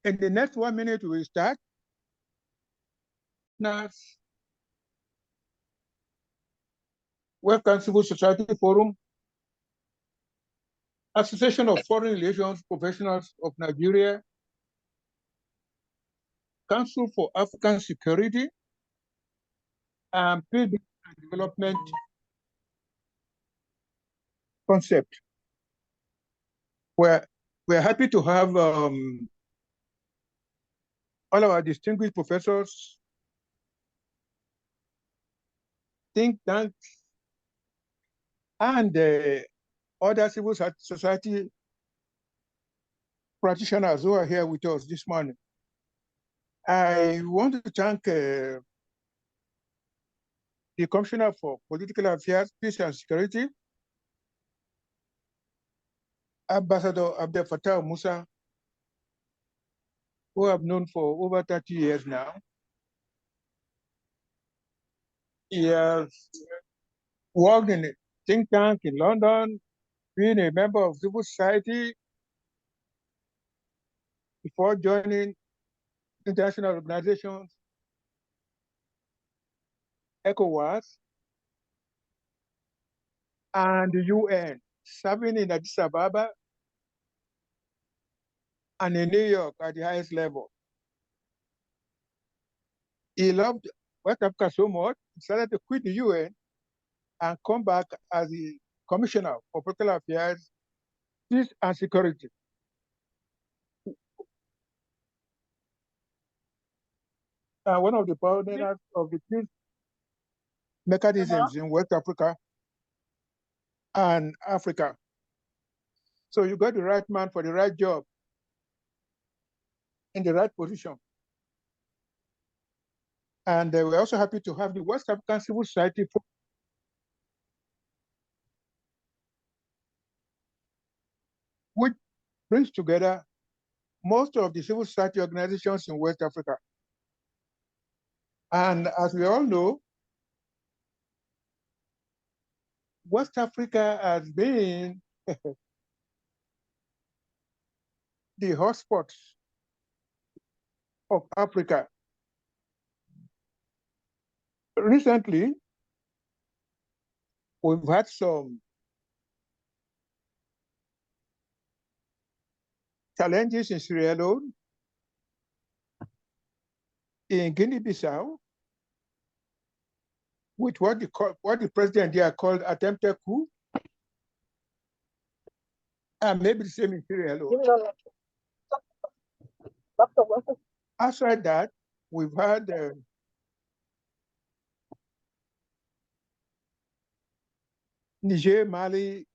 In the next 1 minute, we will start. Now, welcome Civil Society Forum, Association of Foreign Relations Professionals of Nigeria, Council for African Security, and Peace and Development Concept. We're happy to have all our distinguished professors, think tanks, and other civil society practitioners who are here with us this morning. I want to thank the Commissioner for Political Affairs, Peace and Security, Ambassador Abdel Fattah Musa, who I've known for over 30 years now. He has worked in a think tank in London, being a member of civil society before joining international organizations, ECOWAS, and the UN, serving in Addis Ababa and in New York at the highest level. He loved West Africa so much, he decided to quit the UN and come back as the Commissioner for Political Affairs, Peace and Security. One of the pioneers of the peace mechanisms in West Africa and Africa. So you got the right man for the right job in the right position. And we're also happy to have the West African Civil Society, which brings together most of the civil society organizations in West Africa. And as we all know, West Africa has been the hotspot of Africa. Recently, we've had some challenges in Sierra Leone, in Guinea-Bissau, with what the president there called attempted coup, and maybe the same in Sierra Leone. Outside that, we've had Niger, Mali,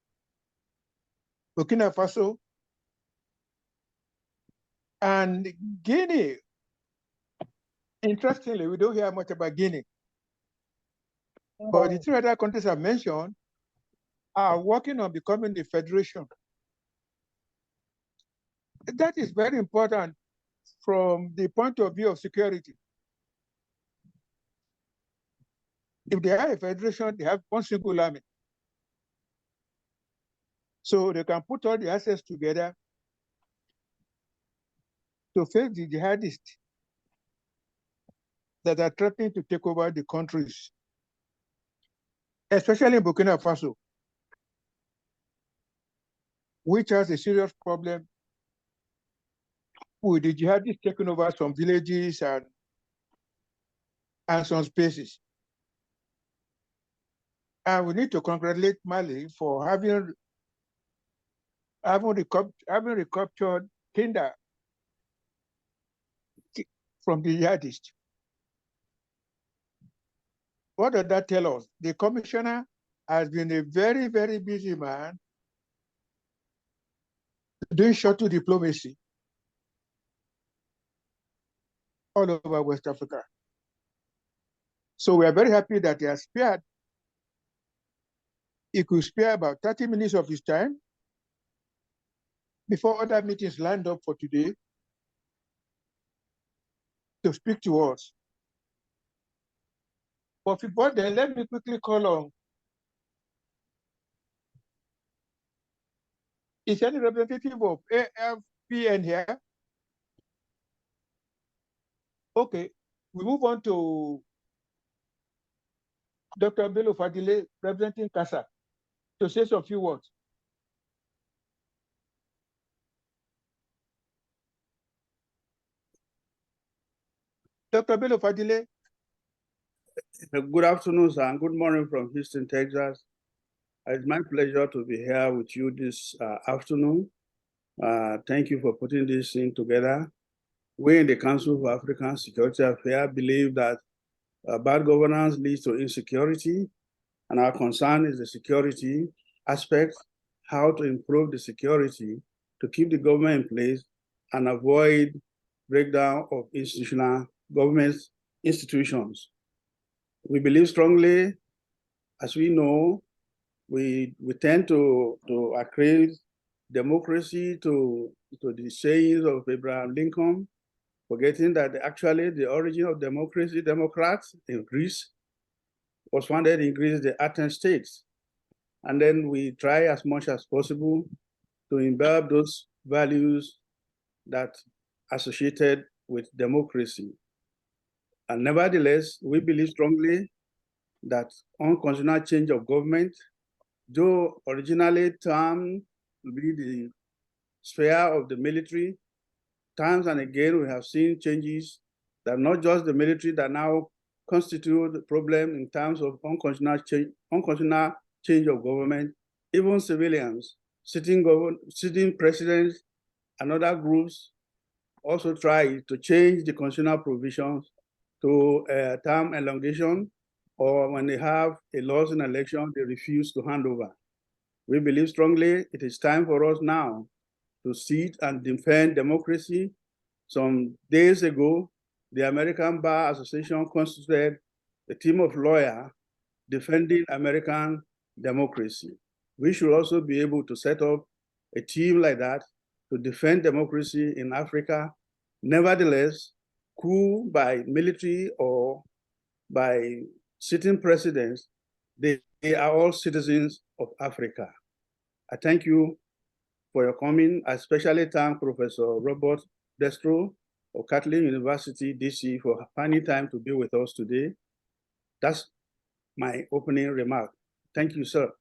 Burkina Faso, and Guinea. Interestingly, we don't hear much about Guinea. But the three other countries I mentioned are working on becoming the federation. That is very important from the point of view of security. If they are a federation, they have one single army. So they can put all the assets together to face the jihadists that are threatening to take over the countries, especially in Burkina Faso, which has a serious problem with the jihadists taking over some villages and some spaces. And we need to congratulate Mali for having recaptured Kinda from the jihadists. What does that tell us? The commissioner has been a very, very busy man doing shuttle diplomacy all over West Africa. So we are very happy that he has spared. He could spare about 30 minutes of his time before other meetings lined up for today to speak to us. But before then, let me quickly call on. Is any representative of AFPN here? Okay, we move on to Dr. Bello Fadile, representing CASA, to say some few words. Dr. Bello Fadile. Good afternoon, sir, and good morning from Houston, Texas. It's my pleasure to be here with you this afternoon. Thank you for putting this thing together. We in the Council for African Security Affairs believe that bad governance leads to insecurity, and our concern is the security aspect, how to improve the security to keep the government in place and avoid breakdown of institutional government institutions. We believe strongly, as we know, we tend to accredit democracy to the sayings of Abraham Lincoln, forgetting that actually the origin of democracy, Democrats in Greece, was founded in Greece, the Athens states. And then we try as much as possible to imbibe those values that associated with democracy. And nevertheless, we believe strongly that unconstitutional change of government, though originally termed to be the sphere of the military, times and again we have seen changes that not just the military that now constitute the problem in terms of unconstitutional change of government, even civilians, sitting presidents and other groups also try to change the constitutional provisions to term elongation, or when they have a loss in election, they refuse to hand over. We believe strongly it is time for us now to sit and defend democracy. Some days ago, the American Bar Association constituted a team of lawyers defending American democracy. We should also be able to set up a team like that to defend democracy in Africa. Nevertheless, coup by military or by sitting presidents, they are all citizens of Africa. I thank you for your coming. I especially thank Professor Robert Destro of Catholic University, DC, for finding time to be with us today. That's my opening remark. Thank you, sir.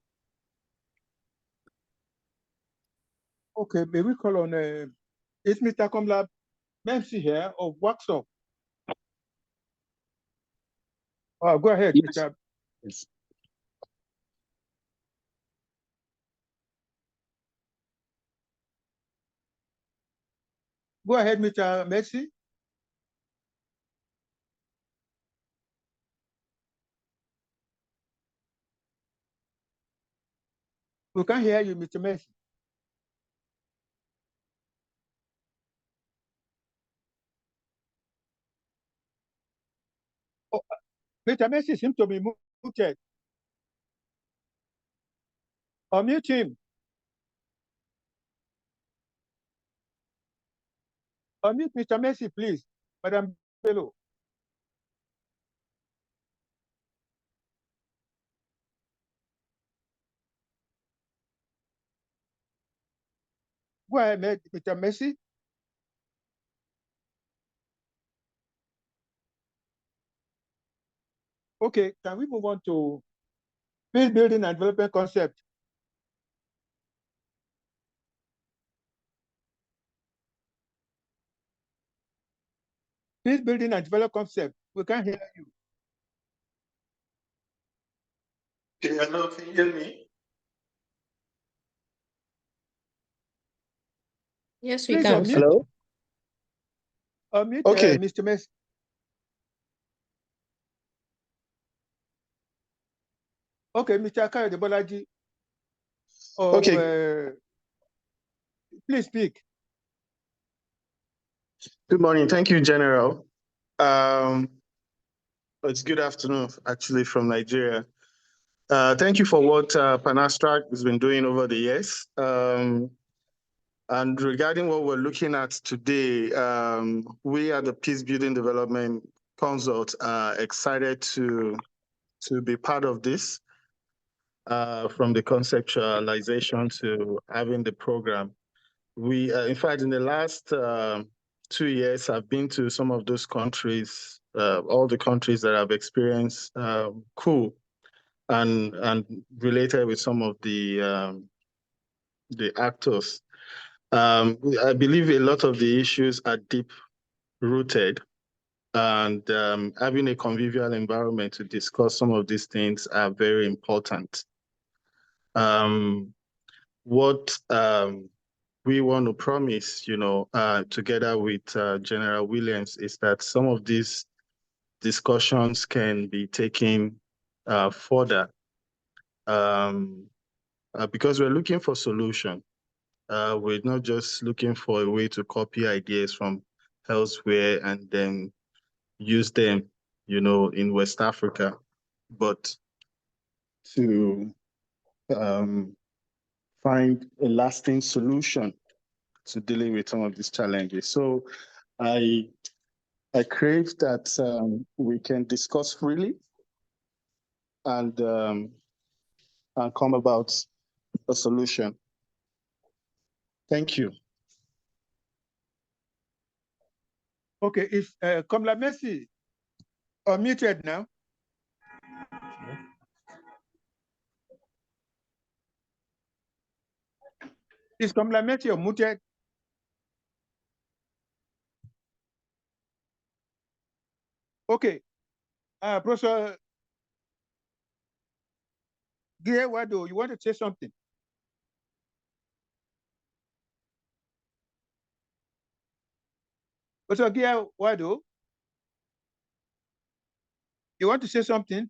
Okay, may we call on is Mr. Komla Memsi here of Waxo? Go ahead, yes. Mr. Yes. Go ahead, Mr. Messi. We can't hear you, Mr. Messi. Oh, Mr. Messi seems to be muted. Unmute him. Unmute Mr. Messi, please. Madam Bello. Go ahead, Mr. Messi. Okay, can we move on to peace building and development concept? Peace building and development concept. We can't hear you. Hello, can you hear me? Yes, we Please can. unmute. Hello? Unmute Okay. Mr. Messi. Okay, Mr. Akper Bolaji. Okay. Please speak. Good morning. Thank you, General. It's good afternoon, actually, from Nigeria. Thank you for what Panastra has been doing over the years. And regarding what we're looking at today, we at the Peace Building Development Consult are excited to be part of this, from the conceptualization to having the program. We, in fact, in the last 2 years, I've been to some of those countries, all the countries that I've experienced coup and related with some of the actors. I believe a lot of the issues are deep rooted, and having a convivial environment to discuss some of these things are very important. What we want to promise, together with General Williams, is that some of these discussions can be taken further, because we're looking for solution. We're not just looking for a way to copy ideas from elsewhere and then use them, in West Africa, but to find a lasting solution to dealing with some of these challenges. So I crave that we can discuss freely and come about a solution. Thank you. Okay, is Kamala Mercy unmuted now? Is Kamala Mercy unmuted? Okay, Professor Gye-Wado, you want to say something? Professor Gye-Wado, you want to say something?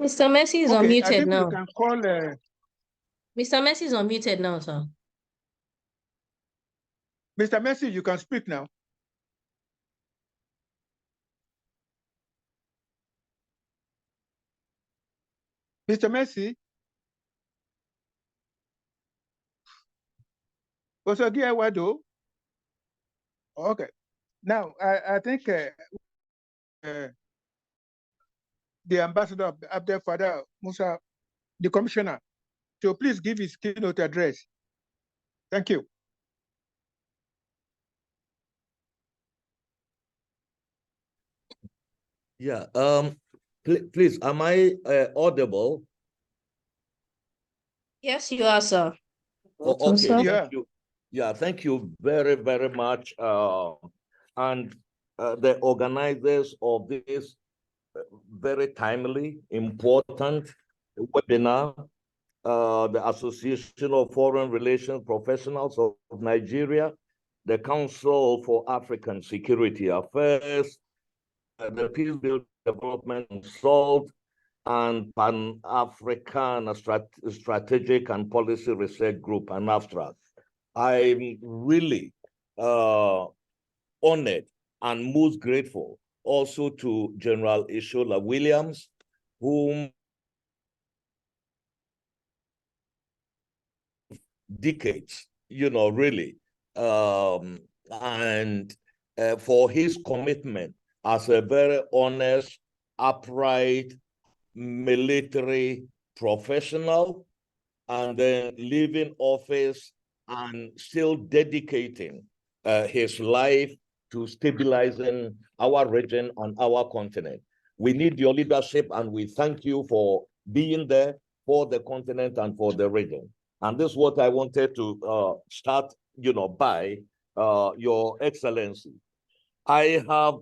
Mr. Mercy is Okay, I unmuted think now. you can call. Mr. Mercy is unmuted now, sir. Mr. Mercy, you can speak now. Mr. Mercy? Professor Gye-Wado? Okay. Now, I think the ambassador of Abdel Fattah Musa, the commissioner, so please give his keynote address. Thank you. Yeah. Please, am I audible? Yes, you are, sir. Oh, okay. Sir? Thank you. Yeah, thank you very, very much. And the organizers of this very timely, important webinar, the Association of Foreign Relations Professionals of Nigeria, the Council for African Security Affairs, the Peace Building Development Consult, and Pan-African Strategic and Policy Research Group, and AFSTRA. I'm really honored and most grateful also to General Ishola Williams, whom decades, really, and for his commitment as a very honest, upright, military professional, and then leaving office and still dedicating his life to stabilizing our region and our continent. We need your leadership, and we thank you for being there for the continent and for the region. And this is what I wanted to start, by Your Excellency. I have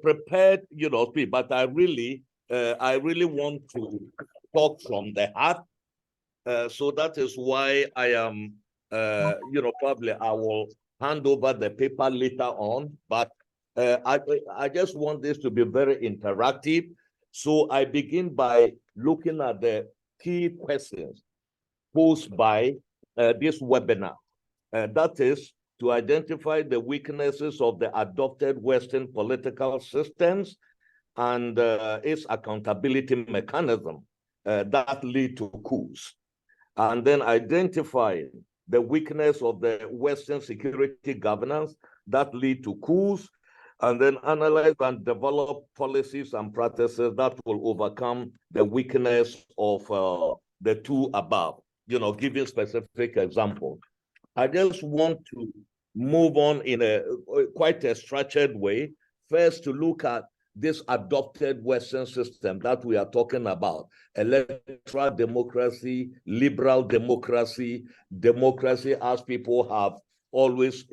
prepared, speech, but I really want to talk from the heart. So that is why I am, probably I will hand over the paper later on, but I just want this to be very interactive. So I begin by looking at the key questions posed by this webinar. That is to identify the weaknesses of the adopted Western political systems and its accountability mechanism that lead to coups. And then identifying the weakness of the Western security governance that lead to coups, and then analyze and develop policies and practices that will overcome the weakness of the two above, giving specific examples. I just want to move on in a quite a structured way. First, to look at this adopted Western system that we are talking about: electoral democracy, liberal democracy, democracy as people have always,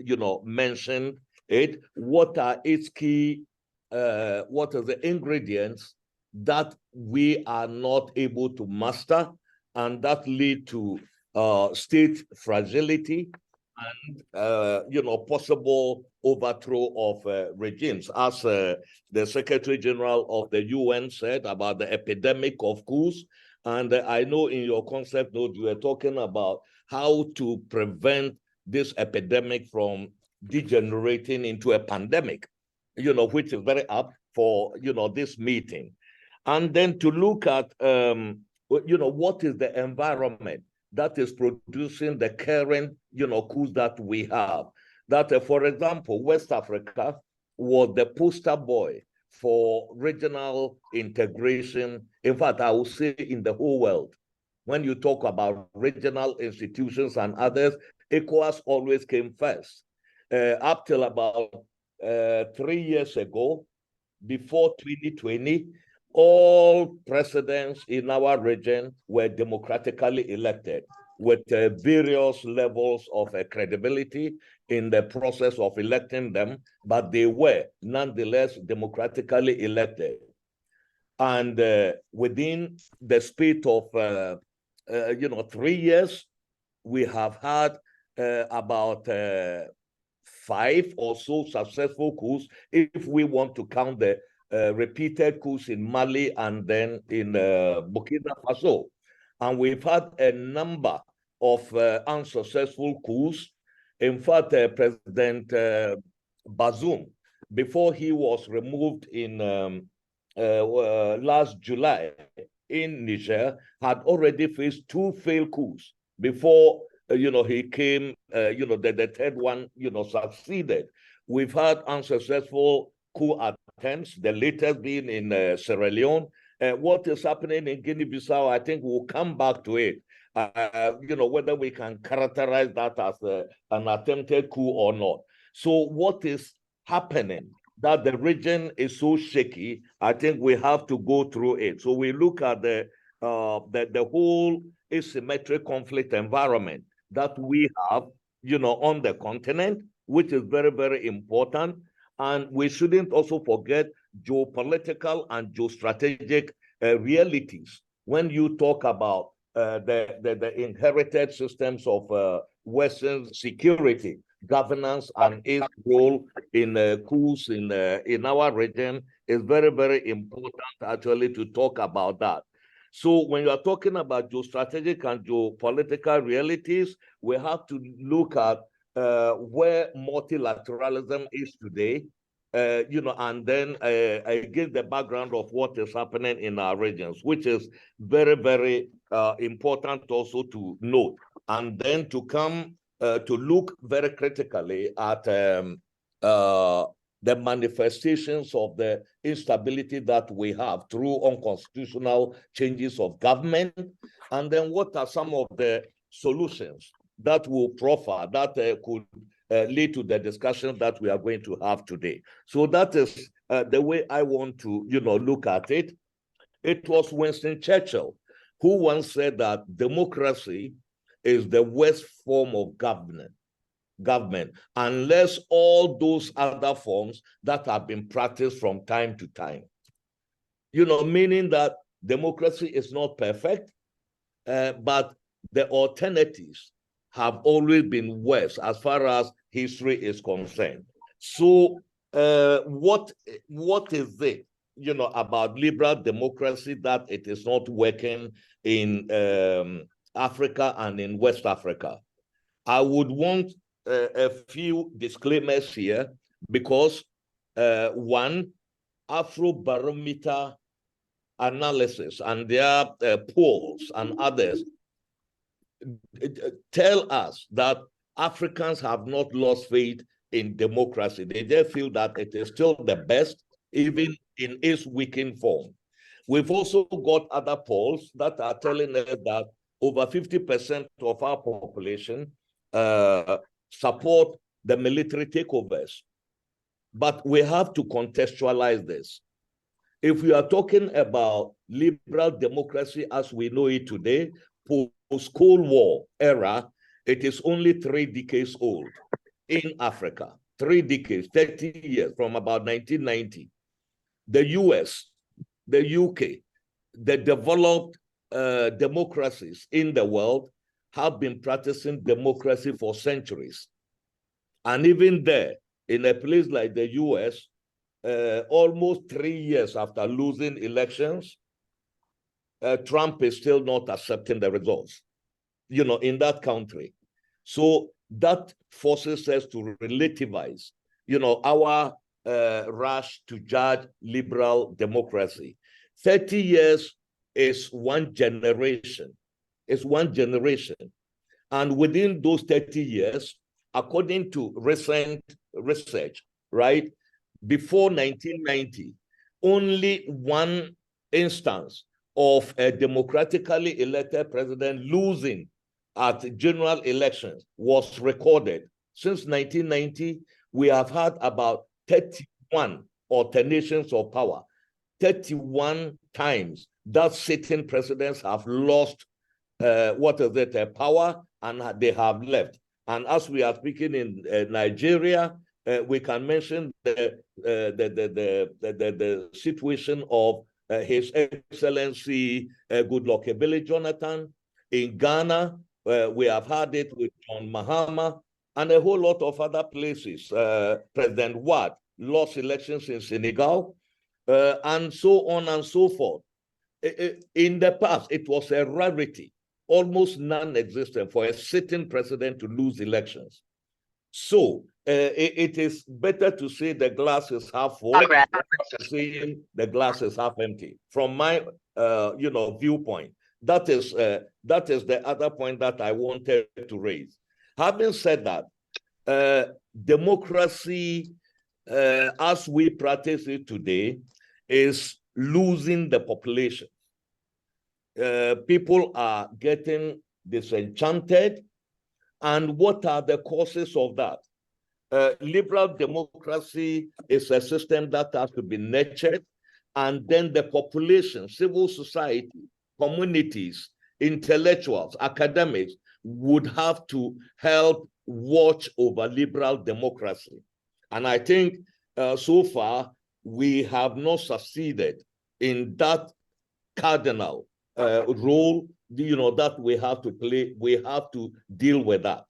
mentioned it. What are its key, what are the ingredients that we are not able to master and that lead to state fragility and possible overthrow of regimes, as the Secretary General of the UN said about the epidemic of coups. And I know in your concept note you were talking about how to prevent this epidemic from degenerating into a pandemic, which is very apt for this meeting. And then to look at what is the environment that is producing the current, coups that we have. That, for example, West Africa was the poster boy for regional integration. In fact, I would say in the whole world. When you talk about regional institutions and others, ECOWAS always came first. Up till about 3 years ago, before 2020, all presidents in our region were democratically elected with various levels of credibility in the process of electing them, but they were nonetheless democratically elected. And within the space of 3 years, we have had about 5 or so successful coups, if we want to count the repeated coups in Mali and then in Burkina Faso. And we've had a number of unsuccessful coups. In fact, President Bazoum, before he was removed in last July in Niger, had already faced 2 failed coups before he came, the third one, succeeded. We've had unsuccessful coup attempts, the latest being in Sierra Leone. What is happening in Guinea-Bissau, I think we'll come back to it. Whether we can characterize that as an attempted coup or not. So what is happening that the region is so shaky? I think we have to go through it. So we look at the whole asymmetric conflict environment that we have, on the continent, which is very, very important. And we shouldn't also forget geopolitical and geostrategic realities. When you talk about the inherited systems of Western security, governance, and its role in coups in our region, is very, very important actually to talk about that. So when you are talking about geostrategic and geopolitical realities, we have to look at where multilateralism is today, and then against the background of what is happening in our regions, which is very, very important also to note. And then to come to look very critically at the manifestations of the instability that we have through unconstitutional changes of government, and then what are some of the solutions that will proffer, that could lead to the discussion that we are going to have today. So that is the way I want to, look at it. It was Winston Churchill who once said that democracy is the worst form of government, unless all those other forms that have been practiced from time to time. Meaning that democracy is not perfect, but the alternatives have always been worse as far as history is concerned. So what is it, about liberal democracy that it is not working in Africa and in West Africa? I would want a few disclaimers here, because one, Afrobarometer analysis and their polls and others tell us that Africans have not lost faith in democracy. They just feel that it is still the best, even in its weakened form. We've also got other polls that are telling us that over 50% of our population support the military takeovers. But we have to contextualize this. If we are talking about liberal democracy as we know it today, post-Cold War era, it is only 3 decades old in Africa. 3 decades, 30 years from about 1990. The US, the UK, the developed democracies in the world have been practicing democracy for centuries. And even there, in a place like the US, almost 3 years after losing elections, Trump is still not accepting the results, in that country. So that forces us to relativize, our rush to judge liberal democracy. 30 years is one generation. It's one generation. And within those 30 years, according to recent research, right, before 1990, only one instance of a democratically elected president losing at general elections was recorded. Since 1990, we have had about 31 alternations of power. 31 times that sitting presidents have lost power, and they have left. And as we are speaking in Nigeria, we can mention the situation of His Excellency Goodluck Jonathan. In Ghana, we have had it with John Mahama and a whole lot of other places. President Wade lost elections in Senegal, and so on and so forth. In the past, it was a rarity, almost non-existent, for a sitting president to lose elections. So it is better to say the glass is half full than saying the glass is half empty. From my viewpoint, that is the other point that I wanted to raise. Having said that, democracy, as we practice it today, is losing the population. People are getting disenchanted. And what are the causes of that? Liberal democracy is a system that has to be nurtured, and then the population, civil society, communities, intellectuals, academics would have to help watch over liberal democracy. And I think so far we have not succeeded in that cardinal role that we have to play. We have to deal with that.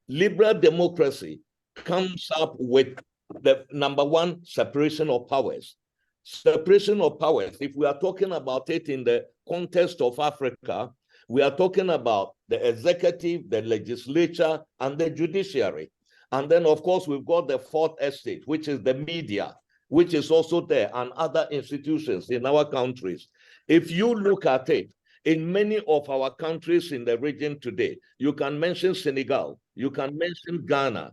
Liberal democracy comes up with the number one, separation of powers. Separation of powers, if we are talking about it in the context of Africa, we are talking about the executive, the legislature, and the judiciary. And then, of course, we've got the fourth estate, which is the media, which is also there, and other institutions in our countries. If you look at it, in many of our countries in the region today, you can mention Senegal, you can mention Ghana,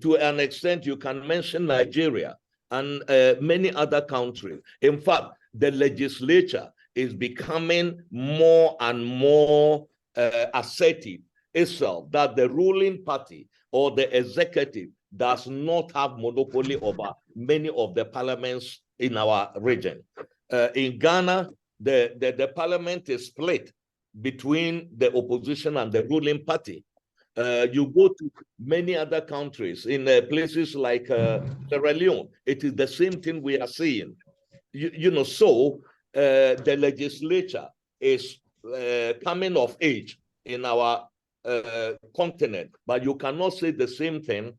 to an extent you can mention Nigeria, and many other countries. In fact, the legislature is becoming more and more assertive itself that the ruling party or the executive does not have monopoly over many of the parliaments in our region. In Ghana, the parliament is split between the opposition and the ruling party. You go to many other countries, in places like Sierra Leone, it is the same thing we are seeing. So the legislature is coming of age in our continent, but you cannot say the same thing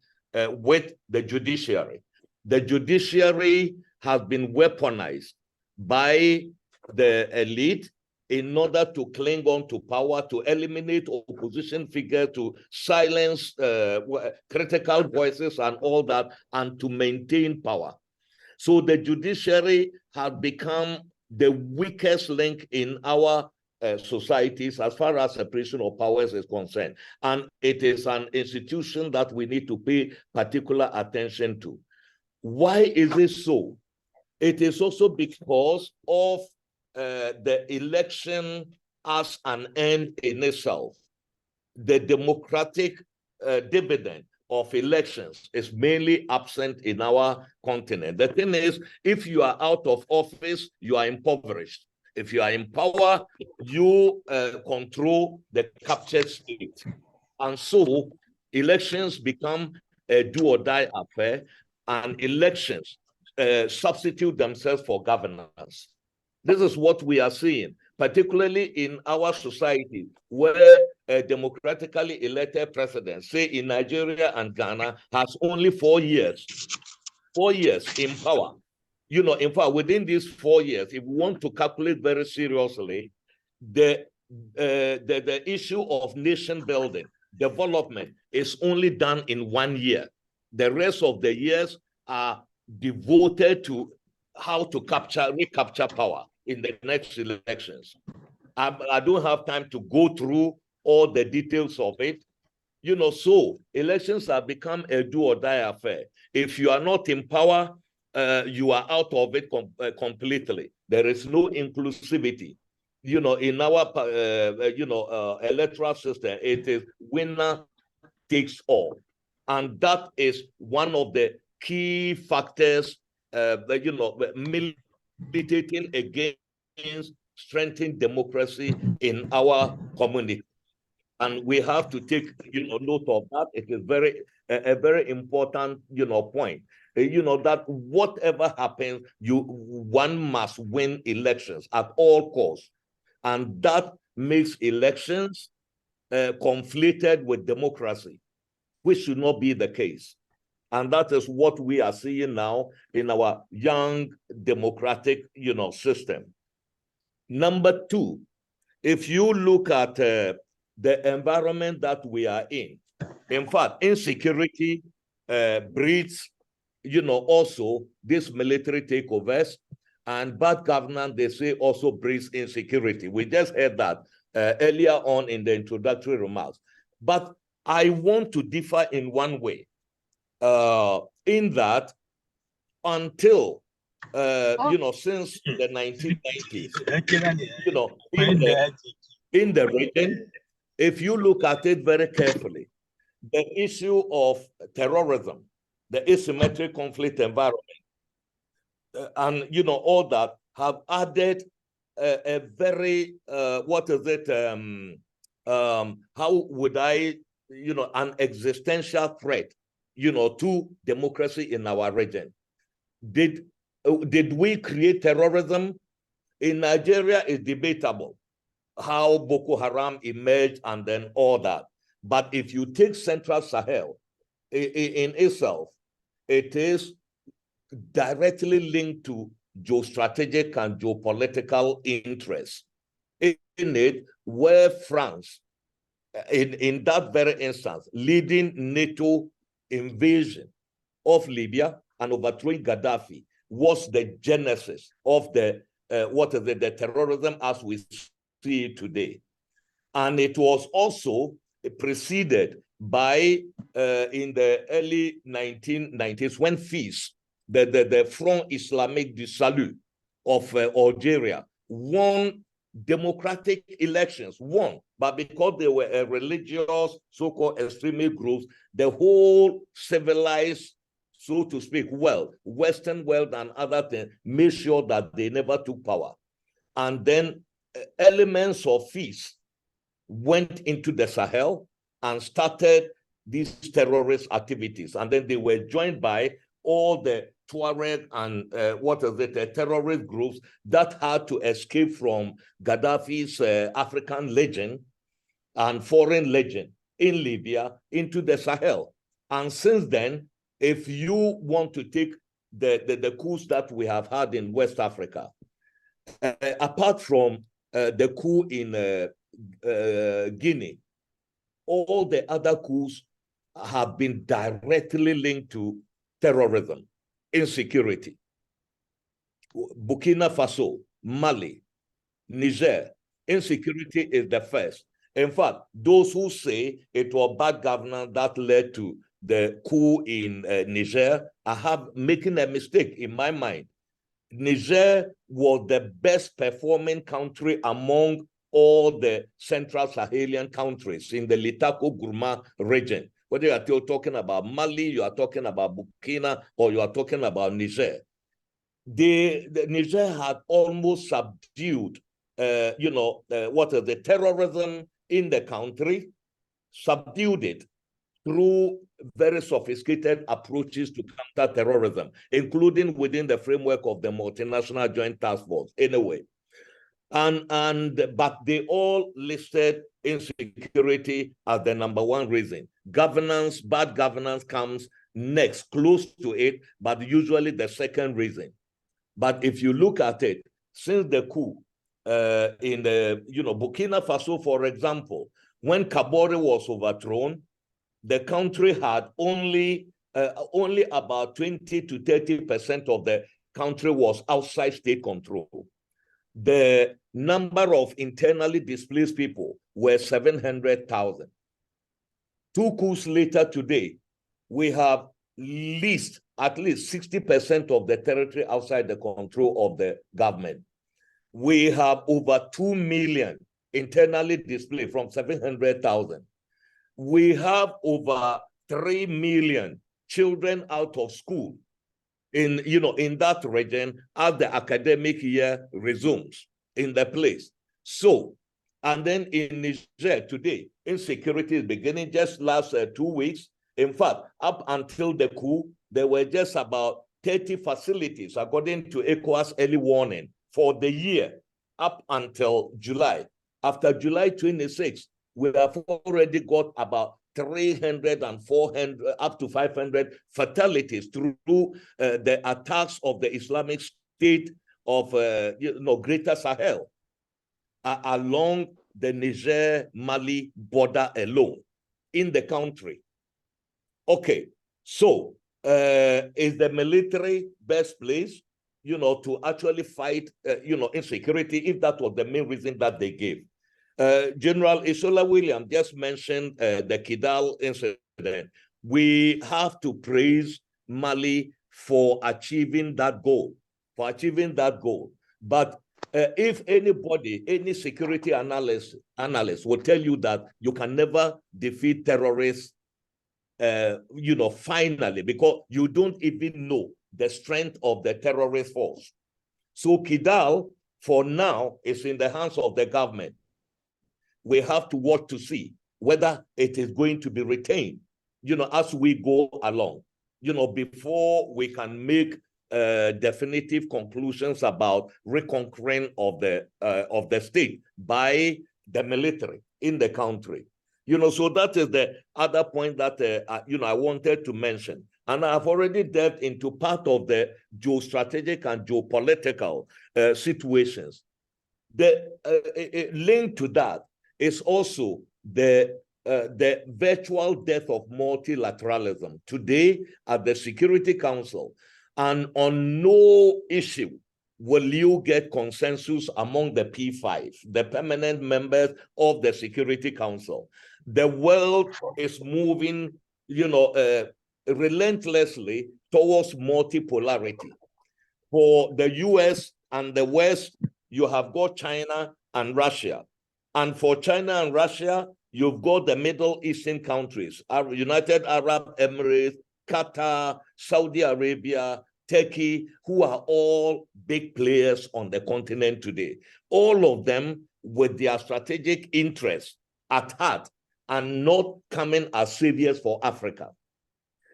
with the judiciary. The judiciary has been weaponized by the elite in order to cling on to power, to eliminate opposition figures, to silence critical voices and all that, and to maintain power. So the judiciary has become the weakest link in our societies as far as separation of powers is concerned. And it is an institution that we need to pay particular attention to. Why is it so? It is also because of the election as an end in itself. The democratic dividend of elections is mainly absent in our continent. The thing is, if you are out of office, you are impoverished. If you are in power, you control the captured state. And so elections become a do or die affair, and elections substitute themselves for governance. This is what we are seeing, particularly in our society, where a democratically elected president, say in Nigeria and Ghana, has only 4 years in power. You know, in fact, within these 4 years, if we want to calculate very seriously, the issue of nation building, development is only done in 1 year. The rest of the years are devoted to how to recapture power in the next elections. I don't have time to go through all the details of it. You know, so elections have become a do or die affair. If you are not in power, you are out of it completely. There is no inclusivity. You know, in our, electoral system, it is winner takes all. And that is one of the key factors, militating against strengthening democracy in our community. And we have to take, note of that. It is a very important, point. That whatever happens, one must win elections at all costs. And that makes elections conflated with democracy, which should not be the case. And that is what we are seeing now in our young democratic, system. Number two, if you look at the environment that we are in fact, insecurity breeds, also these military takeovers, and bad governance, they say, also breeds insecurity. We just heard that earlier on in the introductory remarks. But I want to differ in one way, in that until, since the 1990s, in the region, if you look at it very carefully, the issue of terrorism, the asymmetric conflict environment, and all that have added a very how would I an existential threat to democracy in our region. Did we create terrorism? In Nigeria, it's debatable how Boko Haram emerged and then all that. But if you take Central Sahel in itself, it is directly linked to geostrategic and geopolitical interests in it, where France, in that very instance, leading NATO invasion of Libya and overthrowing Gaddafi, was the genesis of the terrorism as we see it today. And it was also preceded by, in the early 1990s, when FIS, the Front Islamique du Salut of Algeria, won democratic elections, but because they were a religious, so-called extremist groups, the whole civilized, so to speak, Western world and other things, made sure that they never took power. And then elements of FIS went into the Sahel and started these terrorist activities. And then they were joined by all the Tuareg and terrorist groups that had to escape from Gaddafi's African Legion and foreign legion in Libya into the Sahel. And since then, if you want to take the coups that we have had in West Africa, apart from the coup in Guinea, all the other coups have been directly linked to terrorism, insecurity. Burkina Faso, Mali, Niger, insecurity is the first. In fact, those who say it was bad governance that led to the coup in Niger are making a mistake in my mind. Niger was the best performing country among all the Central Sahelian countries in the Litako-Gourma region. Whether you are talking about Mali, you are talking about Burkina, or you are talking about Niger. The Niger had almost subdued, the terrorism in the country, subdued it through very sophisticated approaches to counter terrorism, including within the framework of the multinational joint task force, anyway. But they all listed insecurity as the #1 reason. Governance, bad governance comes next, close to it, but usually the second reason. But if you look at it, since the coup in the Burkina Faso, for example, when Kabore was overthrown, the country had only about 20 to 30% of the country was outside state control. The number of internally displaced people were 700,000. 2 coups later today, we have at least 60% of the territory outside the control of the government. We have over 2 million internally displaced from 700,000. We have over 3 million children out of school in that region as the academic year resumes in the place. So, and then in Niger today, insecurity is beginning just last 2 weeks. In fact, up until the coup, there were just about 30 facilities, according to ECOWAS early warning, for the year up until July. After July 26, we have already got about 300 and 400, up to 500 fatalities through the attacks of the Islamic State of Greater Sahel along the Niger-Mali border alone in the country. Okay, so is the military best place, to actually fight, insecurity, if that was the main reason that they gave? General Isola Williams just mentioned the Kidal incident. We have to praise Mali for achieving that goal, But if anybody, any security analyst will tell you that you can never defeat terrorists, finally, because you don't even know the strength of the terrorist force. So Kidal, for now, is in the hands of the government. We have to watch to see whether it is going to be retained, as we go along, before we can make definitive conclusions about reconquering of the state by the military in the country. So that is the other point that, I wanted to mention. And I've already delved into part of the geostrategic and geopolitical situations. The link to that is also the virtual death of multilateralism today at the Security Council. And on no issue will you get consensus among the P5, the permanent members of the Security Council. The world is moving, relentlessly towards multipolarity. For the US and the West, you have got China and Russia. And for China and Russia, you've got the Middle Eastern countries, United Arab Emirates, Qatar, Saudi Arabia, Turkey, who are all big players on the continent today. All of them with their strategic interests at heart and not coming as saviors for Africa.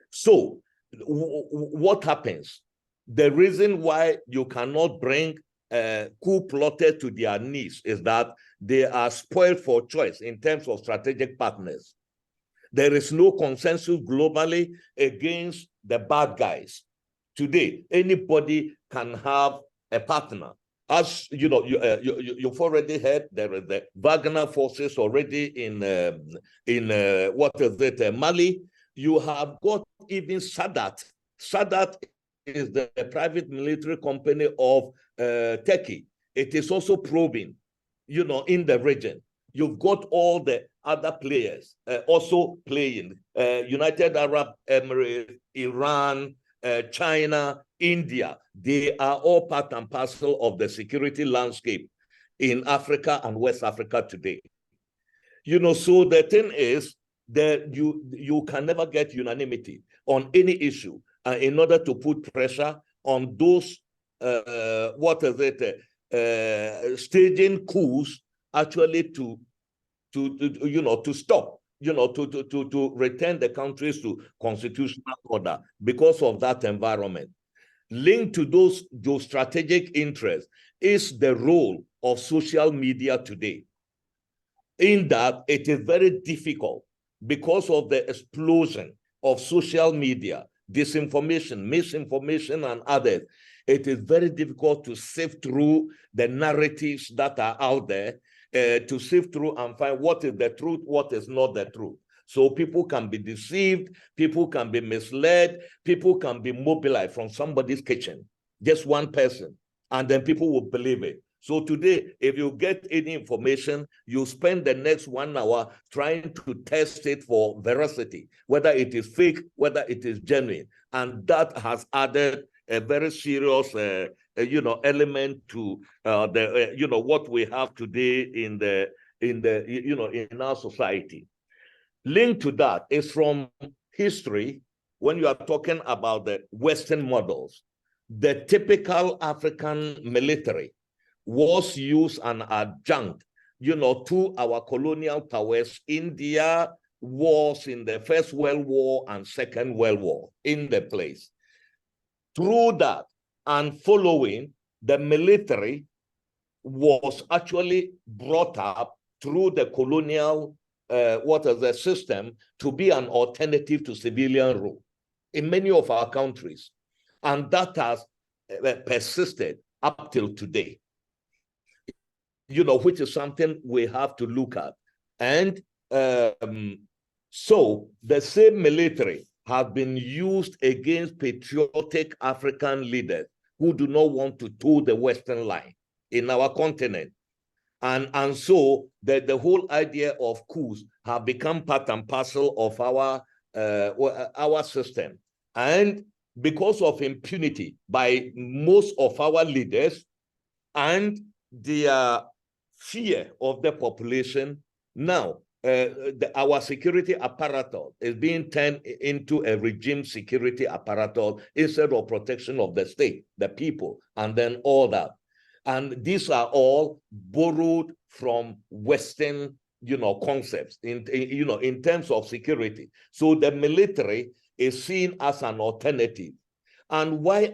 So what happens? The reason why you cannot bring coup plotted to their knees is that they are spoiled for choice in terms of strategic partners. There is no consensus globally against the bad guys. Today, anybody can have a partner. As you've already heard, there is the Wagner forces already in Mali. You have got even Sadat. Sadat is the private military company of Turkey. It is also probing, in the region. You've got all the other players also playing. United Arab Emirates, Iran, China, India. They are all part and parcel of the security landscape in Africa and West Africa today. You know, so the thing is that you can never get unanimity on any issue in order to put pressure on those, staging coups actually to stop, to return the countries to constitutional order because of that environment. Linked to those strategic interests is the role of social media today, in that it is very difficult because of the explosion of social media, disinformation, misinformation, and others. It is very difficult to sift through the narratives that are out there, to sift through and find what is the truth, what is not the truth. So people can be deceived, people can be misled, people can be mobilized from somebody's kitchen, just one person, and then people will believe it. So today, if you get any information, you spend the next 1 hour trying to test it for veracity, whether it is fake, whether it is genuine. And that has added a very serious element to what we have today in our society. Linked to that is from history. When you are talking about the Western models, the typical African military was used and adjunct, to our colonial powers. India was in the First World War and Second World War in the place. Through that and following, the military was actually brought up through the colonial system to be an alternative to civilian rule in many of our countries. And that has persisted up till today, which is something we have to look at. And so the same military have been used against patriotic African leaders who do not want to toe the Western line in our continent. And so the whole idea of coups have become part and parcel of our system. And because of impunity by most of our leaders and their fear of the population, now our security apparatus is being turned into a regime security apparatus instead of protection of the state, the people, and then all that. And these are all borrowed from Western, concepts in terms of security. So the military is seen as an alternative. And why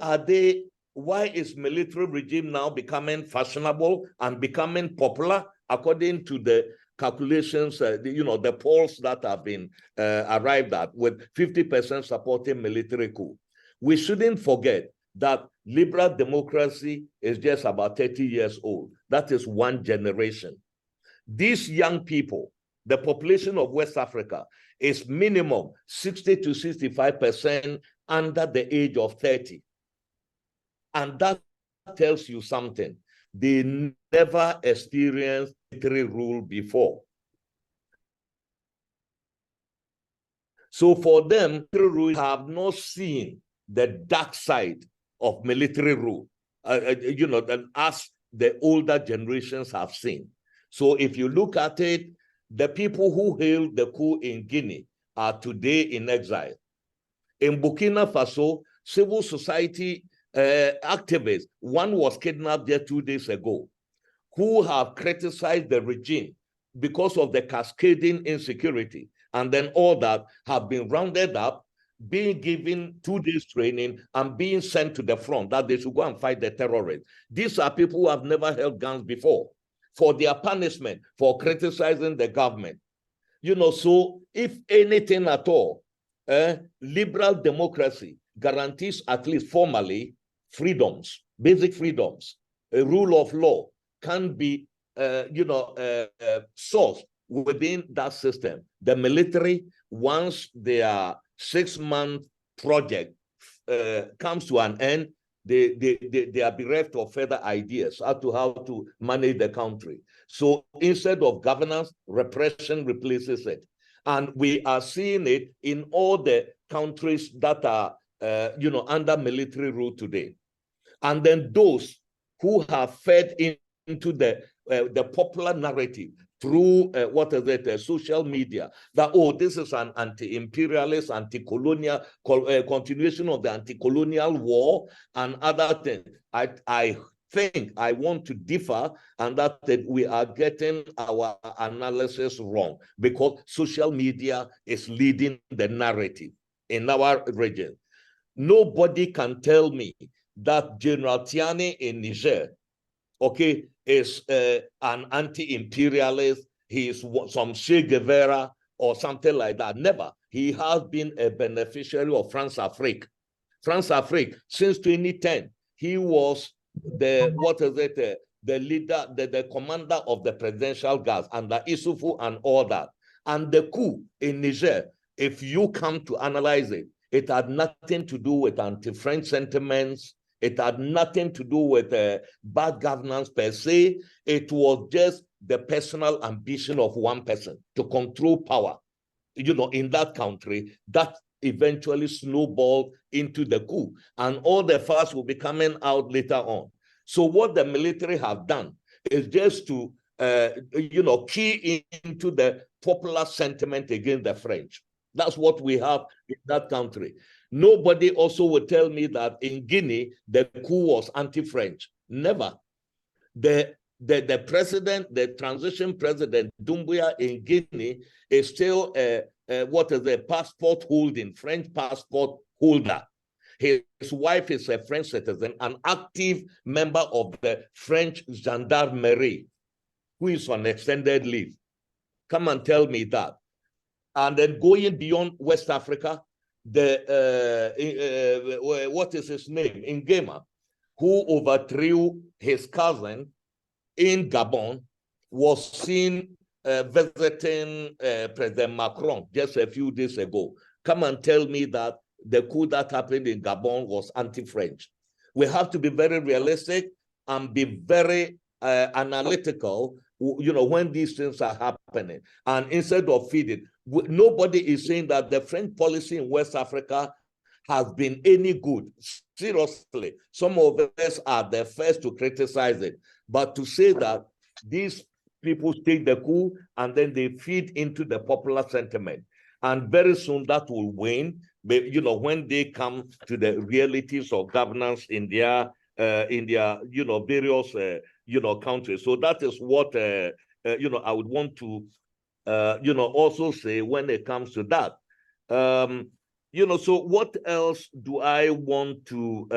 is military regime now becoming fashionable and becoming popular according to the calculations, the polls that have been arrived at, with 50% supporting military coup? We shouldn't forget that liberal democracy is just about 30 years old. That is one generation. These young people, the population of West Africa is minimum 60 to 65% under the age of 30. And that tells you something. They never experienced military rule before. So for them, military rule have not seen the dark side of military rule, as the older generations have seen. So if you look at it, the people who hailed the coup in Guinea are today in exile. In Burkina Faso, civil society activists, one was kidnapped there 2 days ago, who have criticized the regime because of the cascading insecurity, and then all that have been rounded up, being given 2 days training and being sent to the front that they should go and fight the terrorists. These are people who have never held guns before, for their punishment for criticizing the government. So if anything at all, liberal democracy guarantees, at least formally, freedoms, basic freedoms. A rule of law can be, sourced within that system. The military, once their 6-month project comes to an end, they are bereft of further ideas as to how to manage the country. So instead of governance, repression replaces it. And we are seeing it in all the countries that are, under military rule today. And then those who have fed into the the popular narrative through social media, that, oh, this is an anti-imperialist, anti-colonial, continuation of the anti-colonial war and other things. I think I want to differ, and that we are getting our analysis wrong, because social media is leading the narrative in our region. Nobody can tell me that General Tiani in Niger, okay, is an anti-imperialist, he is some Che Guevara or something like that. Never. He has been a beneficiary of France-Afrique. France-Afrique, since 2010, he was the leader, the commander of the presidential guards under Issoufou and all that. And the coup in Niger, if you come to analyze it, it had nothing to do with anti-French sentiments. It had nothing to do with bad governance per se. It was just the personal ambition of one person to control power, in that country. That eventually snowballed into the coup, and all the facts will be coming out later on. So what the military have done is just to, key into the popular sentiment against the French. That's what we have in that country. Nobody also would tell me that in Guinea, the coup was anti-French. Never. The president, the transition president, Doumbouya in Guinea, is still passport holding, French passport holder. His wife is a French citizen, an active member of the French gendarmerie, who is on extended leave. Come and tell me that. And then going beyond West Africa, what is his name? Nguema, who overthrew his cousin in Gabon, was seen visiting President Macron just a few days ago. Come and tell me that the coup that happened in Gabon was anti-French. We have to be very realistic and be very analytical, when these things are happening. And instead of feeding, nobody is saying that the French policy in West Africa has been any good. Seriously, some of us are the first to criticize it. But to say that these people take the coup and then they feed into the popular sentiment, and very soon that will wane, when they come to the realities of governance in their various countries. So that is what I would want to also say when it comes to that. So what else do I want to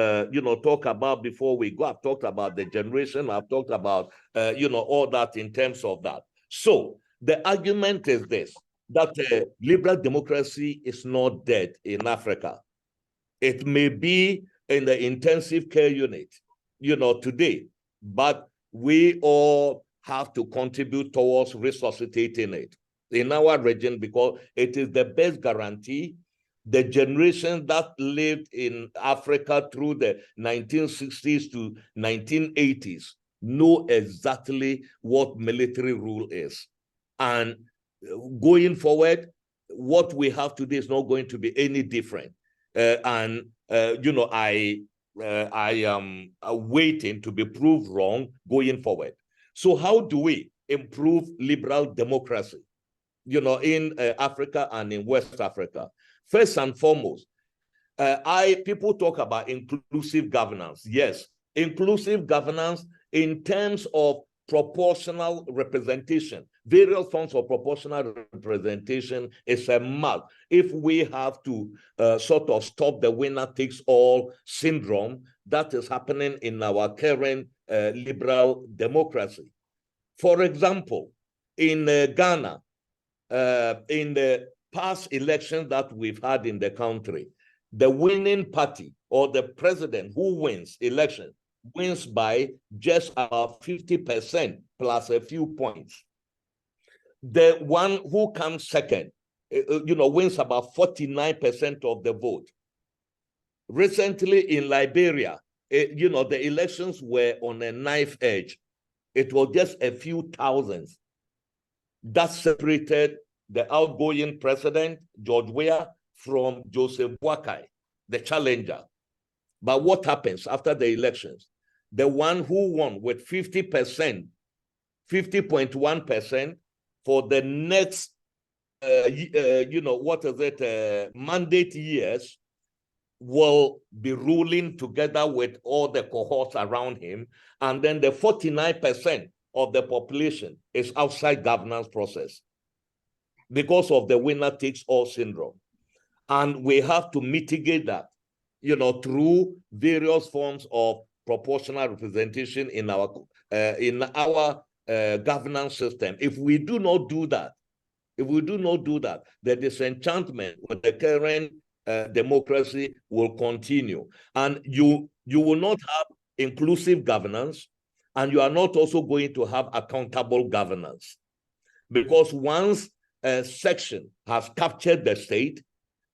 talk about before we go? I've talked about the generation. I've talked about all that in terms of that. So the argument is this, that liberal democracy is not dead in Africa. It may be in the intensive care unit, today, but we all have to contribute towards resuscitating it in our region, because it is the best guarantee. The generation that lived in Africa through the 1960s to 1980s know exactly what military rule is. And going forward, what we have today is not going to be any different. I am waiting to be proved wrong going forward. So how do we improve liberal democracy, in Africa and in West Africa? First and foremost, people talk about inclusive governance. Yes, inclusive governance in terms of proportional representation. Various forms of proportional representation is a must if we have to sort of stop the winner takes all syndrome that is happening in our current liberal democracy. For example, in Ghana, in the past elections that we've had in the country, the winning party or the president who wins election wins by just about 50% plus a few points. The one who comes second, wins about 49% of the vote. Recently in Liberia, the elections were on a knife edge. It was just a few thousands that separated the outgoing president, George Weah, from Joseph Boakai, the challenger. But what happens after the elections? The one who won with 50% 50.1% for the next, mandate years, will be ruling together with all the cohorts around him. And then the 49% of the population is outside governance process because of the winner takes all syndrome. And we have to mitigate that, through various forms of proportional representation in our governance system. If we do not do that, the disenchantment with the current democracy will continue. And you will not have inclusive governance, and you are not also going to have accountable governance. Because once a section has captured the state,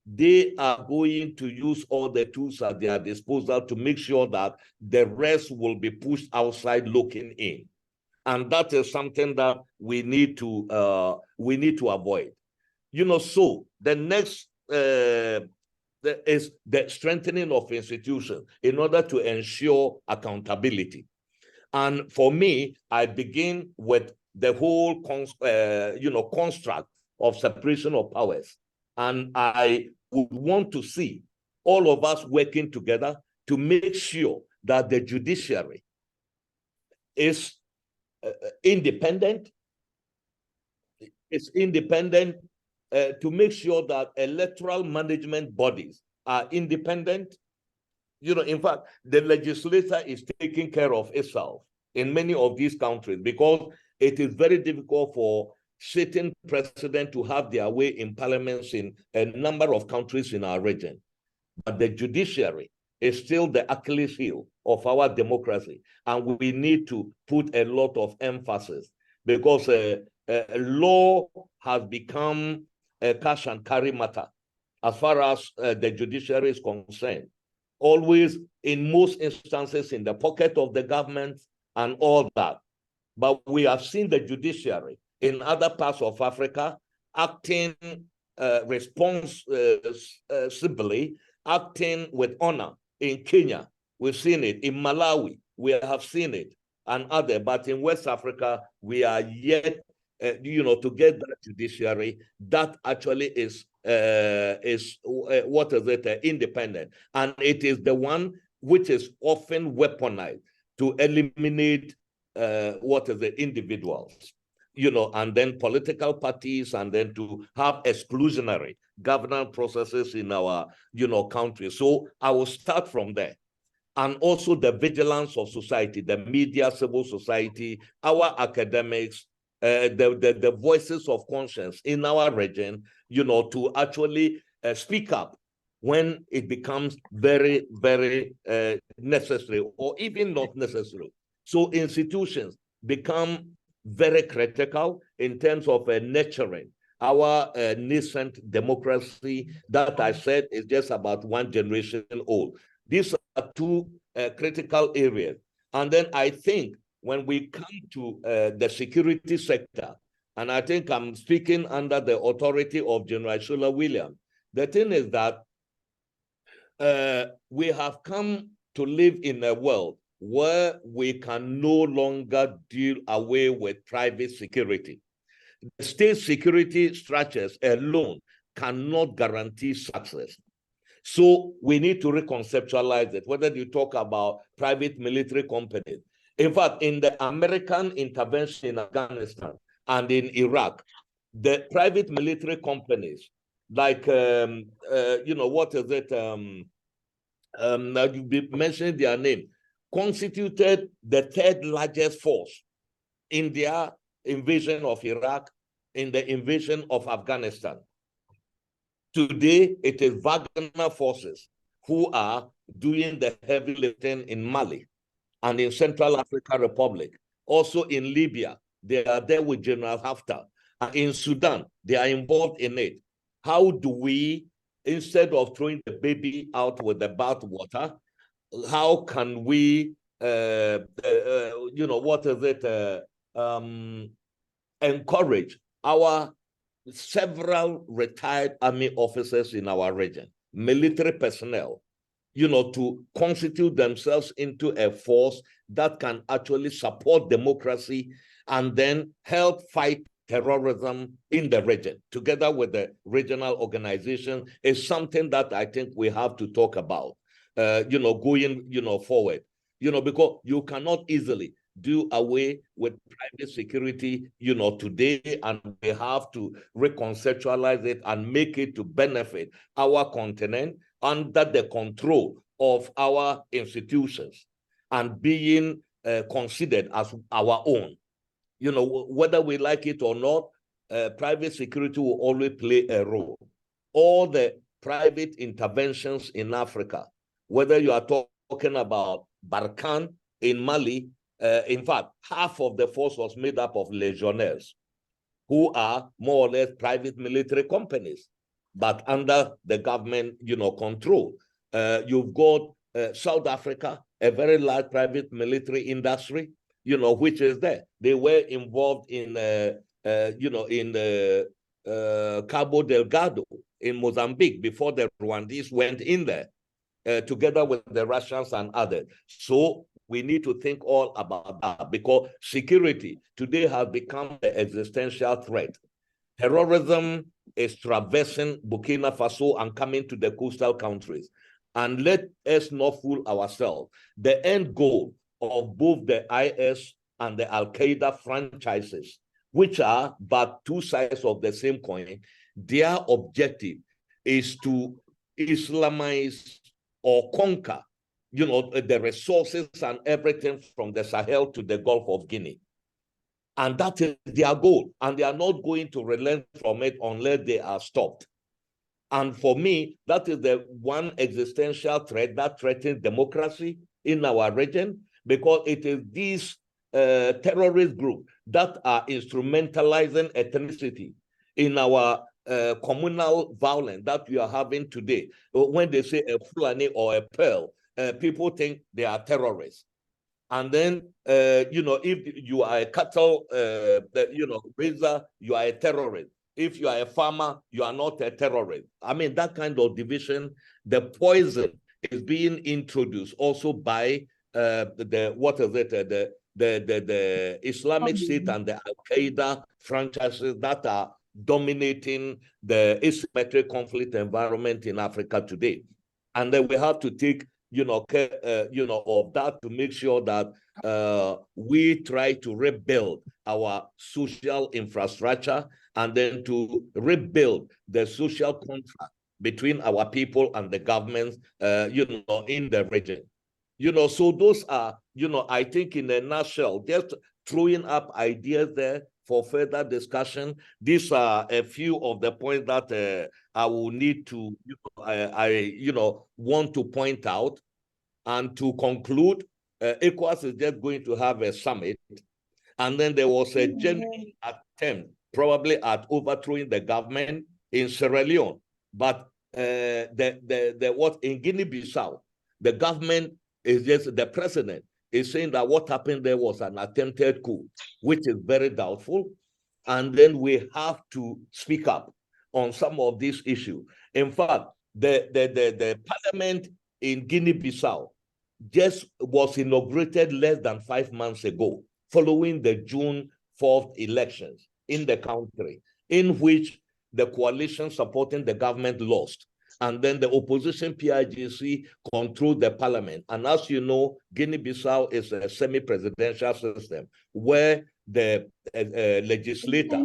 they are going to use all the tools at their disposal to make sure that the rest will be pushed outside looking in. And that is something that we need to avoid. So the next is the strengthening of institutions in order to ensure accountability. And for me, I begin with the whole construct of separation of powers. And I would want to see all of us working together to make sure that the judiciary is independent. It's independent, to make sure that electoral management bodies are independent. In fact, the legislature is taking care of itself in many of these countries because it is very difficult for sitting president to have their way in parliaments in a number of countries in our region. But the judiciary is still the Achilles heel of our democracy. And we need to put a lot of emphasis because law has become a cash and carry matter as far as the judiciary is concerned. Always, in most instances, in the pocket of the government and all that. But we have seen the judiciary in other parts of Africa acting responsibly, acting with honor. In Kenya, we've seen it. In Malawi, we have seen it, and other. But in West Africa, we are yet, to get that judiciary that actually is independent, and it is the one which is often weaponized to eliminate individuals, and then political parties, and then to have exclusionary governance processes in our, country. So I will start from there. And also the vigilance of society, the media, civil society, our academics, the voices of conscience in our region, to actually speak up when it becomes very, very necessary or even not necessary. So institutions become very critical in terms of nurturing our nascent democracy that I said is just about one generation old. These are two critical areas. And then I think when we come to the security sector, and I think I'm speaking under the authority of General Shola Williams, the thing is that we have come to live in a world where we can no longer deal away with private security. The state security structures alone cannot guarantee success. So we need to reconceptualize it, whether you talk about private military companies. In fact, in the American intervention in Afghanistan and in Iraq, the private military companies, like, you mentioned their name, constituted the third largest force in their invasion of Iraq, in the invasion of Afghanistan. Today, it is Wagner forces who are doing the heavy lifting in Mali and in Central African Republic. Also in Libya, they are there with General Haftar. And in Sudan, they are involved in it. How do we, instead of throwing the baby out with the bathwater, how can we, encourage our several retired army officers in our region, military personnel, to constitute themselves into a force that can actually support democracy and then help fight terrorism in the region, together with the regional organization, is something that I think we have to talk about, going, forward, because you cannot easily do away with private security, today, and we have to reconceptualize it and make it to benefit our continent under the control of our institutions and being considered as our own. Whether we like it or not, private security will always play a role. All the private interventions in Africa, whether you are talking about Barkhane in Mali, in fact, half of the force was made up of legionnaires who are more or less private military companies, but under the government, control. You've got South Africa, a very large private military industry, which is there. They were involved in, Cabo Delgado in Mozambique before the Rwandese went in there, together with the Russians and others. So we need to think all about that, because security today has become an existential threat. Terrorism is traversing Burkina Faso and coming to the coastal countries. And let us not fool ourselves. The end goal of both the IS and the Al-Qaeda franchises, which are but two sides of the same coin, their objective is to Islamize or conquer, the resources and everything from the Sahel to the Gulf of Guinea. And that is their goal. And they are not going to relent from it unless they are stopped. And for me, that is the one existential threat that threatens democracy in our region, because it is these terrorist groups that are instrumentalizing ethnicity in our communal violence that we are having today. When they say a Fulani or a Pearl, people think they are terrorists. And then, if you are a cattle, raiser, you are a terrorist. If you are a farmer, you are not a terrorist. I mean, that kind of division, the poison is being introduced also by the Islamic State and the Al-Qaeda franchises that are dominating the asymmetric conflict environment in Africa today. And then we have to take care, of that to make sure that we try to rebuild our social infrastructure and then to rebuild the social contract between our people and the governments, in the region. So those are, I think in a nutshell, just throwing up ideas there for further discussion. These are a few of the points that I will need to, want to point out. And to conclude, ECOWAS is just going to have a summit. And then there was a genuine attempt, probably at overthrowing the government in Sierra Leone. But in Guinea-Bissau, the government is just, the president is saying that what happened there was an attempted coup, which is very doubtful. And then we have to speak up on some of these issues. In fact, the parliament in Guinea-Bissau just was inaugurated less than 5 months ago, following the June 4th elections in the country, in which the coalition supporting the government lost. And then the opposition PIGC controlled the parliament. And as you know, Guinea-Bissau is a semi-presidential system where the legislator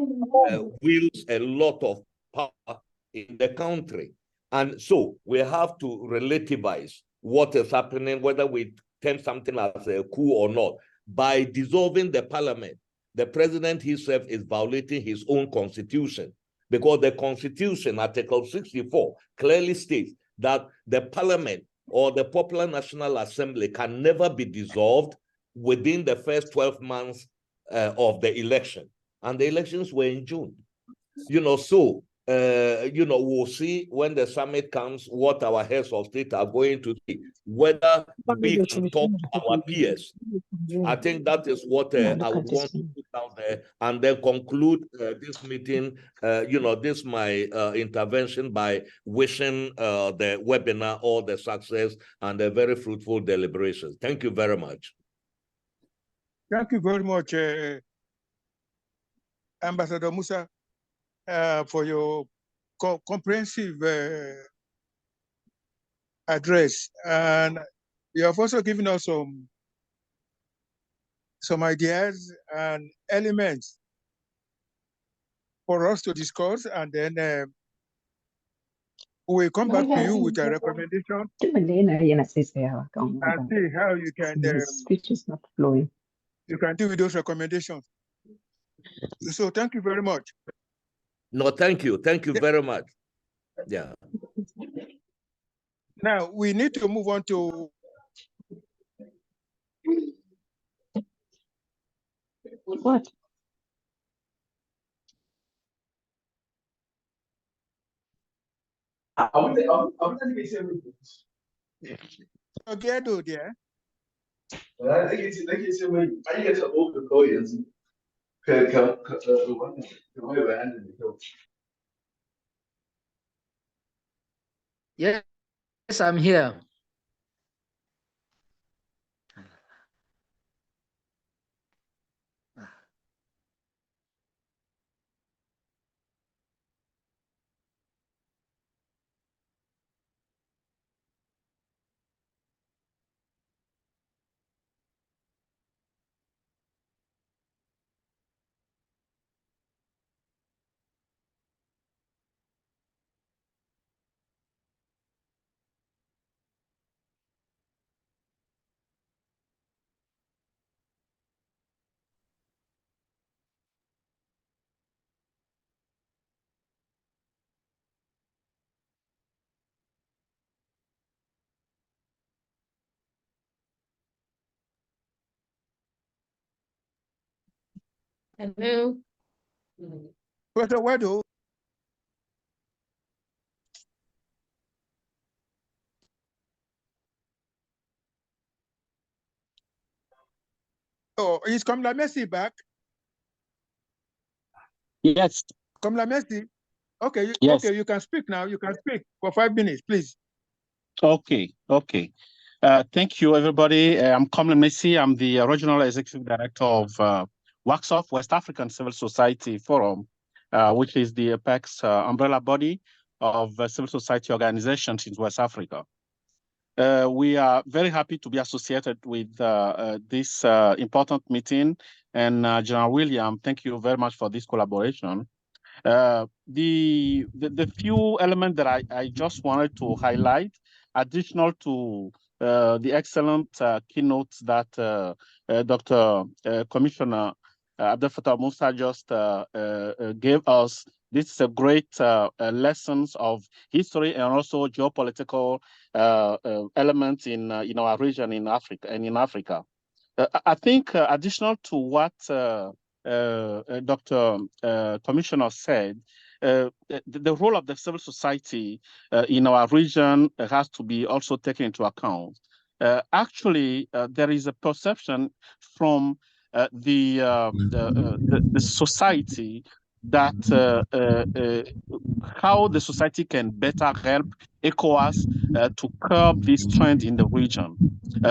wields a lot of power in the country. And so we have to relativize what is happening, whether we term something as a coup or not. By dissolving the parliament, the president himself is violating his own constitution, because the constitution, Article 64, clearly states that the parliament or the Popular National Assembly can never be dissolved within the first 12 months of the election. And the elections were in June. So we'll see when the summit comes what our heads of state are going to see, whether we can talk to our peers. I think that is what I would want to put out there, and then conclude this meeting, this my intervention by wishing the webinar all the success and a very fruitful deliberations. Thank you very much. Thank you very much, Ambassador Musa, for your comprehensive address. And you have also given us some ideas and elements for us to discuss, and then we'll come back to you with a recommendation and see how you can speech is not flowing. You can deal with those recommendations. So thank you very much. No, thank you. Thank you very much. Yeah. Now we need to move on to what? Gye-Wado there. Yes, I'm here. Hello. Professor Wado. Oh, is Kamla Messi back? Yes. Kamla Messi. Okay, Yes. okay, you can speak now. You can speak for 5 minutes, please. Okay. Thank you, everybody. I'm Kamla Messi. I'm the Regional Executive Director of WACSOF, West African Civil Society Forum, which is the apex umbrella body of civil society organizations in West Africa. We are very happy to be associated with this important meeting. And General William, thank you very much for this collaboration. The few elements that I just wanted to highlight, additional to the excellent keynotes that Dr. Commissioner Abdel Fattah Musa just gave us. This is a great lessons of history and also geopolitical elements in our region in Africa. I think additional to what Dr. Commissioner said, the role of the civil society in our region has to be also taken into account. Actually, there is a perception from the society that how the society can better help ECOWAS to curb this trend in the region.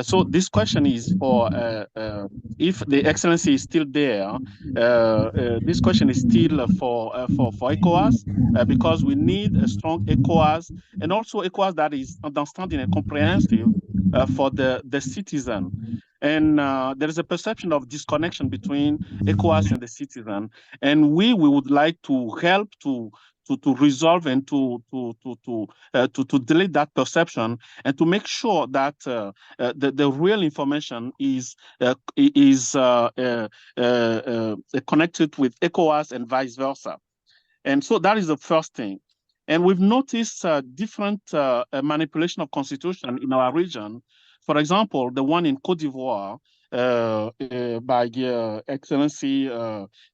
So this question is for if the excellency is still there. This question is still for ECOWAS because we need a strong ECOWAS and also ECOWAS that is understanding and comprehensive for the citizen. And there is a perception of disconnection between ECOWAS and the citizen, and we would like to help to resolve and to delete that perception and to make sure that the real information is connected with ECOWAS and vice versa. And so that is the first thing. And we've noticed different manipulation of constitution in our region. For example, the one in Côte d'Ivoire by Excellency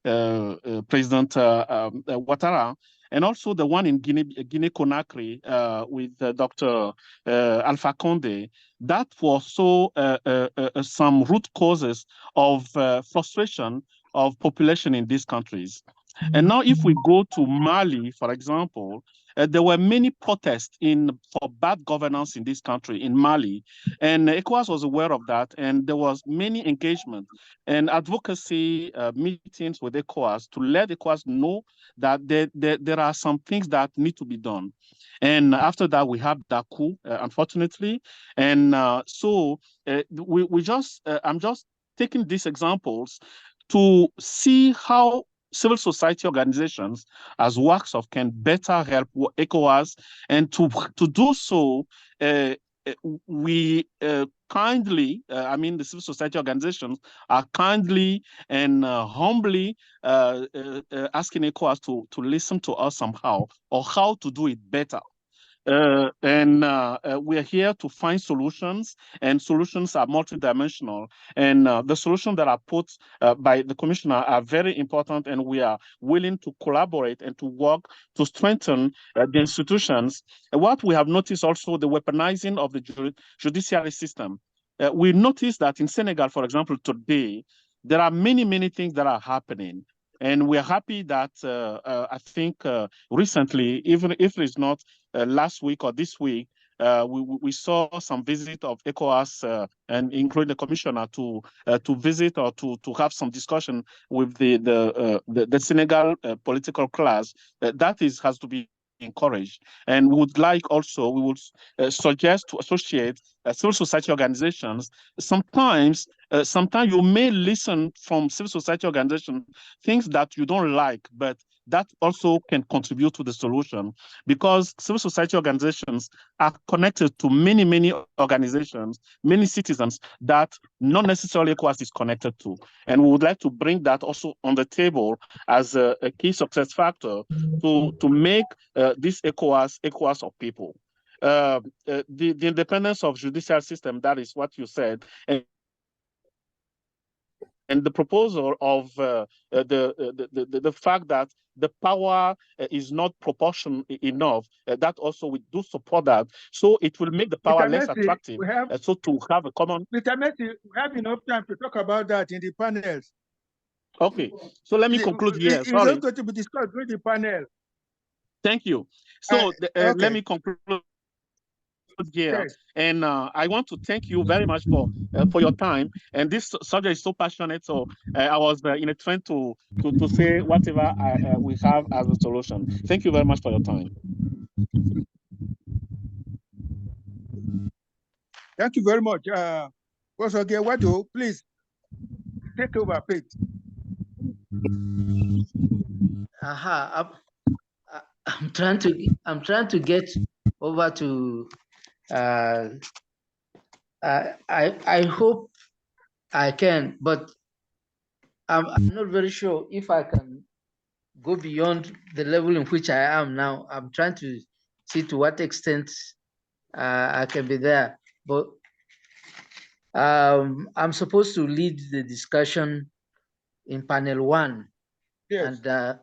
President Ouattara, and also the one in Guinea-Conakry with Dr. Alpha Condé. That was so some root causes of frustration of population in these countries. And now if we go to Mali, for example, there were many protests for bad governance in this country, in Mali, and ECOWAS was aware of that, and there was many engagement and advocacy meetings with ECOWAS to let ECOWAS know that there are some things that need to be done. And after that, we had that coup, unfortunately, and so I'm just taking these examples to see how civil society organizations as WACSOF can better help ECOWAS, and to do so, we kindly, the civil society organizations are kindly and humbly asking ECOWAS to listen to us somehow, or how to do it better. We're here to find solutions, and solutions are multidimensional. And the solutions that are put by the commissioner are very important, and we are willing to collaborate and to work to strengthen the institutions. What we have noticed also, the weaponizing of the judiciary system. We noticed that in Senegal, for example, today, there are many, many things that are happening. And we're happy that I think recently, even if it's not last week or this week, we saw some visit of ECOWAS and including the commissioner to visit or to have some discussion with the Senegal political class. That has to be encouraged, and we would suggest to associate civil society organizations. Sometimes you may listen from civil society organizations things that you don't like, but that also can contribute to the solution, because civil society organizations are connected to many, many organizations, many citizens that not necessarily ECOWAS is connected to. And we would like to bring that also on the table as a key success factor to make this ECOWAS of people. The independence of judicial system, that is what you said, and the proposal of the fact that the power is not proportional enough, that also we do support that. So it will make the power Mr. less Messi, attractive. So to have a common. Mr. Messi, we have enough time to talk about that in the panels. Okay, so let me conclude here. It's not going to be discussed during the panel. Thank you. So okay. Let me conclude here. Yes. And I want to thank you very much for your time. And this subject is so passionate, so I was in a trend to say whatever we have as a solution. Thank you very much for your time. Thank you very much. Professor Gye-Wado, please take over, please. I'm trying to get over to. I hope I can, but I'm not very sure if I can go beyond the level in which I am now. I'm trying to see to what extent I can be there, but I'm supposed to lead the discussion in panel 1. Yes. And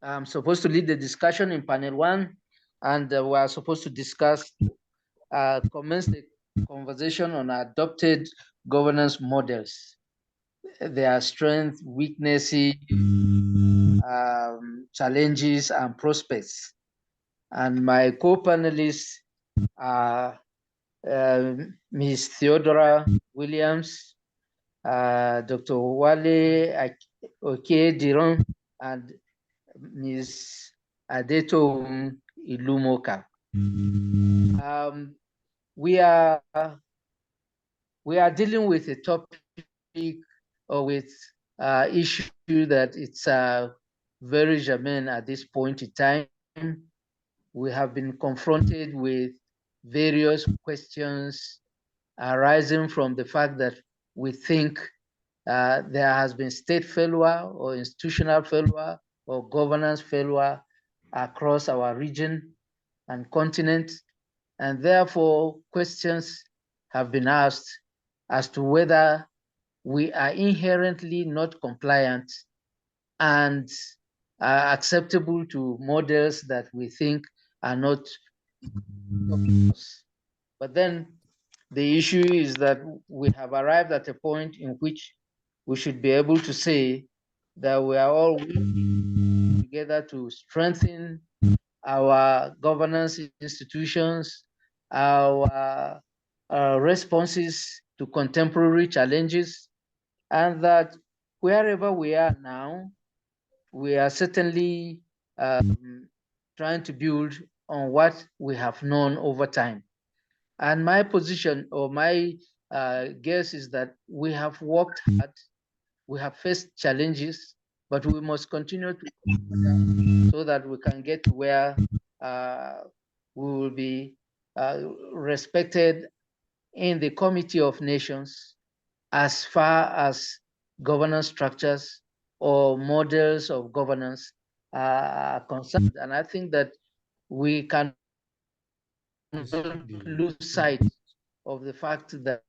I'm supposed to lead the discussion in panel 1, and we are supposed to commence the conversation on adopted governance models, their strengths, weaknesses, challenges, and prospects. And my co-panelists are Ms. Theodora Williams, Dr. Wale Okediran, and Ms. Adetoun Ilumoka. We are dealing with a topic or with issue that it's very germane at this point in time. We have been confronted with various questions arising from the fact that we think there has been state failure or institutional failure or governance failure across our region and continent. And therefore, questions have been asked as to whether we are inherently not compliant and acceptable to models that we think are not. But then the issue is that we have arrived at a point in which we should be able to say that we are all working together to strengthen our governance institutions, our responses to contemporary challenges, and that wherever we are now, we are certainly trying to build on what we have known over time. And my position or my guess is that we have worked hard, we have faced challenges, but we must continue to so that we can get to where we will be respected in the Committee of Nations as far as governance structures or models of governance are concerned. And I think that we can lose sight of the fact that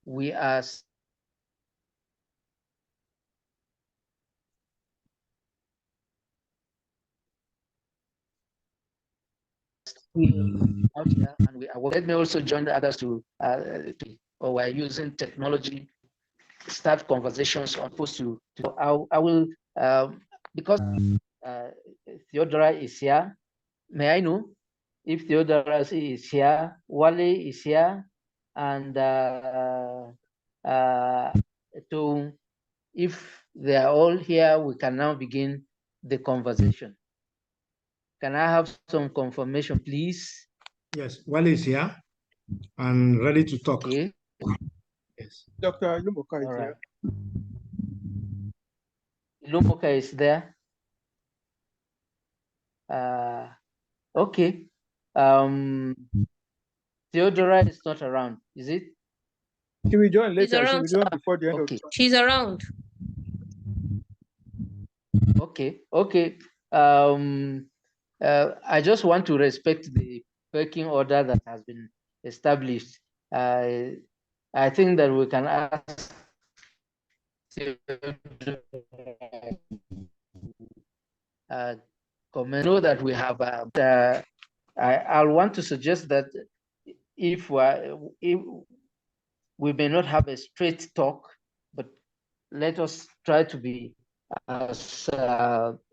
we are out here, and we are. Let me also join the others to or we're using technology start conversations on opposed to I will because Theodora is here. May I know if Theodora is here, Wale is here, and to if they are all here, we can now begin the conversation. Can I have some confirmation, please? Yes, Wale is here and ready to talk. Okay. Yes. Dr. Ilumoka is All right. here. Ilumoka is there. Okay. Theodora is not around, is it? She will join She's later. She around, will join sir. before the end Okay. of the She's around. Okay. Okay. I just want to respect the working order that has been established. I think that we can ask comment. Know that we have. I'll want to suggest that if we may not have a straight talk, but let us try to be as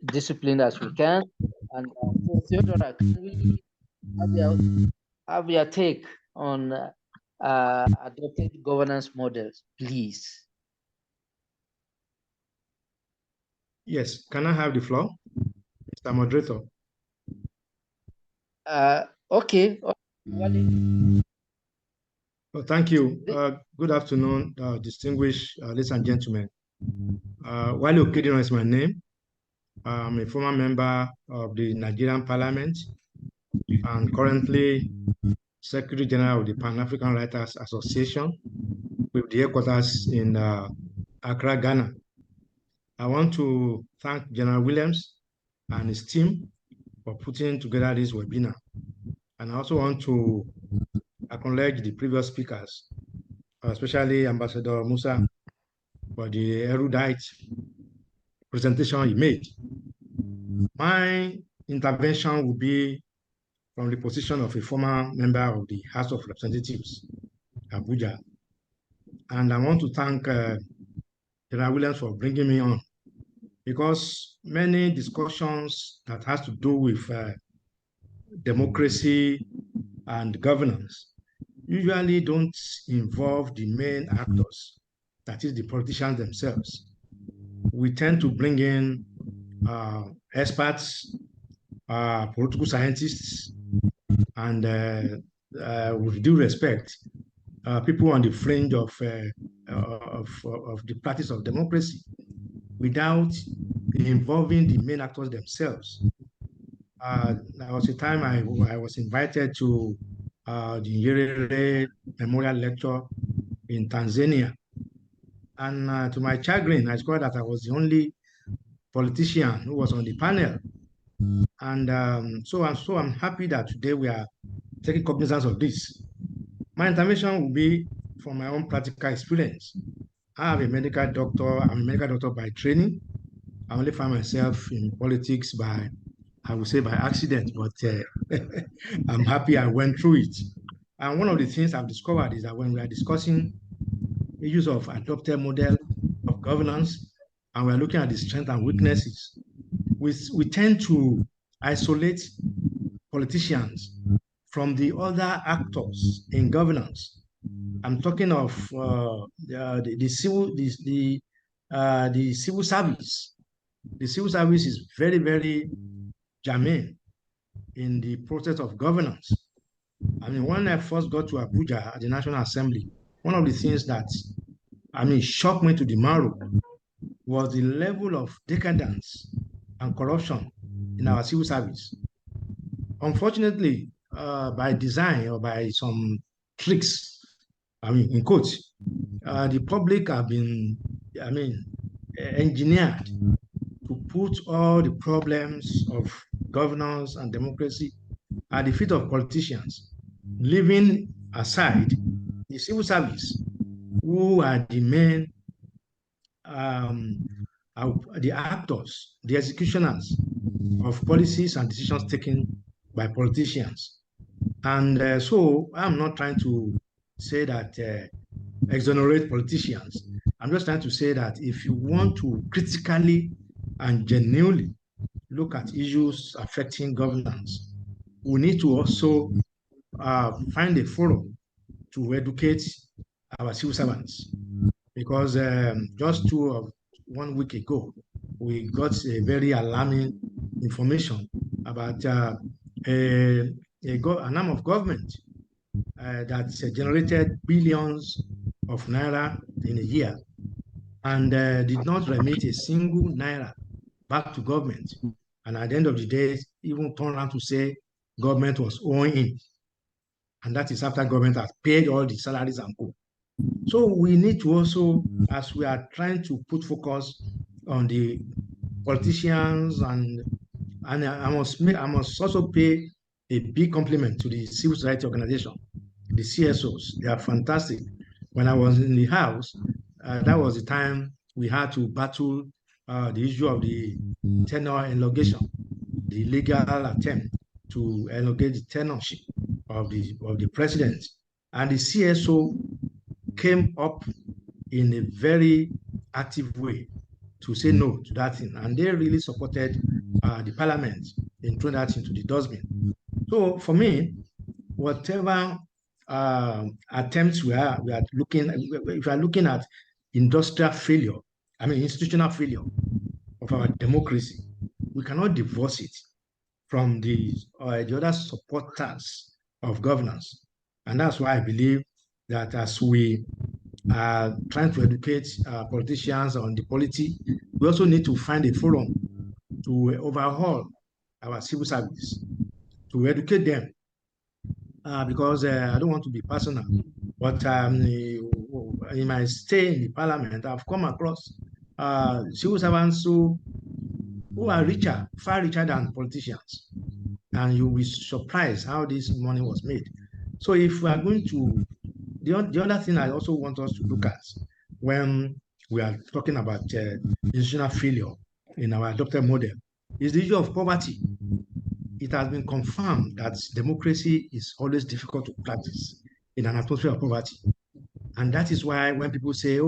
disciplined as we can. And Theodora, can we have your take on adopted governance models, please? Yes, can I have the floor, Mr. Moderator? Okay. Oh, thank you. Good afternoon, distinguished ladies and gentlemen. Wale Okediran is my name. I'm a former member of the Nigerian Parliament and currently Secretary General of the Pan-African Writers Association with the headquarters in Accra, Ghana. I want to thank General Williams and his team for putting together this webinar. And I also want to acknowledge the previous speakers, especially Ambassador Musa, for the erudite presentation he made. My intervention will be from the position of a former member of the House of Representatives, Abuja. And I want to thank General Williams for bringing me on, because many discussions that has to do with democracy and governance usually don't involve the main actors, that is the politicians themselves. We tend to bring in experts, political scientists, and with due respect, people on the fringe of the practice of democracy, without involving the main actors themselves. There was a time I was invited to the Nyerere Memorial Lecture in Tanzania. And to my chagrin, I discovered that I was the only politician who was on the panel. And so I'm happy that today we are taking cognizance of this. My intervention will be from my own practical experience. I am a medical doctor by training. I only find myself in politics by, I would say by accident, but I'm happy I went through it. And one of the things I've discovered is that when we are discussing issues of adopted model of governance, and we're looking at the strengths and weaknesses, we tend to isolate politicians from the other actors in governance. I'm talking of the civil service. The civil service is very, very germane in the process of governance. I mean, when I first got to Abuja at the National Assembly, one of the things that, shocked me to the marrow was the level of decadence and corruption in our civil service. Unfortunately, by design or by some tricks, in quotes, the public have been, engineered to put all the problems of governance and democracy at the feet of politicians, leaving aside the civil service, who are the main, the actors, the executioners of policies and decisions taken by politicians. And so I'm not trying to say that exonerate politicians. I'm just trying to say that if you want to critically and genuinely look at issues affecting governance, we need to also find a forum to educate our civil servants. Because just 1 week ago, we got a very alarming information about an arm of government that generated billions of naira in a year and did not remit a single naira back to government. And at the end of the day, even turned around to say government was owing him. And that is after government has paid all the salaries and co. So we need to also, as we are trying to put focus on the politicians, and I must also pay a big compliment to the civil society organization, the CSOs. They are fantastic. When I was in the House, that was the time we had to battle the issue of the tenure elongation, the legal attempt to elongate the tenureship of the president. And the CSO came up in a very active way to say no to that thing. And they really supported the parliament in throwing that into the dustbin. So for me, whatever attempts we are looking, if we are looking at industrial failure, institutional failure of our democracy, we cannot divorce it from the other supporters of governance. And that's why I believe that as we are trying to educate politicians on the polity, we also need to find a forum to overhaul our civil service, to educate them. Because I don't want to be personal, but in my stay in the parliament, I've come across civil servants who are richer, far richer than politicians. And you'll be surprised how this money was made. So if we are going to, the other thing I also want us to look at when we are talking about institutional failure in our adopted model is the issue of poverty. It has been confirmed that democracy is always difficult to practice in an atmosphere of poverty. And that is why when people say,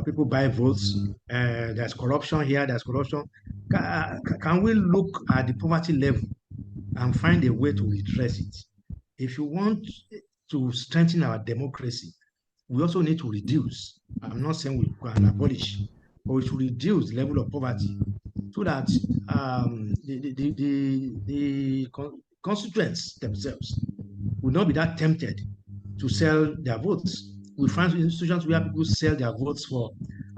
people buy votes, there's corruption here, there's corruption, can we look at the poverty level and find a way to redress it? If you want to strengthen our democracy, we also need to reduce. I'm not saying we can abolish, but we should reduce the level of poverty so that the constituents themselves will not be that tempted to sell their votes. We find institutions where people sell their votes for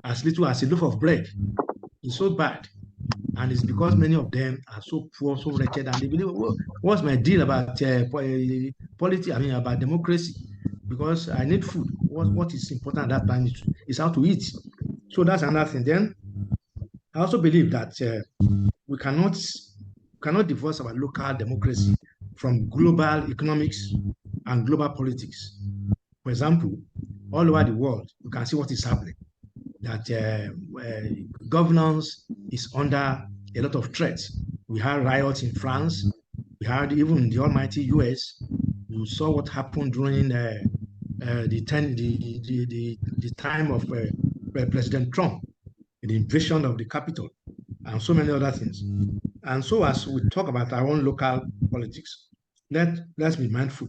as little as a loaf of bread. It's so bad. And it's because many of them are so poor, so wretched, and they believe, what's my deal about polity? About democracy? Because I need food. What is important at that time is how to eat. So that's another thing. Then I also believe that we cannot divorce our local democracy from global economics and global politics. For example, all over the world, you can see what is happening. That governance is under a lot of threats. We had riots in France. We had even in the almighty US. You saw what happened during the time of President Trump, the invasion of the Capitol, and so many other things. And so as we talk about our own local politics, let's be mindful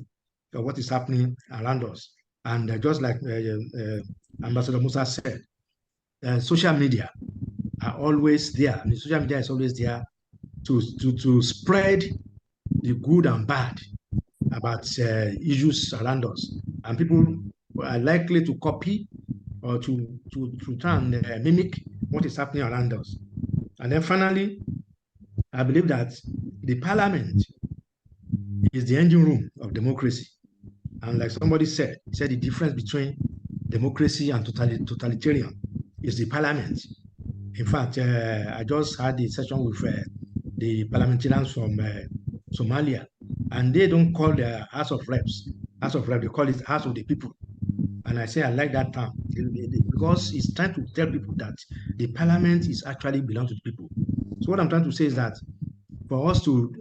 of what is happening around us. And just like Ambassador Musa said, social media are always there. I mean, social media is always there to spread the good and bad about issues around us. And people are likely to copy or to try and mimic what is happening around us. And then finally, I believe that the parliament is the engine room of democracy. And like somebody said, the difference between democracy and totalitarian is the parliament. In fact, I just had a session with the parliamentarians from Somalia, and they don't call the House of Reps, they call it House of the People. And I say I like that term because it's trying to tell people that the parliament is actually belongs to the people. So what I'm trying to say is that for us to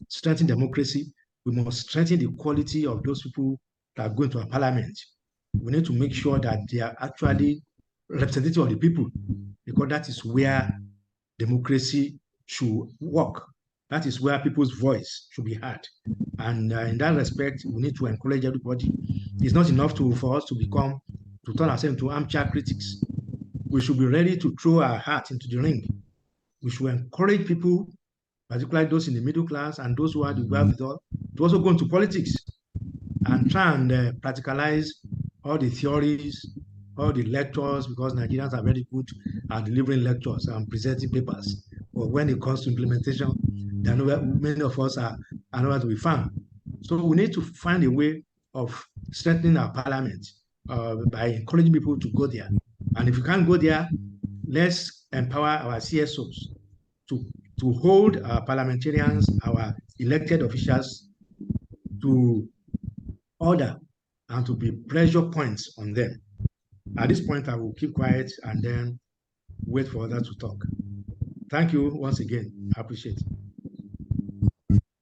strengthen democracy, we must strengthen the quality of those people that are going to our parliament. We need to make sure that they are actually representative of the people, because that is where democracy should work. That is where people's voice should be heard. And in that respect, we need to encourage everybody. It's not enough for us to turn ourselves into armchair critics. We should be ready to throw our hat into the ring. We should encourage people, particularly those in the middle class and those who are the well-to-do, to also go into politics and try and practicalize all the theories, all the lectures, because Nigerians are very good at delivering lectures and presenting papers. But when it comes to implementation, many of us are nowhere to be found. So we need to find a way of strengthening our parliament by encouraging people to go there. And if you can't go there, let's empower our CSOs to hold our parliamentarians, our elected officials to order and to be pressure points on them. At this point, I will keep quiet and then wait for others to talk. Thank you once again. I appreciate it.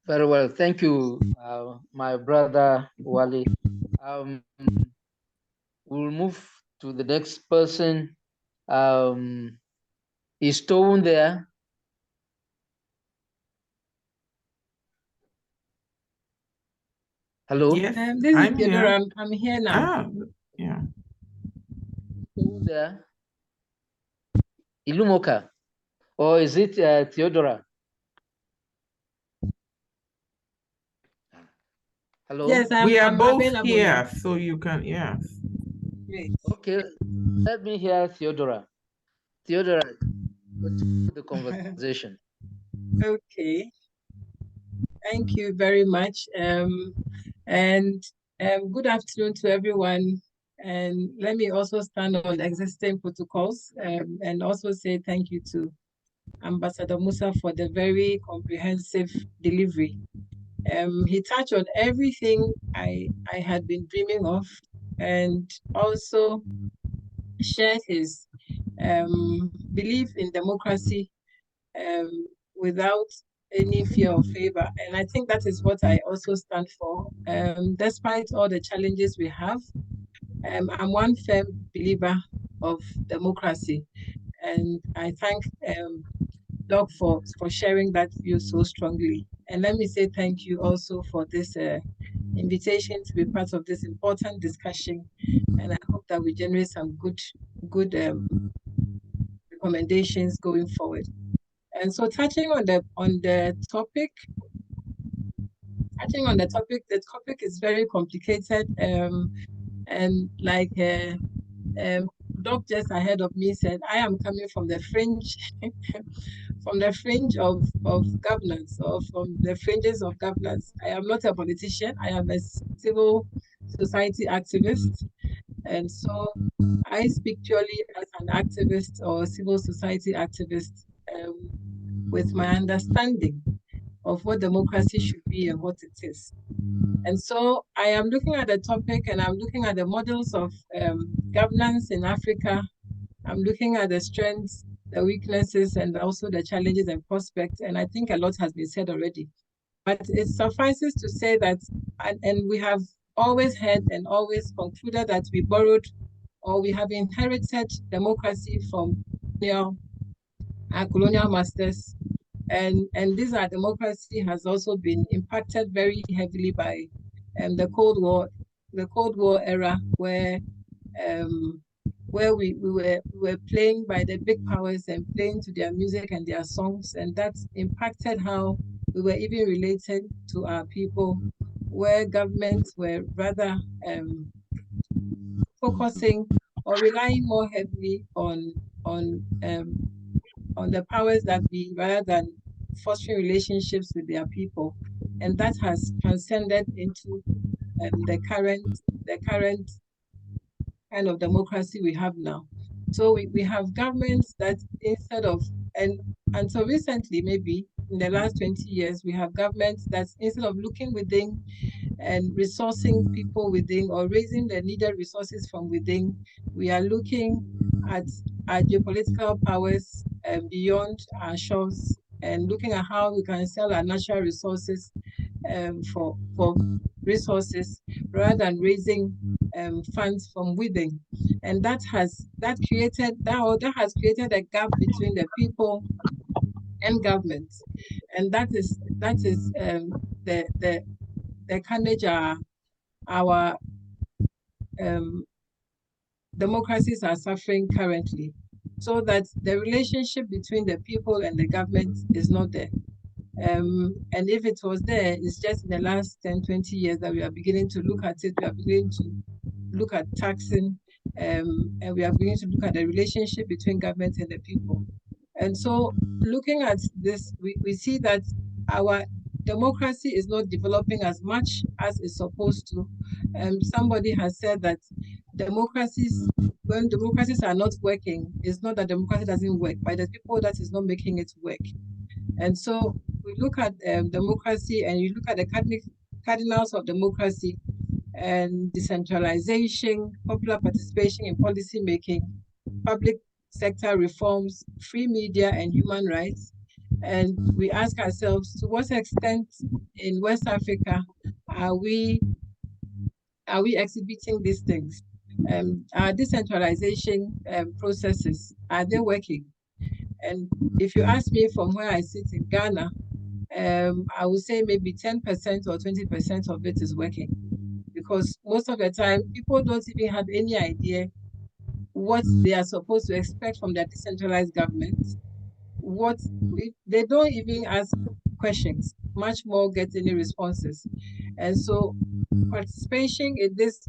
Very well. Thank you, my brother Wale. We'll move to the next person. Is Toun there? Hello? Yes, This I'm is here. Theodora. I'm here now. Ah, yeah. Who there? Ilumoka? Or is it Theodora? Hello? Yes, We are I'm both available here, now. so you can, yes. Great. Okay, let me hear Theodora. Theodora, continue the conversation. Okay. Thank you very much. And good afternoon to everyone. And let me also stand on the existing protocols and also say thank you to Ambassador Musa for the very comprehensive delivery. He touched on everything I had been dreaming of, and also shared his belief in democracy without any fear or favor. And I think that is what I also stand for. Despite all the challenges we have, I'm one firm believer of democracy. And I thank Doc for sharing that view so strongly. And let me say thank you also for this invitation to be part of this important discussion. And I hope that we generate some good recommendations going forward. And so touching on the topic, the topic is very complicated. And like Doc just ahead of me said, I am coming from the fringe from the fringe of governance, or from the fringes of governance. I am not a politician. I am a civil society activist. And so I speak purely as an activist or civil society activist with my understanding of what democracy should be and what it is. And so I am looking at the topic, and I'm looking at the models of governance in Africa. I'm looking at the strengths, the weaknesses, and also the challenges and prospects. And I think a lot has been said already. But it suffices to say that, and we have always heard and always concluded that we borrowed or we have inherited democracy from our colonial masters. And this our democracy has also been impacted very heavily by the Cold War era, where we were playing by the big powers and playing to their music and their songs, and that impacted how we were even related to our people, where governments were rather focusing or relying more heavily on the powers that be rather than fostering relationships with their people, and that has transcended into the current kind of democracy we have now. So we have governments that instead of, and until recently, maybe in the last 20 years, we have governments that instead of looking within and resourcing people within or raising the needed resources from within, we are looking at our geopolitical powers beyond our shores and looking at how we can sell our natural resources for resources rather than raising funds from within, and that has created a gap between the people and governments, and that is the carnage our democracies are suffering currently, so that the relationship between the people and the government is not there. And if it was there, it's just in the last 10, 20 years that we are beginning to look at it. We are beginning to look at taxing, and we are beginning to look at the relationship between government and the people. And so looking at this, we see that our democracy is not developing as much as it's supposed to. Somebody has said that when democracies are not working, it's not that democracy doesn't work, but the people that is not making it work. And so we look at democracy, and you look at the cardinals of democracy, and decentralization, popular participation in policy making, public sector reforms, free media, and human rights. And we ask ourselves, to what extent in West Africa are we exhibiting these things? Our decentralization processes, are they working? And if you ask me from where I sit in Ghana, I would say maybe 10% or 20% of it is working, because most of the time people don't even have any idea what they are supposed to expect from their decentralized governments. They don't even ask questions, much more get any responses. And so participation in this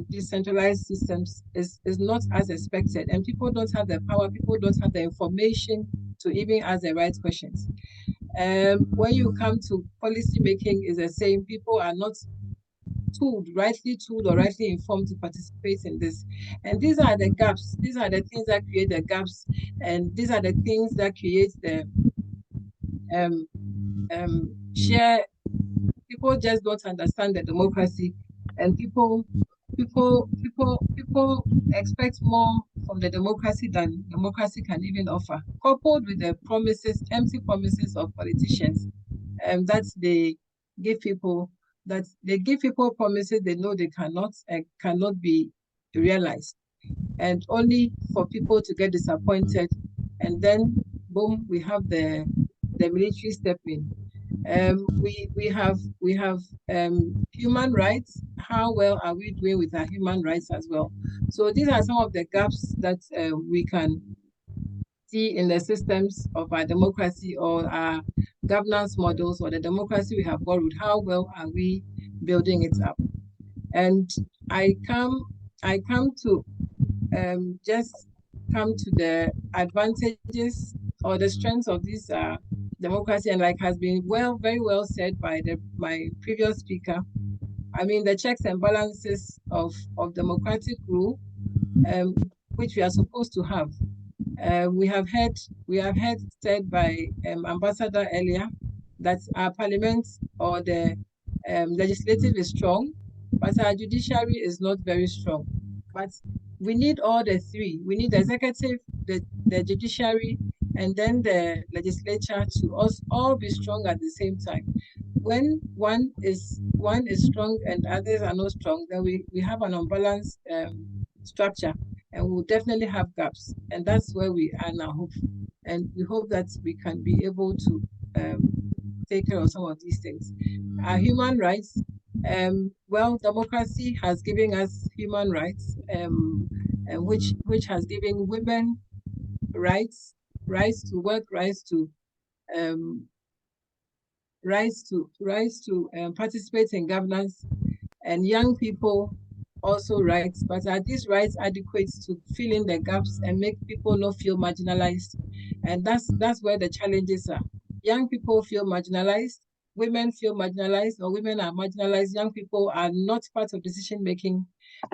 decentralized systems is not as expected, and people don't have the power, people don't have the information to even ask the right questions. When you come to policy making, is the same. People are not rightly tooled or rightly informed to participate in this. And these are the gaps. These are the things that create the gaps, and these are the things that create the share. People just don't understand the democracy, and people expect more from the democracy than democracy can even offer, coupled with the promises, empty promises of politicians, that they give people promises they know they cannot be realized, and only for people to get disappointed, and then boom, we have the military step in. We have human rights. How well are we doing with our human rights as well? So these are some of the gaps that we can see in the systems of our democracy or our governance models or the democracy we have borrowed. How well are we building it up? And I come to just come to the advantages or the strengths of this democracy, and like has been very well said by my previous speaker. I mean, the checks and balances of democratic rule, which we are supposed to have. We have heard said by Ambassador earlier that our parliament or the legislative is strong, but our judiciary is not very strong. But we need all the three. We need the executive, the judiciary, and then the legislature to us all be strong at the same time. when one is strong and others are not strong, then we have an unbalanced structure, and we'll definitely have gaps. And that's where we are now. And we hope that we can be able to take care of some of these things. Our human rights, well, democracy has given us human rights, which has given women rights to work, rights to participate in governance, and young people also rights. But are these rights adequate to fill in the gaps and make people not feel marginalized? And that's where the challenges are. Young people feel marginalized, women feel marginalized, or women are marginalized. Young people are not part of decision making.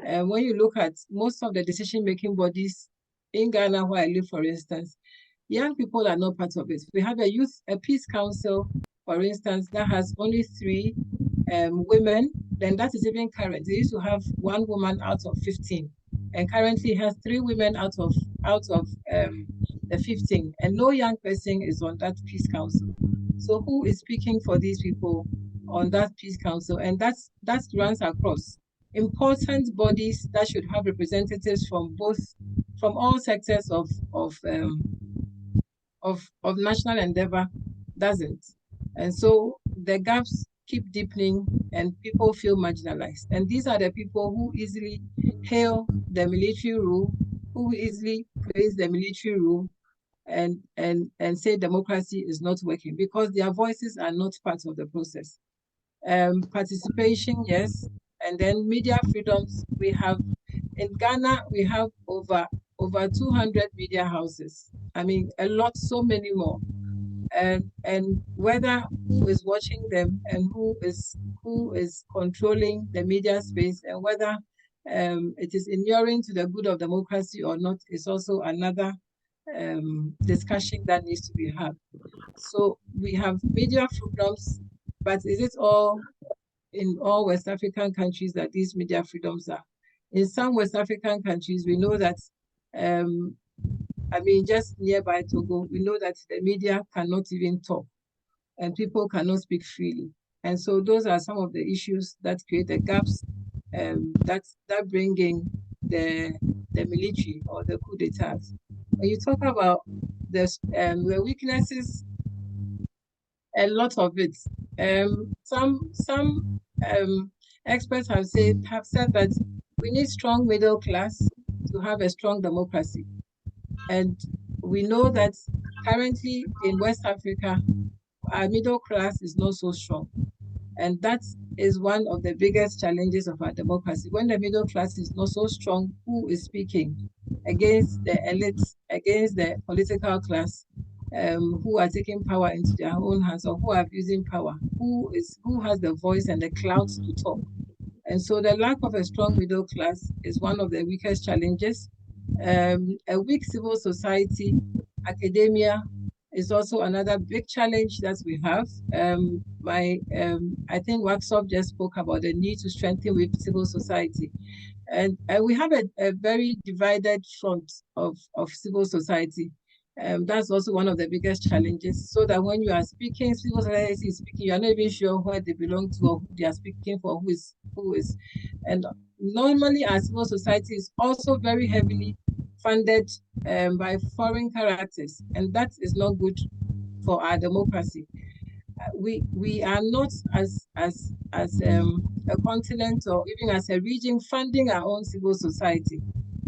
When you look at most of the decision making bodies in Ghana, where I live, for instance, young people are not part of it. We have a peace council, for instance, that has only 3 women. Then that is even current. They used to have 1 woman out of 15, and currently has 3 women out of the 15, and no young person is on that peace council. So who is speaking for these people on that peace council? And that runs across important bodies that should have representatives from all sectors of national endeavor, doesn't. And so the gaps keep deepening and people feel marginalized. And these are the people who easily hail the military rule, who easily praise the military rule, and say democracy is not working because their voices are not part of the process. Participation, yes. And then media freedoms. We have, in Ghana, we have over 200 media houses. I mean, a lot, so many more. And whether who is watching them and who is controlling the media space, and whether it is inuring to the good of democracy or not, is also another discussion that needs to be had. So we have media freedoms, but is it all in all West African countries that these media freedoms are? In some West African countries, we know that, I mean, just nearby Togo, we know that the media cannot even talk and people cannot speak freely. And so those are some of the issues that create the gaps that bring in the military or the coup d'etat. When you talk about the weaknesses, a lot of it. Some experts have said that we need strong middle class to have a strong democracy. And we know that currently in West Africa, our middle class is not so strong. And that is one of the biggest challenges of our democracy. When the middle class is not so strong, who is speaking against the elites, against the political class, who are taking power into their own hands, or who are abusing power? Who has the voice and the clout to talk? And so the lack of a strong middle class is one of the weakest challenges. A weak civil society, academia, is also another big challenge that we have. I think Waxop just spoke about the need to strengthen with civil society. And we have a very divided front of civil society. That's also one of the biggest challenges, so that when you are speaking, civil society is speaking, you're not even sure where they belong to or who they are speaking for, who is. And normally our civil society is also very heavily funded by foreign characters, and that is not good for our democracy. We are not as a continent or even as a region funding our own civil society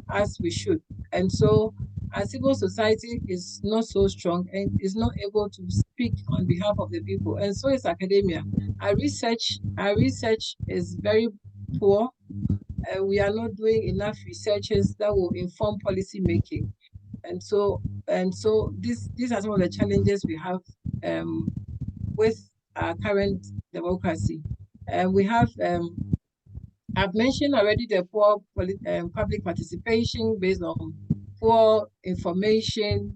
as we should. And so our civil society is not so strong and is not able to speak on behalf of the people. And so is academia. Our research is very poor. We are not doing enough researches that will inform policy making. And so these are some of the challenges we have with our current democracy. We have, I've mentioned already the poor public participation based on poor information,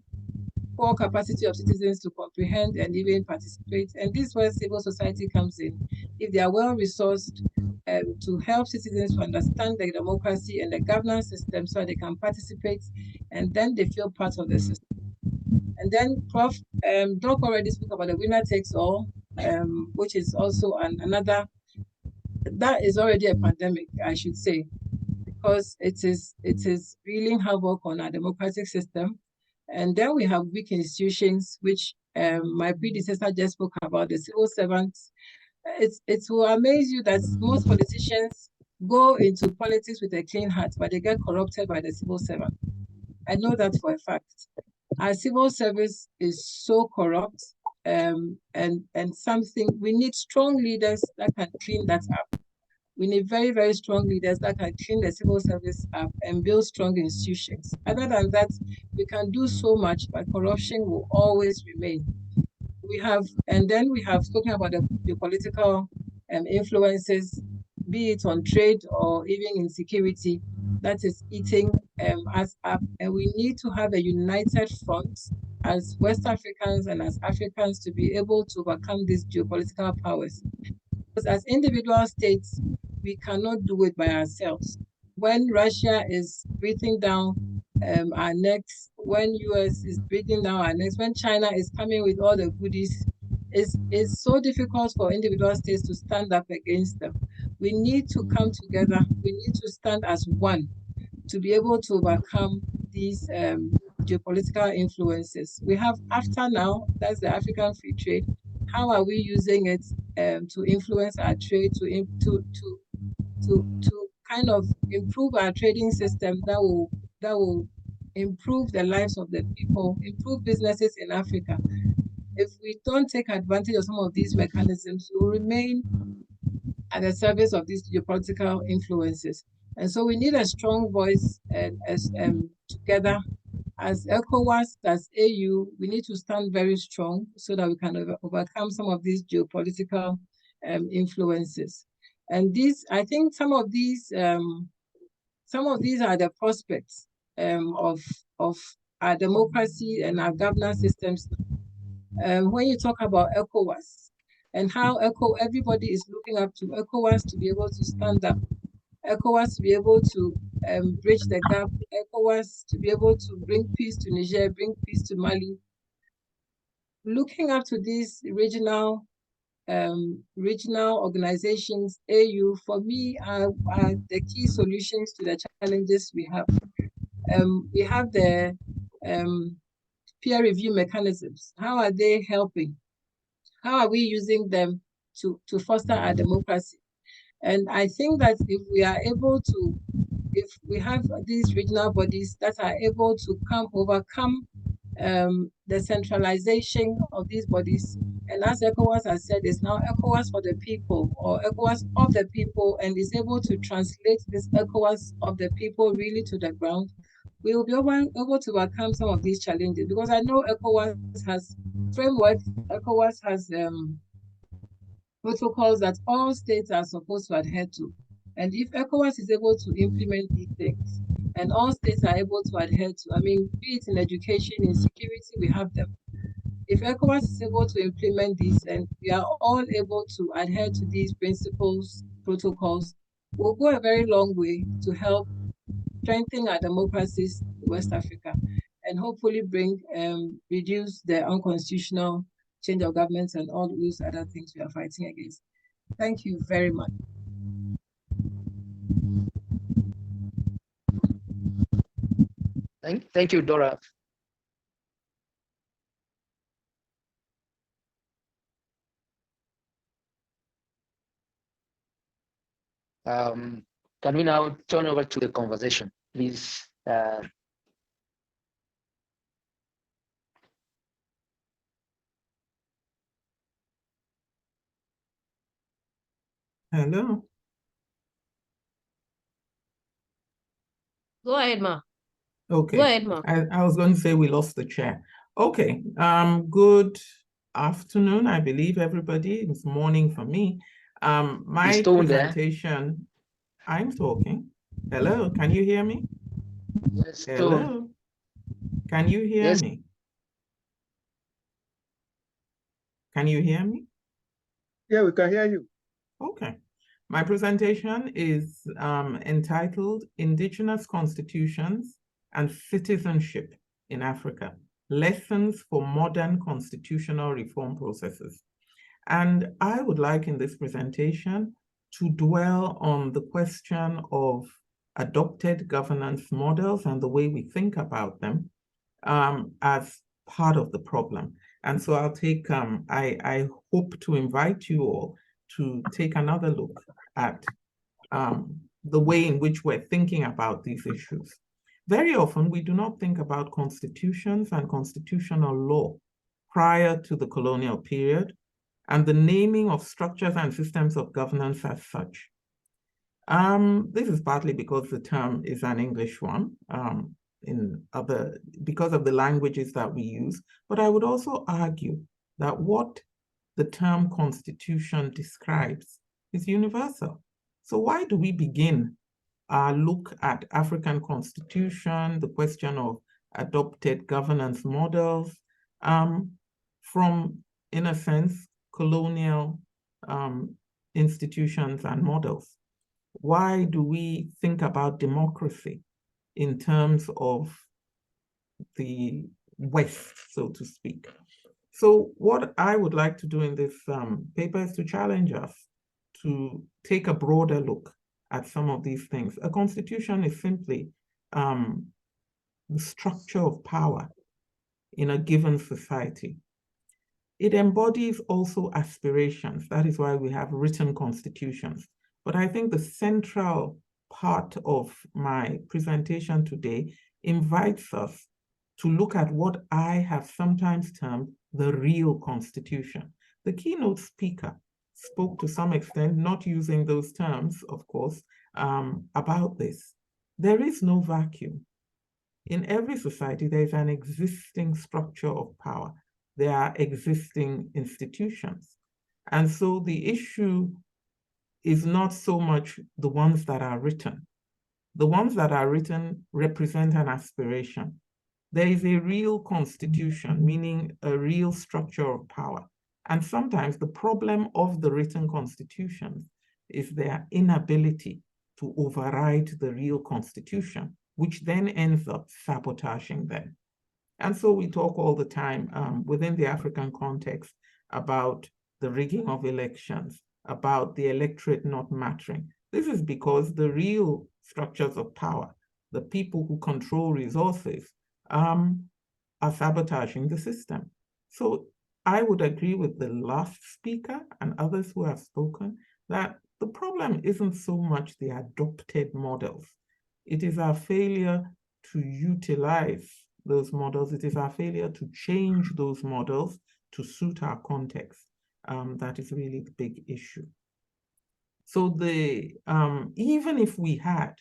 poor capacity of citizens to comprehend and even participate. And this is where civil society comes in. If they are well-resourced to help citizens to understand the democracy and the governance system so they can participate, and then they feel part of the system. And then Prof. Doc already spoke about the winner takes all. which is also another, that is already a pandemic, I should say, because it is wreaking havoc on our democratic system. And then we have weak institutions, which my predecessor just spoke about, the civil servants. It will amaze you that most politicians go into politics with a clean heart, but they get corrupted by the civil servant. I know that for a fact. Our civil service is so corrupt, and something, we need strong leaders that can clean that up. We need very, very strong leaders that can clean the civil service up and build strong institutions. Other than that, we can do so much, but corruption will always remain. And then we have spoken about the political influences, be it on trade or even in security, that is eating us up. And we need to have a united front as West Africans and as Africans to be able to overcome these geopolitical powers. Because as individual states, we cannot do it by ourselves. When Russia is breathing down our necks, when US is breathing down our necks, when China is coming with all the goodies, it's so difficult for individual states to stand up against them. We need to come together. We need to stand as one to be able to overcome these geopolitical influences. We have AFTA now, that's the African Free Trade. How are we using it to influence our trade, to kind of improve our trading system that will improve the lives of the people, improve businesses in Africa? If we don't take advantage of some of these mechanisms, we will remain at the service of these geopolitical influences. And so we need a strong voice together as ECOWAS, as AU. We need to stand very strong so that we can overcome some of these geopolitical influences. And I think some of these are the prospects of our democracy and our governance systems. When you talk about ECOWAS and how everybody is looking up to ECOWAS to be able to stand up, ECOWAS to be able to bridge the gap, ECOWAS to be able to bring peace to Niger, bring peace to Mali. Looking up to these regional organizations, AU, for me, are the key solutions to the challenges we have. We have the peer review mechanisms. How are they helping? How are we using them to foster our democracy? And I think that if we have these regional bodies that are able to overcome the centralization of these bodies, and as ECOWAS has said, it's now ECOWAS for the people, or ECOWAS of the people, and is able to translate this ECOWAS of the people really to the ground, we will be able to overcome some of these challenges. Because I know ECOWAS has frameworks, ECOWAS has protocols that all states are supposed to adhere to. And if ECOWAS is able to implement these things, and all states are able to adhere to, I mean, be it in education, in security, we have them. If ECOWAS is able to implement these, and we are all able to adhere to these principles, protocols, we'll go a very long way to help strengthen our democracies in West Africa, and hopefully reduce the unconstitutional change of government and all those other things we are fighting against. Thank you very much. Thank you, Dora. Can we now turn over to the conversation, please? Hello. Go ahead, Ma. Okay. Go ahead, Ma. I was going to say we lost the chair. Okay. Good afternoon, I believe, everybody. It's morning for me. My presentation, I'm talking. Hello, can you hear me? Yes. Hello. Can you hear me? Can you hear me? Yeah, we can hear you. Okay. My presentation is entitled Indigenous Constitutions and Citizenship in Africa, Lessons for Modern Constitutional Reform Processes. And I would like in this presentation to dwell on the question of adopted governance models and the way we think about them as part of the problem. And so I'll take, I hope to invite you all to take another look at the way in which we're thinking about these issues. Very often, we do not think about constitutions and constitutional law prior to the colonial period and the naming of structures and systems of governance as such. This is partly because the term is an English one, because of the languages that we use, but I would also argue that what the term constitution describes is universal. So why do we begin our look at African constitution, the question of adopted governance models, from, in a sense, colonial institutions and models? Why do we think about democracy in terms of the West, so to speak? So what I would like to do in this paper is to challenge us to take a broader look at some of these things. A constitution is simply the structure of power in a given society. It embodies also aspirations. That is why we have written constitutions. But I think the central part of my presentation today invites us to look at what I have sometimes termed the real constitution. The keynote speaker spoke to some extent, not using those terms, of course, about this. There is no vacuum. In every society, there is an existing structure of power. There are existing institutions. And so the issue is not so much the ones that are written. The ones that are written represent an aspiration. There is a real constitution, meaning a real structure of power. And sometimes the problem of the written constitutions is their inability to override the real constitution, which then ends up sabotaging them. And so we talk all the time within the African context about the rigging of elections, about the electorate not mattering. This is because the real structures of power, the people who control resources, are sabotaging the system. So I would agree with the last speaker and others who have spoken that the problem isn't so much the adopted models. It is our failure to utilize those models. It is our failure to change those models to suit our context. That is really the big issue. So even if we had,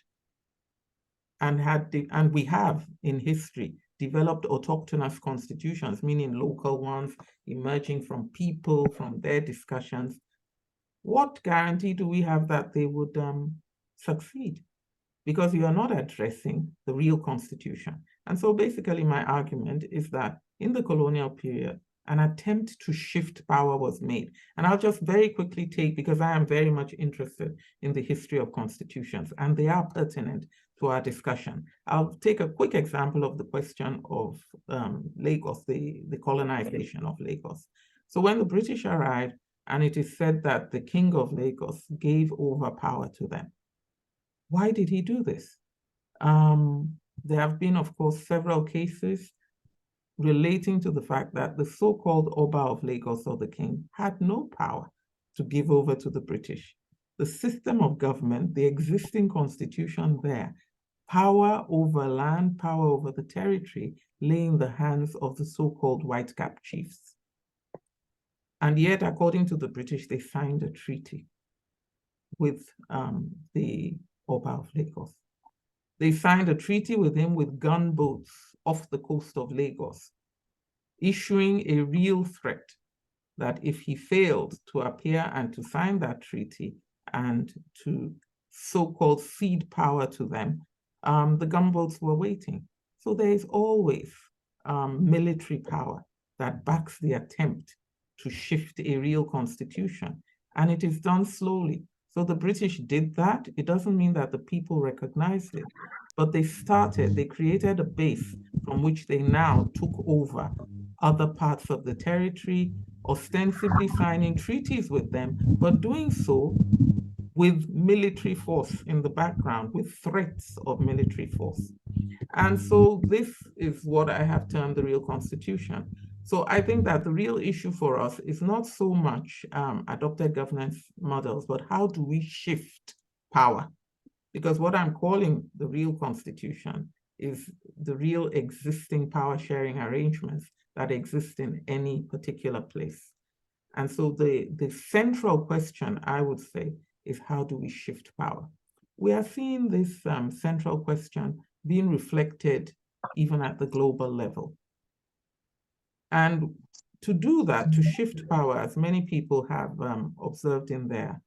and we have in history, developed autochthonous constitutions, meaning local ones emerging from people, from their discussions, what guarantee do we have that they would succeed? Because you are not addressing the real constitution. And so basically my argument is that in the colonial period, an attempt to shift power was made. And I'll just very quickly take, because I am very much interested in the history of constitutions, and they are pertinent to our discussion. I'll take a quick example of the question of Lagos, the colonization of Lagos. So when the British arrived, and it is said that the King of Lagos gave over power to them. Why did he do this? There have been, of course, several cases relating to the fact that the so-called Oba of Lagos, or the king, had no power to give over to the British. The system of government, the existing constitution there, power over land, power over the territory, lay in the hands of the so-called white cap chiefs. And yet, according to the British, they signed a treaty with the Oba of Lagos. They signed a treaty with him with gunboats off the coast of Lagos, issuing a real threat that if he failed to appear and to sign that treaty and to so-called cede power to them, the gunboats were waiting. So there is always military power that backs the attempt to shift a real constitution, and it is done slowly. So the British did that. It doesn't mean that the people recognized it, but they created a base from which they now took over other parts of the territory, ostensibly signing treaties with them, but doing so with military force in the background, with threats of military force. And so this is what I have termed the real constitution. So I think that the real issue for us is not so much adopted governance models, but how do we shift power? Because what I'm calling the real constitution is the real existing power sharing arrangements that exist in any particular place. And so the central question, I would say, is how do we shift power? We are seeing this central question being reflected even at the global level. And to do that, to shift power, as many people have observed in their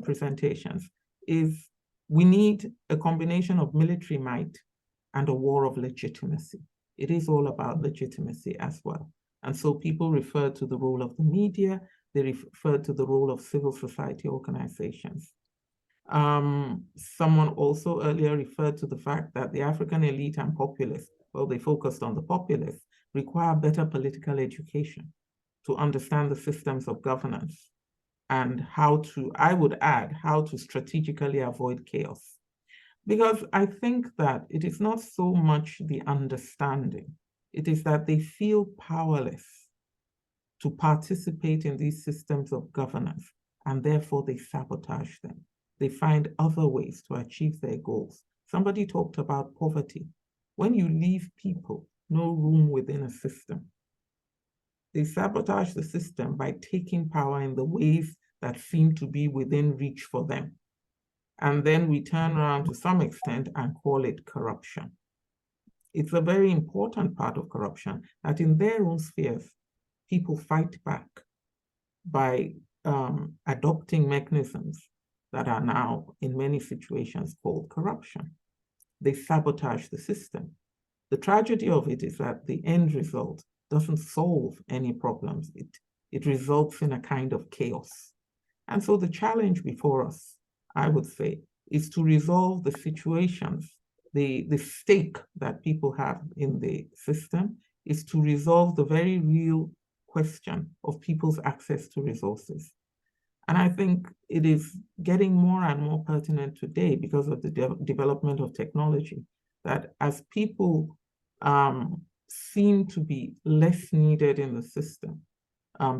presentations, is we need a combination of military might and a war of legitimacy. It is all about legitimacy as well. And so people refer to the role of the media, they refer to the role of civil society organizations. Someone also earlier referred to the fact that the African elite and populists, well, they focused on the populists, require better political education to understand the systems of governance and how to, I would add, how to strategically avoid chaos. Because I think that it is not so much the understanding, it is that they feel powerless to participate in these systems of governance, and therefore they sabotage them. They find other ways to achieve their goals. Somebody talked about poverty. When you leave people no room within a system, they sabotage the system by taking power in the ways that seem to be within reach for them. And then we turn around to some extent and call it corruption. It's a very important part of corruption that in their own spheres, people fight back by adopting mechanisms that are now in many situations called corruption. They sabotage the system. The tragedy of it is that the end result doesn't solve any problems. It results in a kind of chaos. And so the challenge before us, I would say, is to resolve the situations, the stake that people have in the system is to resolve the very real question of people's access to resources. And I think it is getting more and more pertinent today because of the development of technology, that as people seem to be less needed in the system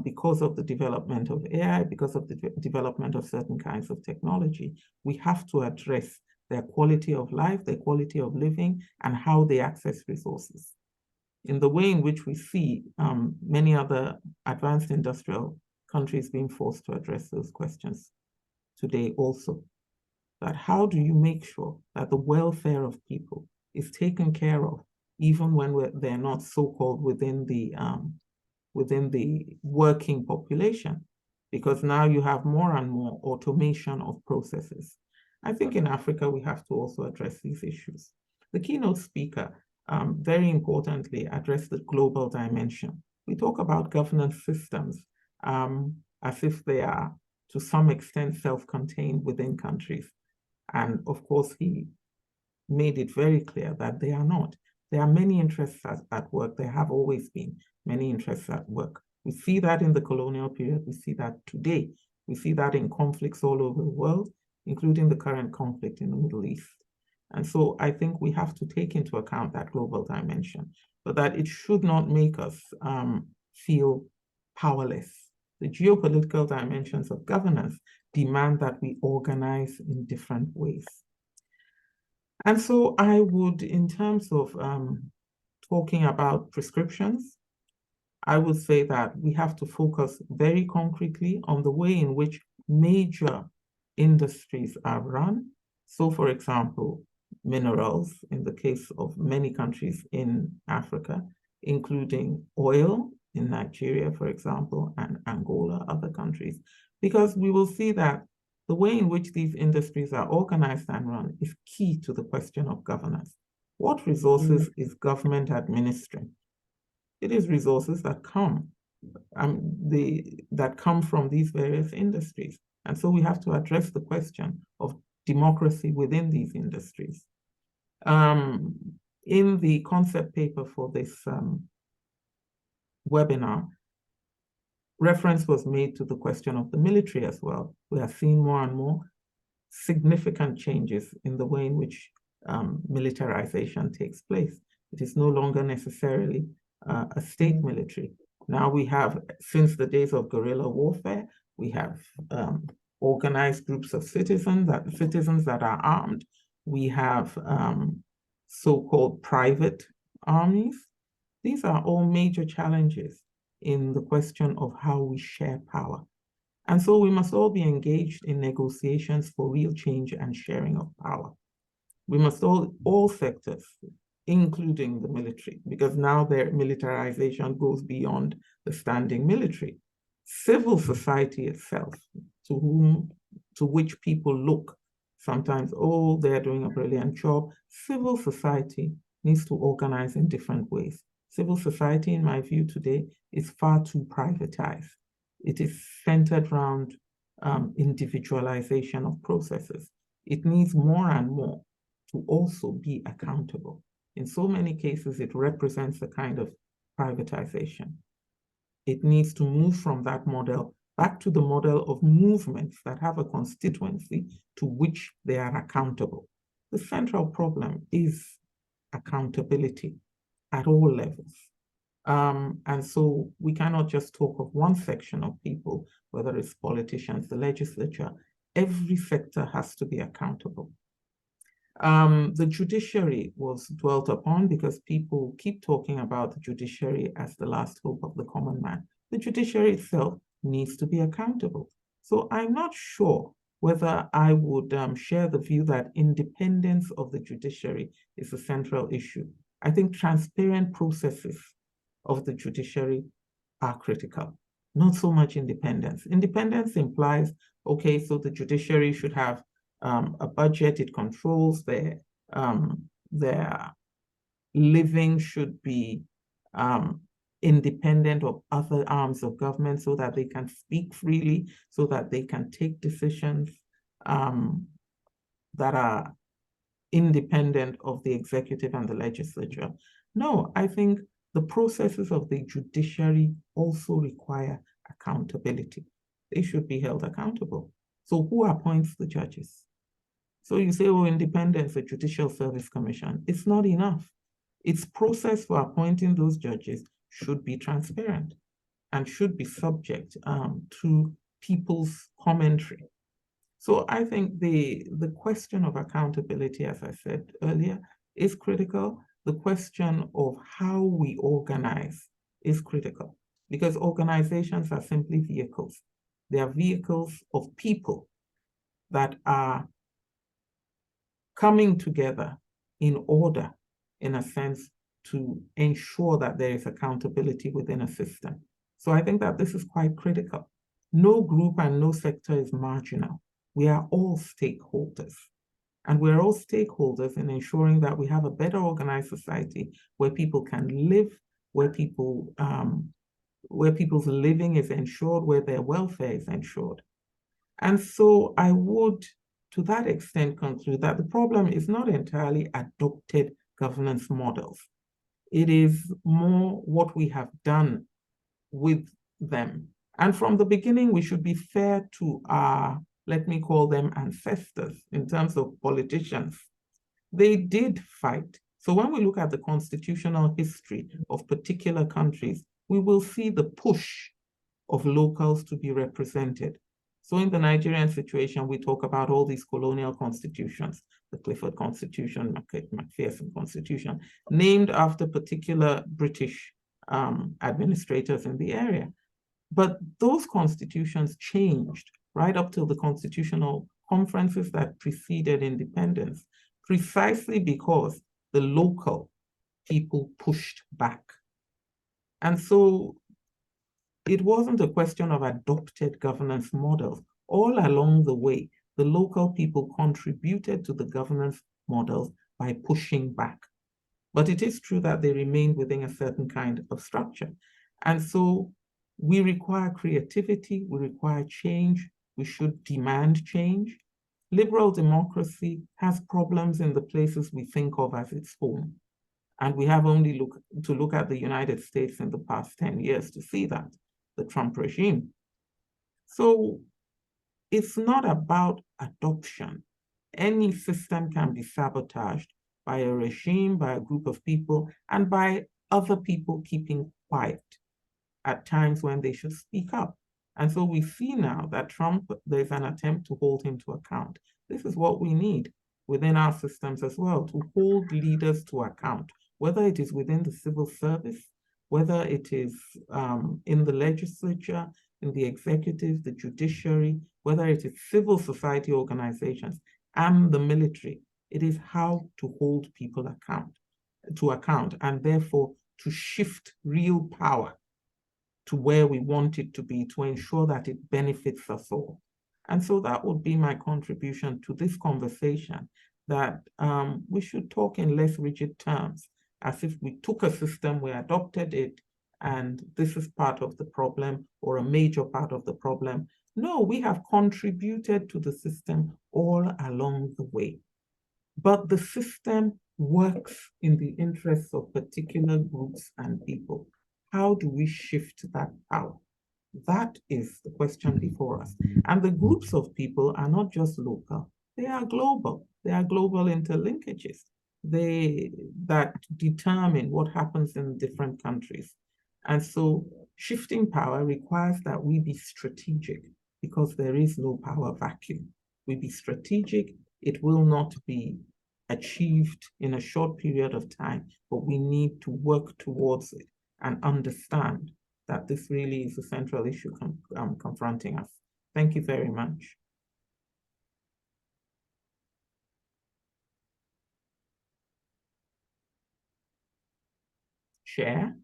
because of the development of AI, because of the development of certain kinds of technology, we have to address their quality of life, their quality of living, and how they access resources. In the way in which we see many other advanced industrial countries being forced to address those questions today also. That how do you make sure that the welfare of people is taken care of, even when they're not so-called within the working population? Because now you have more and more automation of processes. I think in Africa, we have to also address these issues. The keynote speaker, very importantly, addressed the global dimension. We talk about governance systems as if they are, to some extent, self-contained within countries. And of course, he made it very clear that they are not. There are many interests at work. There have always been many interests at work. We see that in the colonial period. We see that today. We see that in conflicts all over the world, including the current conflict in the Middle East. And so I think we have to take into account that global dimension, but that it should not make us feel powerless. The geopolitical dimensions of governance demand that we organize in different ways. And so I would, in terms of talking about prescriptions, I would say that we have to focus very concretely on the way in which major industries are run. So for example, minerals, in the case of many countries in Africa, including oil in Nigeria, for example, and Angola, other countries, because we will see that the way in which these industries are organized and run is key to the question of governance. What resources is government administering? It is resources that come, that come from these various industries. And so we have to address the question of democracy within these industries. In the concept paper for this webinar, reference was made to the question of the military as well. We are seeing more and more significant changes in the way in which militarization takes place. It is no longer necessarily a state military. Now we have, since the days of guerrilla warfare, we have organized groups of citizens that are armed. We have so-called private armies. These are all major challenges in the question of how we share power. And so we must all be engaged in negotiations for real change and sharing of power. We must all sectors, including the military, because now their militarization goes beyond the standing military. Civil society itself, to which people look sometimes, oh, they're doing a brilliant job. Civil society needs to organize in different ways. Civil society, in my view today, is far too privatized. It is centered around individualization of processes. It needs more and more to also be accountable. In so many cases, it represents a kind of privatization. It needs to move from that model back to the model of movements that have a constituency to which they are accountable. The central problem is accountability at all levels. And so we cannot just talk of one section of people, whether it's politicians, the legislature. Every sector has to be accountable. The judiciary was dwelt upon because people keep talking about the judiciary as the last hope of the common man. The judiciary itself needs to be accountable. So I'm not sure whether I would share the view that independence of the judiciary is a central issue. I think transparent processes of the judiciary are critical, not so much independence. Independence implies, okay, so the judiciary should have a budget, it controls their living, should be independent of other arms of government so that they can speak freely, so that they can take decisions that are independent of the executive and the legislature. No, I think the processes of the judiciary also require accountability. They should be held accountable. So who appoints the judges? So you say, oh, independence, the Judicial Service Commission. It's not enough. Its process for appointing those judges should be transparent and should be subject to people's commentary. So I think the question of accountability, as I said earlier, is critical. The question of how we organize is critical because organizations are simply vehicles. They are vehicles of people that are coming together in order, in a sense, to ensure that there is accountability within a system. So I think that this is quite critical. No group and no sector is marginal. We are all stakeholders. And we're all stakeholders in ensuring that we have a better organized society where people can live, where people's living is ensured, where their welfare is ensured. And so I would, to that extent, conclude that the problem is not entirely adopted governance models. It is more what we have done with them. And from the beginning, we should be fair to our, let me call them ancestors in terms of politicians. They did fight. So when we look at the constitutional history of particular countries, we will see the push of locals to be represented. So in the Nigerian situation, we talk about all these colonial constitutions, the Clifford Constitution, Macpherson Constitution, named after particular British administrators in the area. But those constitutions changed right up till the constitutional conferences that preceded independence, precisely because the local people pushed back. And so it wasn't a question of adopted governance models. All along the way, the local people contributed to the governance models by pushing back. But it is true that they remained within a certain kind of structure. And so we require creativity, we require change, we should demand change. Liberal democracy has problems in the places we think of as its home. And we have only to look at the United States in the past 10 years to see that. the Trump regime. So it's not about adoption. Any system can be sabotaged by a regime, by a group of people, and by other people keeping quiet at times when they should speak up. And so we see now that Trump, there's an attempt to hold him to account. This is what we need within our systems as well, to hold leaders to account, whether it is within the civil service, whether it is in the legislature, in the executive, the judiciary, whether it is civil society organizations and the military. It is how to hold people to account, and therefore to shift real power to where we want it to be, to ensure that it benefits us all. And so that would be my contribution to this conversation, that we should talk in less rigid terms, as if we took a system, we adopted it, and this is part of the problem or a major part of the problem. No, we have contributed to the system all along the way. But the system works in the interests of particular groups and people. How do we shift that power? That is the question before us. And the groups of people are not just local, they are global. They are global interlinkages that determine what happens in different countries. And so shifting power requires that we be strategic, because there is no power vacuum. We be strategic. It will not be achieved in a short period of time, but we need to work towards it and understand that this really is a central issue confronting us. Thank you very much. Chair?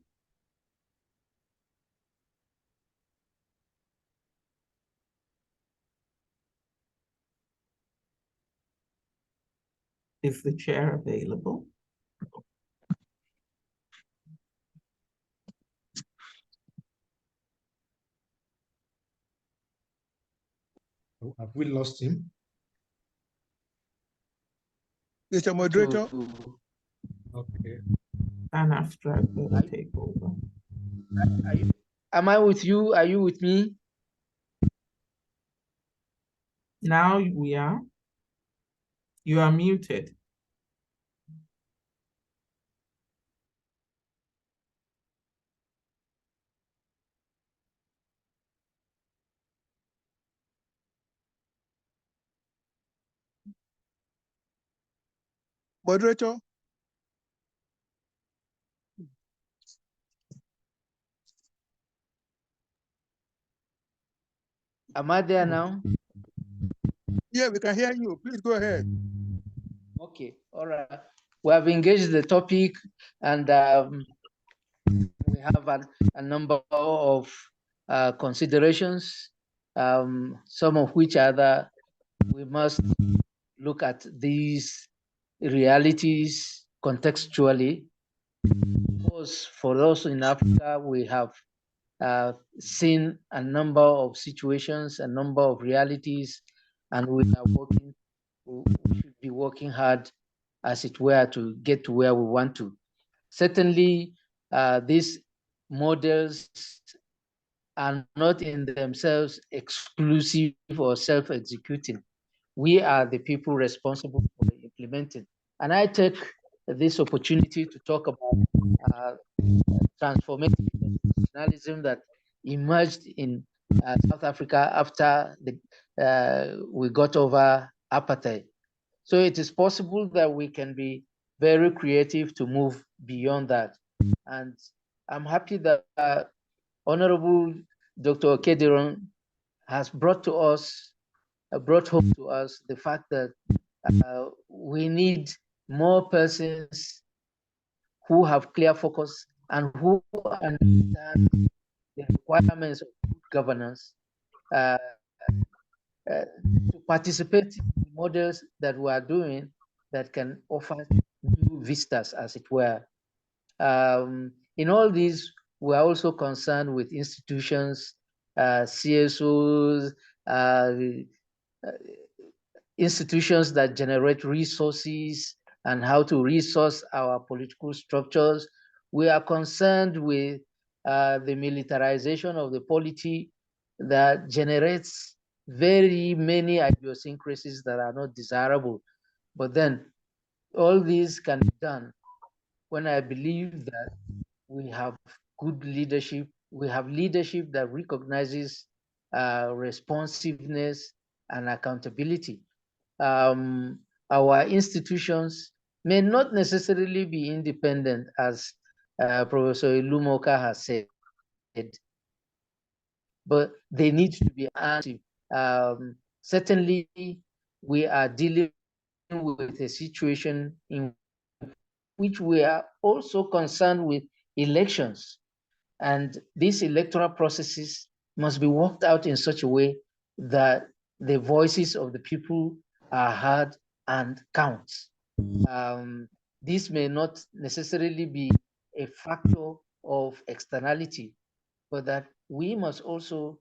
Is the chair available? Have we lost him? Mr. Moderator? Okay. An abstract will take over. Am I with you? Are you with me? Now we are. You are muted. Moderator? Am I there now? Yeah, we can hear you. Please go ahead. Okay, all right. We have engaged the topic, and we have a number of considerations, some of which are that we must look at these realities contextually. Because for us in Africa, we have seen a number of situations, a number of realities, and we should be working hard, as it were, to get to where we want to. Certainly, these models are not in themselves exclusive or self-executing. We are the people responsible for implementing. And I take this opportunity to talk about transformative nationalism that emerged in South Africa after we got over apartheid. So it is possible that we can be very creative to move beyond that. And I'm happy that Honorable Dr. Okediran has brought home to us the fact that we need more persons who have clear focus and who understand the requirements of good governance to participate in the models that we are doing that can offer new vistas, as it were. In all these, we are also concerned with institutions, CSOs, institutions that generate resources and how to resource our political structures. We are concerned with the militarization of the polity that generates very many idiosyncrasies that are not desirable. But then all these can be done when I believe that we have good leadership. We have leadership that recognizes responsiveness and accountability. Our institutions may not necessarily be independent, as Professor Ilumoka has said, but they need to be active. Certainly, we are dealing with a situation in which we are also concerned with elections. And these electoral processes must be worked out in such a way that the voices of the people are heard and count. This may not necessarily be a factor of externality, but that we must also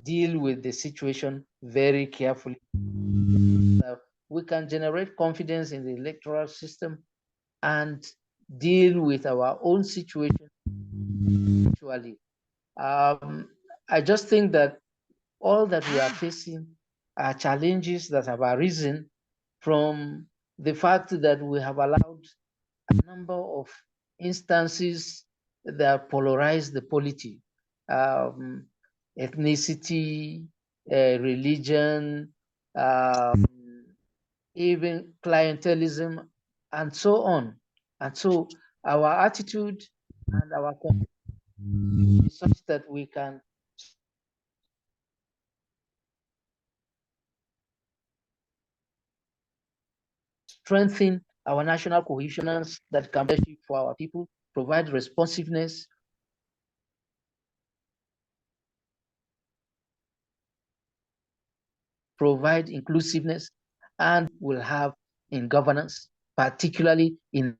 deal with the situation very carefully. We can generate confidence in the electoral system and deal with our own situation actually. I just think that all that we are facing are challenges that have arisen from the fact that we have allowed a number of instances that polarize the polity, ethnicity, religion, even clientelism, and so on. And so our attitude and our is such that we can strengthen our national cohesion that can be for our people, provide responsiveness, provide inclusiveness, and will have in governance, particularly in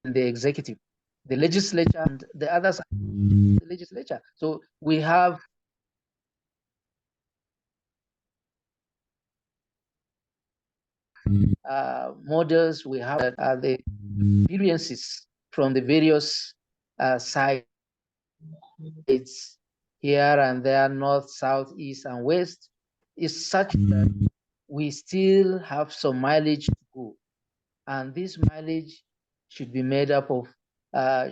the executive, the legislature, and the others, the legislature. So we have models, we have the experiences from the various sides here and there, north, south, east, and west, is such that we still have some mileage to go. And this mileage should be made up of,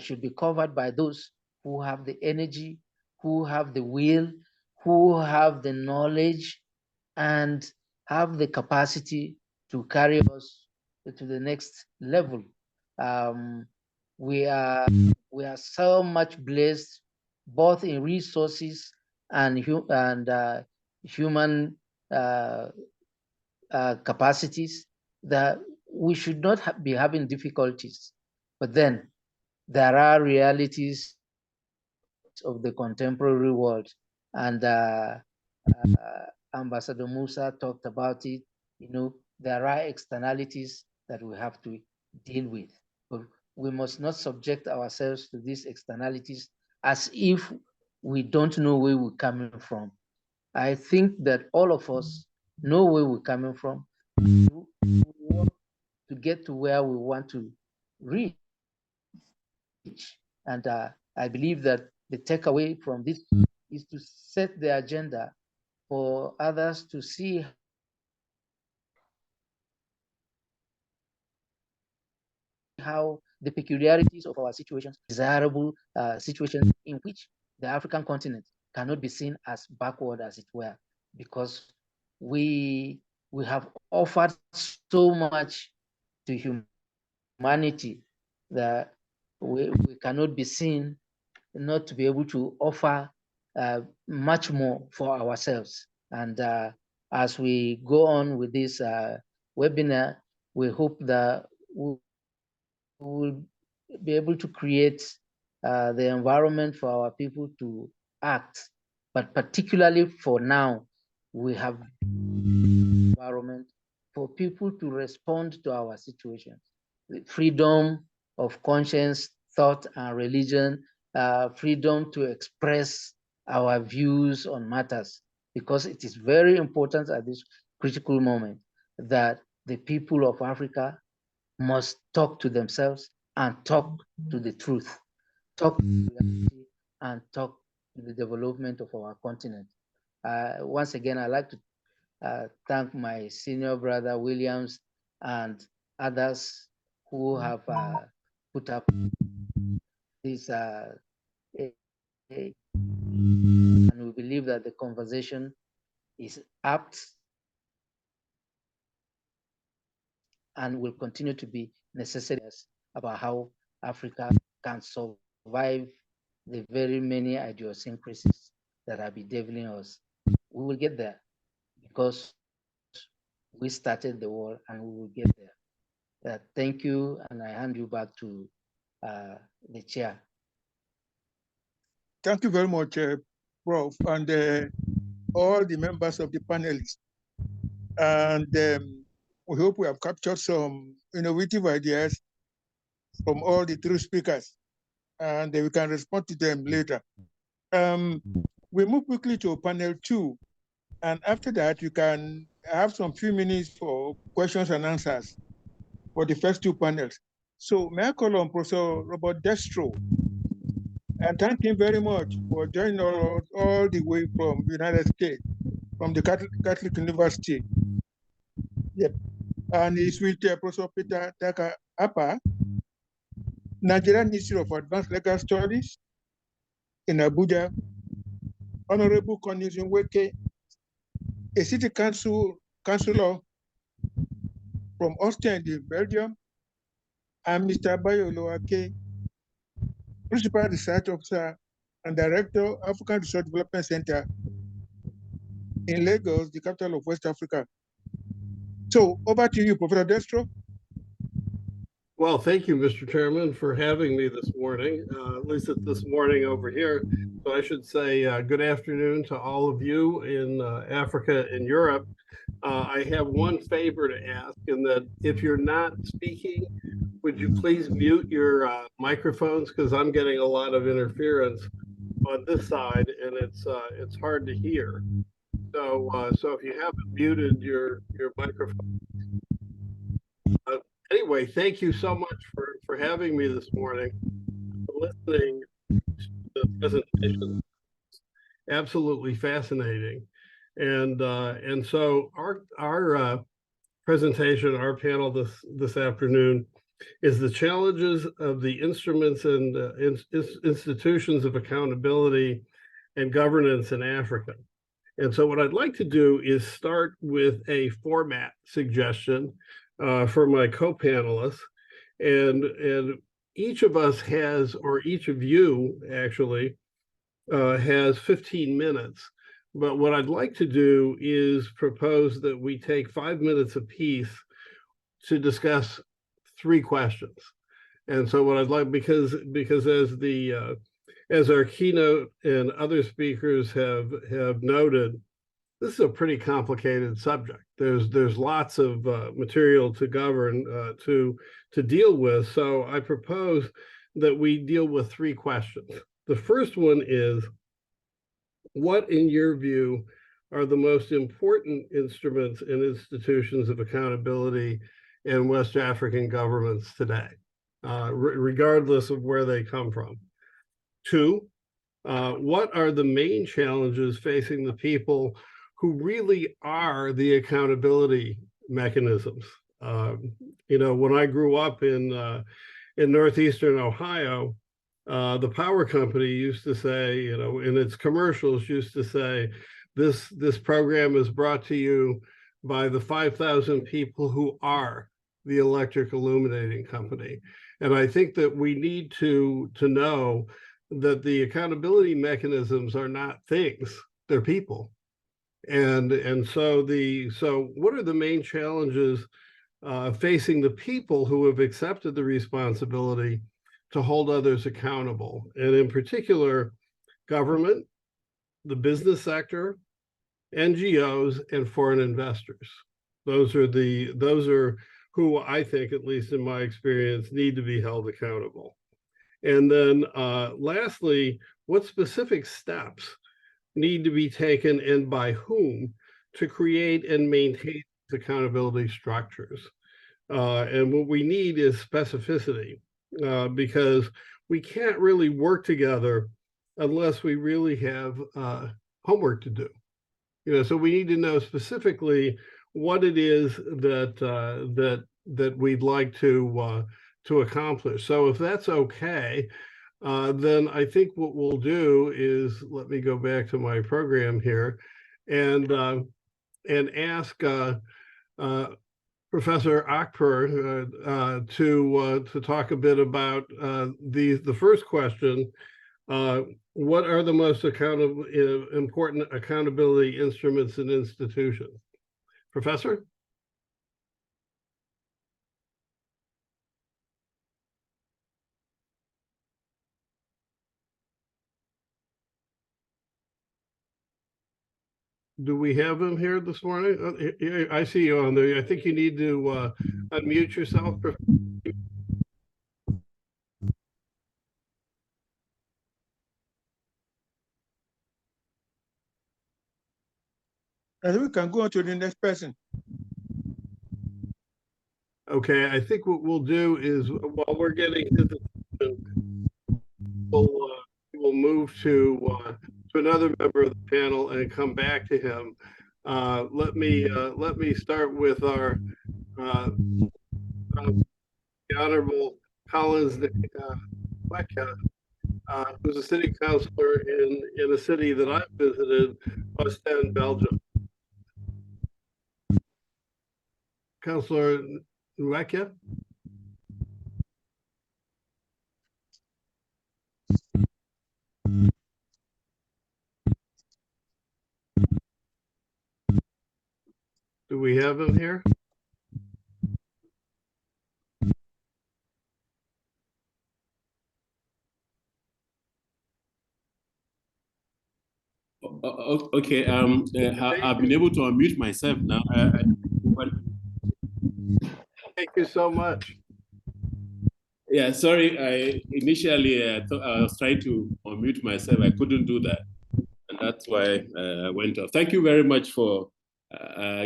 should be covered by those who have the energy, who have the will, who have the knowledge, and have the capacity to carry us to the next level. We are so much blessed, both in resources and human capacities, that we should not be having difficulties. But then there are realities of the contemporary world, and Ambassador Musa talked about it. You know, there are externalities that we have to deal with, but we must not subject ourselves to these externalities as if we don't know where we're coming from. I think that all of us know where we're coming from. We want to get to where we want to reach. And I believe that the takeaway from this is to set the agenda for others to see how the peculiarities of our situations, desirable situations in which the African continent cannot be seen as backward, as it were, because we have offered so much to humanity that we cannot be seen not to be able to offer much more for ourselves. And as we go on with this webinar, we hope that we will be able to create the environment for our people to act. But particularly for now, we have environment for people to respond to our situation. The freedom of conscience, thought, and religion, freedom to express our views on matters, because it is very important at this critical moment that the people of Africa must talk to themselves and talk to the truth, talk to reality, and talk to the development of our continent. Once again, I'd like to thank my senior brother Williams and others who have put up this, and we believe that the conversation is apt and will continue to be necessary about how Africa can survive the very many idiosyncrasies that are bedeviling us. We will get there because we started the war and we will get there. Thank you, and I hand you back to the chair. Thank you very much, Prof, and all the members of the panelists. And we hope we have captured some innovative ideas from all the three speakers, and we can respond to them later. We move quickly to panel 2, and after that, you can have some few minutes for questions and answers for the first 2 panels. So may I call on Professor Robert Destro, and thank him very much for joining us all the way from the United States, from the Catholic University. Yep. And he's with Professor Peter Akper, Nigerian Institute of Advanced Legal Studies in Abuja, Honorable Nweke, a city councilor from Ostend in Belgium, and Mr. Bayo Olowo-Ake, Principal Research Officer and Director, African Research Development Center in Lagos, the capital of West Africa. So over to you, Professor Destro. Well, thank you, Mr. Chairman, for having me this morning. At least it's this morning over here. So I should say good afternoon to all of you in Africa and Europe. I have one favor to ask, in that if you're not speaking, would you please mute your microphones, because I'm getting a lot of interference on this side, and it's hard to hear. So if you haven't muted your microphone. Anyway, thank you so much for having me this morning, for listening to the presentation. Absolutely fascinating. And so our presentation, our panel this afternoon, is the challenges of the instruments and institutions of accountability and governance in Africa. And so what I'd like to do is start with a format suggestion for my co-panelists, and each of us has, or each of you actually, has 15 minutes. But what I'd like to do is propose that we take 5 minutes apiece to discuss 3 questions. And so what I'd like, because as our keynote and other speakers have noted, this is a pretty complicated subject. There's lots of material to govern, to deal with. So I propose that we deal with 3 questions. The first one is, what, in your view, are the most important instruments and institutions of accountability in West African governments today, regardless of where they come from? 2, what are the main challenges facing the people who really are the accountability mechanisms? You know, when I grew up in northeastern Ohio, the power company used to say, you know, in its commercials, used to say, this program is brought to you by the 5,000 people who are the electric illuminating company. And I think that we need to know that the accountability mechanisms are not things, they're people. And so what are the main challenges facing the people who have accepted the responsibility to hold others accountable, and in particular, government, the business sector, NGOs, and foreign investors? Those are who I think, at least in my experience, need to be held accountable. And then lastly, what specific steps need to be taken, and by whom, to create and maintain accountability structures? And what we need is specificity, because we can't really work together unless we really have homework to do. So we need to know specifically what it is that that we'd like to accomplish. So if that's okay, then I think what we'll do is, let me go back to my program here and ask Professor Akper to talk a bit about the first question. What are the most important accountability instruments and institutions? Professor? Do we have him here this morning? I see you on there. I think you need to unmute yourself. I think we can go on to the next person. Okay, I think what we'll do is, while we're getting his attention, we'll move to another member of the panel and come back to him. Let me start with our the Honorable Collins Nweke, who's a city councilor in a city that I've visited, Ostend, Belgium. Councilor Nweke. Do we have him here? Okay, I've been able to unmute myself now. Thank you so much. Yeah, sorry. Initially, I thought I was trying to unmute myself. I couldn't do that, and that's why I went off. Thank you very much for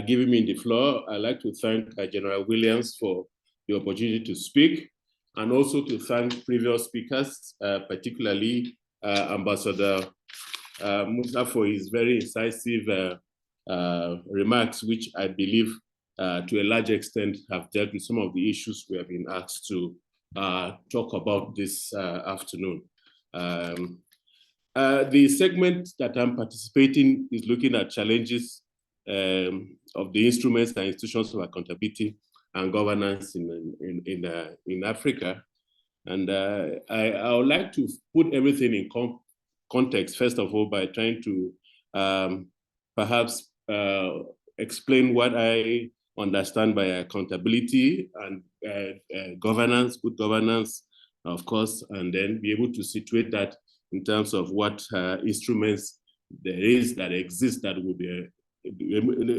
giving me the floor. I'd like to thank General Williams for the opportunity to speak, and also to thank previous speakers, particularly Ambassador Musa, for his very incisive remarks, which I believe to a large extent have dealt with some of the issues we have been asked to talk about this afternoon. The segment that I'm participating is looking at challenges of the instruments and institutions of accountability and governance in Africa. And I would like to put everything in context, first of all, by trying to perhaps explain what I understand by accountability and governance, good governance, of course, and then be able to situate that in terms of what instruments there is that exist that would be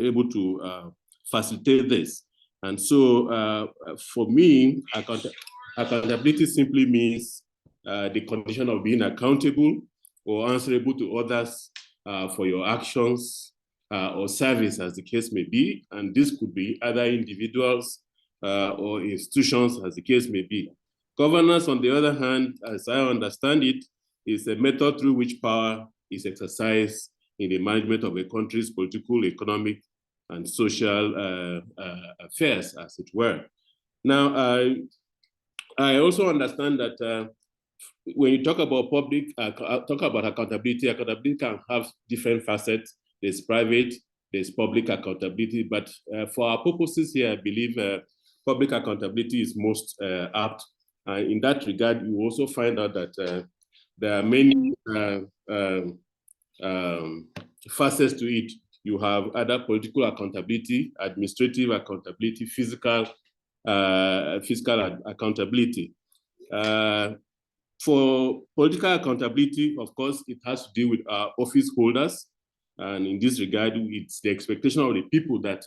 able to facilitate this. And so for me, accountability simply means the condition of being accountable or answerable to others for your actions or service, as the case may be. And this could be either individuals or institutions, as the case may be. Governance, on the other hand, as I understand it, is a method through which power is exercised in the management of a country's political, economic, and social affairs, as it were. Now, I also understand that when you talk about accountability, accountability can have different facets. There's private, there's public accountability, but for our purposes here, I believe public accountability is most apt. In that regard, you also find out that there are many facets to it. You have other political accountability, administrative accountability, fiscal accountability. For political accountability, of course, it has to do with our office holders. And in this regard, it's the expectation of the people that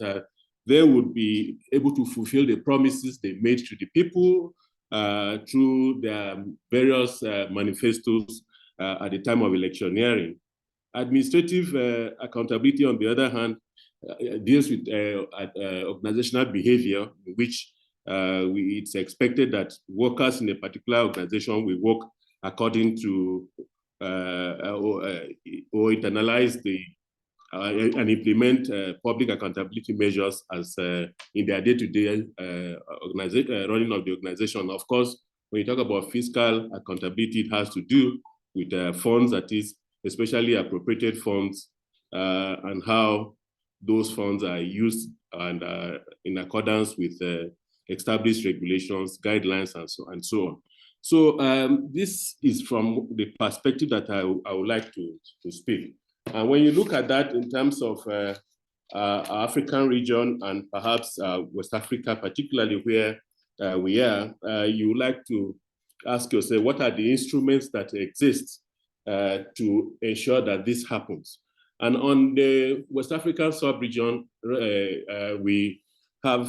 they would be able to fulfill the promises they made to the people through their various manifestos at the time of electioneering. Administrative accountability, on the other hand, deals with organizational behavior, in which it's expected that workers in a particular organization will work according to or internalize and implement public accountability measures as in their day-to-day running of the organization. Of course, when you talk about fiscal accountability, it has to do with funds, that is, especially appropriated funds, and how those funds are used and in accordance with established regulations, guidelines, and so on. So this is from the perspective that I would like to speak. And when you look at that in terms of our African region and perhaps West Africa, particularly where we are, you would like to ask yourself, what are the instruments that exist to ensure that this happens? And on the West African sub-region, we have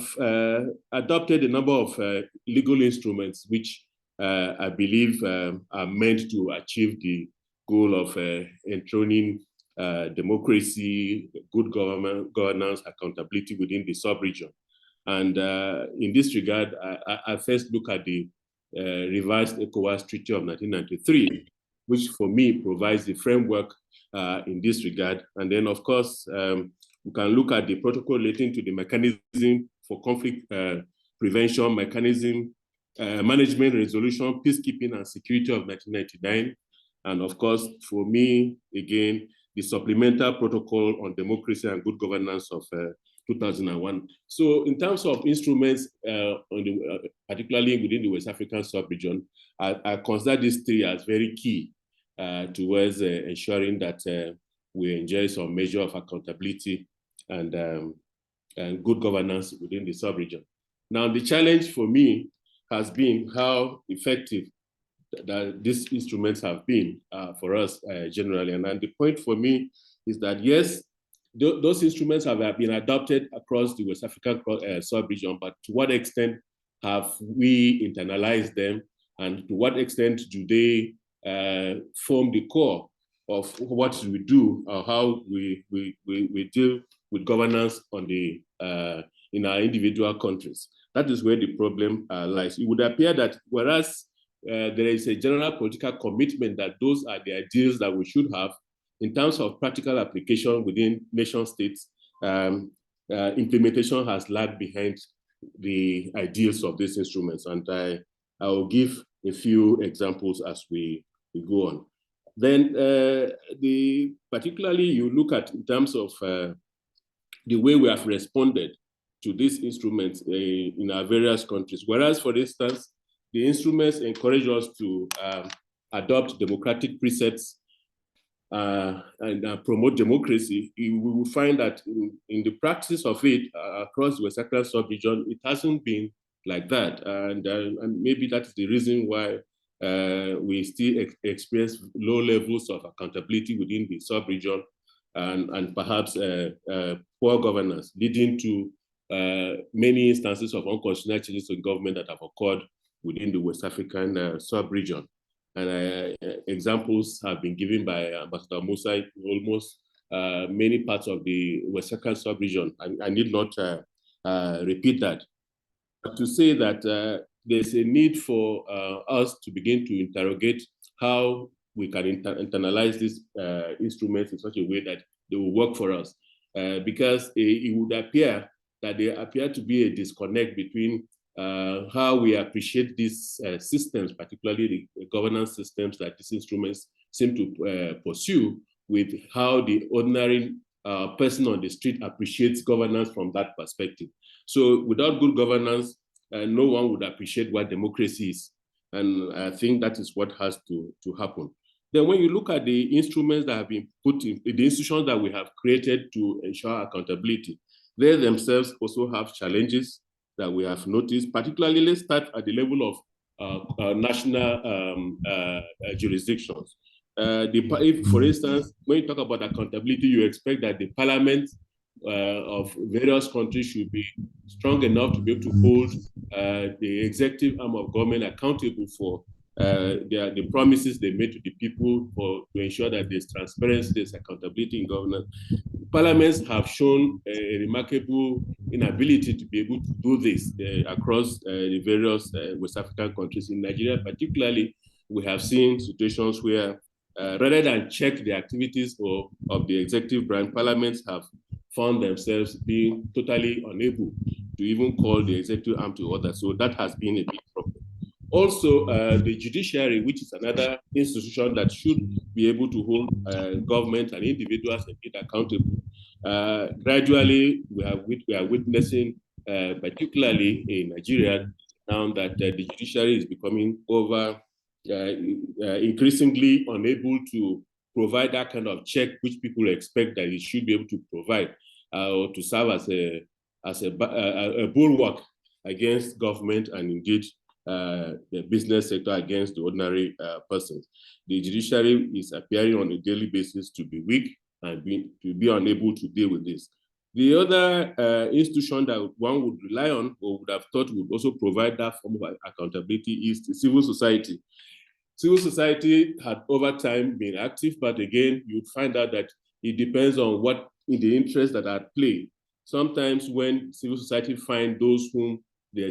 adopted a number of legal instruments which I believe are meant to achieve the goal of enthroning democracy, good governance, accountability within the sub-region. And in this regard, I first look at the revised ECOWAS Treaty of 1993, which for me provides the framework in this regard. And then, of course, we can look at the protocol relating to the mechanism for conflict prevention, mechanism, management, resolution, peacekeeping, and security of 1999. And of course, for me, again, the supplemental protocol on democracy and good governance of 2001. So in terms of instruments, particularly within the West African sub-region, I consider these three as very key towards ensuring that we enjoy some measure of accountability and good governance within the sub-region. Now, the challenge for me has been how effective that these instruments have been for us generally. And the point for me is that, yes, those instruments have been adopted across the West African sub-region, but to what extent have we internalized them, and to what extent do they form the core of what we do, or how we deal with governance on the in our individual countries? That is where the problem lies. It would appear that whereas there is a general political commitment that those are the ideals that we should have, in terms of practical application within nation states, implementation has lagged behind the ideals of these instruments. And I will give a few examples as we go on. Then particularly you look at in terms of the way we have responded to these instruments in our various countries. Whereas, for instance, the instruments encourage us to adopt democratic precepts and promote democracy, we will find that in the practice of it across the West African sub-region, it hasn't been like that. And maybe that's the reason why we still experience low levels of accountability within the sub-region and perhaps poor governance, leading to many instances of unconstitutional changes in government that have occurred within the West African sub-region. And examples have been given by Ambassador Musa in almost many parts of the West African sub-region. I need not repeat that. But to say that there's a need for us to begin to interrogate how we can internalize these instruments in such a way that they will work for us. Because it would appear that there appear to be a disconnect between how we appreciate these systems, particularly the governance systems that these instruments seem to pursue, with how the ordinary person on the street appreciates governance from that perspective. So without good governance, no one would appreciate what democracy is. And I think that is what has to happen. Then when you look at the instruments that have been put in, the institutions that we have created to ensure accountability, they themselves also have challenges that we have noticed. Particularly, let's start at the level of national jurisdictions. If, for instance, when you talk about accountability, you expect that the parliament of various countries should be strong enough to be able to hold the executive arm of government accountable for the promises they made to the people to ensure that there's transparency, there's accountability in governance. Parliaments have shown a remarkable inability to be able to do this across the various West African countries. In Nigeria, particularly, we have seen situations where rather than check the activities of the executive branch, parliaments have found themselves being totally unable to even call the executive arm to order. So that has been a big problem. Also, the judiciary, which is another institution that should be able to hold government and individuals accountable. Gradually, we are witnessing, particularly in Nigeria, now that the judiciary is becoming increasingly unable to provide that kind of check which people expect that it should be able to provide, or to serve as a bulwark against government and indeed the business sector against the ordinary persons. The judiciary is appearing on a daily basis to be weak and to be unable to deal with this. The other institution that one would rely on or would have thought would also provide that form of accountability is the civil society. Civil society had over time been active, but again, you'd find out that it depends on what in the interests that are at play. Sometimes when civil society find those whom there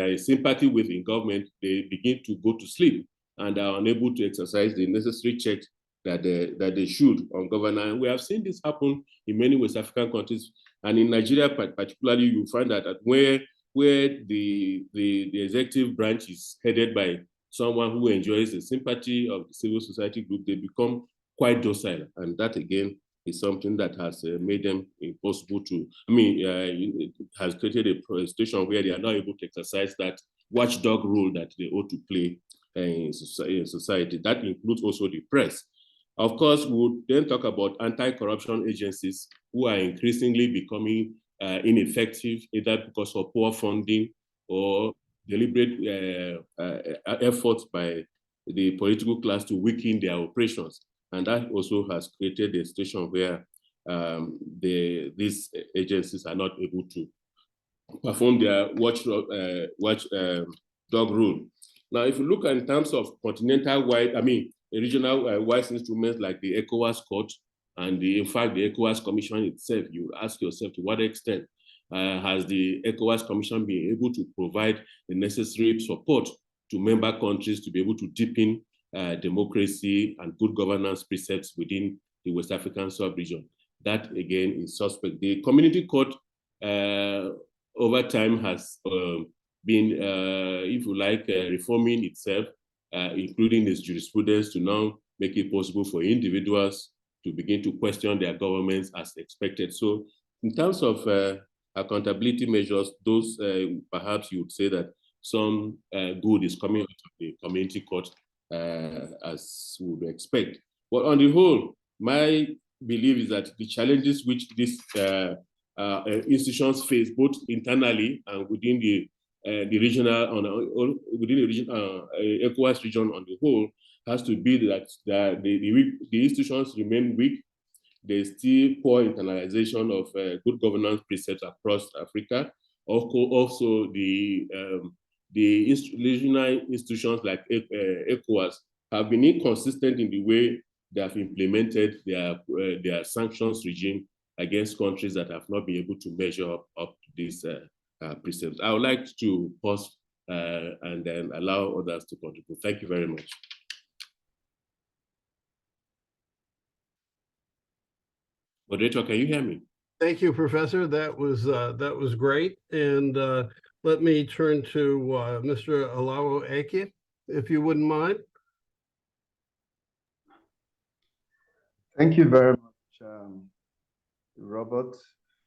is sympathy with in government, they begin to go to sleep and are unable to exercise the necessary checks that they should on governance. And we have seen this happen in many West African countries, and in Nigeria particularly, you find that where the executive branch is headed by someone who enjoys the sympathy of the civil society group, they become quite docile, and that again is something that has made them impossible to, it has created a situation where they are not able to exercise that watchdog role that they ought to play in society. That includes also the press. Of course, we would then talk about anti-corruption agencies who are increasingly becoming ineffective, either because of poor funding or deliberate efforts by the political class to weaken their operations. And that also has created a situation where these agencies are not able to perform their watchdog role. Now, if you look in terms of continental-wide, regional-wide instruments like the ECOWAS Court and in fact, the ECOWAS Commission itself, you ask yourself to what extent has the ECOWAS Commission been able to provide the necessary support to member countries to be able to deepen democracy and good governance precepts within the West African sub-region? That again is suspect. The Community Court over time has been, if you like, reforming itself, including its jurisprudence to now make it possible for individuals to begin to question their governments as expected. So in terms of accountability measures, those perhaps you would say that some good is coming out of the Community Court as we would expect. But on the whole, my belief is that the challenges which these institutions face, both internally and within the regional, within the region, ECOWAS region on the whole, has to be that the institutions remain weak. There's still poor internalization of good governance precepts across Africa. Also, the regional institutions like ECOWAS have been inconsistent in the way they have implemented their sanctions regime against countries that have not been able to measure up to these precepts. I would like to pause and then allow others to contribute. Thank you very much. Moderator, can you hear me? Thank you, Professor. That was great. And let me turn to Mr. Olowo-Ake, if you wouldn't mind. Thank you very much, Robert,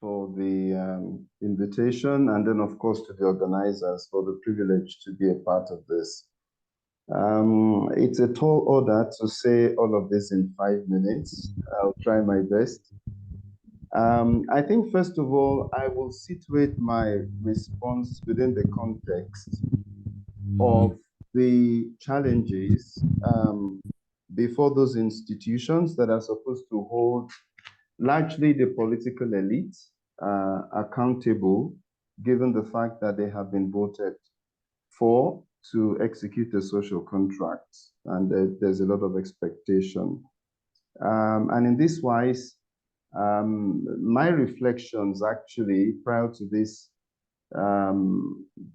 for the invitation, and then, of course, to the organizers for the privilege to be a part of this. It's a tall order to say all of this in 5 minutes. I'll try my best. I think, first of all, I will situate my response within the context of the challenges before those institutions that are supposed to hold largely the political elite accountable, given the fact that they have been voted for to execute a social contract, and there's a lot of expectation. And in this wise, My reflections actually prior to this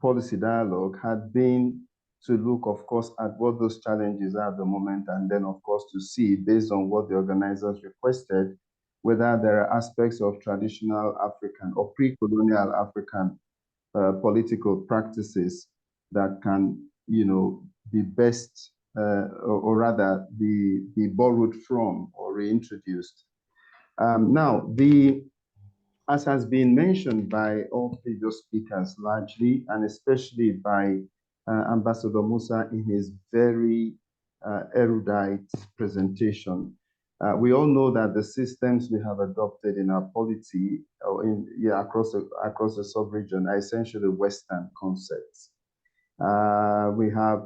policy dialogue had been to look, of course, at what those challenges are at the moment, and then, of course, to see, based on what the organizers requested, whether there are aspects of traditional African or pre-colonial African political practices that can, be best, or rather be borrowed from or reintroduced. Now, as has been mentioned by all previous speakers largely, and especially by Ambassador Musa in his very erudite presentation, we all know that the systems we have adopted in our polity or across the sub-region are essentially Western concepts. We have,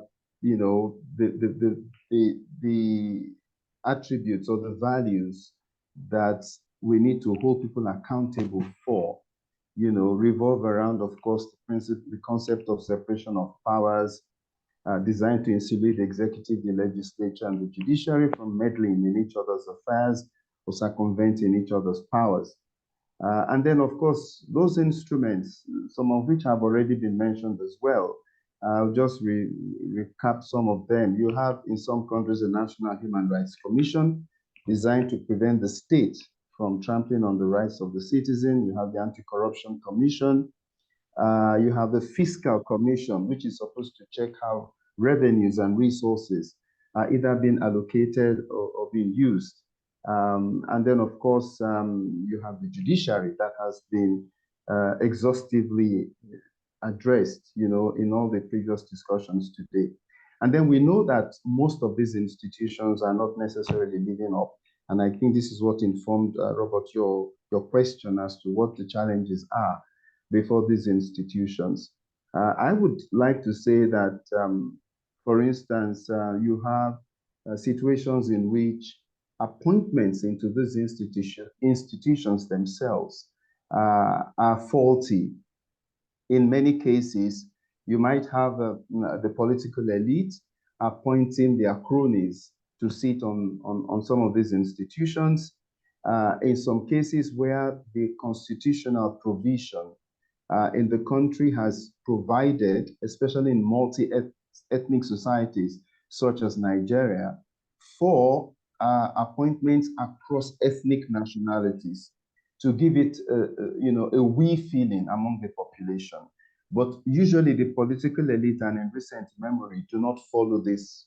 the attributes or the values that we need to hold people accountable for, revolve around, of course, the concept of separation of powers, designed to insulate the executive, the legislature, and the judiciary from meddling in each other's affairs or circumventing each other's powers. And then, of course, those instruments, some of which have already been mentioned as well. I'll just recap some of them. You have, in some countries, the National Human Rights Commission, designed to prevent the state from trampling on the rights of the citizen. You have the Anti-Corruption Commission. You have the Fiscal Commission, which is supposed to check how revenues and resources are either being allocated or being used. And then, of course, you have the judiciary that has been exhaustively addressed, in all the previous discussions today. And then we know that most of these institutions are not necessarily living up. And I think this is what informed, Robert, your question as to what the challenges are before these institutions. I would like to say that, for instance, you have situations in which appointments into these institutions themselves are faulty. In many cases, you might have the political elite appointing their cronies to sit on some of these institutions. In some cases where the constitutional provision in the country has provided, especially in multi-ethnic societies such as Nigeria, for appointments across ethnic nationalities to give it, a we feeling among the population. But usually the political elite, and in recent memory, do not follow this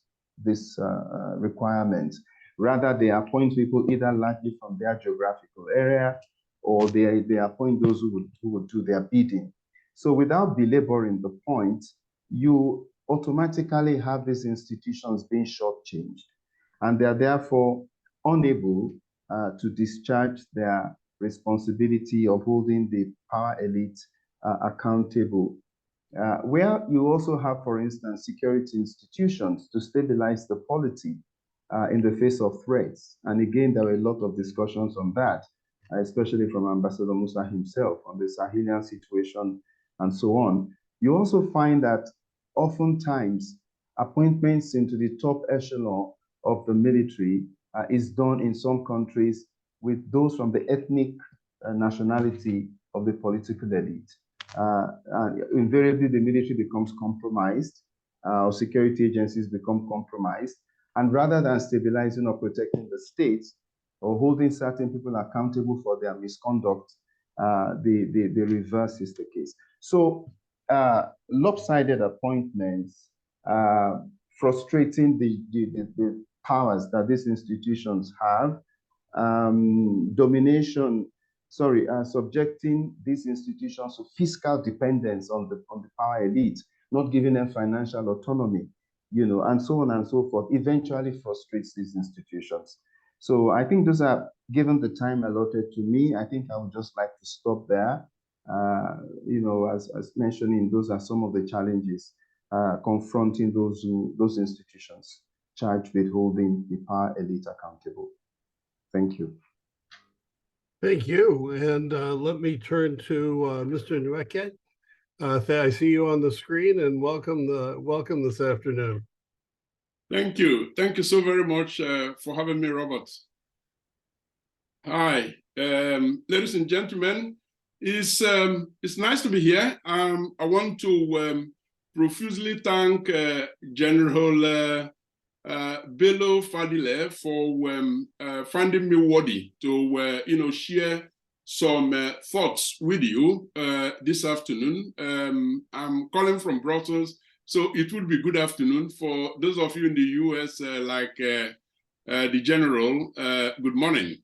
requirement. Rather, they appoint people either largely from their geographical area, or they appoint those who would do their bidding. So without belaboring the point, you automatically have these institutions being shortchanged, and they are therefore unable to discharge their responsibility of holding the power elite accountable. Where you also have, for instance, security institutions to stabilize the polity in the face of threats. And again, there were a lot of discussions on that, especially from Ambassador Musa himself on the Sahelian situation and so on. You also find that oftentimes appointments into the top echelon of the military is done in some countries with those from the ethnic nationality of the political elite. Invariably, the military becomes compromised, or security agencies become compromised, and rather than stabilizing or protecting the states or holding certain people accountable for their misconduct, the reverse is the case. So lopsided appointments, frustrating the powers that these institutions have, subjecting these institutions to fiscal dependence on the power elite, not giving them financial autonomy, and so on and so forth, eventually frustrates these institutions. So I think those are, given the time allotted to me, I think I would just like to stop there. As mentioning, those are some of the challenges confronting those institutions charged with holding the power elite accountable. Thank you. Thank you. And let me turn to Mr. Nweke. I see you on the screen, and welcome this afternoon. Thank you. Thank you so very much for having me, Robert. Hi, Ladies and gentlemen, it's nice to be here. I want to profusely thank General Bello Fadile for finding me worthy to share some thoughts with you this afternoon. I'm calling from Brussels, so it would be good afternoon for those of you in the US, like the General. Good morning.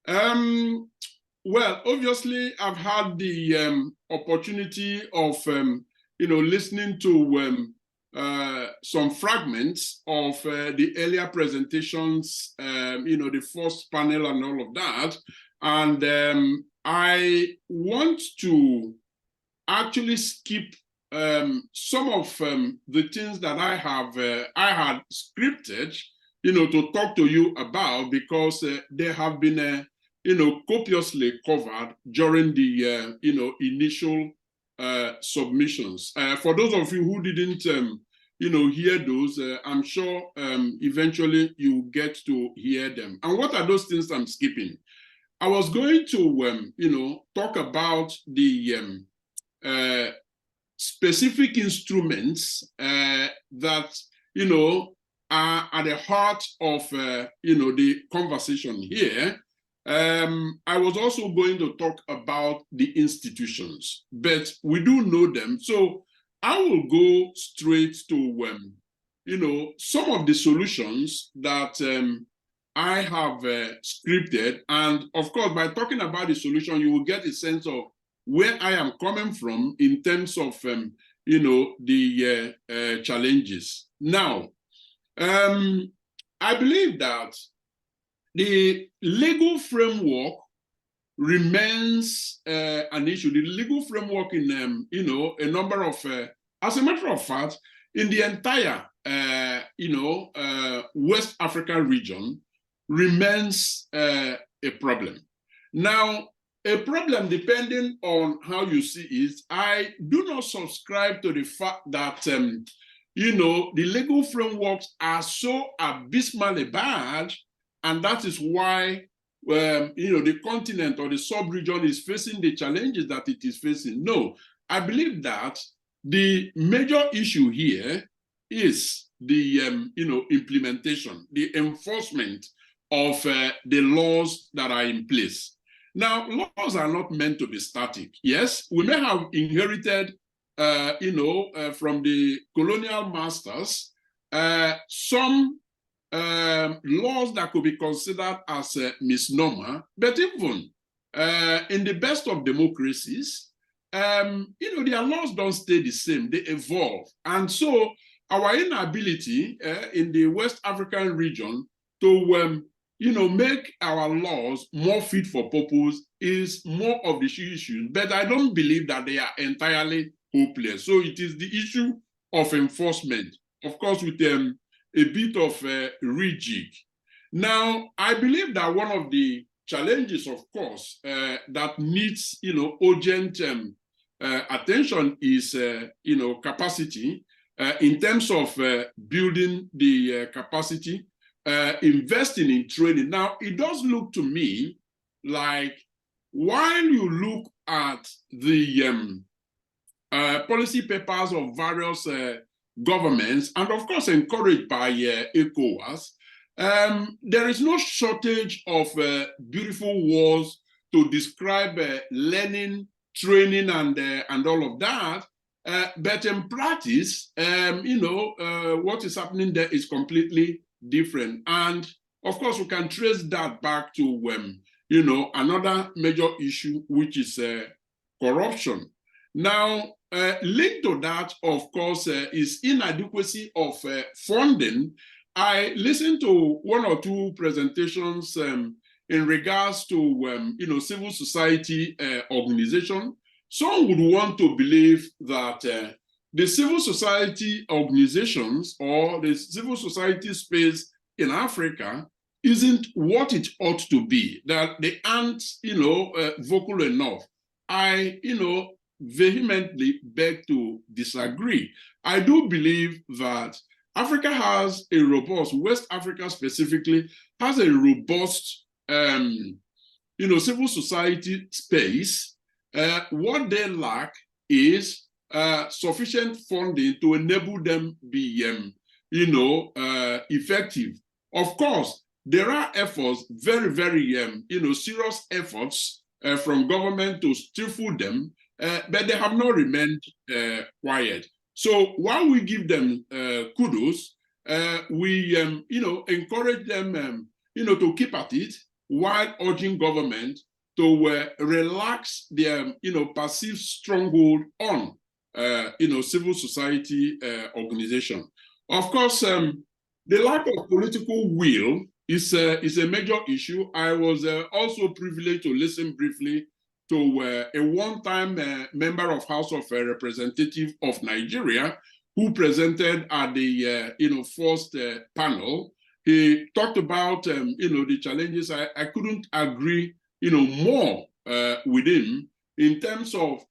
Well, obviously, I've had the opportunity of listening to some fragments of the earlier presentations, the first panel and all of that. And I want to actually skip some of the things that I had scripted, to talk to you about, because they have been, copiously covered during the, initial submissions. For those of you who didn't, hear those, I'm sure eventually you get to hear them. And what are those things I'm skipping? I was going to, talk about the specific instruments that, are at the heart of, the conversation here. I was also going to talk about the institutions, but we do know them. So I will go straight to, some of the solutions that I have scripted. And of course, by talking about the solution, you will get a sense of where I am coming from in terms of, the challenges. Now, I believe that the legal framework remains an issue. The legal framework in, a number of, as a matter of fact, in the entire, West African region remains a problem. Now, a problem, depending on how you see it, I do not subscribe to the fact that, the legal frameworks are so abysmally bad, and that is why, the continent or the sub-region is facing the challenges that it is facing. No, I believe that the major issue here is the, implementation, the enforcement of the laws that are in place. Now, laws are not meant to be static. Yes, we may have inherited, from the colonial masters, some laws that could be considered as a misnomer, but even in the best of democracies, their laws don't stay the same, they evolve. And so our inability in the West African region to, make our laws more fit for purpose is more of the issue, but I don't believe that they are entirely hopeless. So it is the issue of enforcement, of course, with a bit of rejig. Now, I believe that one of the challenges, of course, that needs, urgent attention is, capacity in terms of building the capacity, investing in training. Now, it does look to me like while you look at the policy papers of various governments, and of course encouraged by ECOWAS, there is no shortage of beautiful words to describe learning, training, and all of that. But in practice, what is happening there is completely different. And of course, we can trace that back to, another major issue, which is corruption. Now, linked to that, of course, is inadequacy of funding. I listened to one or two presentations in regards to, civil society organization. Some would want to believe that the civil society organizations or the civil society space in Africa isn't what it ought to be, that they aren't, vocal enough. I, vehemently beg to disagree. I do believe that Africa has a robust, West Africa specifically, has a robust, civil society space, what they lack is sufficient funding to enable them be, effective. Of course, there are efforts, very, very, serious efforts from government to stifle them, but they have not remained quiet. So while we give them kudos, we, encourage them, to keep at it, while urging government to relax their, perceived stronghold on, civil society organization. Of course, the lack of political will is a major issue. I was also privileged to listen briefly to a one-time member of House of Representatives of Nigeria who presented at the first panel. He talked about the challenges. I couldn't agree more with him in terms of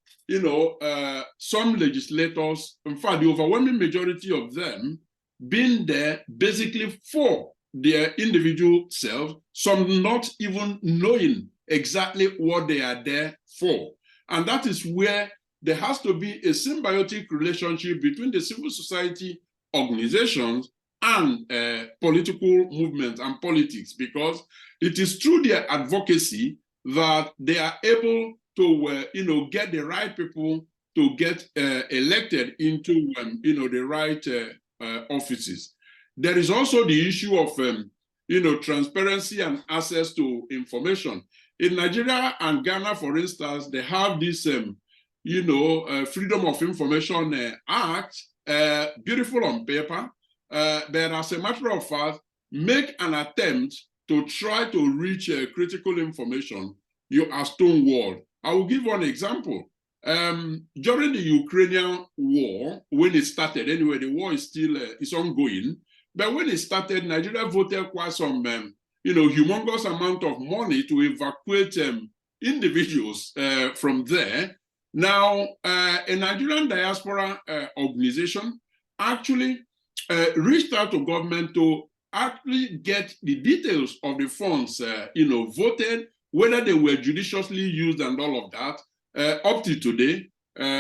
some legislators, in fact the overwhelming majority of them being there basically for their individual self, some not even knowing exactly what they are there for. And that is where there has to be a symbiotic relationship between the civil society organizations and political movements and politics, because it is through their advocacy that they are able to get the right people to get elected into the right offices. There is also the issue of transparency and access to information. In Nigeria and Ghana, for instance, they have this Freedom of Information Act, beautiful on paper, but as a matter of fact, make an attempt to try to reach critical information, you are stonewalled. I will give one example. During the Ukrainian war, when it started, anyway, the war is still is ongoing, but when it started, Nigeria voted quite some humongous amount of money to evacuate individuals from there. Now, a Nigerian diaspora organization actually reached out to government to actually get the details of the funds, voted, whether they were judiciously used and all of that. Up to today,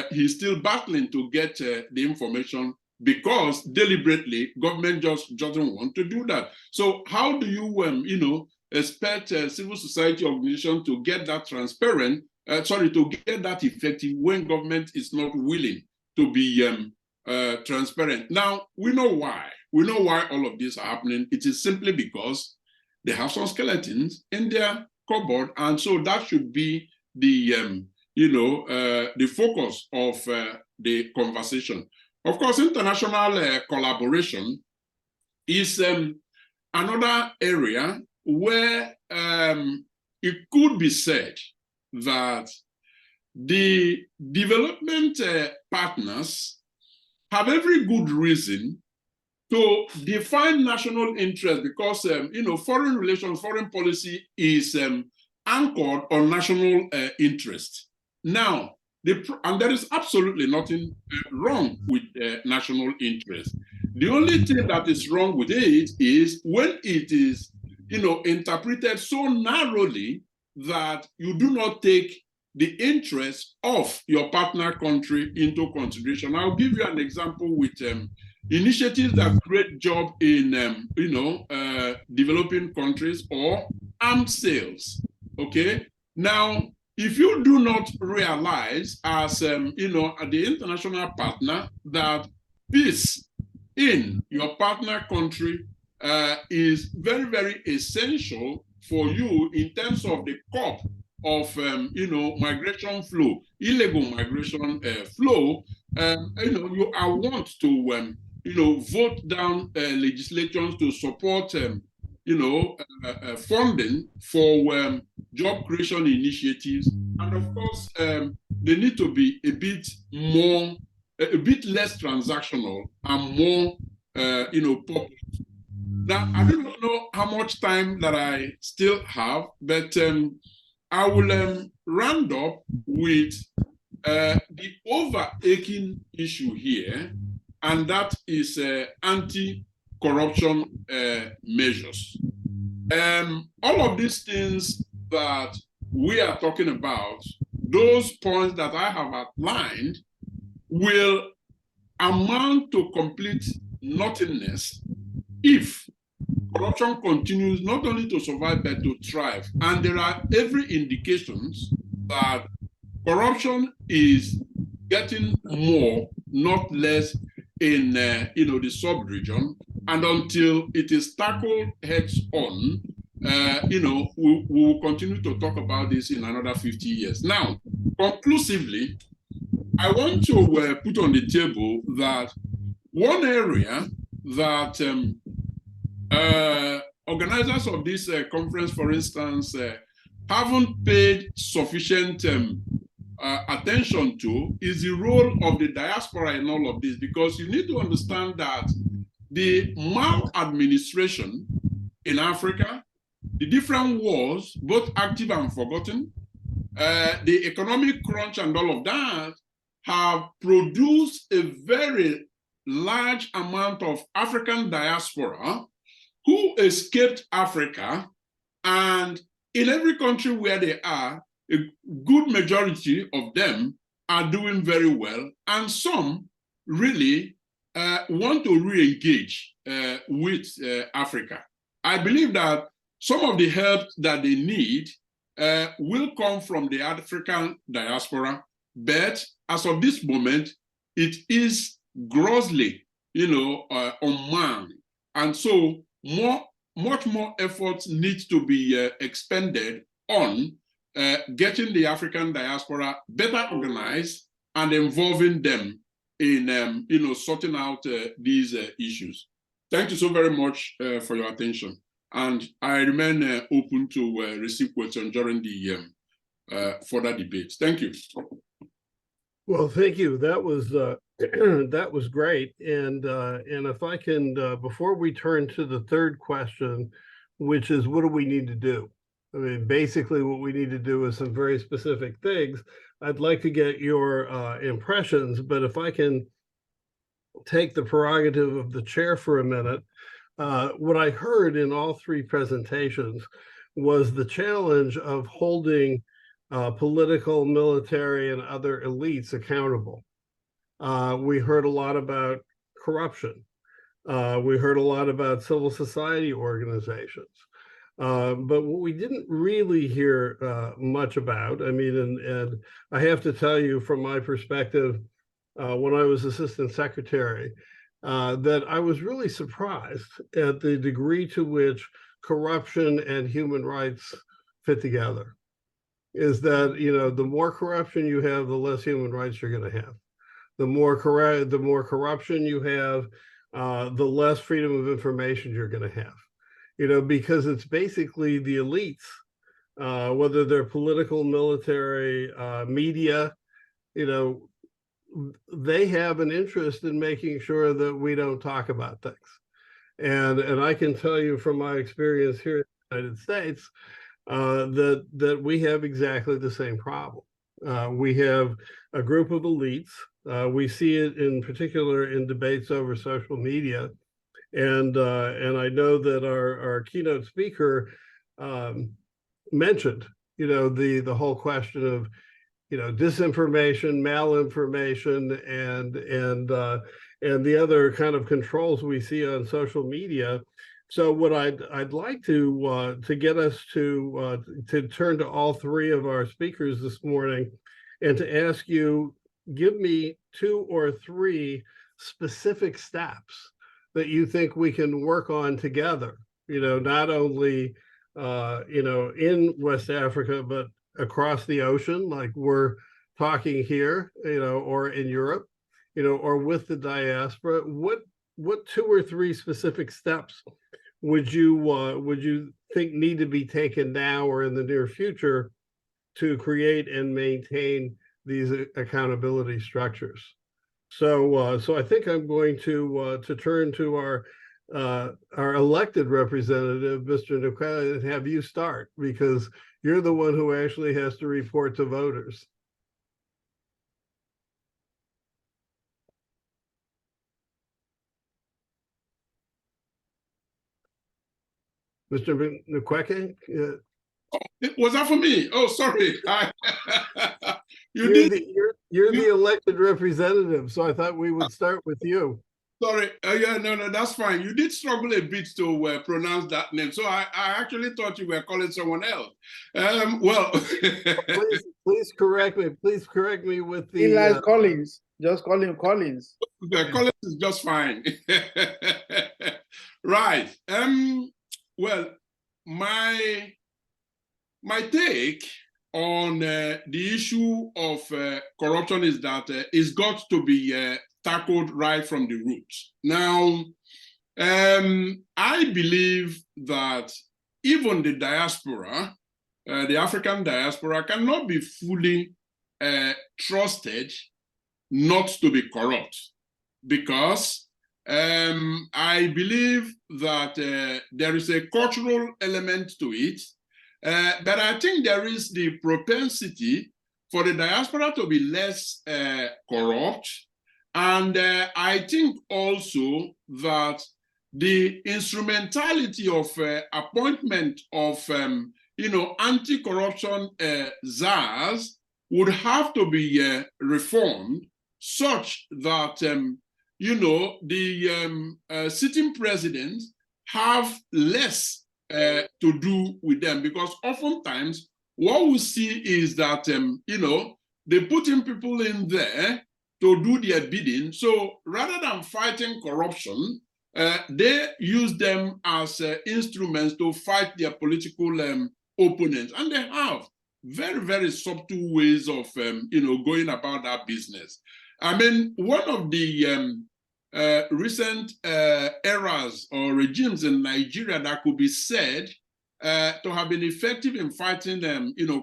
he's still battling to get the information because deliberately government just doesn't want to do that. So how do you, expect civil society organization to get that transparent, to get that effective when government is not willing to be transparent? Now, we know why. We know why all of this are happening. It is simply because they have some skeletons in their cupboard, and so that should be the the focus of the conversation. Of course, international collaboration is another area where it could be said that the development partners have every good reason to define national interest, because foreign relations, foreign policy is anchored on national interest. Now, and there is absolutely nothing wrong with national interest. The only thing that is wrong with it is when it is, interpreted so narrowly that you do not take the interest of your partner country into consideration. I'll give you an example with initiatives that create jobs in, developing countries, or arms sales. Okay, now, if you do not realize as, the international partner, that peace in your partner country is very, very essential for you in terms of the curb of, migration flow, illegal migration flow, you are want to, vote down legislations to support, funding for job creation initiatives. And of course, they need to be a bit less transactional and more, popular. Now, I don't know how much time that I still have, but I will round up with the overarching issue here, and that is anti-corruption measures. All of these things that we are talking about, those points that I have outlined will amount to complete nothingness if corruption continues not only to survive but to thrive. And there are every indications that corruption is getting more, not less, in the sub-region. And until it is tackled heads on, we will continue to talk about this in another 50 years. Now, conclusively, I want to put on the table that one area that organizers of this conference, for instance, haven't paid sufficient attention to is the role of the diaspora in all of this, because you need to understand that the maladministration in Africa, the different wars, both active and forgotten, the economic crunch and all of that have produced a very large amount of African diaspora who escaped Africa, and in every country where they are, a good majority of them are doing very well, and some really want to re-engage with Africa. I believe that some of the help that they need will come from the African diaspora, but as of this moment, it is grossly, unmanned. And so much more efforts need to be expended on getting the African diaspora better organized and involving them in, sorting out these issues. Thank you so very much for your attention. And I remain open to receive questions during the further debate. Thank you. Well, thank you. That was that was great. And if I can, before we turn to the third question, which is what do we need to do? I mean, basically what we need to do is some very specific things. I'd like to get your impressions, but if I can take the prerogative of the chair for a minute, what I heard in all three presentations was the challenge of holding political, military, and other elites accountable. We heard a lot about corruption. We heard a lot about civil society organizations. But what we didn't really hear much about, I mean, and I have to tell you from my perspective, when I was assistant secretary, that I was really surprised at the degree to which corruption and human rights fit together. Is that, the more corruption you have, the less human rights you're going to have. The more corruption you have, the less freedom of information you're going to have. Because it's basically the elites, whether they're political, military, media, they have an interest in making sure that we don't talk about things. And I can tell you from my experience here in the United States, that we have exactly the same problem. We have a group of elites. We see it in particular in debates over social media. And I know that our keynote speaker mentioned, the whole question of, disinformation, malinformation, and the other kind of controls we see on social media. So what I'd like to get us to turn to all three of our speakers this morning, and to ask you, give me 2 or 3 specific steps that you think we can work on together. Not only in West Africa, but across the ocean, like we're talking here, or in Europe, or with the diaspora. What 2 or 3 specific steps would you think need to be taken now or in the near future to create and maintain these accountability structures? So I think I'm going to turn to our elected representative, Mr. Nweke, and have you start, because you're the one who actually has to report to voters. Mr. Nweke? Was that for me? Oh, sorry. You're the elected representative, so I thought we would start with you. Sorry. Yeah, no, that's fine. You did struggle a bit to pronounce that name, so I actually thought you were calling someone else. Well, please correct me. Please correct me with the. Eli Collins. Just call him Collins. Okay, Collins is just fine. Right. Well, my take on the issue of corruption is that it's got to be tackled right from the roots. Now, I believe that even the diaspora, the African diaspora, cannot be fully trusted not to be corrupt, because I believe that there is a cultural element to it, but I think there is the propensity for the diaspora to be less corrupt. And I think also that the instrumentality of appointment of anti-corruption czars would have to be reformed such that the sitting presidents have less to do with them, because oftentimes what we see is that they put in people in there to do their bidding. So rather than fighting corruption, they use them as instruments to fight their political opponents, and they have very, very subtle ways of going about that business. I mean, one of the recent eras or regimes in Nigeria that could be said to have been effective in fighting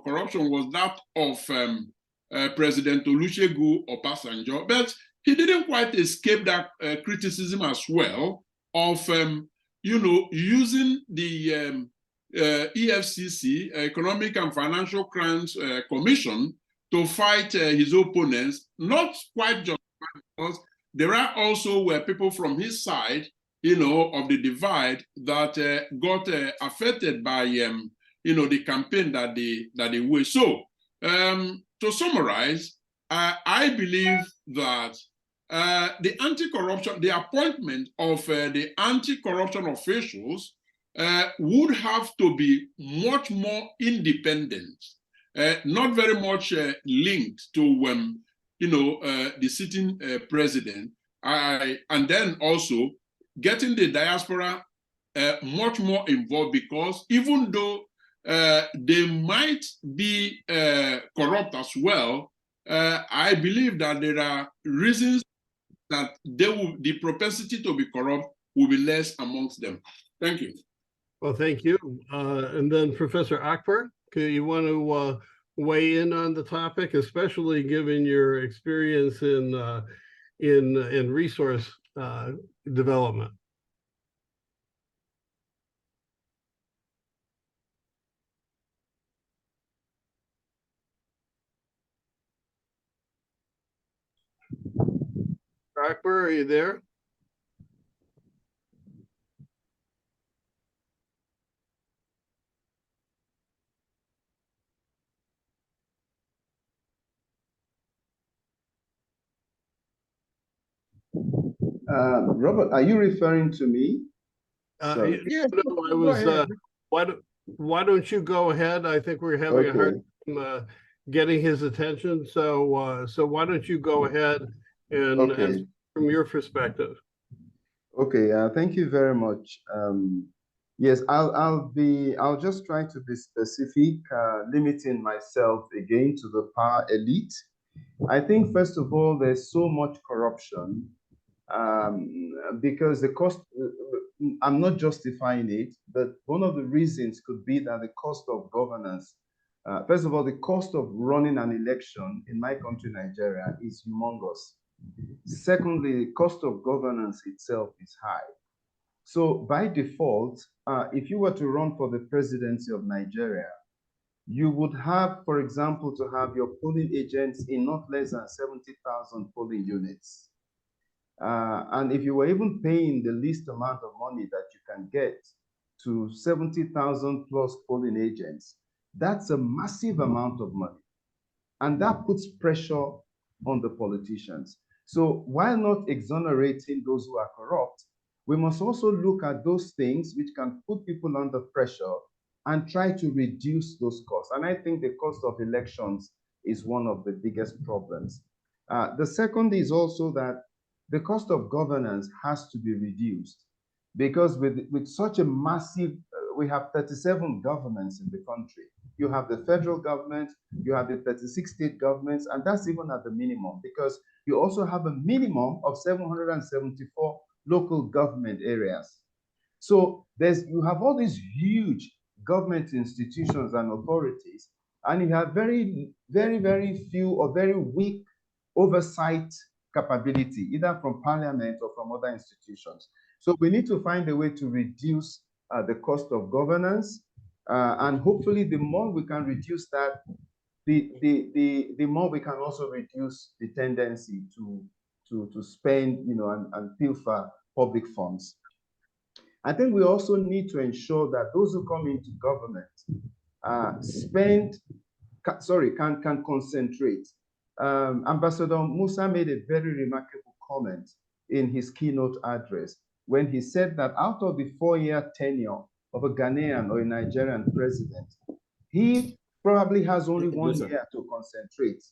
corruption was that of President Olusegun Obasanjo, but he didn't quite escape that criticism as well of using the EFCC, Economic and Financial Crimes Commission, to fight his opponents. Not quite just because there are also people from his side, of the divide that got affected by the campaign that they waged. So to summarize, I believe that the anti-corruption, the appointment of the anti-corruption officials would have to be much more independent, not very much linked to the sitting president, and then also getting the diaspora much more involved, because even though they might be corrupt as well, I believe that there are reasons that the propensity to be corrupt will be less amongst them. Thank you. Well, thank you. And then Professor Akper, you want to weigh in on the topic, especially given your experience in resource development? Akper, are you there? Robert, are you referring to me? Yes, no, I was. Why don't you go ahead? I think we're having a hard time getting his attention. So why don't you go ahead and answer from your perspective? Okay. Thank you very much. Yes, I'll just try to be specific, limiting myself again to the power elite. I think, first of all, there's so much corruption because the cost, I'm not justifying it, but one of the reasons could be that the cost of governance, first of all, the cost of running an election in my country, Nigeria, is humongous. Secondly, the cost of governance itself is high. So by default, if you were to run for the presidency of Nigeria, you would have, for example, to have your polling agents in not less than 70,000 polling units. And if you were even paying the least amount of money that you can get to 70,000 plus polling agents, That's a massive amount of money. And that puts pressure on the politicians. So while not exonerating those who are corrupt, we must also look at those things which can put people under pressure and try to reduce those costs. And I think the cost of elections is one of the biggest problems. The second is also that the cost of governance has to be reduced, because with such a massive, we have 37 governments in the country. You have the federal government, you have the 36 state governments, and that's even at the minimum, because you also have a minimum of 774 local government areas. So you have all these huge government institutions and authorities, and you have very, very, very few or very weak oversight capability, either from parliament or from other institutions. So we need to find a way to reduce the cost of governance, and hopefully the more we can reduce that, the more we can also reduce the tendency to spend, and pilfer public funds. I think we also need to ensure that those who come into government can concentrate. Ambassador Musa made a very remarkable comment in his keynote address when he said that out of the 4-year tenure of a Ghanaian or a Nigerian president, he probably has only 1 year to concentrate,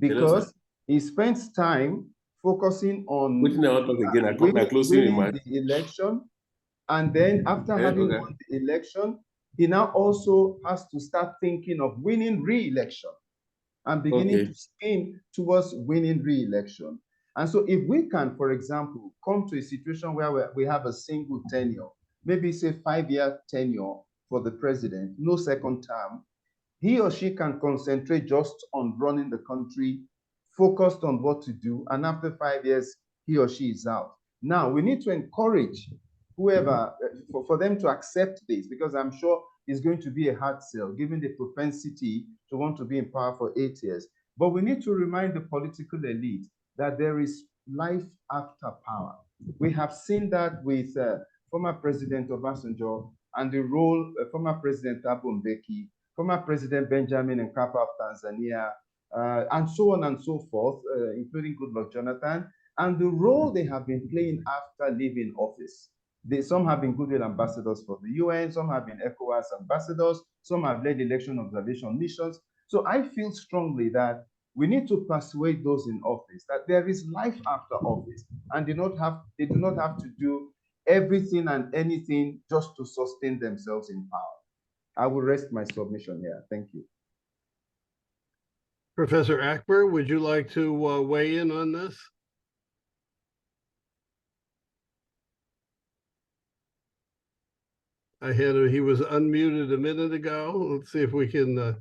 because he spends time focusing on winning the election. And then after having won the election, he now also has to start thinking of winning re-election and beginning to scheme towards winning re-election. And so if we can, for example, come to a situation where we have a single tenure, maybe say 5-year tenure for the president, no second term, he or she can concentrate just on running the country, focused on what to do, and after 5 years, he or she is out. Now, we need to encourage whoever, for them to accept this, because I'm sure it's going to be a hard sell, given the propensity to want to be in power for 8 years. But we need to remind the political elite that there is life after power. We have seen that with former President Obasanjo and the role former President Thabo Mbeki, former President Benjamin Mkapa of Tanzania, and so on and so forth, including Goodluck Jonathan, and the role they have been playing after leaving office. Some have been goodwill ambassadors for the UN, some have been ECOWAS ambassadors, some have led election observation missions. So I feel strongly that we need to persuade those in office that there is life after office, and they do not have to do everything and anything just to sustain themselves in power. I will rest my submission here. Thank you. Professor Akper, would you like to weigh in on this? He was unmuted a minute ago. Let's see if we can,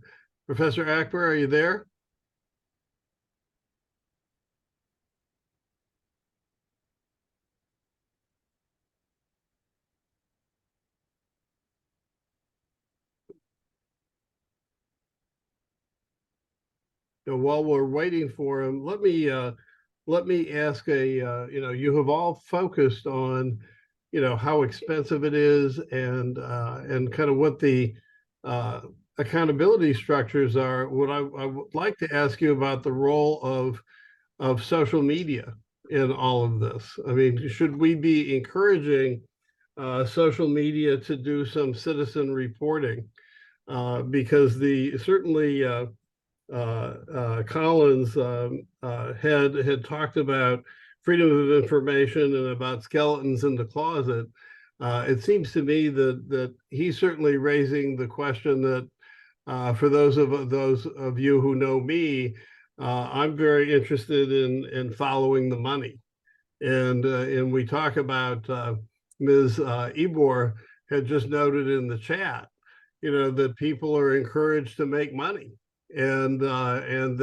Professor Akper, are you there? While we're waiting for him, let me ask you have all focused on, how expensive it is and kind of what the accountability structures are. What I would like to ask you about the role of social media in all of this. I mean, should we be encouraging social media to do some citizen reporting? Because certainly Collins had talked about freedom of information and about skeletons in the closet. It seems to me that he's certainly raising the question that for those of you who know me, I'm very interested in following the money, and we talk about Ms. Ibor had just noted in the chat, that people are encouraged to make money. And that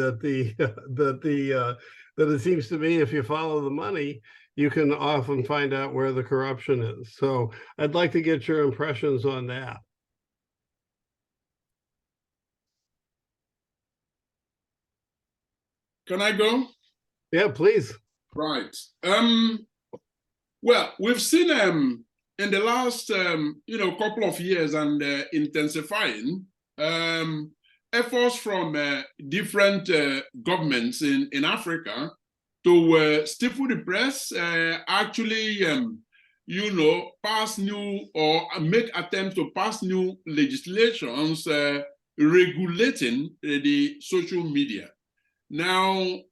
it seems to me if you follow the money, you can often find out where the corruption is. So I'd like to get your impressions on that. Can I go? Yeah, please. Right. Well, we've seen in the last couple of years and intensifying efforts from different governments in Africa to stifle the press, actually, pass new or make attempts to pass new legislations regulating the social media. Now,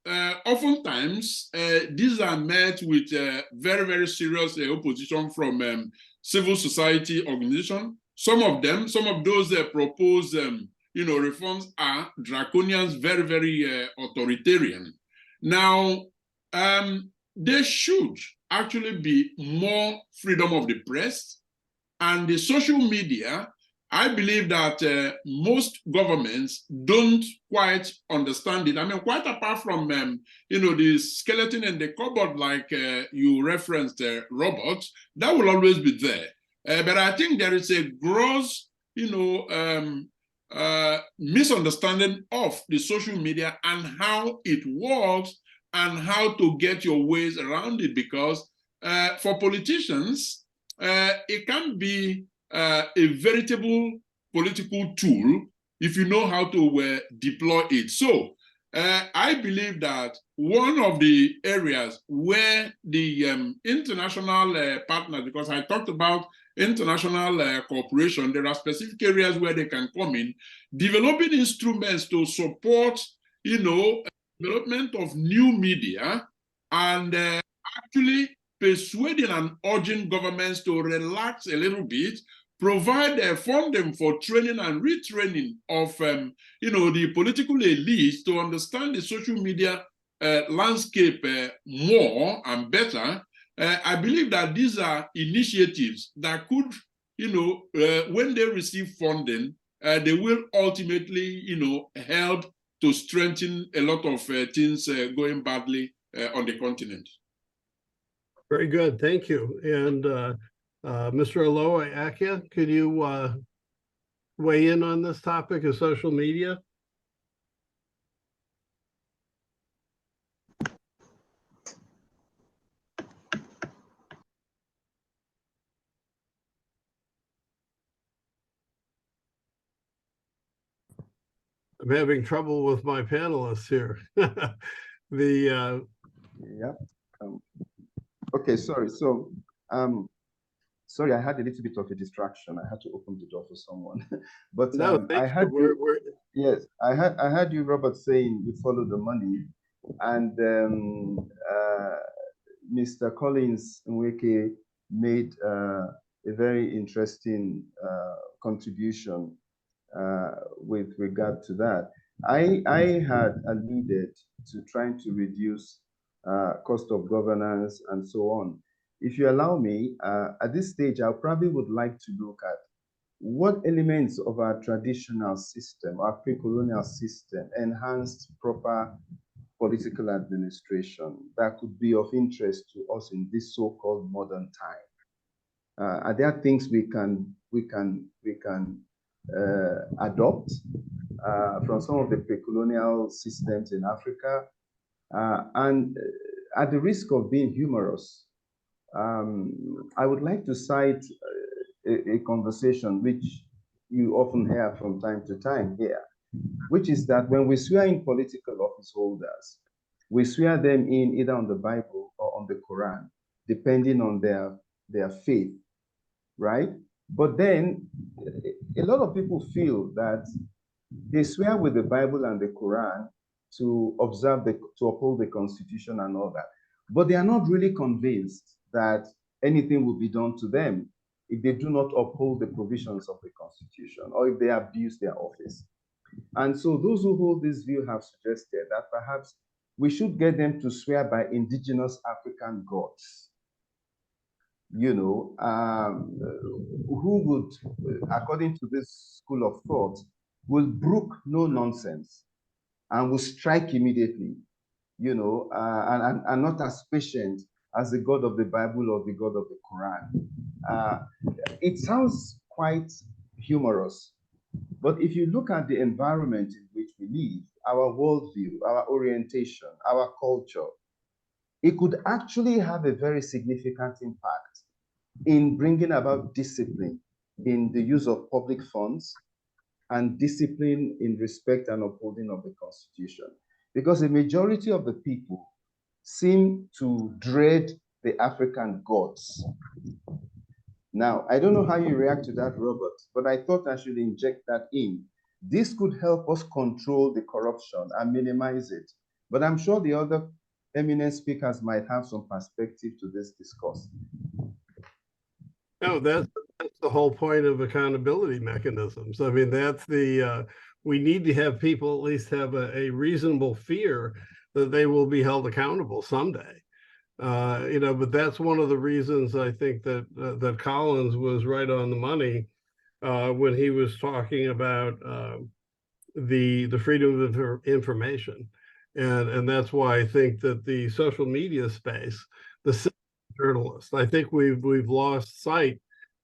oftentimes, these are met with very, very serious opposition from civil society organizations. Some of those proposed, reforms are draconian, very, very authoritarian. Now, there should actually be more freedom of the press, and the social media. I believe that most governments don't quite understand it. I mean, quite apart from, the skeleton in the cupboard, like you referenced, robots, that will always be there. But I think there is a gross, misunderstanding of the social media and how it works and how to get your ways around it. Because for politicians, it can be a veritable political tool if you know how to deploy it. So I believe that one of the areas where the international partners, because I talked about international cooperation, there are specific areas where they can come in, developing instruments to support, development of new media, and actually persuading and urging governments to relax a little bit, provide funding for training and retraining of, the political elites to understand the social media landscape more and better. I believe that these are initiatives that could, when they receive funding, they will ultimately, help to strengthen a lot of things going badly on the continent. Very good, thank you. And Mr. Olowo-Ake, could you weigh in on this topic of social media? I'm having trouble with my panelists here. Okay, sorry. So, sorry, I had a little bit of a distraction. I had to open the door for someone. But no, I had you, yes, I had you, Robert, saying you follow the money, and Mr. Collins Nweke made a very interesting contribution with regard to that. I had alluded to trying to reduce cost of governance and so on. If you allow me, at this stage, I probably would like to look at what elements of our traditional system, our pre-colonial system, enhanced proper political administration that could be of interest to us in this so-called modern time. Are there things we can adopt from some of the pre-colonial systems in Africa? And at the risk of being humorous, I would like to cite a conversation which you often hear from time to time here, which is that when we swear in political office holders, we swear them in either on the Bible or on the Quran, depending on their faith, right? But then a lot of people feel that they swear with the Bible and the Quran to uphold the Constitution and all that, but they are not really convinced that anything will be done to them if they do not uphold the provisions of the Constitution or if they abuse their office. And so those who hold this view have suggested that perhaps we should get them to swear by indigenous African gods, who would, according to this school of thought, will brook no nonsense and will strike immediately, and not as patient as the God of the Bible or the God of the Quran. It sounds quite humorous, but if you look at the environment in which we live, our worldview, our orientation, our culture, it could actually have a very significant impact in bringing about discipline in the use of public funds, and discipline in respect and upholding of the Constitution. Because a majority of the people seem to dread the African gods. Now, I don't know how you react to that, Robert, but I thought I should inject that in. This could help us control the corruption and minimize it. But I'm sure the other eminent speakers might have some perspective to this discourse. No, that's the whole point of accountability mechanisms. I mean, that's the, we need to have people at least have a reasonable fear that they will be held accountable someday. You know, but that's one of the reasons I think that that Collins was right on the money when he was talking about the freedom of information, and that's why I think that the social media space, the journalists, I think we've lost sight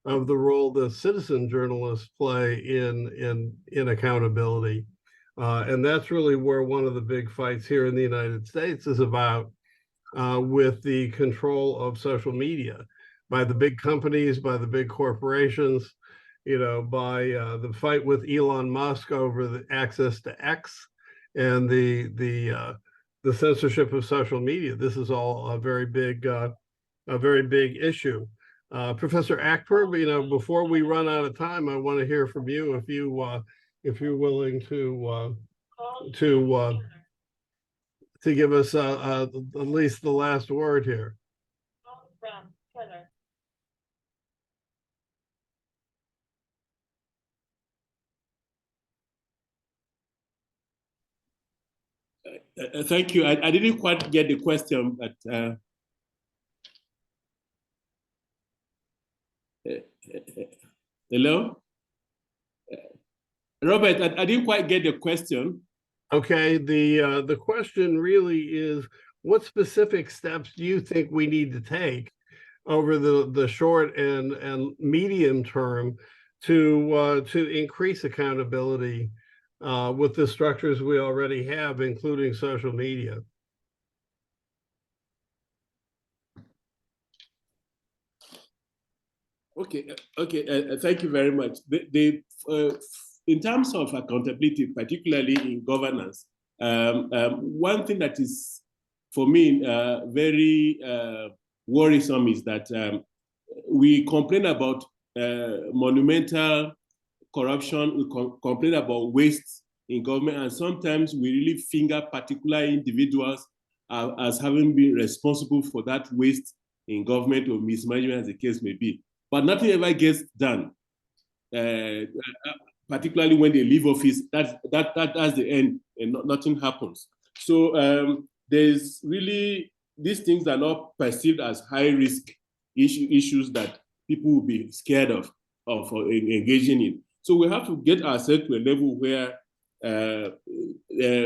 of the role that citizen journalists play in accountability, and that's really where one of the big fights here in the United States is about. With the control of social media by the big companies, by the big corporations, you know, by the fight with Elon Musk over the access to X and the censorship of social media. This is all a very big issue. Professor Akper, you know, before we run out of time, I want to hear from you if you're willing to give us at least the last word here. Thank you. I didn't quite get the question, but hello? Robert, I didn't quite get the question. Okay, the question really is, what specific steps do you think we need to take over the short and medium term to increase accountability with the structures we already have, including social media? Okay, thank you very much. In terms of accountability, particularly in governance, one thing that is, for me, very worrisome is that we complain about monumental corruption, we complain about waste in government, and sometimes we really finger particular individuals as having been responsible for that waste in government or mismanagement, as the case may be. But nothing ever gets done. Particularly when they leave office, that's the end, and nothing happens. So there's really, these things are not perceived as high risk issues that people will be scared of engaging in. So we have to get ourselves to a level where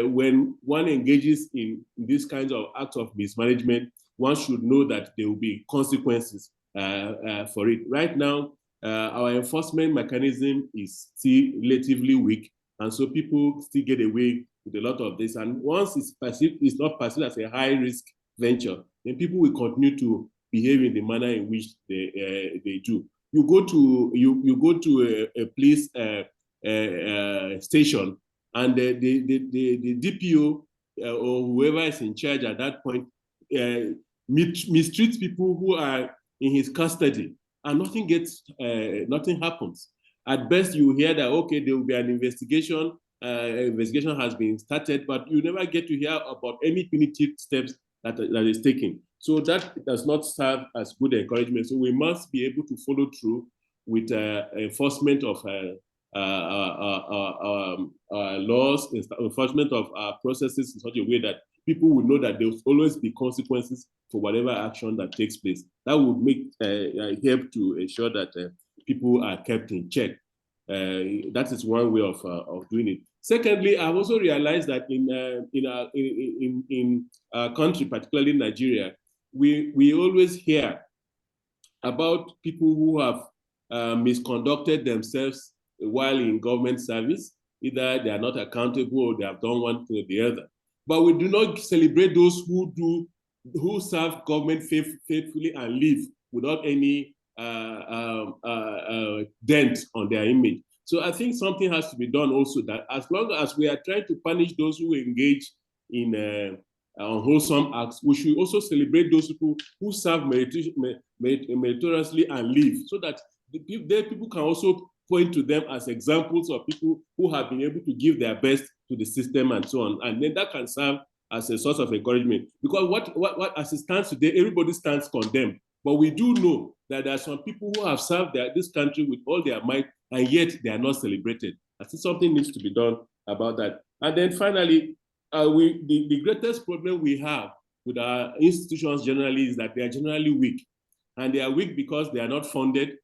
when one engages in these kinds of acts of mismanagement, one should know that there will be consequences for it. Right now, our enforcement mechanism is still relatively weak, and so people still get away with a lot of this. And once it's not perceived as a high-risk venture, then people will continue to behave in the manner in which they do. You go to a police station, and the DPO or whoever is in charge at that point mistreats people who are in his custody, and nothing happens. At best, you hear that, okay, there will be an investigation, investigation has been started, but you never get to hear about any punitive steps that is taken. So that does not serve as good encouragement. So we must be able to follow through with enforcement of laws, enforcement of our processes in such a way that people will know that there will always be consequences for whatever action that takes place. That would make help to ensure that people are kept in check. That is one way of doing it. Secondly, I've also realized that in our country, particularly Nigeria, we always hear about people who have misconducted themselves while in government service. Either they are not accountable or they have done one thing or the other. But we do not celebrate those who serve government faithfully and live without any dent on their image. So I think something has to be done also, that as long as we are trying to punish those who engage in unwholesome acts, we should also celebrate those people who serve meritoriously and live, so that people can also point to them as examples of people who have been able to give their best to the system and so on. And then that can serve as a source of encouragement. Because what as it stands today, everybody stands condemned. But we do know that there are some people who have served this country with all their might, and yet they are not celebrated. I think something needs to be done about that. And then finally, the greatest problem we have with our institutions generally is that they are generally weak. And they are weak because they are not funded.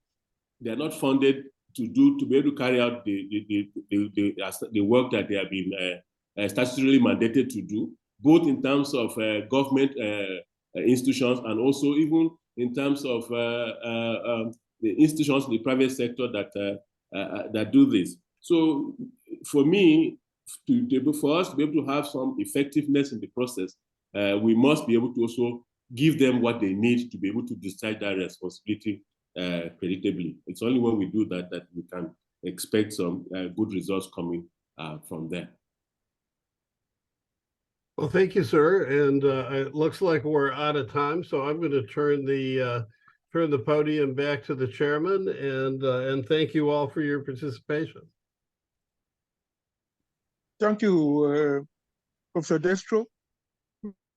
They are not funded to be able to carry out the work that they have been statutorily mandated to do, both in terms of government institutions and also even in terms of the institutions in the private sector that do this. So for me, for us to be able to have some effectiveness in the process, we must be able to also give them what they need to be able to discharge that responsibility predictably. It's only when we do that that we can expect some good results coming from there. Well, thank you, sir. And it looks like we're out of time, so I'm going to turn the podium back to the chairman, and thank you all for your participation. Thank you, Professor Destro.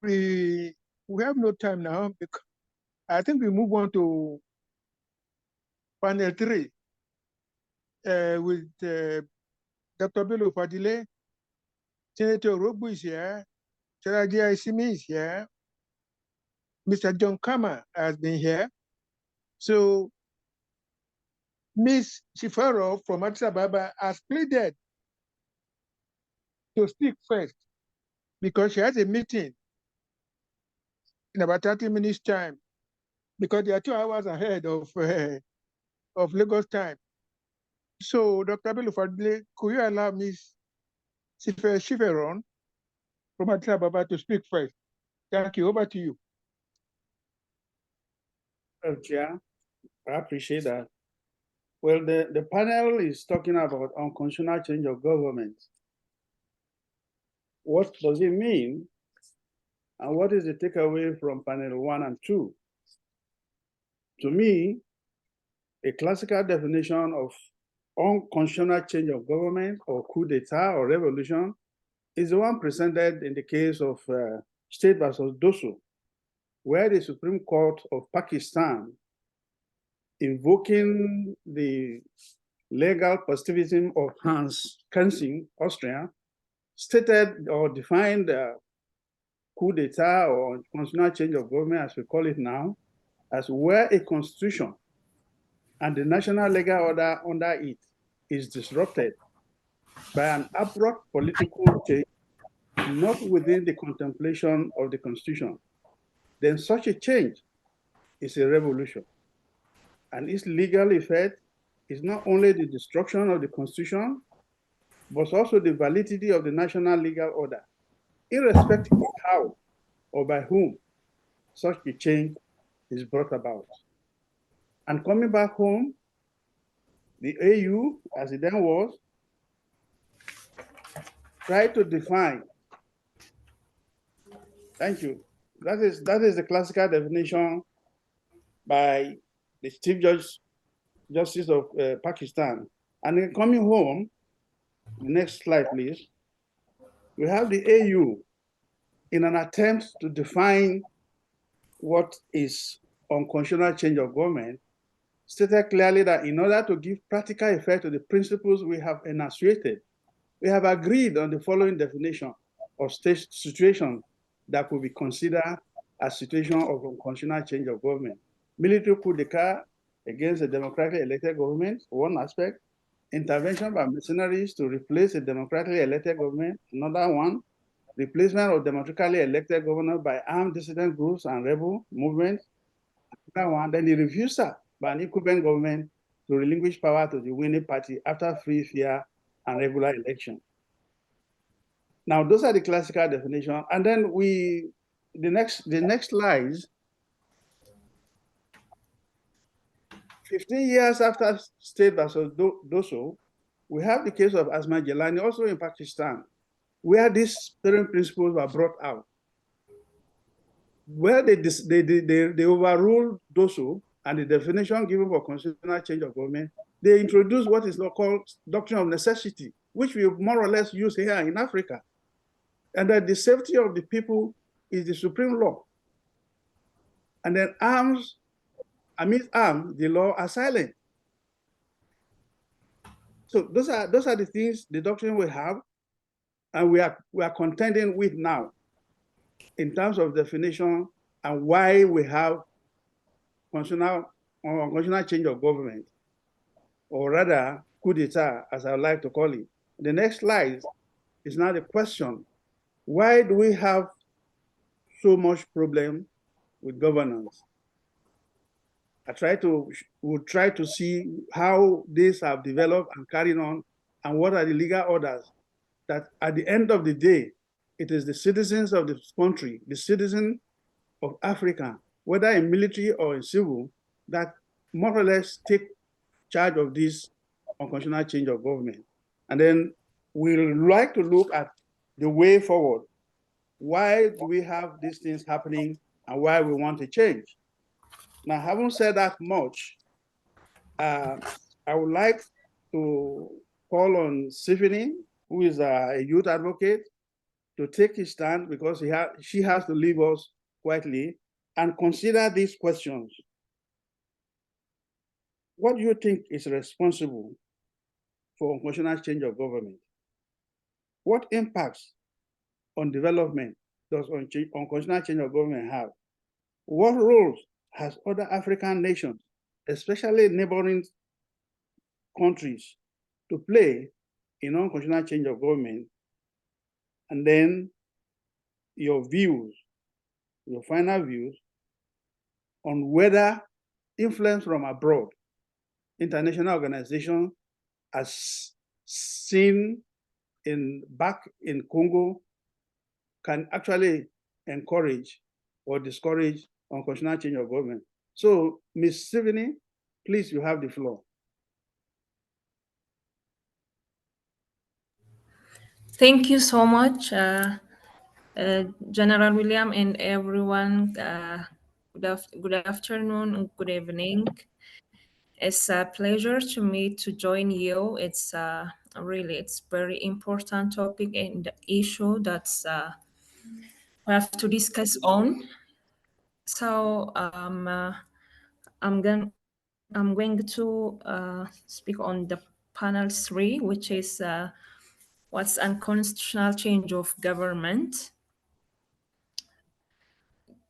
We have no time now, because I think we move on to panel 3 with Dr. Bello Fadile, Senator Robu is here, Senator Isimi is here, Mr. John Kama has been here. So Ms. Shifaro from Addis Ababa has pleaded to speak first because she has a meeting in about 30 minutes time, because they are 2 hours ahead of Lagos time. So Dr. Bello Fadile, could you allow Ms. Shiferon from Addis Ababa to speak first? Thank you. Over to you. Chair, I appreciate that. Well, the panel is talking about unconstitutional change of government. What does it mean? And what is the takeaway from panel 1 and 2? To me, a classical definition of unconstitutional change of government or coup d'etat or revolution is the one presented in the case of State versus Dosso, where the Supreme Court of Pakistan, invoking the legal positivism of Hans Kelsen, Austria, stated or defined coup d'etat or constitutional change of government, as we call it now, as where a constitution and the national legal order under it is disrupted by an abrupt political change not within the contemplation of the constitution, then such a change is a revolution. And its legal effect is not only the destruction of the constitution, but also the validity of the national legal order, irrespective of how or by whom such a change is brought about. And coming back home, the AU, as it then was, tried to define. Thank you. That is the classical definition by the Chief Justice of Pakistan. And then coming home, the next slide, please. We have the AU in an attempt to define what is unconstitutional change of government, stated clearly that in order to give practical effect to the principles we have enunciated, we have agreed on the following definition of situation that could be considered as situation of unconstitutional change of government. Military coup d'etat against a democratically elected government, one aspect. Intervention by mercenaries to replace a democratically elected government, another one. Replacement of democratically elected governor by armed dissident groups and rebel movements, another one. Then the refusal by an incumbent government to relinquish power to the winning party after free, fair, and regular election. Now, those are the classical definitions. And then the next slides, 15 years after State versus Dosso, We have the case of Asma Jelani, also in Pakistan, where these certain principles were brought out, where they overruled Doso and the definition given for constitutional change of government. They introduced what is called doctrine of necessity, which we more or less use here in Africa, and that the safety of the people is the supreme law. And then amidst arms, the law are silent. So those are the things, the doctrine we have, and we are contending with now in terms of definition and why we have constitutional change of government, or rather coup d'etat, as I like to call it. The next slide is now the question: why do we have so much problem with governance? We'll try to see how these have developed and carried on, and what are the legal orders that at the end of the day, it is the citizens of this country, the citizens of Africa, whether in military or in civil, that more or less take charge of this unconstitutional change of government. And then we'll like to look at the way forward. Why do we have these things happening and why we want to change? Now, having said that much, I would like to call on Symphony, who is a youth advocate, to take his stand, because she has to leave us quietly and consider these questions. What do you think is responsible for unconstitutional change of government? What impacts on development does unconstitutional change of government have? What roles has other African nations, especially neighboring countries, to play in unconstitutional change of government? And then your views, your final views on whether influence from abroad, international organizations, as seen back in Congo, can actually encourage or discourage unconstitutional change of government. So, Ms. Symphony, please, you have the floor. Thank you so much, General William, and everyone. Good afternoon and good evening. It's a pleasure to join you. It's very important topic and issue that's we have to discuss on. So I'm going to speak on the panel 3, which is what's unconstitutional change of government.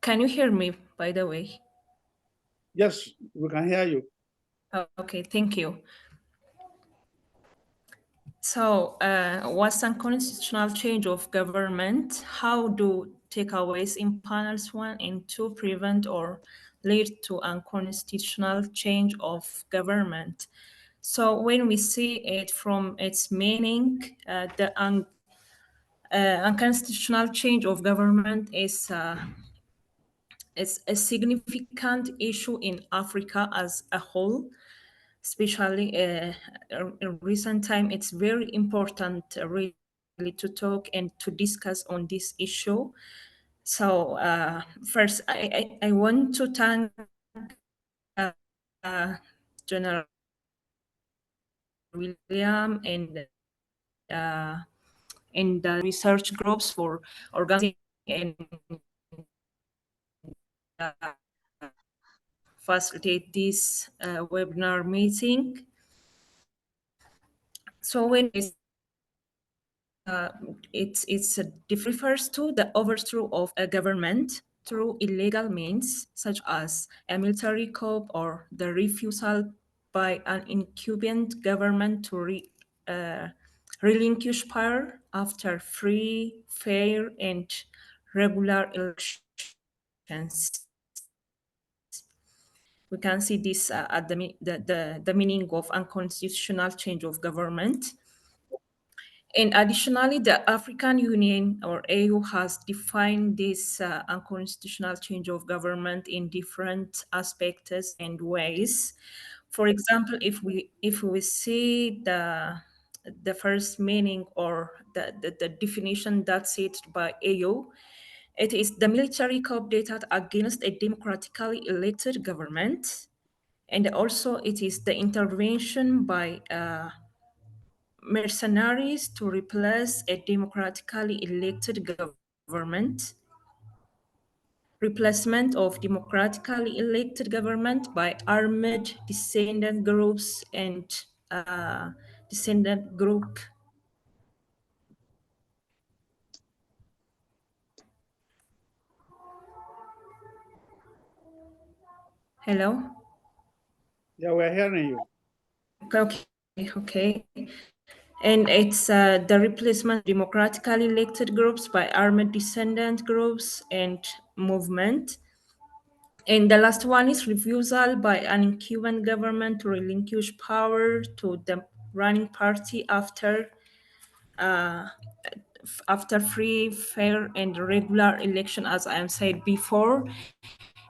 Can you hear me, by the way? Yes, we can hear you. Okay, thank you. So what's unconstitutional change of government? How do takeaways in panels 1 and 2 prevent or lead to unconstitutional change of government? So when we see it from its meaning, the unconstitutional change of government is a significant issue in Africa as a whole. Especially in recent time, it's very important really to talk and to discuss on this issue. So first, I want to thank General William and the research groups for organizing and facilitate this webinar meeting. So when it refers to the overthrow of a government through illegal means, such as a military coup or the refusal by an incumbent government to relinquish power after free, fair, and regular elections. We can see this at the meaning of unconstitutional change of government. And additionally, the African Union or AU has defined this unconstitutional change of government in different aspects and ways. For example, if we see the the first meaning or the definition that's set by AO. It is the military coup d'etat against a democratically elected government. And also it is the intervention by mercenaries to replace a democratically elected government. Replacement of democratically elected government by armed descendant groups and descendant group. Hello? Yeah, we're hearing you. Okay. And it's the replacement of democratically elected groups by armed descendant groups and movement. And the last one is refusal by an incumbent government to relinquish power to the running party after free, fair, and regular election, as I said before.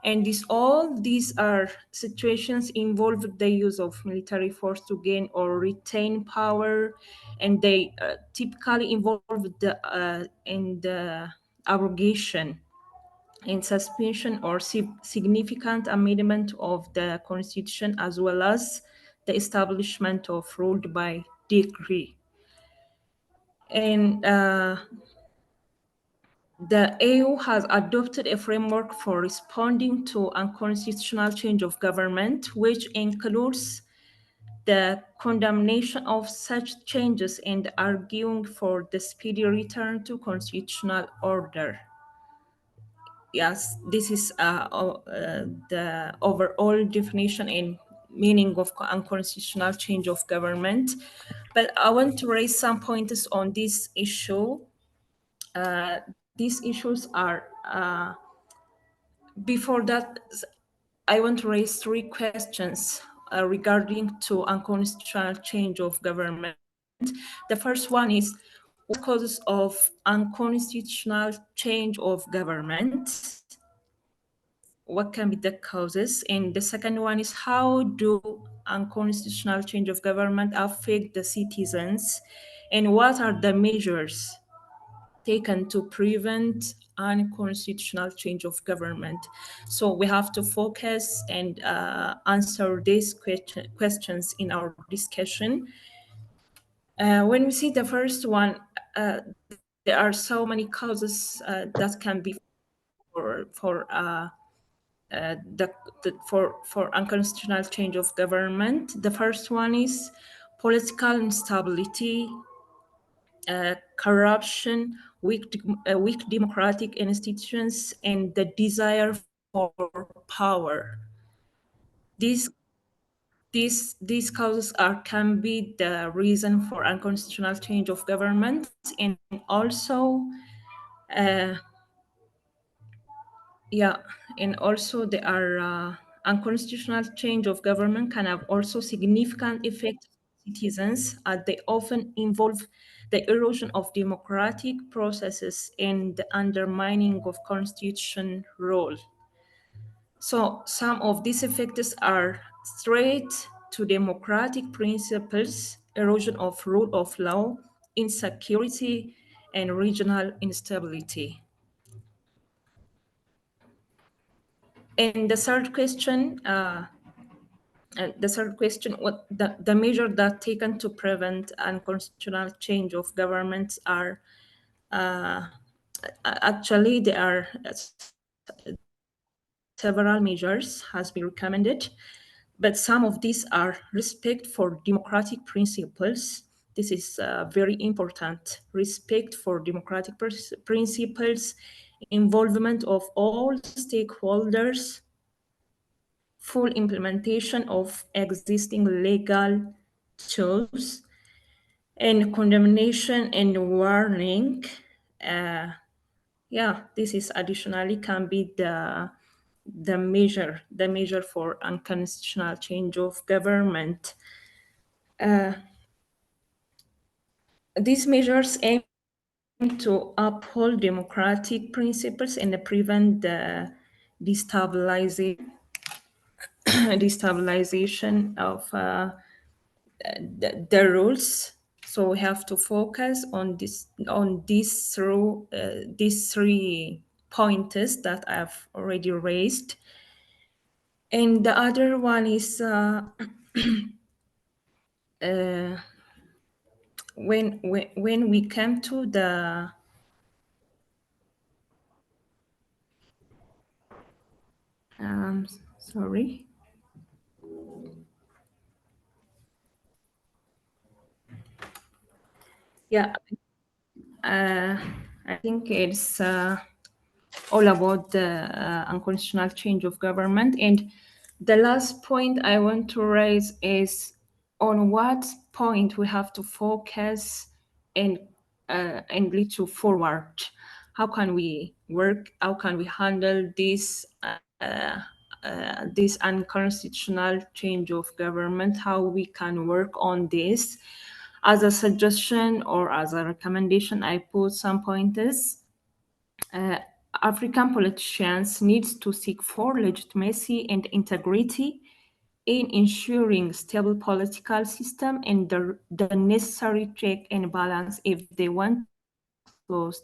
And all these are situations involve the use of military force to gain or retain power, and they typically involve in the abrogation in suspension or significant amendment of the constitution, as well as the establishment of rule by decree. And the EU has adopted a framework for responding to unconstitutional change of government, which includes the condemnation of such changes and arguing for the speedy return to constitutional order. Yes, this is the overall definition and meaning of unconstitutional change of government. But I want to raise some points on this issue. These issues are, before that, I want to raise three questions regarding to unconstitutional change of government. The first one is, what causes of unconstitutional change of government? What can be the causes? And the second one is, how do unconstitutional change of government affect the citizens? And what are the measures taken to prevent unconstitutional change of government? So we have to focus and answer these questions in our discussion. When we see the first one, there are so many causes that can be for unconstitutional change of government. The first one is political instability, corruption, weak democratic institutions, and the desire for power. These causes can be the reason for unconstitutional change of government, and also there are unconstitutional change of government can have also significant effect on citizens, as they often involve the erosion of democratic processes and the undermining of constitution role. So some of these effects are straight to democratic principles, erosion of rule of law, insecurity, and regional instability. And the third question, what the measures that taken to prevent unconstitutional change of governments are, actually there are several measures has been recommended, but some of these are respect for democratic principles. This is very important. Respect for democratic principles, involvement of all stakeholders, full implementation of existing legal tools, and condemnation and warning. This is additionally can be the measure for unconstitutional change of government. These measures aim to uphold democratic principles and prevent the destabilization of the rules. So we have to focus on these 3 pointers that I've already raised. And the other one is when we come to the sorry. Yeah, I think it's all about the unconstitutional change of government. And the last point I want to raise is on what point we have to focus and lead to forward. How can we work? How can we handle this unconstitutional change of government? How we can work on this? As a suggestion or as a recommendation, I put some pointers. African politicians need to seek for legitimacy and integrity in ensuring stable political system and the necessary check and balance if they want to close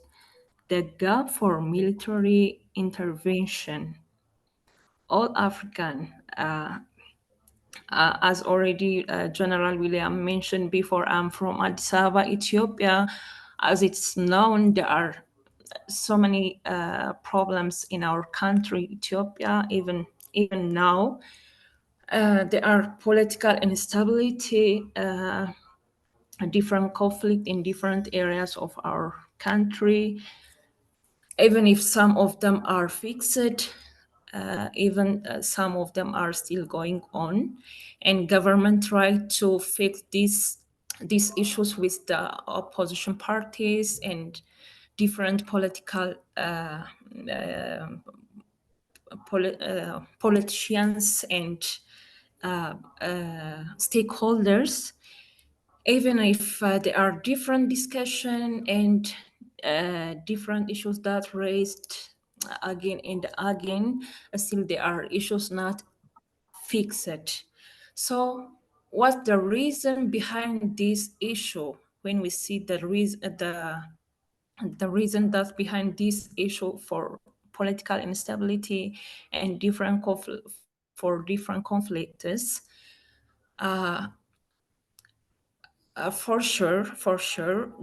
the gap for military intervention. All African, as already General William mentioned before, I'm from Addis Ababa, Ethiopia. As it's known, there are so many problems in our country, Ethiopia, even now. There are political instability, different conflict in different areas of our country. Even if some of them are fixed, some of them are still going on, and government try to fix these issues with the opposition parties and different political politicians and stakeholders. Even if there are different discussion and different issues that raised again and again, still there are issues not fixed. So what's the reason behind this issue? When we see the reason that's behind this issue for political instability and different conflicts, for sure,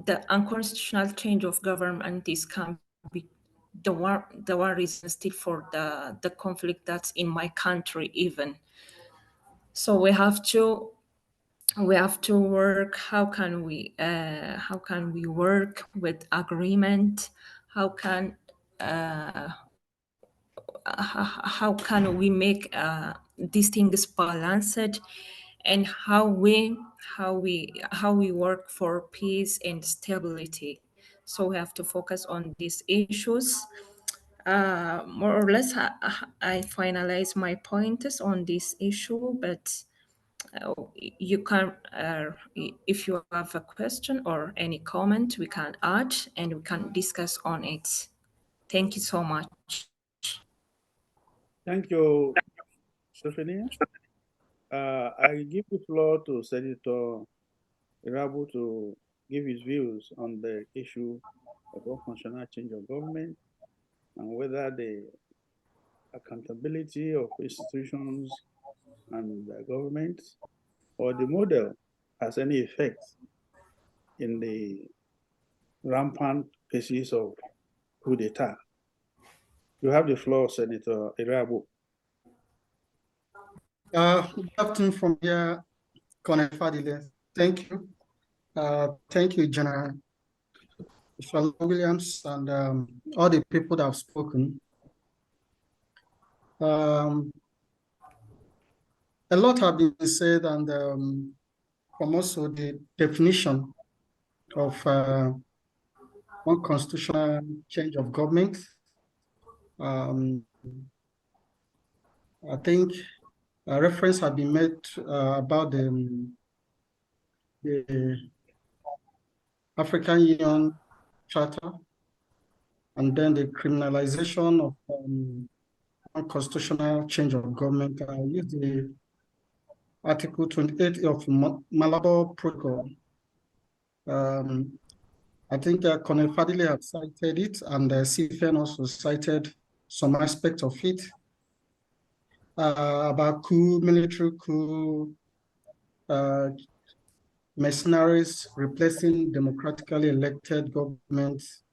the unconstitutional change of government can be the one reason still for the conflict that's in my country even. So we have to work. How can we work with agreement? How can we make these things balanced, and how we work for peace and stability? So we have to focus on these issues. More or less, I finalize my points on this issue, but you can, if you have a question or any comment, we can add and we can discuss on it. Thank you so much. Thank you, Stephanie. I give the floor to Senator Irabu to give his views on the issue of unconstitutional change of government and whether the accountability of institutions and the government or the model has any effect in the rampant cases of coup d'etat. You have the floor, Senator Irabu. Good afternoon from here, Colonel Fadile. Thank you. Thank you, General Williams, and all the people that have spoken. A lot have been said, and from also the definition of unconstitutional change of government. I think a reference had been made about the African Union Charter, and then the criminalization of unconstitutional change of government. I use the Article 28 of Malabo Protocol I think Colonel Fadile had cited it, and Efem also cited some aspect of it about coup, military coup, mercenaries replacing democratically elected governments,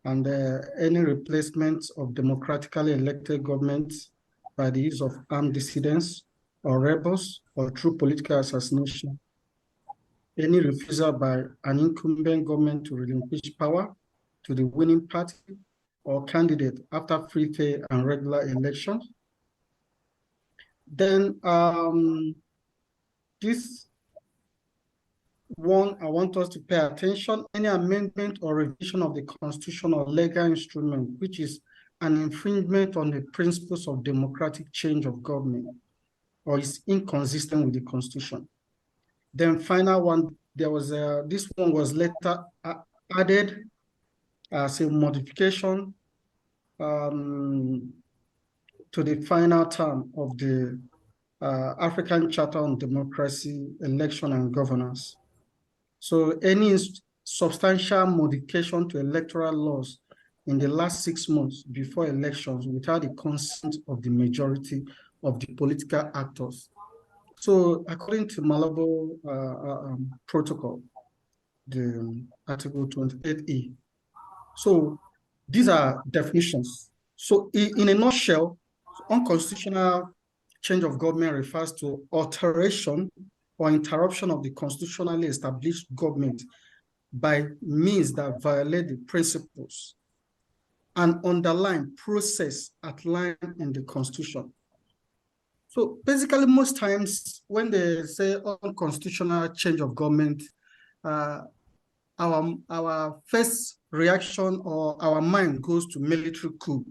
and any replacement of democratically elected governments by the use of armed dissidents or rebels or through political assassination. Any refusal by an incumbent government to relinquish power to the winning party or candidate after free, fair, and regular elections. Then this one, I want us to pay attention. Any amendment or revision of the constitution or legal instrument, which is an infringement on the principles of democratic change of government, or is inconsistent with the constitution. Then final one, there was this one was later added as a modification to the final term of the African Charter on Democracy, Election and Governance. So any substantial modification to electoral laws in the last 6 months before elections without the consent of the majority of the political actors. So according to Malabo Protocol, the Article 28E. So these are definitions. So in a nutshell, unconstitutional change of government refers to alteration or interruption of the constitutionally established government by means that violate the principles and underlying process outlined in the Constitution. So basically, most times when they say unconstitutional change of government, our first reaction or our mind goes to military coup.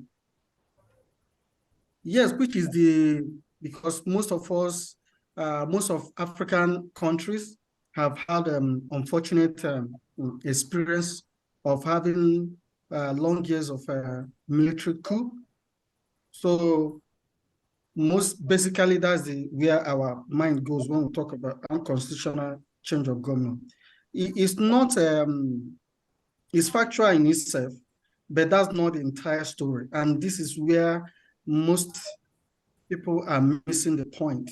Yes, which is because most of us, most of African countries have had unfortunate experience of having long years of military coup. So basically that's where our mind goes when we talk about unconstitutional change of government. It's not, it's factual in itself, but that's not the entire story. And this is where most people are missing the point.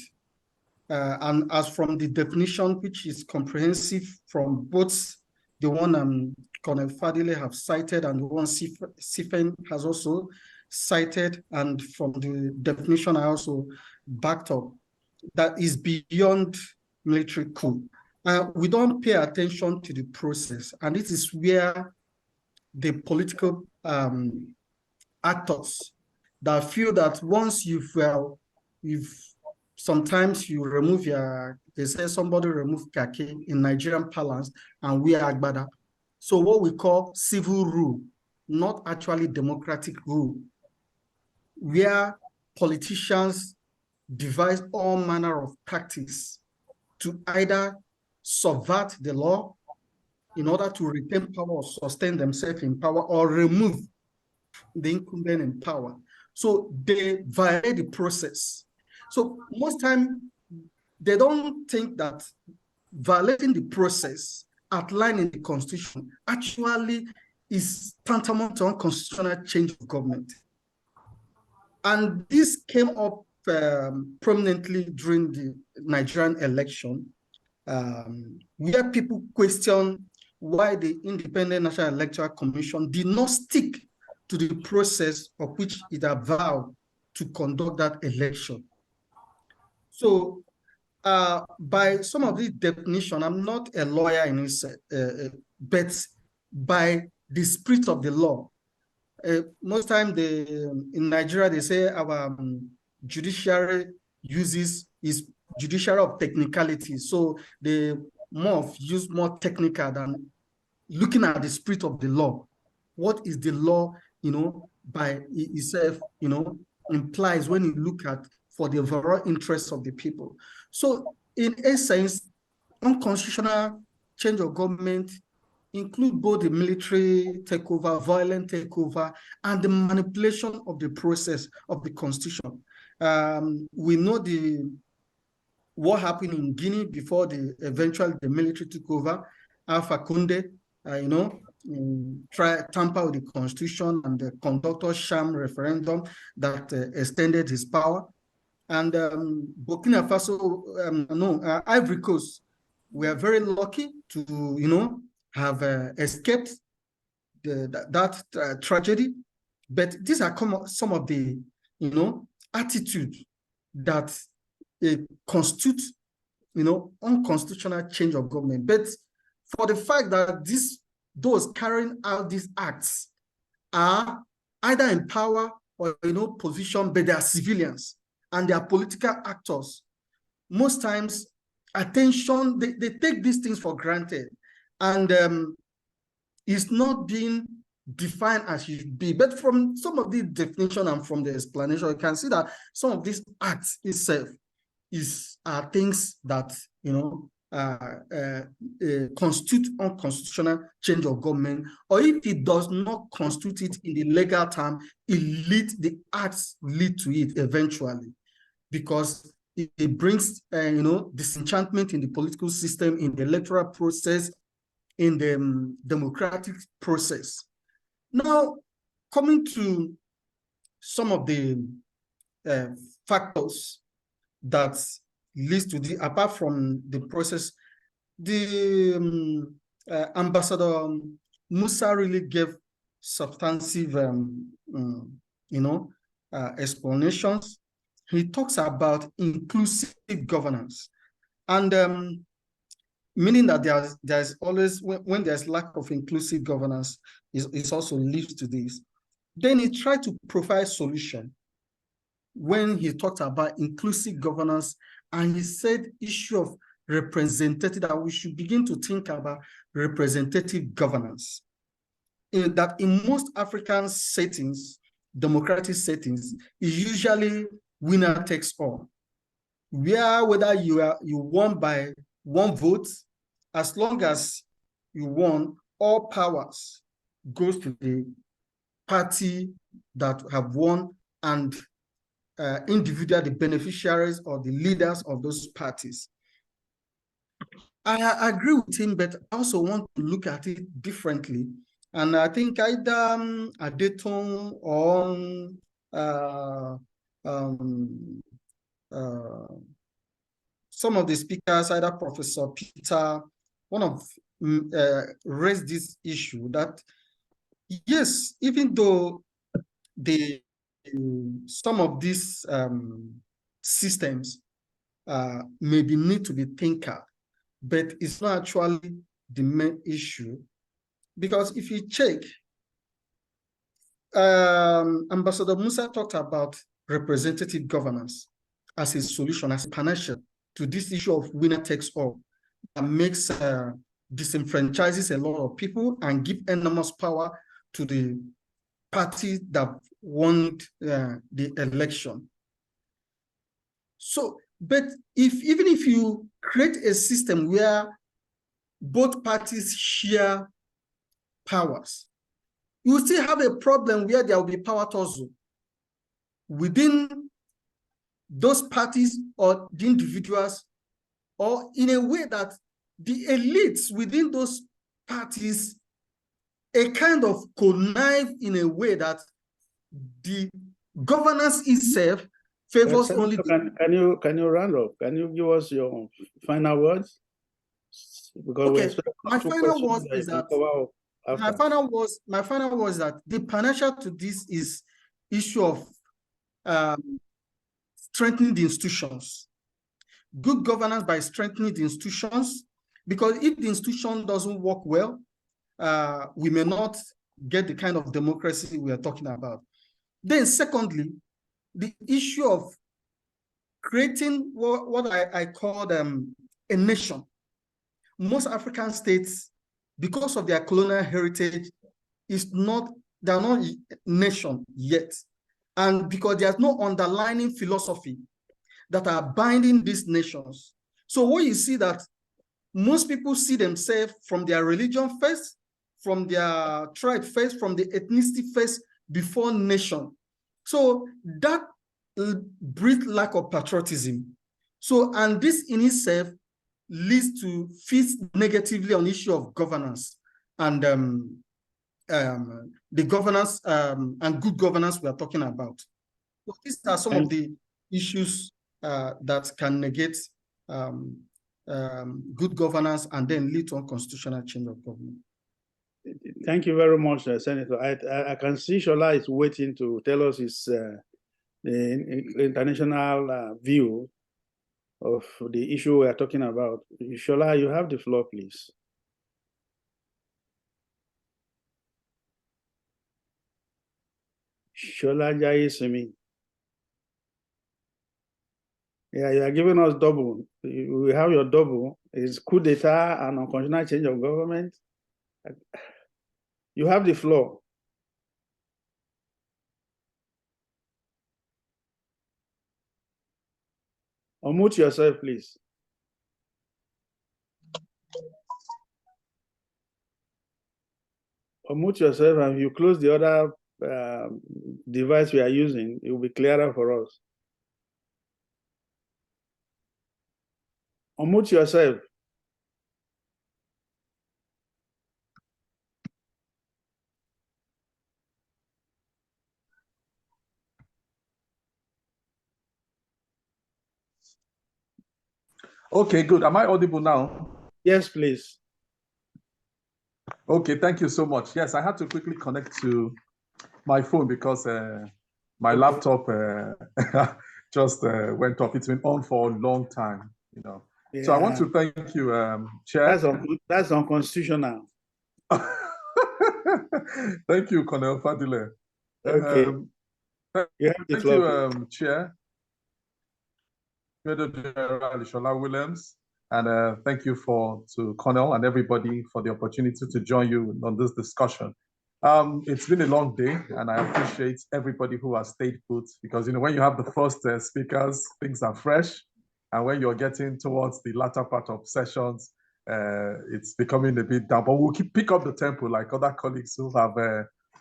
And as from the definition, which is comprehensive from both the one Colonel Fadile have cited and the one Efem has also cited, and from the definition I also backed up, that is beyond military coup. We don't pay attention to the process, and this is where the political actors that feel that once sometimes you remove they say somebody remove khaki in Nigerian parlance and we are Agbada. So what we call civil rule, not actually democratic rule, where politicians devise all manner of practice to either subvert the law in order to retain power or sustain themselves in power, or remove the incumbent in power. So they violate the process. So most time, they don't think that violating the process outlined in the Constitution actually is tantamount to unconstitutional change of government. And this came up prominently during the Nigerian election, where people question why the Independent National Electoral Commission did not stick to the process of which it had vowed to conduct that election. So by some of these definition, I'm not a lawyer in this, but by the spirit of the law. Most time in Nigeria, they say our judiciary is judiciary of technicality. So they use more technical than looking at the spirit of the law. What is the law, by itself, implies when you look at for the overall interests of the people. So in essence, unconstitutional change of government include both the military takeover, violent takeover, and the manipulation of the process of the Constitution. We know what happened in Guinea before the military took over, Alpha Conde, tamper with the constitution and the conductor sham referendum that extended his power. And Burkina Faso, Ivory Coast, we are very lucky to, have escaped that tragedy. But these are some of the, attitude that constitute, unconstitutional change of government. But for the fact that those carrying out these acts are either in power or position, but they are civilians and they are political actors. Most times, attention, they take these things for granted, and it's not being defined as it should be. But from some of the definition and from the explanation, you can see that some of these acts itself are things that constitute unconstitutional change of government, or if it does not constitute it in the legal term, the acts lead to it eventually, because it brings disenchantment in the political system, in the electoral process, in the democratic process. Now, coming to some of the factors that leads to apart from the process, the Ambassador Musa really gave substantive, explanations. He talks about inclusive governance, and meaning that there's always, when there's lack of inclusive governance, it also leads to this. Then he tried to provide solution when he talked about inclusive governance, and he said issue of representative, that we should begin to think about representative governance. That in most African settings, democratic settings, is usually winner takes all. Whether you won by one vote, as long as you won, all powers goes to the party that have won, and individual, the beneficiaries or the leaders of those parties. I agree with him, but I also want to look at it differently. And I think either Adetoun or some of the speakers, either Professor Peter, raised this issue that, yes, even though some of these systems maybe need to be tinkered, but it's not actually the main issue. Because if you check, Ambassador Musa talked about representative governance as a solution, as a panacea to this issue of winner takes all, that makes disenfranchises a lot of people and give enormous power to the party that won the election. So, but even if you create a system where both parties share powers, you will still have a problem where there will be power tussle within those parties or the individuals, or in a way that the elites within those parties a kind of connive in a way that the governance itself favors only. Can you round up? Can you give us your final words? Because my final words is that the panacea to this is issue of strengthening the institutions. Good governance by strengthening the institutions, because if the institution doesn't work well, we may not get the kind of democracy we are talking about. Then secondly, the issue of creating what I call a nation. Most African states, because of their colonial heritage, they're not a nation yet. And because there's no underlying philosophy that are binding these nations. So what you see that most people see themselves from their religion first, from their tribe first, from the ethnicity first, before nation. So that breeds lack of patriotism. So, and this in itself leads to feeds negatively on issue of governance and the governance and good governance we are talking about. So these are some of the issues that can negate good governance and then lead to unconstitutional change of government. Thank you very much, Senator. I can see Shola is waiting to tell us his international view of the issue we are talking about. Shola, you have the floor, please. Shola Jai-Simi. Yeah, you are giving us double. We have your double. It's coup d'etat and unconstitutional change of government. You have the floor. Unmute yourself, please. Unmute yourself, and if you close the other device we are using, it will be clearer for us. Unmute yourself. Okay, good. Am I audible now? Yes, please. Okay, thank you so much. Yes, I had to quickly connect to my phone because my laptop just went off. It's been on for a long time, you know. Yeah. So I want to thank you, Chair. That's unconstitutional. Thank you, Colonel Fadile. Okay. Thank you, Chair. Theodora Williams, and thank you to Colonel and everybody for the opportunity to join you on this discussion. It's been a long day, and I appreciate everybody who has stayed put, because you know when you have the first speakers, things are fresh, and when you're getting towards the latter part of sessions, it's becoming a bit down. But we'll pick up the tempo like other colleagues who have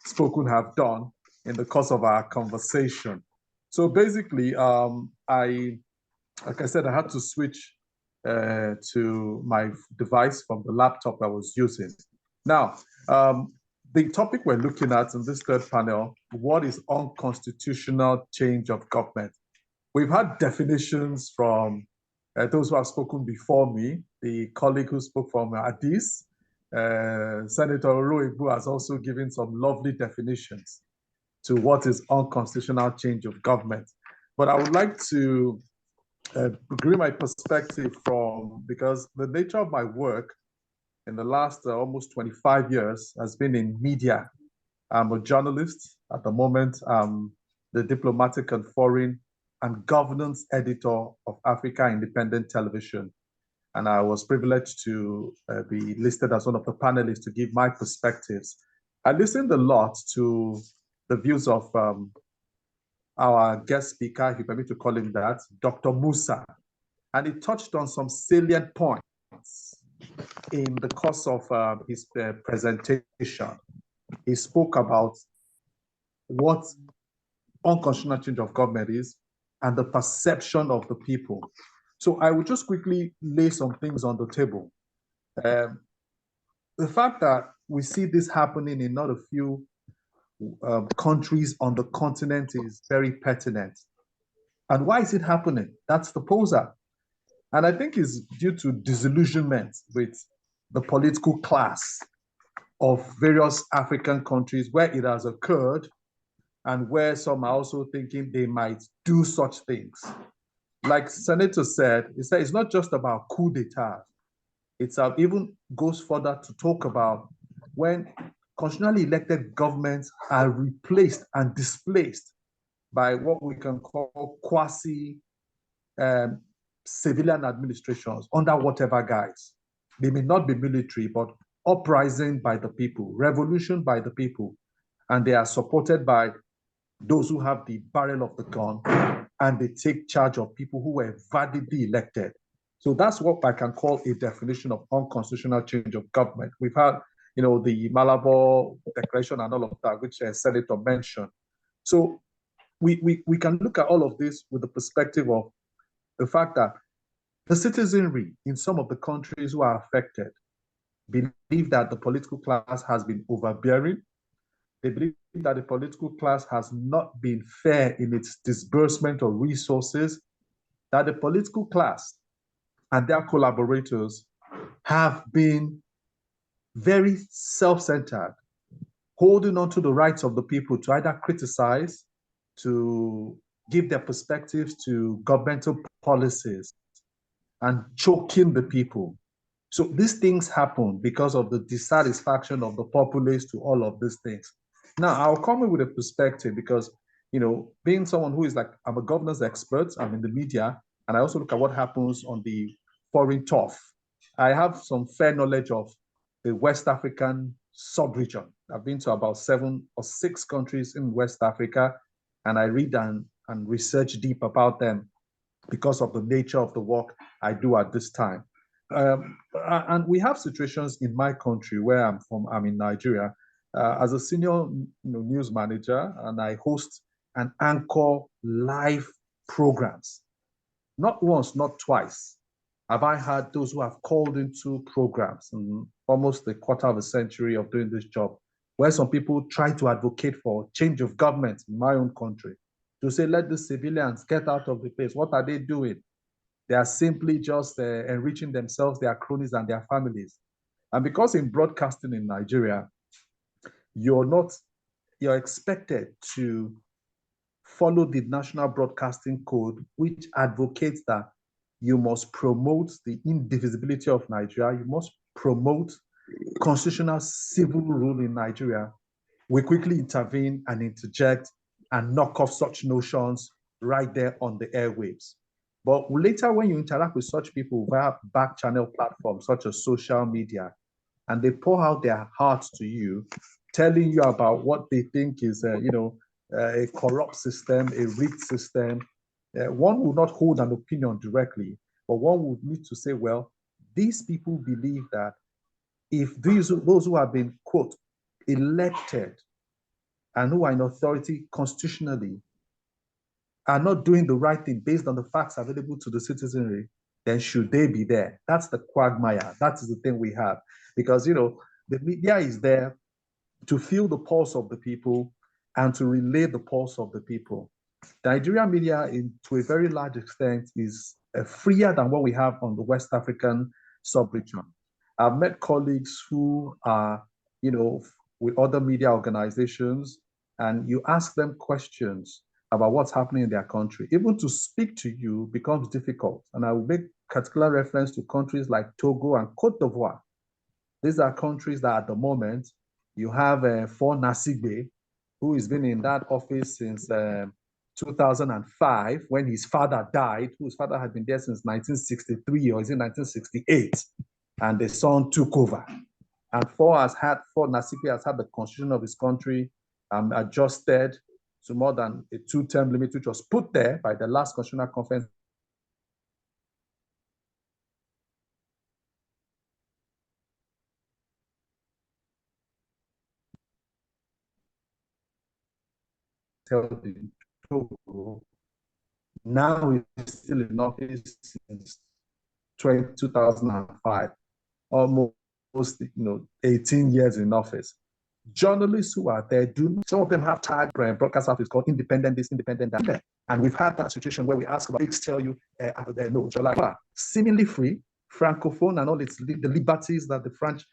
spoken have done in the course of our conversation. So basically, like I said, I had to switch to my device from the laptop I was using. Now, the topic we're looking at in this third panel, what is unconstitutional change of government? We've had definitions from those who have spoken before me. The colleague who spoke from Addis, Senator Olowo-Ake has also given some lovely definitions to what is unconstitutional change of government. But I would like to give my perspective because the nature of my work in the last almost 25 years has been in media. I'm a journalist at the moment. I'm the diplomatic and foreign and governance editor of Africa Independent Television. And I was privileged to be listed as one of the panelists to give my perspectives. I listened a lot to the views of our guest speaker, if you permit to call him that, Dr. Musa. And he touched on some salient points in the course of his presentation. He spoke about what unconstitutional change of government is and the perception of the people. So I will just quickly lay some things on the table. The fact that we see this happening in not a few countries on the continent is very pertinent. And why is it happening? That's the poser. And I think it's due to disillusionment with the political class of various African countries where it has occurred and where some are also thinking they might do such things. Like Senator said, he said it's not just about coup d'etat. It even goes further to talk about when constitutionally elected governments are replaced and displaced by what we can call quasi-civilian administrations under whatever guise. They may not be military, but uprising by the people, revolution by the people, and they are supported by those who have the barrel of the gun, and they take charge of people who were validly elected. So that's what I can call a definition of unconstitutional change of government. We've had, you know, the Malabo Declaration and all of that, which Senator mentioned. So we can look at all of this with the perspective of the fact that The citizenry in some of the countries who are affected believe that the political class has been overbearing. They believe that the political class has not been fair in its disbursement of resources, that the political class and their collaborators have been very self-centered, holding on to the rights of the people to either criticize, to give their perspectives to governmental policies, and choking the people. So these things happen because of the dissatisfaction of the populace to all of these things. Now, I'll come in with a perspective because, you know, being someone who is like, I'm a governance expert, I'm in the media, and I also look at what happens on the foreign turf. I have some fair knowledge of the West African sub-region. I've been to about 7 or 6 countries in West Africa, and I read and research deep about them because of the nature of the work I do at this time. And we have situations in my country where I'm from. I'm in Nigeria as a senior news manager, and I host and anchor live programs. Not once, not twice have I had those who have called into programs in almost a quarter of a century of doing this job, where some people try to advocate for change of government in my own country, to say, let the civilians get out of the place. What are they doing? They are simply just enriching themselves, their cronies, and their families. And because in broadcasting in Nigeria, you're expected to follow the National Broadcasting Code, which advocates that you must promote the indivisibility of Nigeria. You must promote constitutional civil rule in Nigeria. We quickly intervene and interject and knock off such notions right there on the airwaves. But later, when you interact with such people via back channel platforms such as social media, and they pour out their hearts to you, telling you about what they think is, a corrupt system, a rigged system, one will not hold an opinion directly, but one would need to say, well, these people believe that if those who have been, quote, elected and who are in authority constitutionally are not doing the right thing based on the facts available to the citizenry, then should they be there? That's the quagmire. That is the thing we have. Because, the media is there to feel the pulse of the people and to relay the pulse of the people. The Nigerian media, to a very large extent, is freer than what we have on the West African sub-region. I've met colleagues who are, with other media organizations, and you ask them questions about what's happening in their country. Even to speak to you becomes difficult. And I will make particular reference to countries like Togo and Cote d'Ivoire. These are countries that at the moment, you have For Nasigbe, who has been in that office since 2005, when his father died, whose father had been there since 1963, or is it 1968? And the son took over. And For Nasigbe has had the constitution of his country adjusted to more than a 2-term limit, which was put there by the last Constitutional Conference. Now he's still in office since 2005, almost 18 years in office. Journalists who are there, some of them have tagged broadcast office called independent this, independent that. And we've had that situation where we ask about, tell you, no, like, seemingly free, francophone, and all the liberties that the French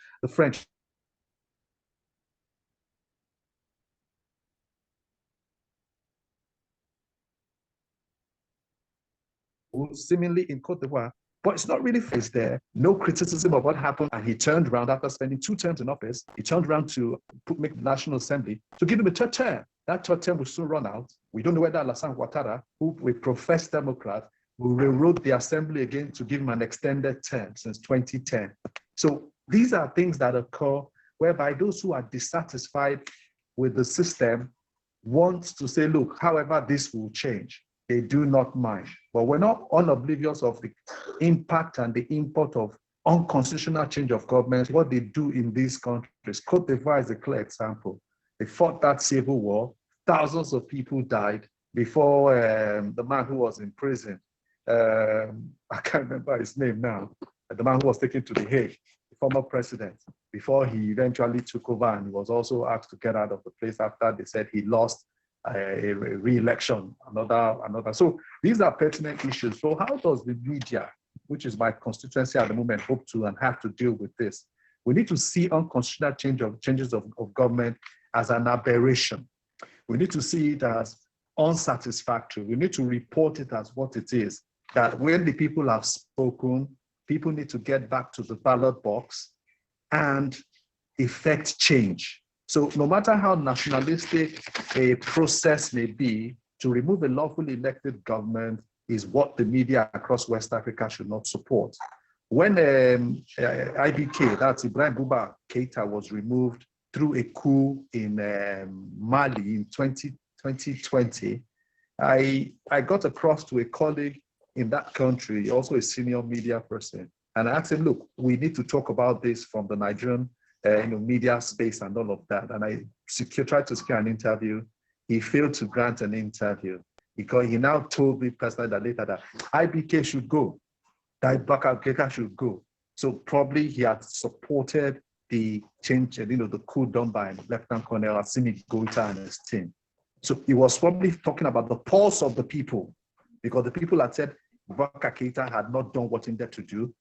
seemingly in Cote d'Ivoire, but it's not really faced there. No criticism of what happened, and he turned around after spending 2 terms in office. He turned around to make the National Assembly to give him a 3rd term. That 3rd term will soon run out. We don't know whether Alassane Ouattara, who a professed Democrat, will railroad the Assembly again to give him an extended term since 2010. So these are things that occur whereby those who are dissatisfied with the system want to say, look, however, this will change. They do not mind. But we're not unoblivious of the impact and the import of unconstitutional change of government, what they do in these countries. Cote d'Ivoire is a clear example. They fought that civil war. Thousands of people died before the man who was in prison I can't remember his name now, the man who was taken to The Hague, the former president, before he eventually took over, and he was also asked to get out of the place after they said he lost a re-election, another. So these are pertinent issues. So how does the media, which is my constituency at the moment, hope to and have to deal with this? We need to see unconstitutional changes of government as an aberration. We need to see it as unsatisfactory. We need to report it as what it is, that when the people have spoken, people need to get back to the ballot box and effect change. So no matter how nationalistic a process may be, to remove a lawfully elected government is what the media across West Africa should not support. When IBK, that's Ibrahim Bouba Keita, was removed through a coup in Mali in 2020, I got across to a colleague in that country, also a senior media person, and I asked him, look, we need to talk about this from the Nigerian media space and all of that. And I tried to secure an interview. He failed to grant an interview because he now told me personally that later that IBK should go, that Bakar should go. So probably he had supported the change, the coup done by Lieutenant Colonel Assimi Goita and his team. So he was probably talking about the pulse of the people, because the people had said Bakar Keita had not done what he needed to do.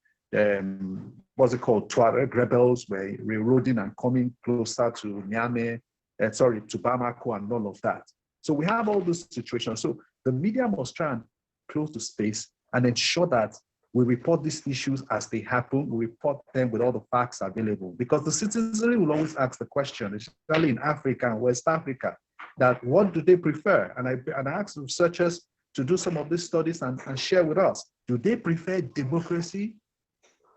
What's it called? Tuareg rebels were railroading and coming closer to Niamey, to Bamako and all of that. So we have all those situations. So the media must try and close the space and ensure that we report these issues as they happen. We report them with all the facts available, because the citizenry will always ask the question, especially in Africa and West Africa, that what do they prefer? And I asked researchers to do some of these studies and share with us. Do they prefer democracy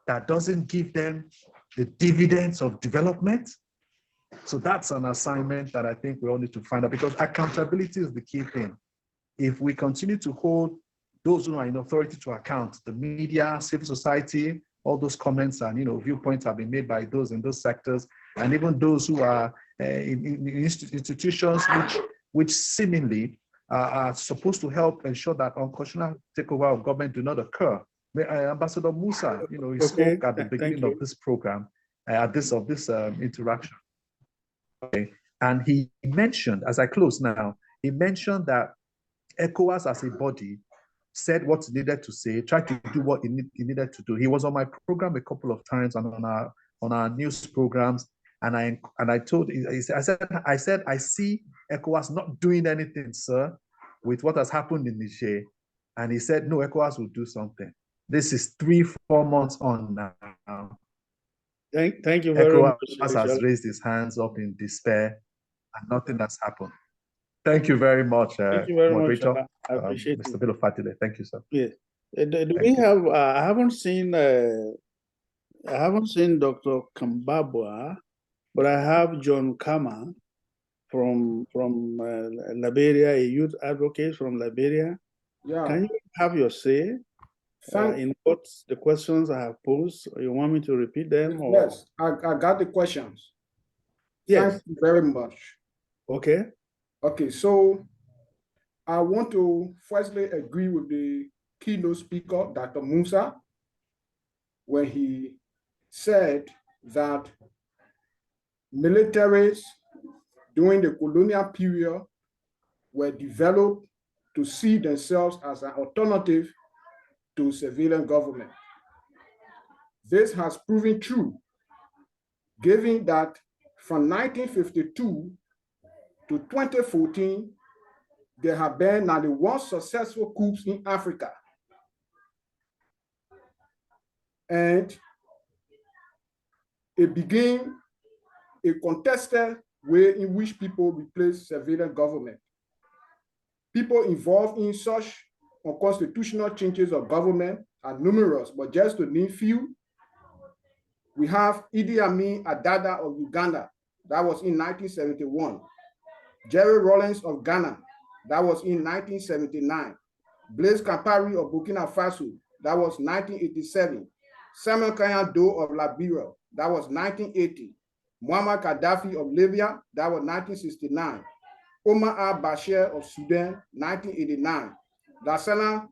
that doesn't give them the dividends of development? So that's an assignment that I think we all need to find out, because accountability is the key thing. If we continue to hold those who are in authority to account, the media, civil society, all those comments and viewpoints have been made by those in those sectors, and even those who are in institutions which seemingly are supposed to help ensure that unconstitutional takeover of government do not occur. Ambassador Musa, he spoke at the beginning of this program, of this interaction. Okay. And he mentioned, as I close now, he mentioned that ECOWAS as a body said what he needed to say, tried to do what he needed to do. He was on my program a couple of times and on our news programs, and I told, I said, I see ECOWAS not doing anything, sir, with what has happened in Niger. And he said, no, ECOWAS will do something. This is 3-4 months on now. Thank you very much. ECOWAS has raised his hands up in despair, and nothing has happened. Thank you very much, Thank you very Moderator. much. I appreciate Mr. it. Bello Fatile. Thank you, sir. Yes. Do we have? I haven't seen Dr. Kambabwa, but I have John Kama from Liberia, a youth advocate from Liberia. Yeah. Can you have your say in what the questions I have posed? You want me to repeat them? Or? Yes, I got the questions. Yes. Thank you very much. Okay. Okay, so I want to firstly agree with the keynote speaker, Dr. Musa, when he said that militaries during the colonial period were developed to see themselves as an alternative to civilian government. This has proven true, given that from 1952 to 2014, there have been nearly one successful coup in Africa. And it began a contested way in which people replace civilian government. People involved in such unconstitutional changes of government are numerous, but just to name few, we have Idi Amin Adada of Uganda, that was in 1971. Jerry Rawlings of Ghana, that was in 1979. Blaise Compaoré of Burkina Faso, that was 1987. Samuel Kanyado of Liberia, that was 1980. Muammar Gaddafi of Libya, that was 1969. Omar al-Bashir of Sudan, 1989. Lassana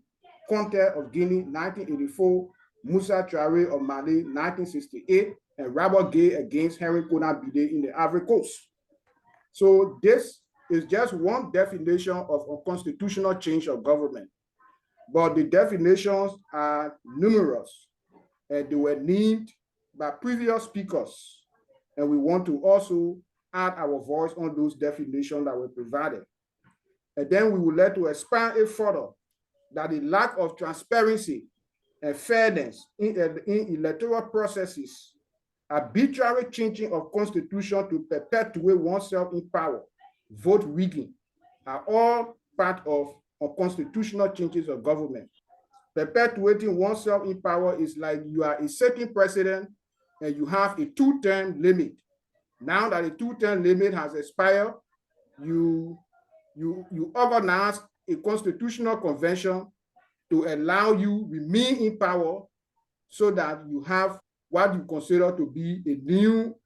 Conte of Guinea, 1984, Musa Traore of Mali, 1968, and Robert Gay against Henry Konan Bide in the Ivory Coast. So this is just one definition of unconstitutional change of government, but the definitions are numerous, and they were named by previous speakers, and we want to also add our voice on those definitions that were provided. And then we would like to expand it further, that the lack of transparency and fairness in electoral processes, arbitrary changing of constitution to perpetuate oneself in power, vote rigging, are all part of unconstitutional changes of government. Perpetuating oneself in power is like you are a sitting president and you have a 2-term limit. Now that the 2-term limit has expired, you organize a constitutional convention to allow you remain in power so that you have what you consider to be a new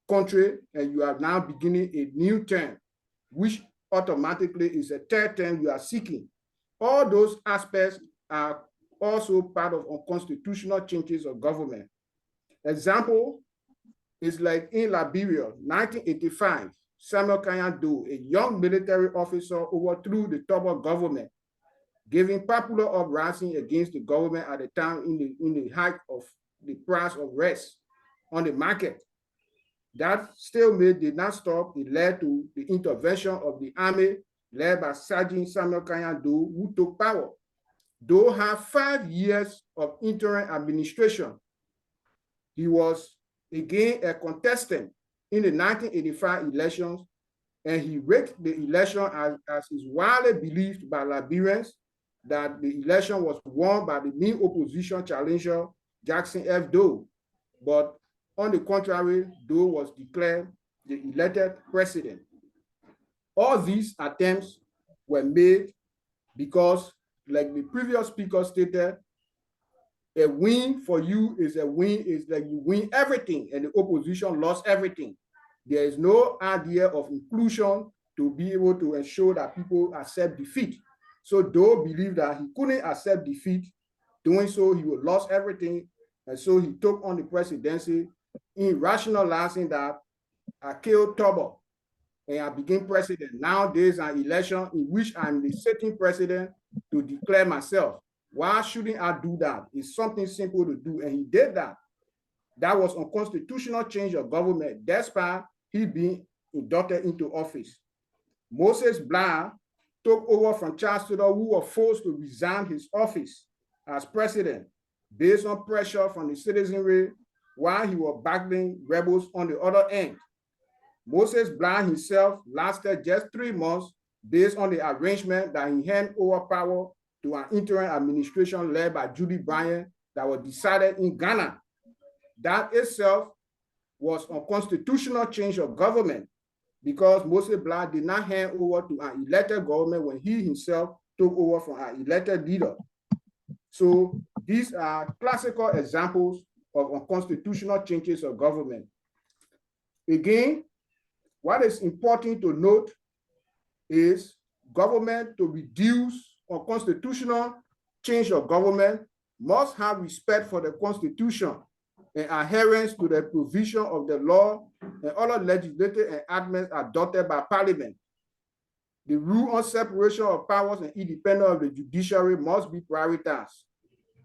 country and you are now beginning a new term, which automatically is a 3rd term you are seeking. All those aspects are also part of unconstitutional changes of government. Example is like in Liberia, 1985, Samuel Kanyang-Do, a young military officer, overthrew the Tobo government, giving popular uprising against the government at the time in the height of the price of rice on the market. That stalemate did not stop. It led to the intervention of the army led by Sergeant Samuel Kanyang-Do, who took power. Do had 5 years of interim administration. He was again a contestant in the 1985 elections, and he rigged the election as is widely believed by Liberians that the election was won by the main opposition challenger, Jackson F. Doe. But on the contrary, Doe was declared the elected president. All these attempts were made because, like the previous speaker stated, a win for you is a win, is like you win everything and the opposition lost everything. There is no idea of inclusion to be able to ensure that people accept defeat. So Doe believed that he couldn't accept defeat. Doing so, he would lose everything. And so he took on the presidency in rationalizing that I killed Tobo and I became president. Now there's an election in which I'm the sitting president to declare myself. Why shouldn't I do that? It's something simple to do. And he did that. That was unconstitutional change of government, despite he being inducted into office. Moses Blah took over from Charles Taylor, who was forced to resign his office as president based on pressure from the citizenry while he was battling rebels on the other end. Moses Blah himself lasted just 3 months based on the arrangement that he handed over power to an interim administration led by Judy Bryant that was decided in Ghana. That itself was a constitutional change of government because Moses Blah did not hand over to an elected government when he himself took over from an elected leader. So these are classical examples of unconstitutional changes of government. Again, what is important to note is government to reduce unconstitutional change of government must have respect for the Constitution and adherence to the provision of the law and other legislative enactments adopted by Parliament. The rule on separation of powers and independence of the judiciary must be prioritized.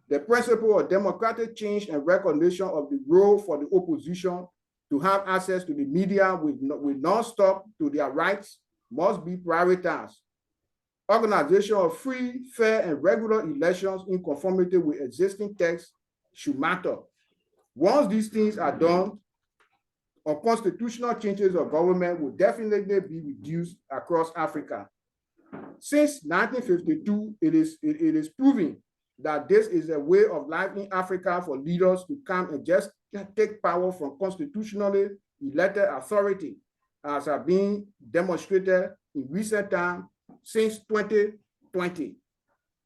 The principle of democratic change and recognition of the role for the opposition to have access to the media with non-stop to their rights must be prioritized. Organization of free, fair, and regular elections in conformity with existing texts should matter. Once these things are done, unconstitutional changes of government will definitely be reduced across Africa. Since 1952, it is proven that this is a way of life in Africa for leaders to come and just take power from constitutionally elected authority, as have been demonstrated in recent times. Since 2020,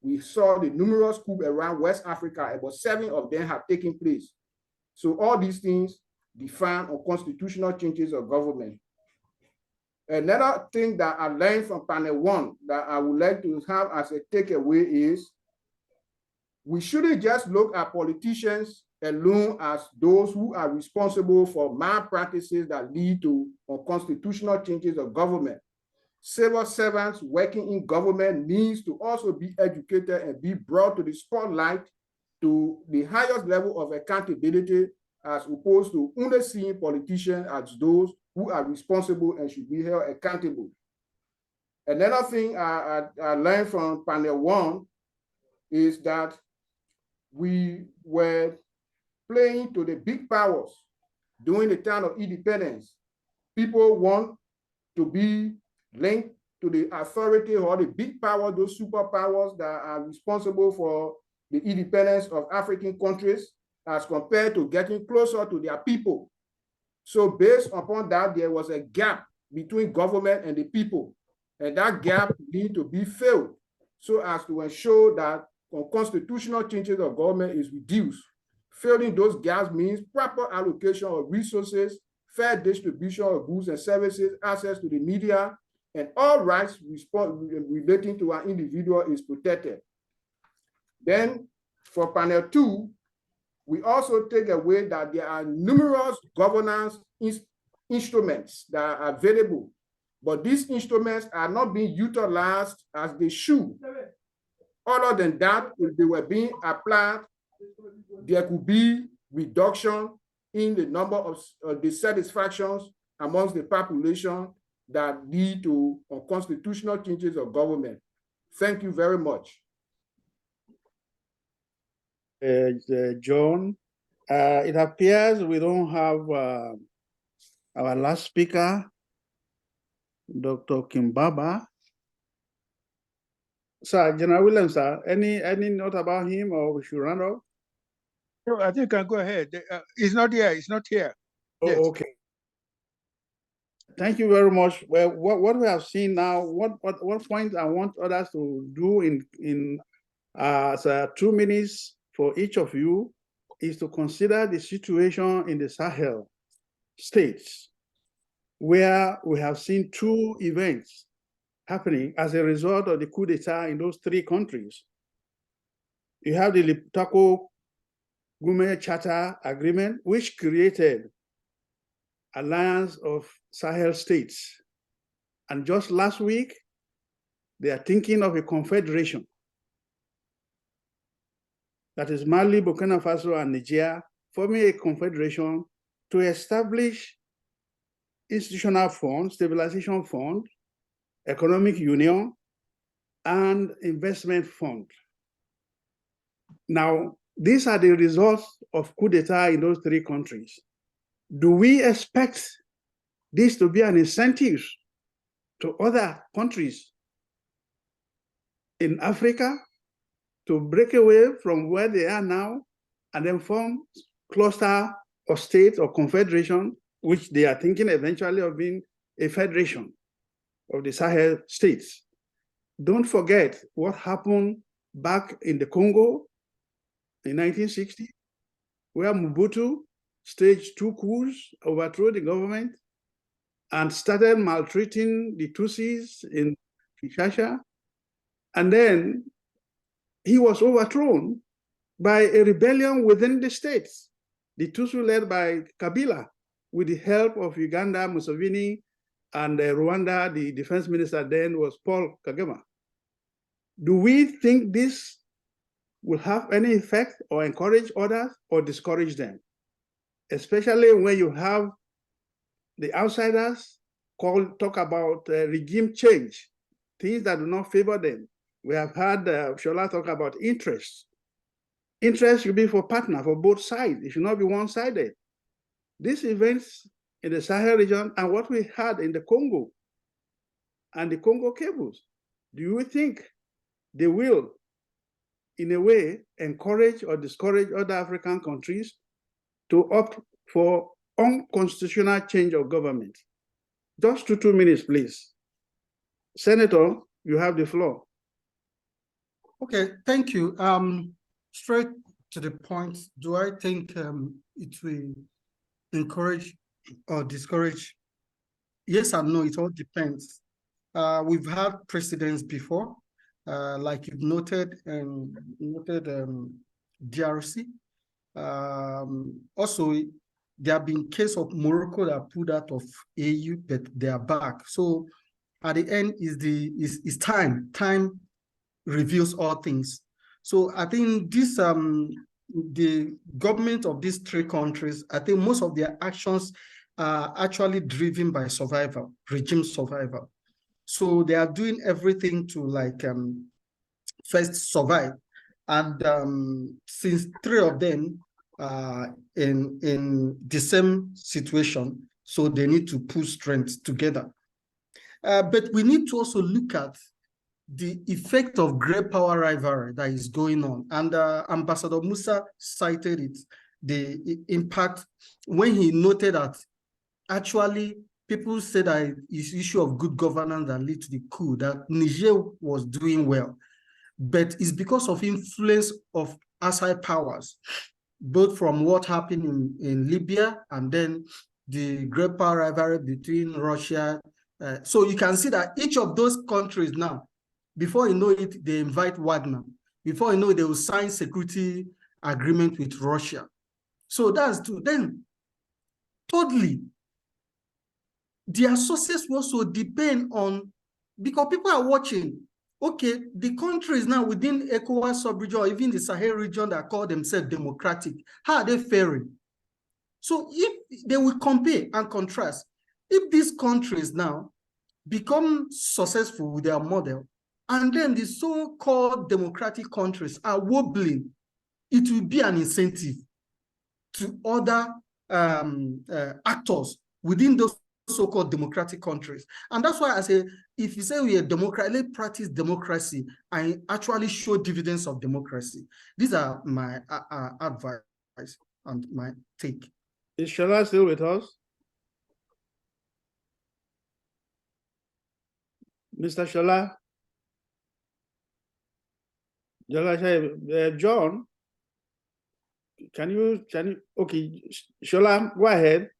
we saw the numerous coups around West Africa. About 7 of them have taken place. So all these things define unconstitutional changes of government. Another thing that I learned from panel 1 that I would like to have as a takeaway is we shouldn't just look at politicians alone as those who are responsible for malpractices that lead to unconstitutional changes of government. Civil servants working in government needs to also be educated and be brought to the spotlight to the highest level of accountability, as opposed to only seeing politicians as those who are responsible and should be held accountable. Another thing I learned from panel 1 is that we were playing to the big powers during the time of independence. People want to be linked to the authority or the big power, those superpowers that are responsible for the independence of African countries, as compared to getting closer to their people. So based upon that, there was a gap between government and the people, and that gap needs to be filled so as to ensure that constitutional changes of government is reduced. Filling those gaps means proper allocation of resources, fair distribution of goods and services, access to the media, and all rights relating to an individual is protected. Then for panel 2, we also take away that there are numerous governance instruments that are available, but these instruments are not being utilized as they should. Other than that, if they were being applied, there could be reduction in the number of dissatisfactions amongst the population that lead to unconstitutional changes of government. Thank you very much. John, it appears we don't have our last speaker, Dr. Kimbaba. Sir, General Williams, sir, any note about him, or we should run off? No, I think you can go ahead. He's not here. He's not here. Oh, yes. Okay. Thank you very much. Well, what we have seen now, what point I want others to do in 2 minutes for each of you is to consider the situation in the Sahel states, where we have seen 2 events happening as a result of the coup d'etat in those 3 countries. You have the Liptako-Gume Charter Agreement, which created Alliance of Sahel States. And just last week, they are thinking of a confederation. That is Mali, Burkina Faso, and Niger, forming a confederation to establish institutional fund, stabilization fund, economic union, and investment fund. Now, these are the results of coup d'etat in those 3 countries. Do we expect this to be an incentive to other countries in Africa to break away from where they are now and then form cluster or state or confederation, which they are thinking eventually of being a federation of the Sahel states? Don't forget what happened back in the Congo in 1960, where Mobutu staged 2 coups, overthrew the government, and started maltreating the Tutsis in Kinshasa. And then he was overthrown by a rebellion within the states, the Tutsi led by Kabila, with the help of Uganda, Museveni, and Rwanda. The defense minister then was Paul Kagame. Do we think this will have any effect or encourage others or discourage them? Especially when you have the outsiders talk about regime change, things that do not favor them. We have had Shola talk about interest. Interest should be for partner, for both sides. It should not be one-sided. These events in the Sahel region and what we had in the Congo and the Congo cables, do you think they will, in a way, encourage or discourage other African countries to opt for unconstitutional change of government? Just 2 minutes, please. Senator, you have the floor. Okay, thank you. Straight to the point, do I think it will encourage or discourage? Yes and no, it all depends. We've had precedents before, like you've noted, DRC. Also, there have been cases of Morocco that pulled out of AU, but they are back. So at the end is time. Time reveals all things. So I think this the government of these three countries, I think most of their actions are actually driven by survival, regime survival. So they are doing everything to like first survive. And since three of them are in the same situation, so they need to pull strength together. But we need to also look at the effect of great power rivalry that is going on. And Ambassador Musa cited it, the impact, when he noted that actually people said that it's issue of good governance that led to the coup, that Niger was doing well. But it's because of influence of outside powers, both from what happened in Libya and then the great power rivalry between Russia. So you can see that each of those countries now, before you know it, they invite Wagner. Before you know it, they will sign security agreement with Russia. So that's two. Then, thirdly, their sources also depend on, because people are watching, okay, the countries now within ECOWAS sub-region or even the Sahel region that call themselves democratic, how are they faring? So if they will compare and contrast, if these countries now become successful with their model, and then the so-called democratic countries are wobbling, it will be an incentive to other actors within those so-called democratic countries. And that's why I say, if you say we are democratic, let's practice democracy and actually show dividends of democracy. These are my advice and my take. Is Shola still with us? Mr. Shola? John, can you, okay, Shola, go ahead.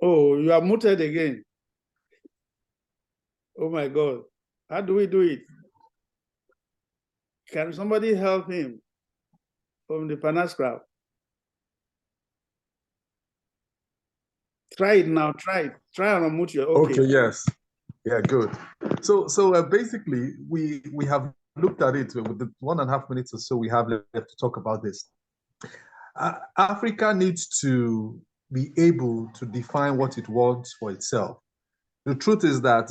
Oh, you are muted again. Oh my God. How do we do it? Can somebody help him from the Panelists crowd? Try it now, try it. Try and unmute your, Okay, yes. Yeah, good. So basically, we have looked at it with the 1.5 minutes or so we have left to talk about this. Africa needs to be able to define what it wants for itself. The truth is that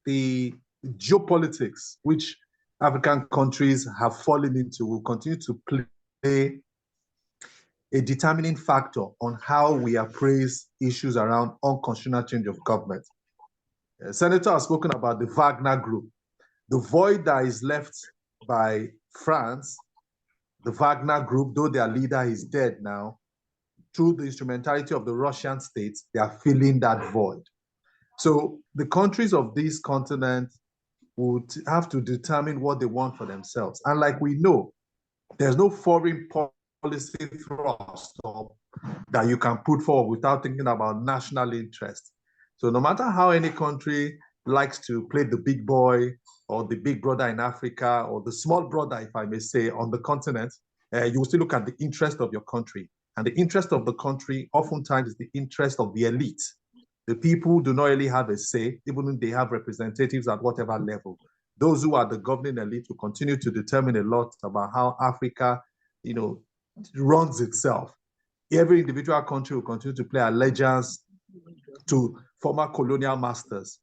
the geopolitics, which African countries have fallen into, will continue to play a determining factor on how we appraise issues around unconstitutional change of government. Senator has spoken about the Wagner Group. The void that is left by France, the Wagner Group, though their leader is dead now, through the instrumentality of the Russian states, they are filling that void. So the countries of this continent would have to determine what they want for themselves. And like we know, there's no foreign policy thrust that you can put forward without thinking about national interest. So no matter how any country likes to play the big boy or the big brother in Africa or the small brother, if I may say, on the continent, you will still look at the interest of your country. And the interest of the country oftentimes is the interest of the elite. The people do not really have a say, even if they have representatives at whatever level. Those who are the governing elite will continue to determine a lot about how Africa, runs itself. Every individual country will continue to play allegiance to former colonial masters.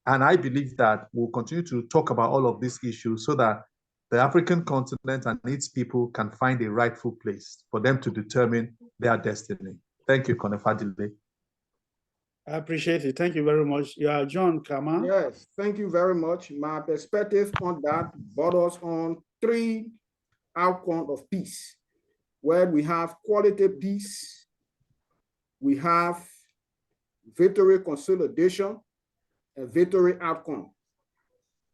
And I believe that we'll continue to talk about all of these issues so that the African continent and its people can find a rightful place for them to determine their destiny. Thank you, Konefadile. I appreciate it. Thank you very much. Yeah, John, come on. Yes, thank you very much. My perspective on that borders on 3 outcomes of peace, where we have quality peace, we have victory consolidation, and victory outcome.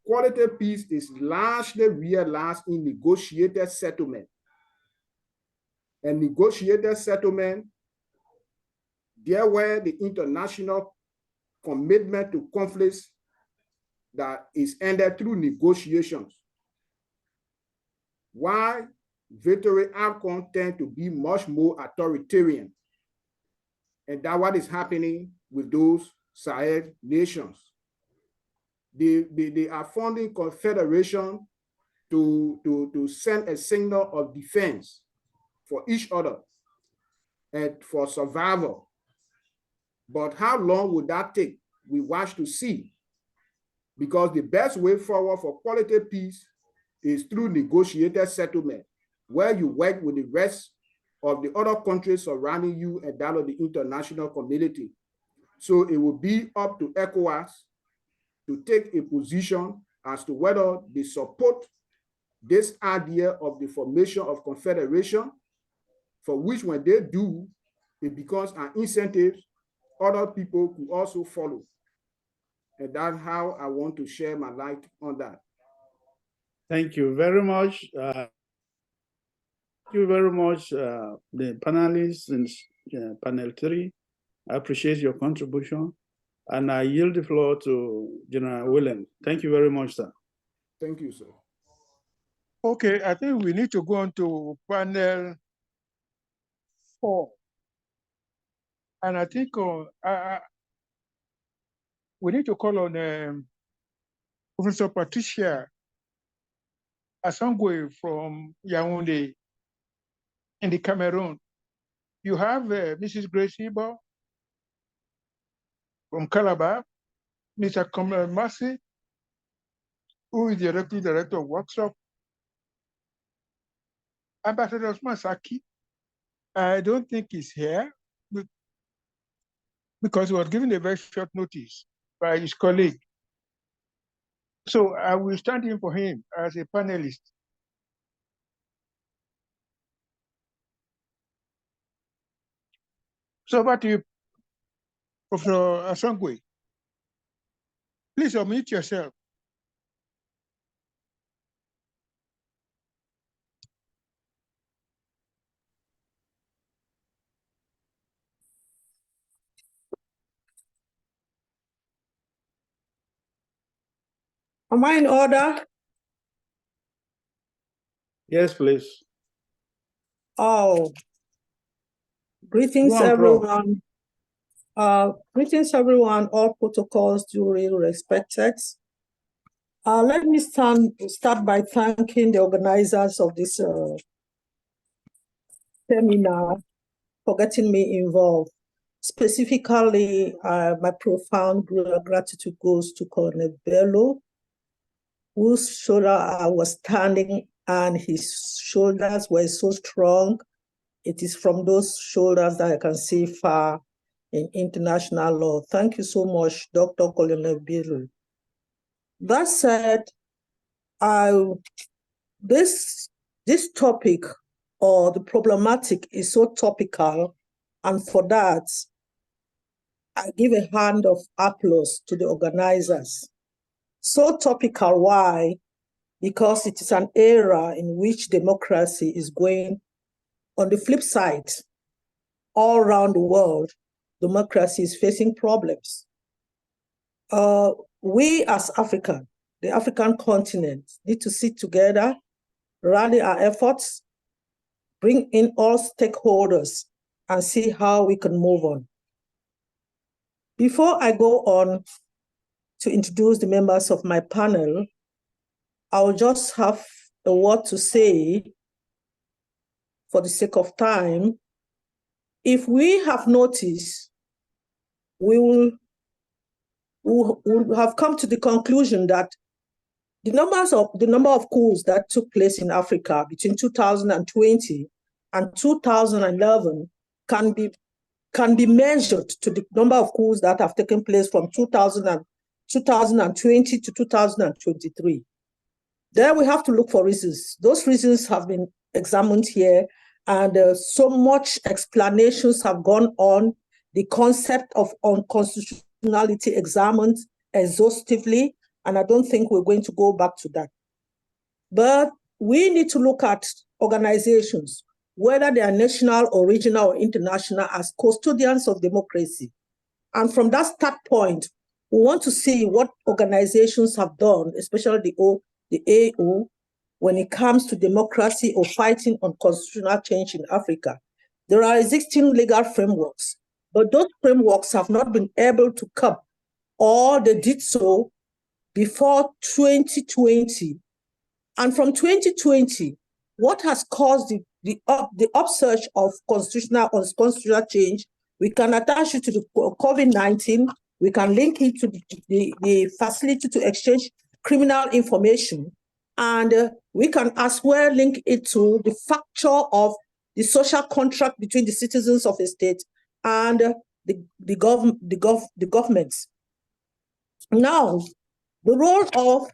Quality peace is largely realized in negotiated settlement. And negotiated settlement, there where the international commitment to conflicts that is ended through negotiations. Why victory outcomes tend to be much more authoritarian. And that's what is happening with those Sahel nations. They are funding confederation to send a signal of defense for each other and for survival. But how long would that take? We watch to see. Because the best way forward for quality peace is through negotiated settlement, where you work with the rest of the other countries surrounding you and that of the international community. So it will be up to ECOWAS to take a position as to whether they support this idea of the formation of confederation, for which when they do, it becomes an incentive other people could also follow. And that's how I want to share my light on that. Thank you very much. Thank you very much, the panelists in panel 3. I appreciate your contribution. And I yield the floor to General William. Thank you very much, sir. Thank you, sir. Okay, I think we need to go on to panel 4. And I think we need to call on Professor Patricia Asangwe from Yaoundé in the Cameroon. You have Mrs. Grace Ibo from Calabar, Mr. Kamel Massey, who is the Deputy Director of Workshop, Ambassador Osman Saki. I don't think he's here because he was given a very short notice by his colleague. So I will stand in for him as a panelist. So over to you, Professor Asangwe. Please unmute yourself. Am I in order? Yes, please. Oh, greetings, Go on, everyone. Greetings, everyone. All protocols duly respected. Let me start by thanking the organizers of this seminar for getting me involved. Specifically, my profound gratitude goes to Colonel Bello, whose shoulder was standing and his shoulders were so strong. It is from those shoulders that I can see far in international law. Thank you so much, Dr. Colonel Bello. That said, this topic or the problematic is so topical, and for that, I give a hand of applause to the organizers. So topical, why? Because it is an era in which democracy is going on the flip side. All around the world, democracy is facing problems. We as Africa, the African continent, need to sit together, rally our efforts, bring in all stakeholders, and see how we can move on. Before I go on to introduce the members of my panel, I'll just have a word to say for the sake of time. If we have noticed, we will have come to the conclusion that the number of coups that took place in Africa between 2020 and 2011 can be measured to the number of coups that have taken place from 2020 to 2023. There we have to look for reasons. Those reasons have been examined here, and so much explanations have gone on. The concept of unconstitutionality examined exhaustively, and I don't think we're going to go back to that. But we need to look at organizations, whether they are national or regional or international, as custodians of democracy. And from that start point, We want to see what organizations have done, especially the AO, when it comes to democracy or fighting on constitutional change in Africa. There are existing legal frameworks, but those frameworks have not been able to cope, or they did so before 2020. And from 2020, what has caused the upsurge of constitutional change? We can attach it to the COVID-19. We can link it to the facility to exchange criminal information. And we can as well link it to the factor of the social contract between the citizens of a state and the governments. Now, the role of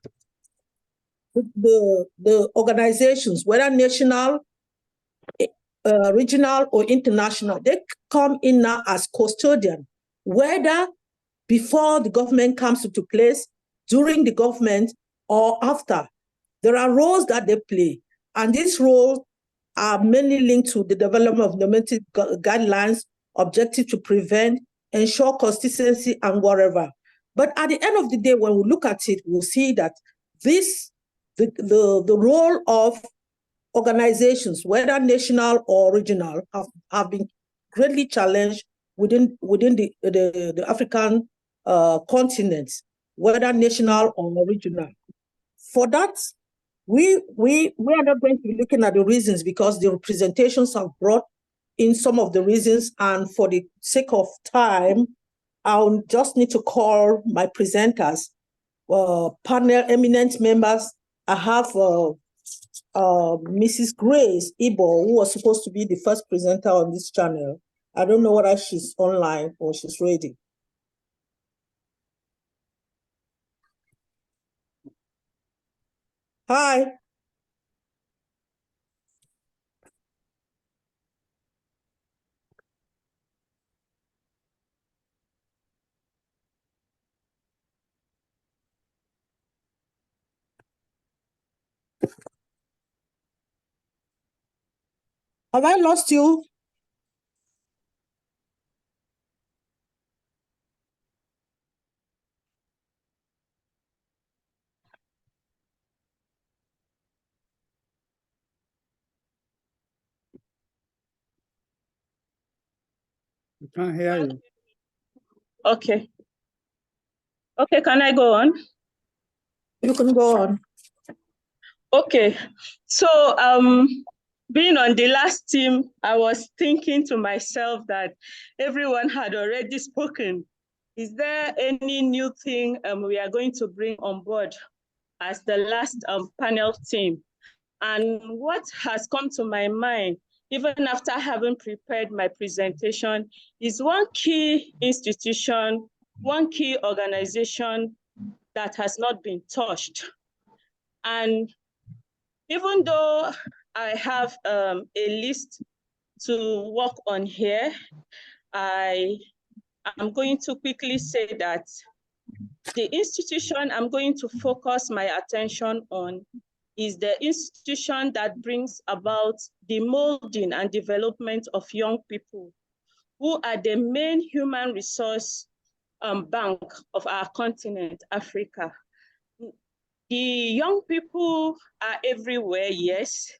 the organizations, whether national, regional, or international, they come in now as custodian, whether before the government comes into place, during the government, or after. There are roles that they play, and these roles are mainly linked to the development of normative guidelines, objective to prevent, ensure consistency, and whatever. But at the end of the day, when we look at it, we'll see that the role of organizations, whether national or regional, have been greatly challenged within the African continent, whether national or regional. For that, we are not going to be looking at the reasons, because the representations have brought in some of the reasons, and for the sake of time, I'll just need to call my presenters, panel eminent members. I have Mrs. Grace Ibo, who was supposed to be the first presenter on this channel. I don't know whether she's online or she's ready. Hi. Have I lost you? We can't hear you. Okay. Okay, can I go on? You can go on. Okay, so being on the last team, I was thinking to myself that everyone had already spoken. Is there any new thing we are going to bring on board as the last panel team? And what has come to my mind, even after having prepared my presentation, is one key institution, one key organization that has not been touched. And even though I have a list to work on here, I am going to quickly say that the institution I'm going to focus my attention on is the institution that brings about the molding and development of young people, who are the main human resource bank of our continent, Africa. The young people are everywhere, yes,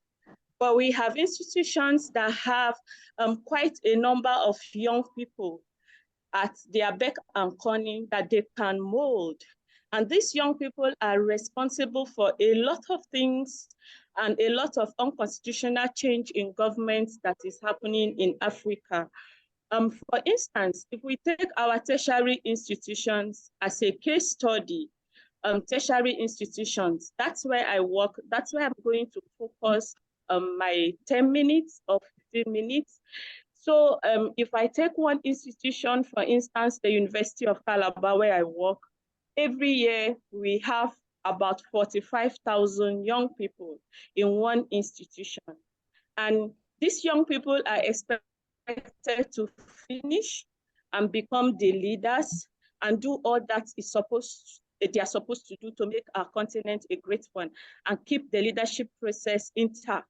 but we have institutions that have quite a number of young people at their beck and cunning that they can mold. And these young people are responsible for a lot of things and a lot of unconstitutional change in government that is happening in Africa. For instance, if we take our tertiary institutions as a case study, tertiary institutions, that's where I work, that's where I'm going to focus my 10 minutes or 15 minutes. So if I take one institution, for instance, the University of Calabar, where I work, every year we have about 45,000 young people in one institution. And these young people are expected to finish and become the leaders and do all that they are supposed to do to make our continent a great one and keep the leadership process intact.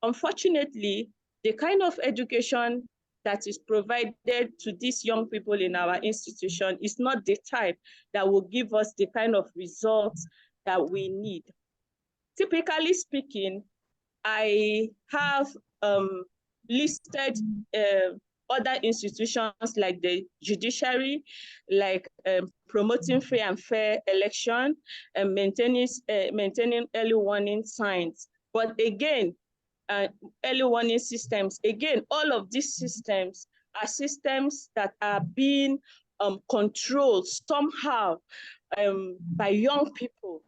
Unfortunately, the kind of education that is provided to these young people in our institution is not the type that will give us the kind of results that we need. Typically speaking, I have listed other institutions like the judiciary, like promoting free and fair election, and maintaining early warning signs. But again, early warning systems, again, all of these systems are systems that are being controlled somehow by young people.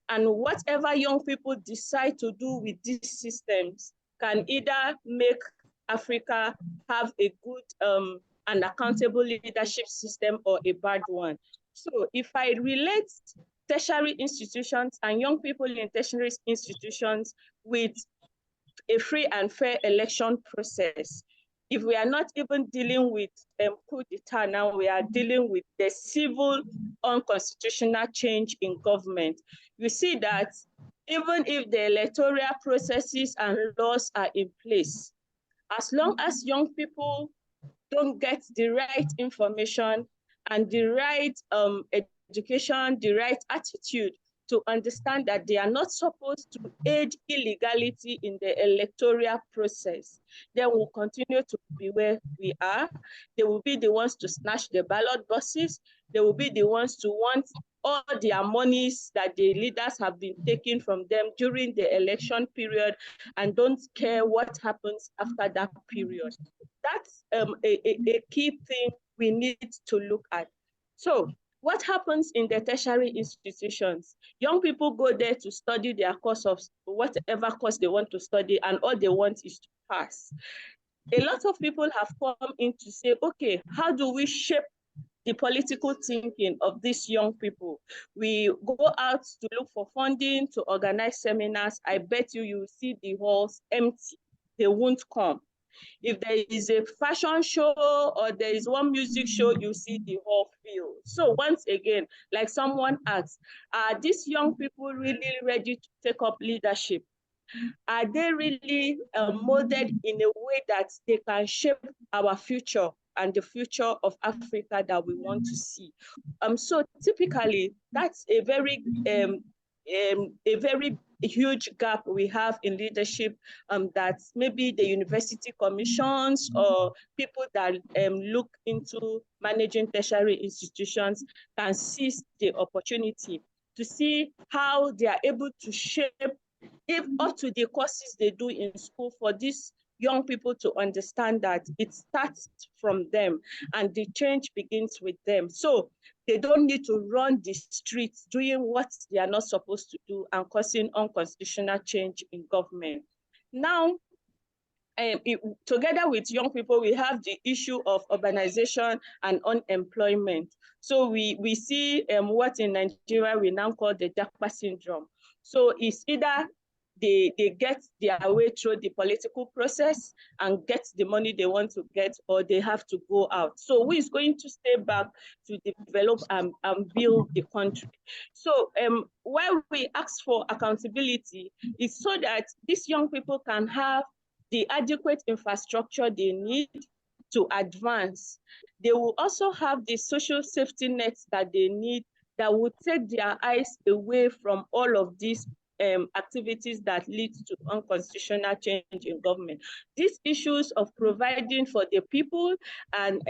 And whatever young people decide to do with these systems can either make Africa have a good and accountable leadership system or a bad one. So if I relate tertiary institutions and young people in tertiary institutions with a free and fair election process, if we are not even dealing with coup d'etat now, we are dealing with the civil unconstitutional change in government. You see that even if the electoral processes and laws are in place, as long as young people don't get the right information and the right education, the right attitude to understand that they are not supposed to aid illegality in the electoral process, then we'll continue to be where we are. They will be the ones to snatch the ballot boxes. They will be the ones to want all their monies that the leaders have been taking from them during the election period and don't care what happens after that period. That's a key thing we need to look at. So what happens in the tertiary institutions? Young people go there to study their course of whatever course they want to study, and all they want is to pass. A lot of people have come in to say, okay, how do we shape the political thinking of these young people? We go out to look for funding, to organize seminars. I bet you will see the halls empty. They won't come. If there is a fashion show or there is one music show, you see the whole field. So once again, like someone asked, are these young people really ready to take up leadership? Are they really molded in a way that they can shape our future and the future of Africa that we want to see? So typically, that's a very huge gap we have in leadership, that maybe the university commissions or people that look into managing tertiary institutions can seize the opportunity to see how they are able to shape up to the courses they do in school for these young people to understand that it starts from them and the change begins with them. So they don't need to run the streets doing what they are not supposed to do and causing unconstitutional change in government. Now, together with young people, we have the issue of urbanization and unemployment. So we see what in Nigeria we now call the Jakpa syndrome. So it's either they get their way through the political process and get the money they want to get, or they have to go out. So who is going to stay back to develop and build the country? So why we ask for accountability is so that these young people can have the adequate infrastructure they need to advance. They will also have the social safety nets that they need that will take their eyes away from all of these activities that lead to unconstitutional change in government. These issues of providing for the people and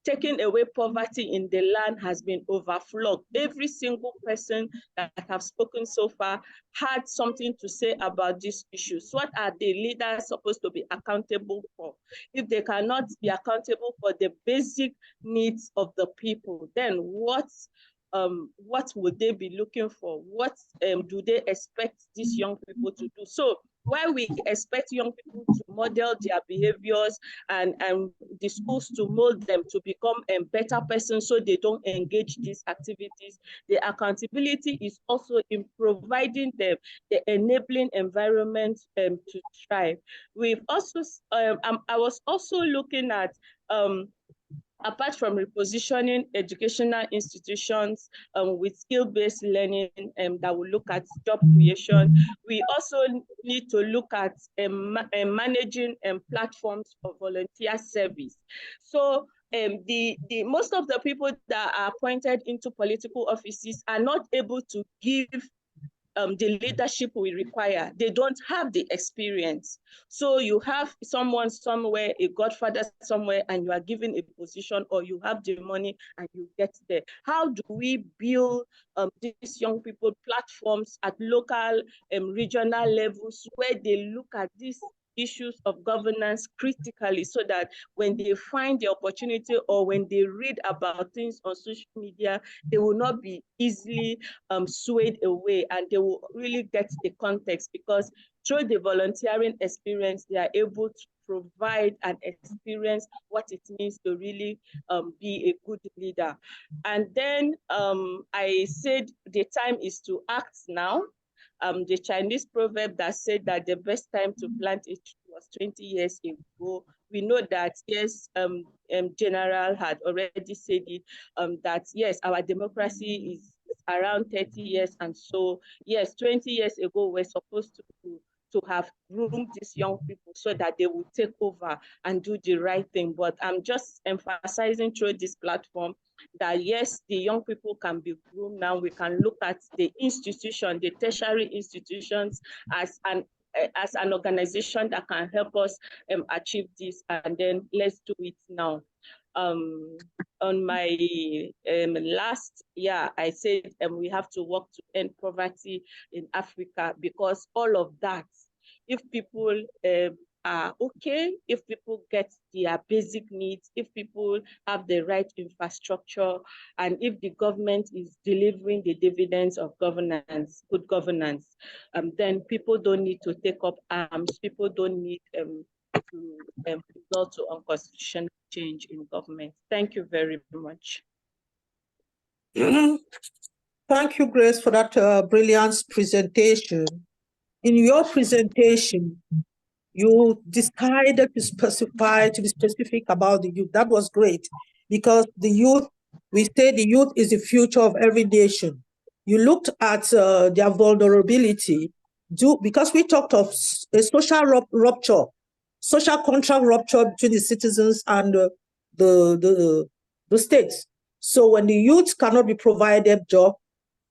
taking away poverty in the land has been overflowed. Every single person that have spoken so far had something to say about these issues. What are the leaders supposed to be accountable for? If they cannot be accountable for the basic needs of the people, then what would they be looking for? What do they expect these young people to do? So while we expect young people to model their behaviors and the schools to mold them to become a better person so they don't engage these activities, the accountability is also in providing them the enabling environment to thrive. We've also, I was also looking at apart from repositioning educational institutions with skill-based learning that will look at job creation, we also need to look at managing platforms for volunteer service. So most of the people that are appointed into political offices are not able to give the leadership we require. They don't have the experience. So you have someone somewhere, a godfather somewhere, and you are given a position, or you have the money and you get there. How do we build these young people platforms at local and regional levels where they look at these issues of governance critically, so that when they find the opportunity or when they read about things on social media, they will not be easily swayed away, and they will really get the context, because through the volunteering experience, they are able to provide and experience what it means to really be a good leader. And then I said the time is to act now. The Chinese proverb that said that the best time to plant a tree was 20 years ago. We know that, yes, General had already said it, that yes, our democracy is around 30 years. And so, yes, 20 years ago, we're supposed to have groomed these young people so that they will take over and do the right thing. But I'm just emphasizing through this platform that yes, the young people can be groomed now. We can look at the institution, the tertiary institutions, as an organization that can help us achieve this, and then let's do it now. On my last year, I said we have to work to end poverty in Africa, because all of that, if people are okay, if people get their basic needs, if people have the right infrastructure, and if the government is delivering the dividends of governance, good governance, then people don't need to take up arms. People don't need to resort to unconstitutional change in government. Thank you very much. Thank you, Grace, for that brilliant presentation. In your presentation, you decided to specify, to be specific about the youth. That was great, because the youth, we say the youth is the future of every nation. You looked at their vulnerability, because we talked of a social rupture, social contract rupture between the citizens and the states. So when the youth cannot be provided job,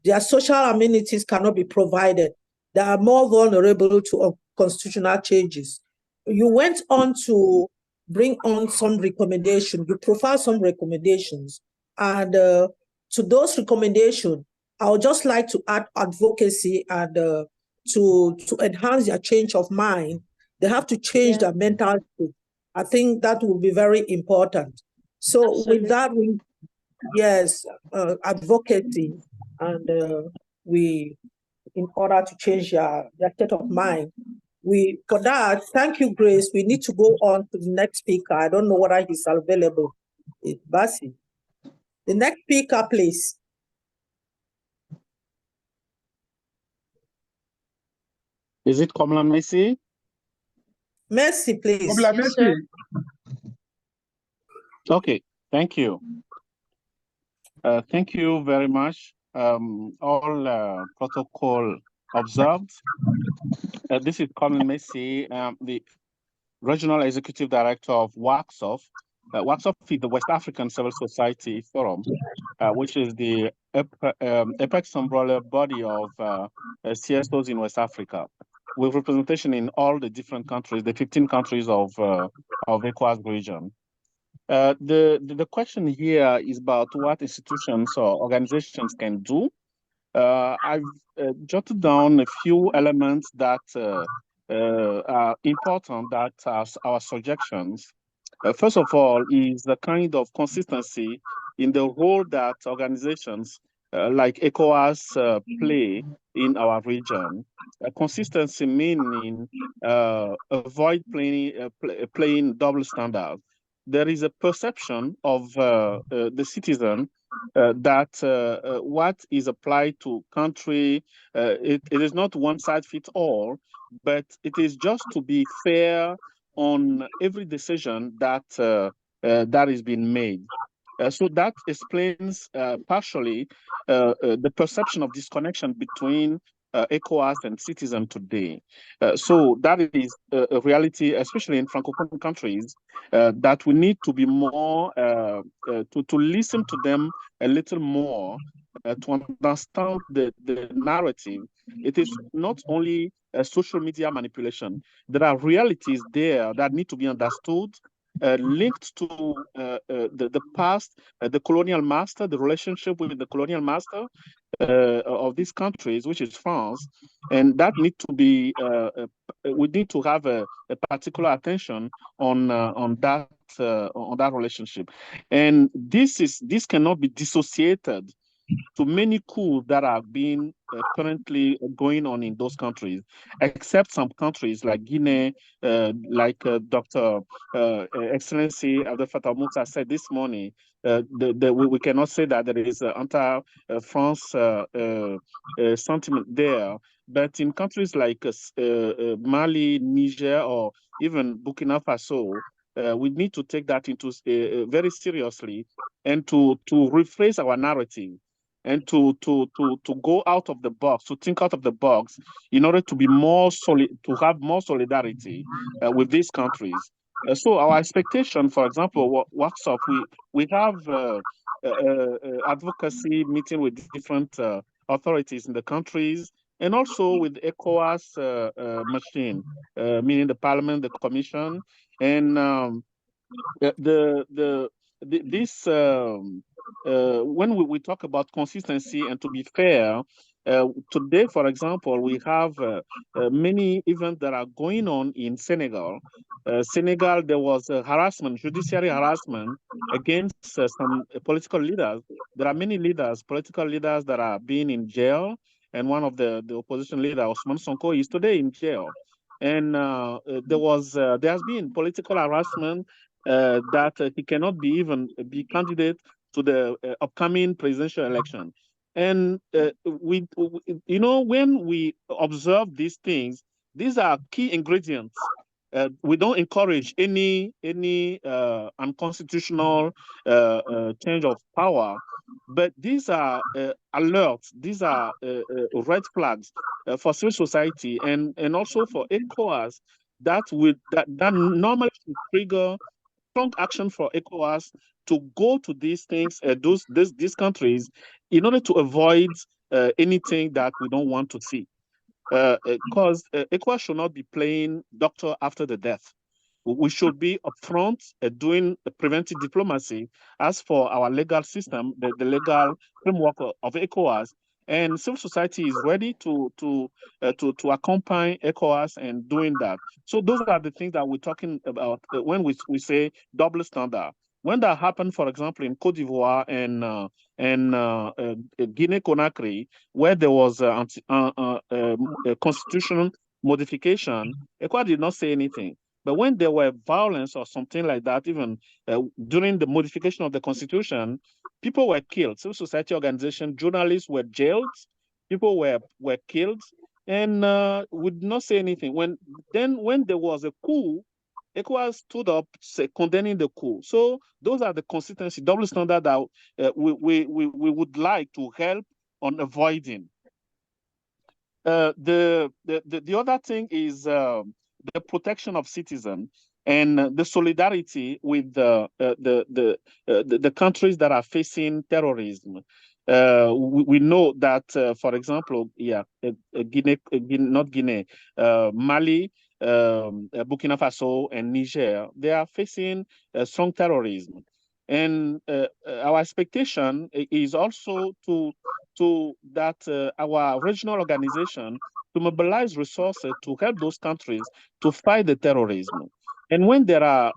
their social amenities cannot be provided, they are more vulnerable to constitutional changes. You went on to bring on some recommendations. You profiled some recommendations. And to those recommendations, I would just like to add advocacy and to enhance their change of mind. They have to change their mental state. I think that will be very important. So absolutely. With that, yes, advocacy, and in order to change their state of mind. For that, thank you, Grace. We need to go on to the next speaker. I don't know whether he's available. It's Basi. The next speaker, please. Is it Komla Messi? Messi, please. Komla Messi. Okay, thank you. Thank you very much. All protocol observed. This is Colin Messi, the Regional Executive Director of WAXOF. WAXOF is the West African Civil Society Forum, which is the apex umbrella body of CSOs in West Africa, with representation in all the different countries, the 15 countries of ECOWAS region. The question here is about what institutions or organizations can do. I've jotted down a few elements that are important, that are our suggestions. First of all, is the kind of consistency in the role that organizations like ECOWAS play in our region. Consistency meaning avoid playing double standards. There is a perception of the citizen that what is applied to country, it is not one size fits all, but it is just to be fair on every decision that that is being made. So that explains partially the perception of disconnection between ECOWAS and citizens today. So that is a reality, especially in Francophone countries, that we need to be more, to listen to them a little more, to understand the narrative. It is not only a social media manipulation. There are realities there that need to be understood, linked to the past, the colonial master, the relationship with the colonial master of these countries, which is France, and that need to be. We need to have a particular attention on that relationship, and this cannot be dissociated to many coups that are being currently going on in those countries, except some countries like Guinea, like Dr. Excellency Abdel Fattah Moussa said this morning, we cannot say that there is anti-France sentiment there. But in countries like Mali, Niger, or even Burkina Faso, we need to take that into very seriously and to rephrase our narrative and to go out of the box, to think out of the box, in order to be more solid, to have more solidarity with these countries. So our expectation, for example, workshop, we have advocacy meeting with different authorities in the countries, and also with ECOWAS machine, meaning the Parliament, the Commission, and when we talk about consistency and to be fair, today, for example, we have many events that are going on in Senegal. Senegal, there was harassment, judiciary harassment against some political leaders. There are many leaders, political leaders that are being in jail, and one of the opposition leader, Ousmane Sonko, is today in jail. And there has been political harassment that he cannot be candidate to the upcoming presidential election. And when we observe these things, these are key ingredients. We don't encourage any unconstitutional change of power, but these are alerts. These are red flags for civil society and also for ECOWAS that normally should trigger strong action for ECOWAS to go to these things, these countries, in order to avoid anything that we don't want to see. Because ECOWAS should not be playing doctor after the death. We should be upfront doing preventive diplomacy. As for our legal system, the legal framework of ECOWAS, and civil society is ready to accompany ECOWAS and doing that. So those are the things that we're talking about when we say double standard. When that happened, for example, in Cote d'Ivoire and Guinea-Conakry, where there was a constitutional modification, ECOWAS did not say anything. But when there were violence or something like that, even during the modification of the constitution, people were killed. Civil society organizations, journalists were jailed, people were killed, and would not say anything. When there was a coup, ECOWAS stood up condemning the coup. So those are the consistency, double standard that we would like to help on avoiding. The other thing is the protection of citizens and the solidarity with the countries that are facing terrorism. We know that, for example, Mali, Burkina Faso, and Niger, they are facing strong terrorism. And our expectation is also that our regional organization to mobilize resources to help those countries to fight the terrorism. And when there are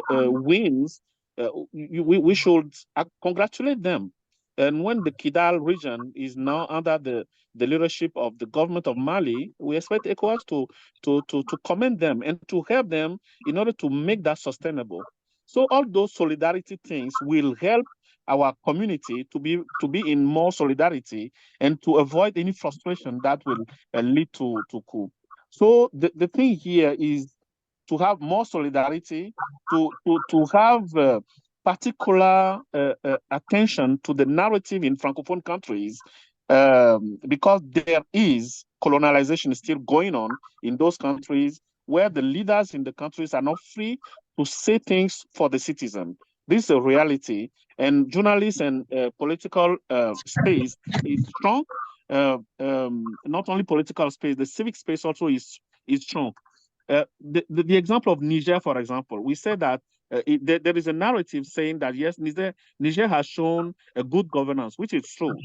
wins, we should congratulate them. And when the Kidal region is now under the leadership of the government of Mali, we expect ECOWAS to commend them and to help them in order to make that sustainable. So all those solidarity things will help our community to be in more solidarity and to avoid any frustration that will lead to coup. So the thing here is to have more solidarity, to have particular attention to the narrative in Francophone countries, because there is colonialization still going on in those countries where the leaders in the countries are not free to say things for the citizen. This is a reality, and journalists and political space is strong. Not only political space, the civic space also is strong. The example of Niger, for example, we said that there is a narrative saying that yes, Niger has shown a good governance, which is true.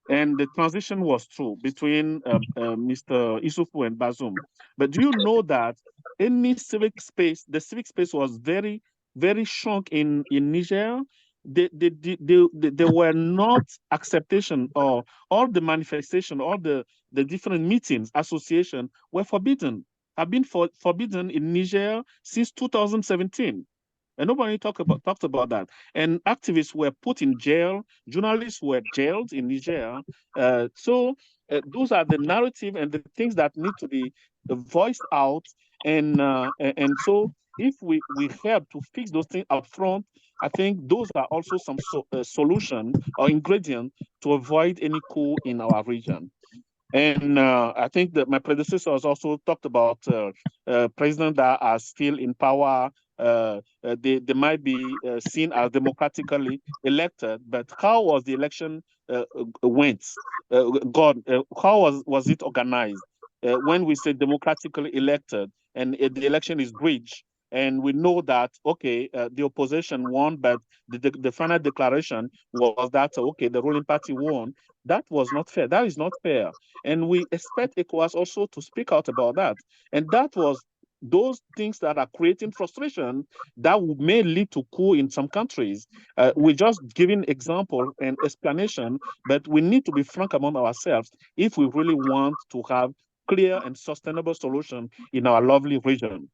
And the transition was true between Mr. Issoufou and Bazoum. But do you know that any civic space, the civic space was very, very shrunk in Niger? There were not acceptation, or all the manifestation, all the different meetings, association were forbidden, have been forbidden in Niger since 2017. And nobody talked about that. And activists were put in jail. Journalists were jailed in Niger. So those are the narrative and the things that need to be voiced out. And so if we help to fix those things up front, I think those are also some solution or ingredient to avoid any coup in our region. And I think that my predecessors also talked about presidents that are still in power. They might be seen as democratically elected, but how was the election went? How was it organized? When we say democratically elected and the election is bridged, and we know that, okay, the opposition won, but the final declaration was that, okay, the ruling party won. That was not fair. That is not fair. And we expect ECOWAS also to speak out about that. And that was those things that are creating frustration that may lead to coup in some countries. We're just giving example and explanation, but we need to be frank among ourselves if we really want to have clear and sustainable solution in our lovely region.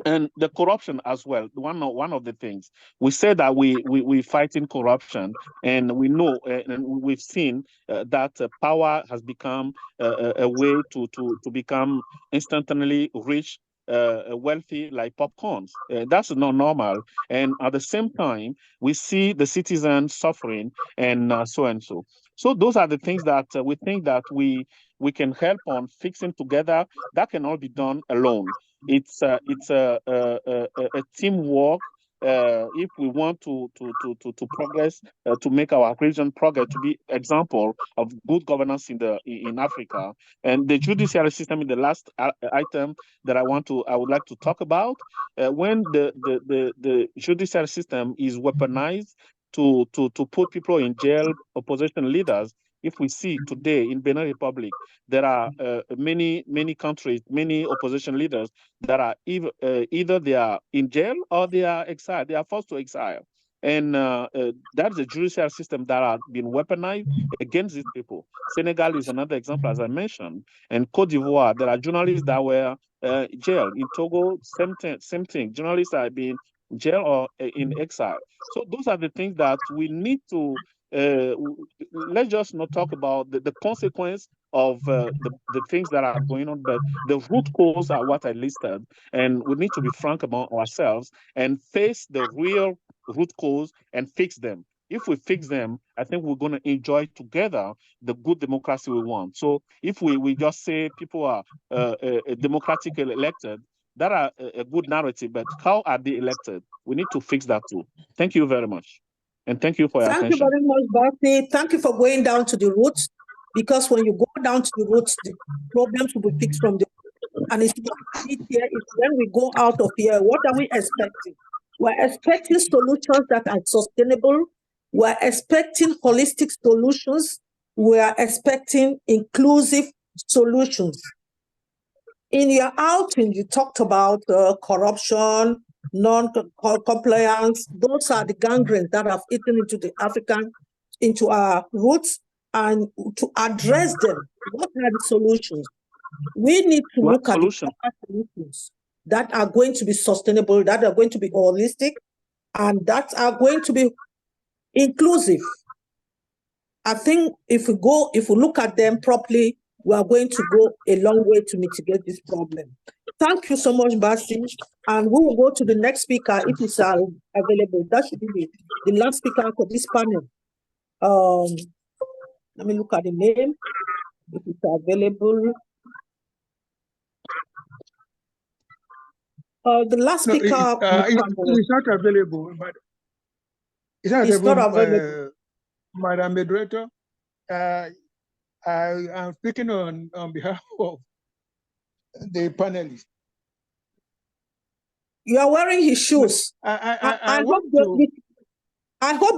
And the corruption as well. One of the things we said that we fighting corruption, and we know and we've seen that power has become a way to become instantly rich, wealthy like popcorns. That's not normal. And at the same time, we see the citizens suffering, and so and so. So those are the things that we think that we can help on fixing together. That cannot be done alone. It's a teamwork. If we want to progress, to make our region progress, to be example of good governance in Africa. And the judiciary system in the last item that I would like to talk about, when the judiciary system is weaponized to put people in jail, opposition leaders. If we see today in Benin Republic, there are many countries, many opposition leaders that are either they are in jail or they are exiled. They are forced to exile. And that's a judicial system that has been weaponized against these people. Senegal is another example, as I mentioned. And Cote d'Ivoire, there are journalists that were jailed. In Togo, same thing. Journalists are being jailed or in exile. So those are the things that we need to let's just not talk about the consequence of the things that are going on, but the root cause are what I listed. And we need to be frank among ourselves and face the real root cause and fix them. If we fix them, I think we're going to enjoy together the good democracy we want. So if we just say people are democratically elected, that are a good narrative, but how are they elected? We need to fix that too. Thank you very much. And thank you for your attention. Thank you very much, Barty. Thank you for going down to the roots, because when you go down to the roots, the problems will be fixed from the root. And it's not here, it's when we go out of here, what are we expecting? We're expecting solutions that are sustainable. We're expecting holistic solutions. We're expecting inclusive solutions. In your outing, you talked about corruption, non-compliance. Those are the gangrenes that have eaten into our roots, and to address them, what are the solutions? We need to look at the solutions that are going to be sustainable, that are going to be holistic, and that are going to be inclusive. I think if we look at them properly, we are going to go a long way to mitigate this problem. Thank you so much, Basti. And we will go to the next speaker if it's available. That should be the last speaker for this panel. Let me look at the name, if it's available. The last No, speaker. it's not available, but it's not available. Madam Moderator, I am speaking on behalf of the panelists. You are wearing his shoes. I hope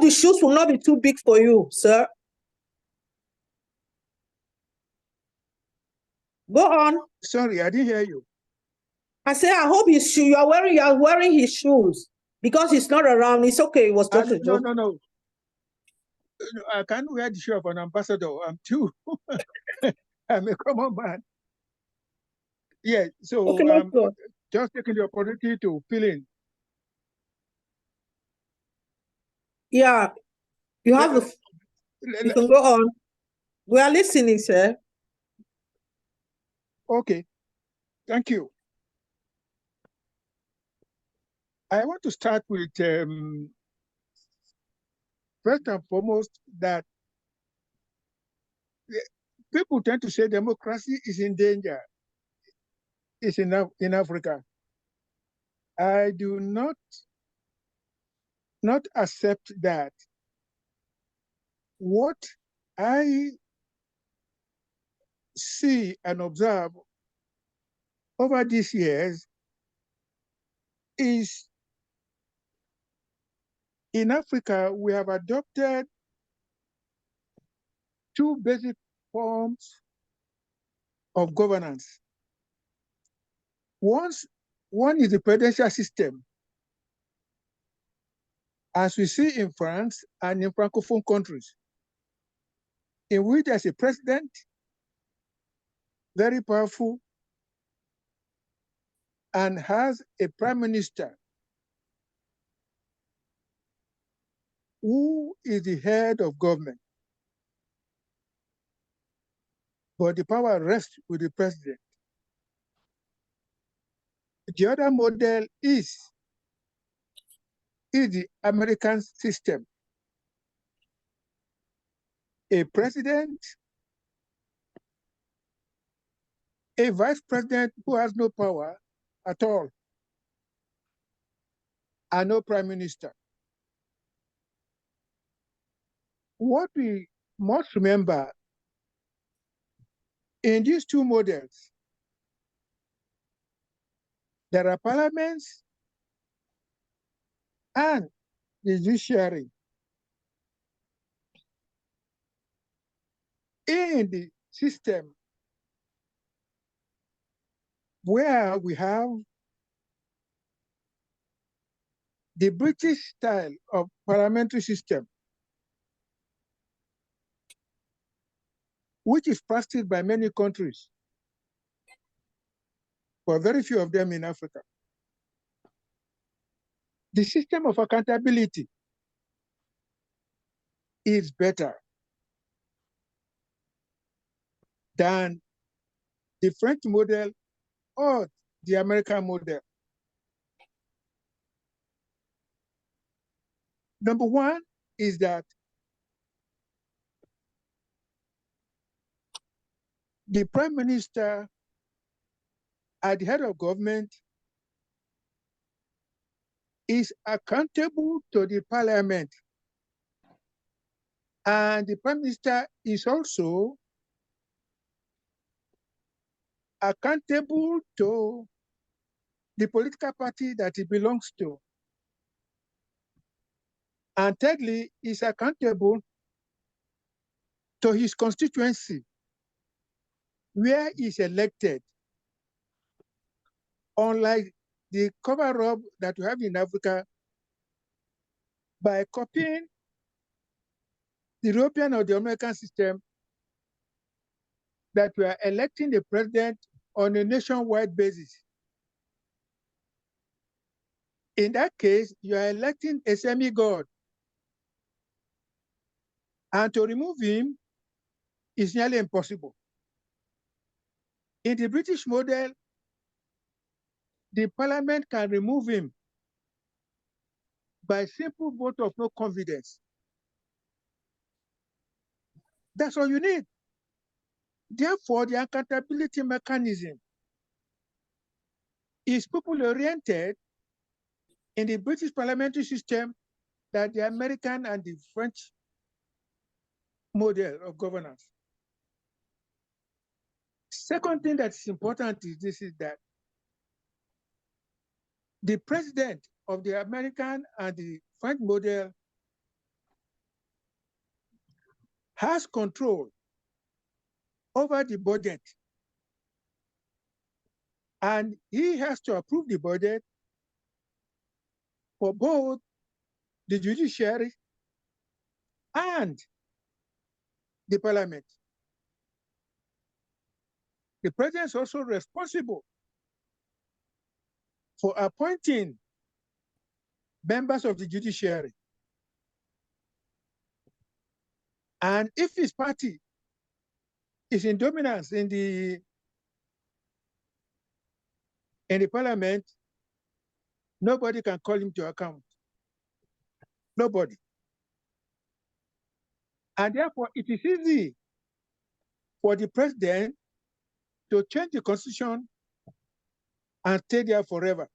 the shoes will not be too big for you, sir. Go on. Sorry, I didn't hear you. I say I hope you are wearing his shoes because he's not around. It's okay. It was just a joke. No. I can't wear the shoe of an ambassador. I'm too. I'm a common man. Yeah, so okay, just taking the opportunity to fill in. Yeah, you have you can go on. We are listening, sir. Okay, thank you. I want to start with first and foremost that people tend to say democracy is in danger. It's in Africa. I do not accept that. What I see and observe over these years is in Africa, we have adopted two basic forms of governance. One is the presidential system, as we see in France and in Francophone countries, in which there's a president, very powerful, and has a prime minister who is the head of government. But the power rests with the president. The other model is the American system. A president, a vice president who has no power at all, and no prime minister. What we must remember in these two models, there are parliaments and the judiciary. In the system where we have the British style of parliamentary system, which is practiced by many countries, but very few of them in Africa. The system of accountability is better than the French model or the American model. Number one is that the prime minister at the head of government is accountable to the parliament. And the prime minister is also accountable to the political party that he belongs to. And thirdly, is accountable to his constituency, where he's elected. Unlike the cover-up that we have in Africa, by copying the European or the American system, that we are electing the president on a nationwide basis. In that case, you are electing a semi-god. And to remove him is nearly impossible. In the British model, the parliament can remove him by simple vote of no confidence. That's all you need. Therefore, the accountability mechanism is people-oriented in the British parliamentary system that the American and the French model of governance. Second thing that's important is this, is that the president of the American and the French model has control over the budget, and he has to approve the budget for both the judiciary and the parliament. The president is also responsible for appointing members of the judiciary. And if his party is in dominance in the parliament, nobody can call him to account. Nobody. And therefore, it is easy for the president to change the constitution and stay there forever.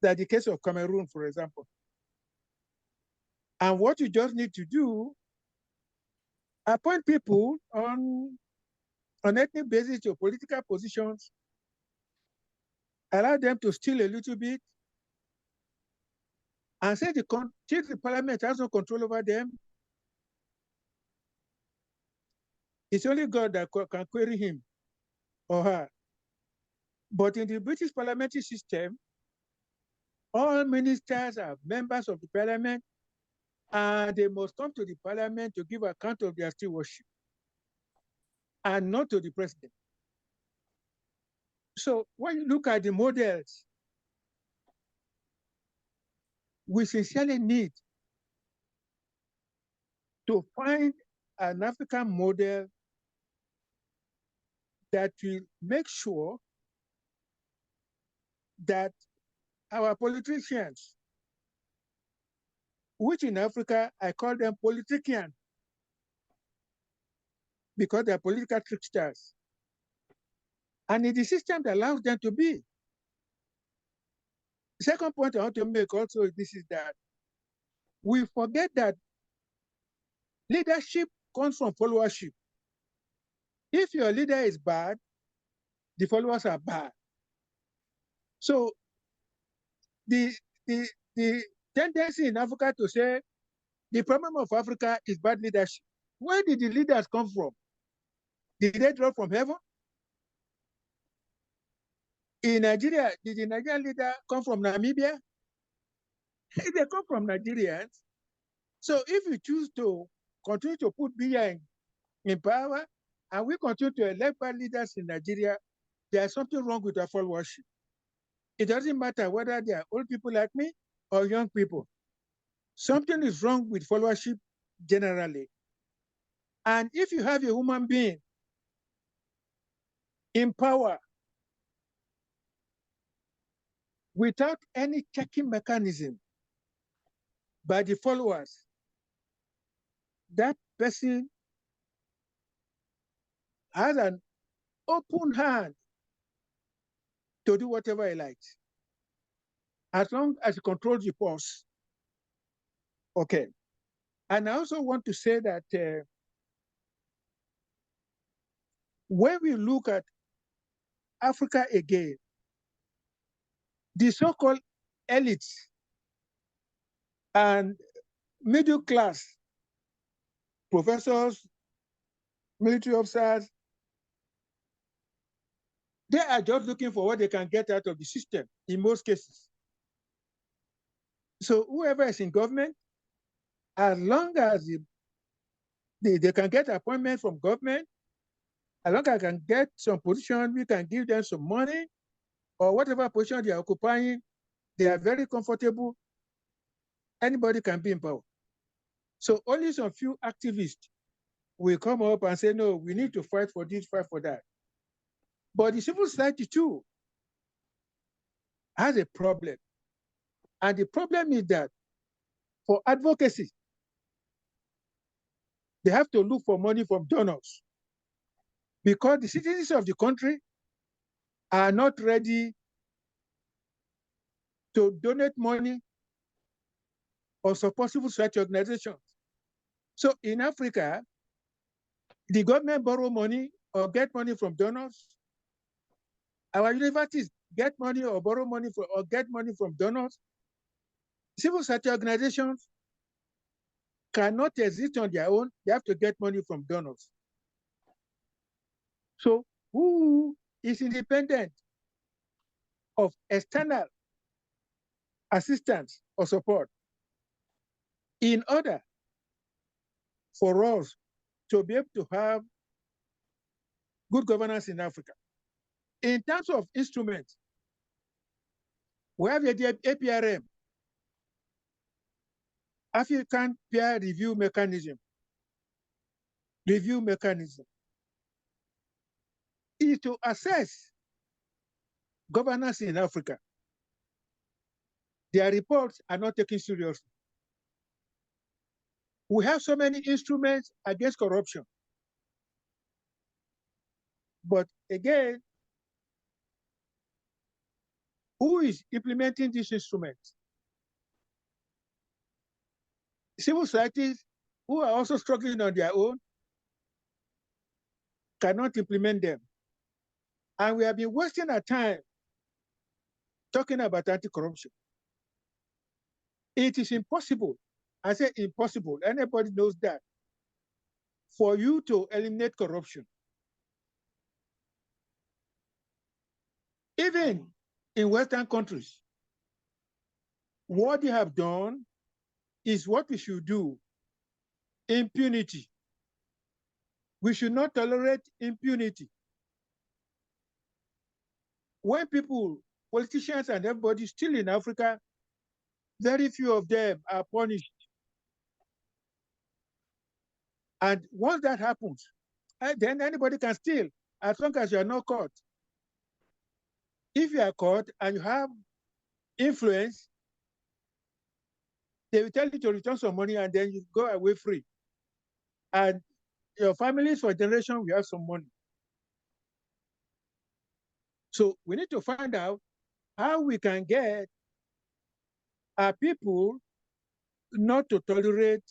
That's the case of Cameroon, for example. And what you just need to do, appoint people on ethnic basis to political positions, allow them to steal a little bit, and say the parliament has no control over them. It's only God that can query him or her. But in the British parliamentary system, all ministers are members of the parliament, and they must come to the parliament to give account of their stewardship, and not to the president. So when you look at the models, we sincerely need to find an African model that will make sure that our politicians, which in Africa, I call them politicians, because they're political tricksters. And in the system that allows them to be. The second point I want to make also is this, is that we forget that leadership comes from followership. If your leader is bad, the followers are bad. So the tendency in Africa to say the problem of Africa is bad leadership. Where did the leaders come from? Did they drop from heaven? In Nigeria, did the Nigerian leader come from Namibia? They come from Nigerians. So if you choose to continue to put Biya in power, and we continue to elect bad leaders in Nigeria, there's something wrong with our followership. It doesn't matter whether they are old people like me or young people. Something is wrong with followership generally. And if you have a human being in power without any checking mechanism by the followers, that person has an open hand to do whatever he likes, as long as he controls the pulse. Okay. And I also want to say that when we look at Africa again, the so-called elites and middle class professors, military officers, they are just looking for what they can get out of the system in most cases. So whoever is in government, as long as they can get appointment from government, as long as they can get some position, we can give them some money, or whatever position they are occupying, they are very comfortable. Anybody can be in power. So only some few activists will come up and say, no, we need to fight for this, fight for that. But the civil society too has a problem. And the problem is that for advocacy, they have to look for money from donors because the citizens of the country are not ready to donate money or support civil society organizations. So in Africa, the government borrow money or get money from donors. Our universities get money or borrow money or get money from donors. Civil society organizations cannot exist on their own. They have to get money from donors. So who is independent of external assistance or support in order for us to be able to have good governance in Africa? In terms of instruments, we have the APRM, African Peer Review Mechanism. Is to assess governance in Africa. Their reports are not taken seriously. We have so many instruments against corruption. But again, who is implementing these instruments? Civil societies who are also struggling on their own cannot implement them. And we have been wasting our time talking about anti-corruption. It is impossible. I say impossible. Anybody knows that. For you to eliminate corruption. Even in Western countries, what they have done is what we should do. Impunity. We should not tolerate impunity. When people, politicians and everybody still in Africa, very few of them are punished. And once that happens, then anybody can steal as long as you are not caught. If you are caught and you have influence, they will tell you to return some money and then you go away free. And your families for generation will have some money. So we need to find out how we can get our people not to tolerate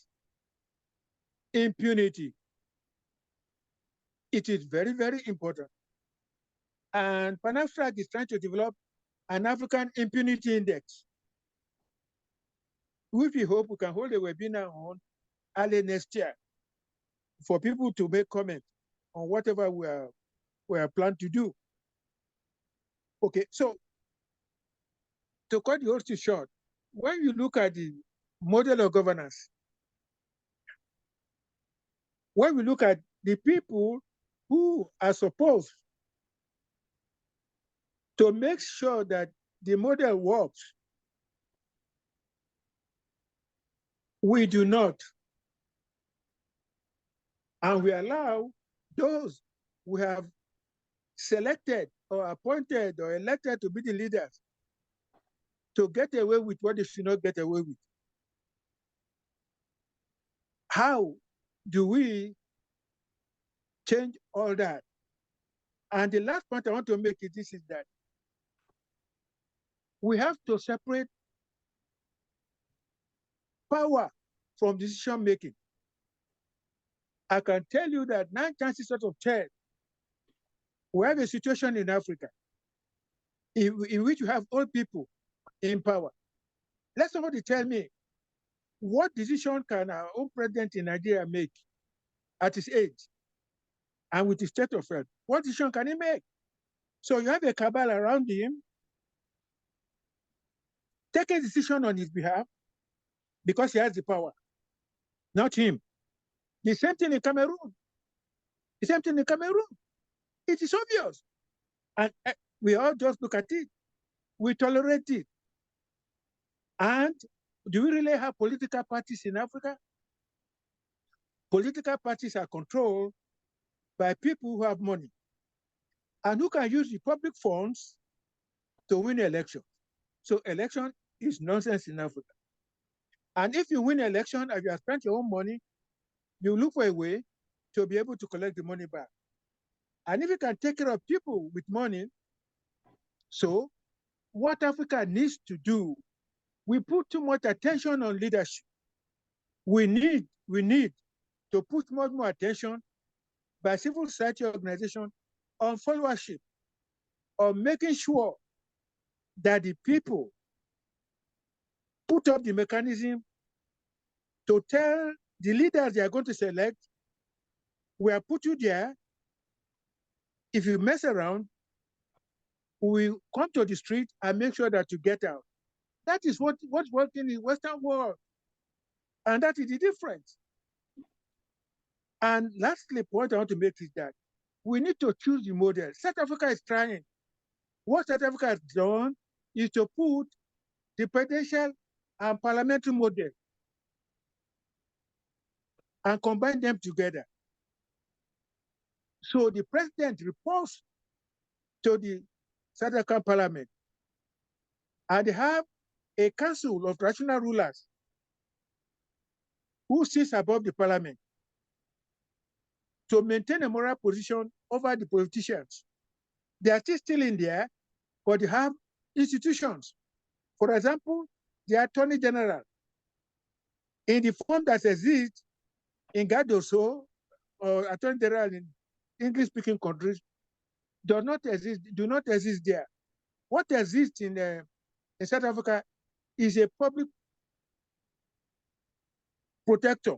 impunity. It is very, very important. And Pan-African is trying to develop an African impunity index, which we hope we can hold a webinar on early next year for people to make comment on whatever we are planning to do. Okay, so to cut the whole story short, when you look at the model of governance, when we look at the people who are supposed to make sure that the model works, we do not. And we allow those who have selected or appointed or elected to be the leaders to get away with what they should not get away with. How do we change all that? And the last point I want to make is this, is that we have to separate power from decision making. I can tell you that 9 chances out of 10, we have a situation in Africa in which you have old people in power. Let somebody tell me, what decision can our own president in Nigeria make at his age and with his state of health? What decision can he make? So you have a cabal around him, take a decision on his behalf because he has the power, not him. The same thing in Cameroon. The same thing in Cameroon. It is obvious. And we all just look at it. We tolerate it. And do we really have political parties in Africa? Political parties are controlled by people who have money and who can use the public funds to win elections. So election is nonsense in Africa. And if you win election and you have spent your own money, you look for a way to be able to collect the money back. And if you can take care of people with money, so what Africa needs to do, we put too much attention on leadership. We need to put much more attention by civil society organizations on followership, on making sure that the people put up the mechanism to tell the leaders they are going to select, we have put you there. If you mess around, we will come to the street and make sure that you get out. That is what's working in the Western world. And that is the difference. And lastly, point I want to make is that we need to choose the model. South Africa is trying. What South Africa has done is to put the presidential and parliamentary model and combine them together. So the president reports to the South African parliament, and they have a council of traditional rulers who sits above the parliament to maintain a moral position over the politicians. They are still in there, but they have institutions. For example, the Attorney General, in the form that exists in Gye-Wado or Attorney General in English-speaking countries, do not exist there. What exists in South Africa is a public protector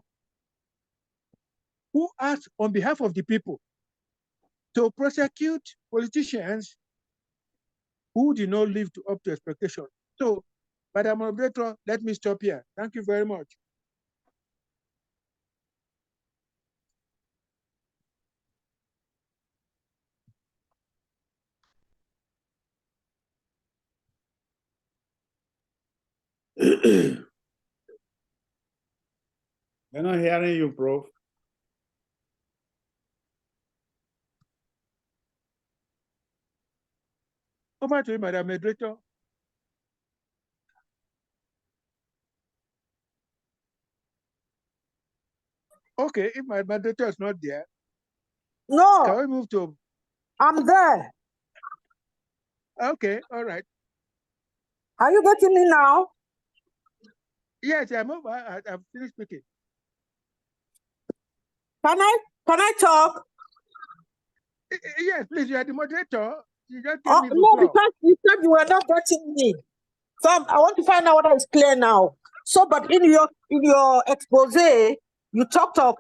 who acts on behalf of the people to prosecute politicians who did not live up to expectation. So, Madam Moderator, let me stop here. Thank you very much. We're not hearing you, Prof. Over to you, Madam Moderator. Okay, if my moderator is not there, no, can we move to? I'm there. Okay, all right. Are you getting me now? Yes, I'm over. I've finished speaking. Can I talk? Yes, please. You are the moderator. You just gave me the No, floor. because you said you were not getting me. So I want to find out whether it's clear now. So, but in your expose, you talked of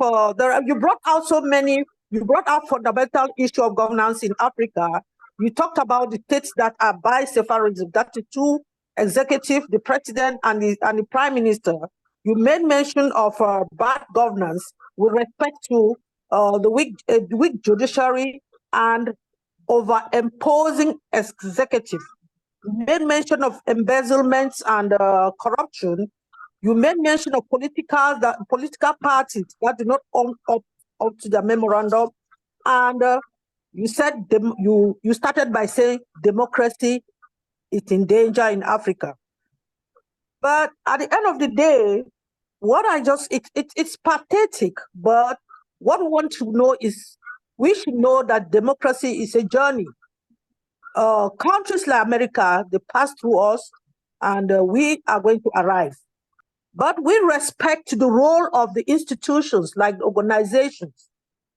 you brought out so many. You brought out fundamental issue of governance in Africa. You talked about the states that are bicefalism, that the two executive, the president and the prime minister. You made mention of bad governance with respect to the weak judiciary and over-imposing executive. You made mention of embezzlements and corruption. You made mention of political parties that do not own up to the memorandum, and you said you started by saying democracy is in danger in Africa. But at the end of the day, what it's pathetic. But what we want to know is we should know that democracy is a journey. Countries like America, they pass through us, and we are going to arrive. But we respect the role of the institutions like the organizations.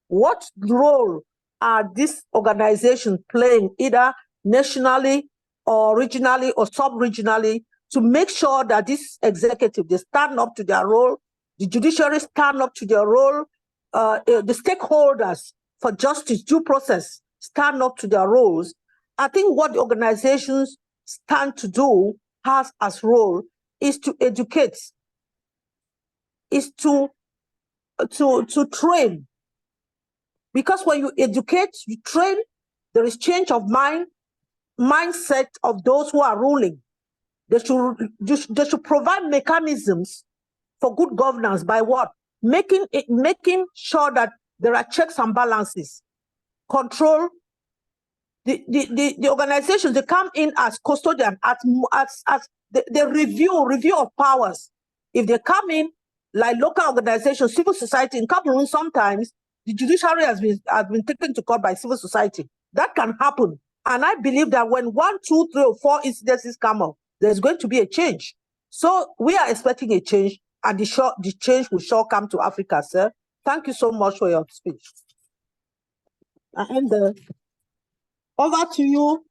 What role are these organizations playing, either nationally or regionally or sub-regionally, to make sure that this executive, they stand up to their role, the judiciary stand up to their role, the stakeholders for justice, due process, stand up to their roles. I think what the organizations stand to do, has as role, is to educate, is to train. Because when you educate, you train, there is change of mindset of those who are ruling. They should provide mechanisms for good governance by what? Making sure that there are checks and balances, control the organizations, they come in as custodian, as the review of powers. If they come in like local organizations, civil society, in Cameroon, sometimes the judiciary has been taken to court by civil society. That can happen. And I believe that when 1, 2, 3, or 4 incidences come up, there's going to be a change. So we are expecting a change, and the change will sure come to Africa, sir. Thank you so much for your speech. And over to you.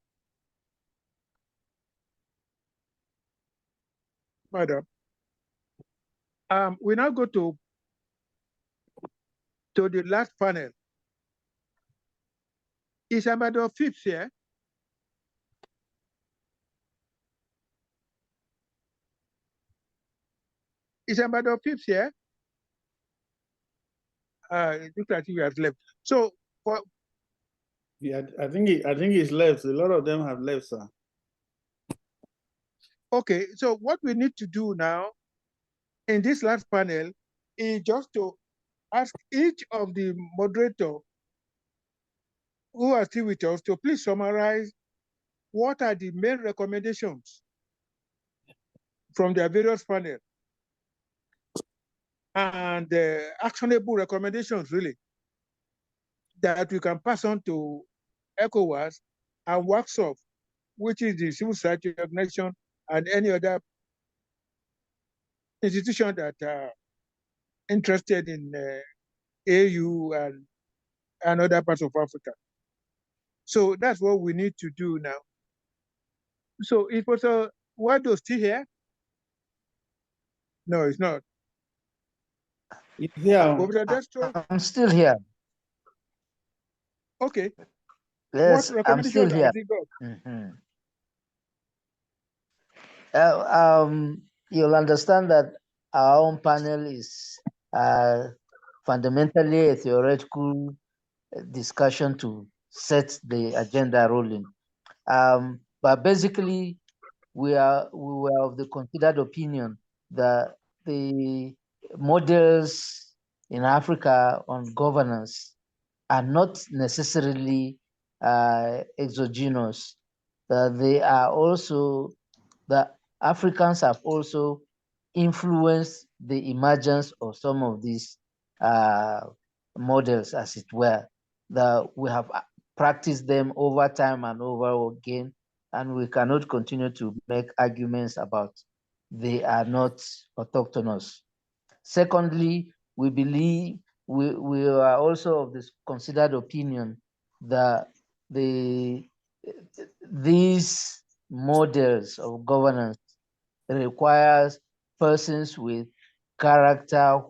Madam. We now go to the last panel. Is Ambassador Phipps here? Is Ambassador Phipps here? It looks like he has left. So, yeah, I think he's left. A lot of them have left, sir. Okay, so what we need to do now in this last panel is just to ask each of the moderators who are still with us to please summarize what are the main recommendations from their various panels and actionable recommendations, really, that we can pass on to ECOWAS and WACSOF, which is the civil society organization and any other institution that are interested in AU and other parts of Africa. So that's what we need to do now. So is Professor Wado still here? No, it's not. Yeah, Professor Destro? I'm still here. Okay. Yes, what I'm still recommendation here. has he got? You'll understand that our own panel is fundamentally a theoretical discussion to set the agenda rolling. But basically, we were of the considered opinion that the models in Africa on governance are not necessarily exogenous. They are also, the Africans have also influenced the emergence of some of these models, as it were, that we have practiced them over time and over again, and we cannot continue to make arguments about they are not autochthonous. Secondly, we believe we are also of this considered opinion that these models of governance requires persons with character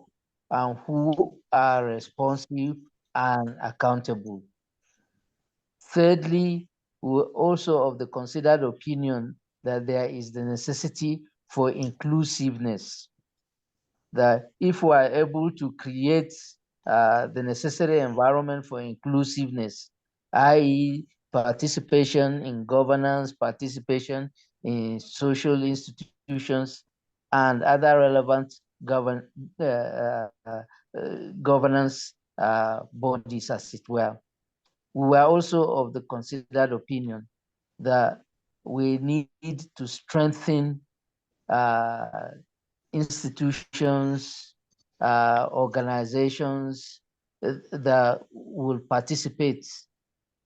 and who are responsive and accountable. Thirdly, we're also of the considered opinion that there is the necessity for inclusiveness, that if we are able to create the necessary environment for inclusiveness, i.e. participation in governance, participation in social institutions, and other relevant governance bodies, as it were. We were also of the considered opinion that we need to strengthen institutions, organizations that will participate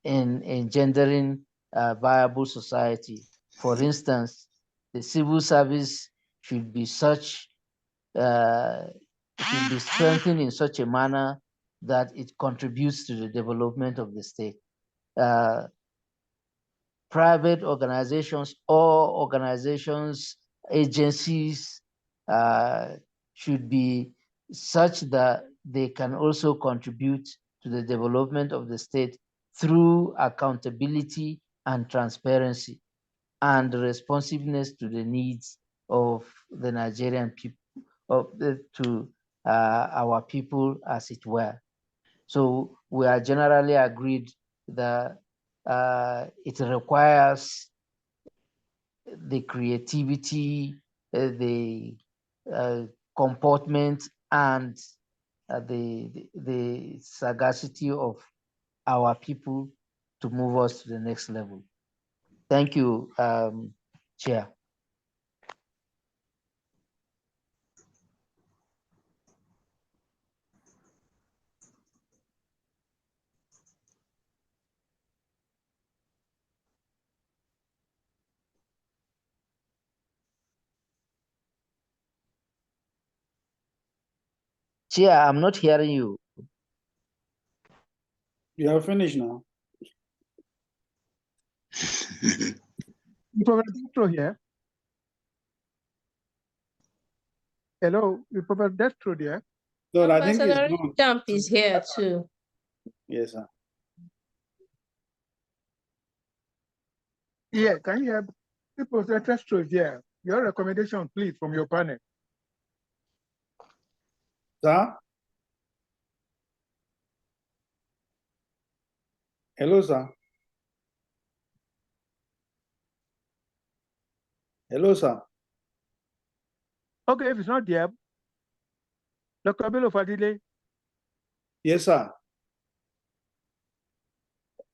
in engendering a viable society. For instance, the civil service should be strengthened in such a manner that it contributes to the development of the state. Private organizations or organizations, agencies should be such that they can also contribute to the development of the state through accountability and transparency and responsiveness to the needs of the Nigerian people, our people, as it were. So we are generally agreed that it requires the creativity, the comportment, and the sagacity of our people to move us to the next level. Thank you, Chair. Chair, I'm not hearing you. You are finished now. Professor Destro here. Hello, Professor Destro there. So I think Ambassador it's gone. Champ is here too. Yes, sir. Yeah, can you hear Professor Destro there? Your recommendation, please, from your panel. Sir? Hello, sir. Hello, sir. Okay, if it's not there, Dr. Bello Fadile. Yes, sir.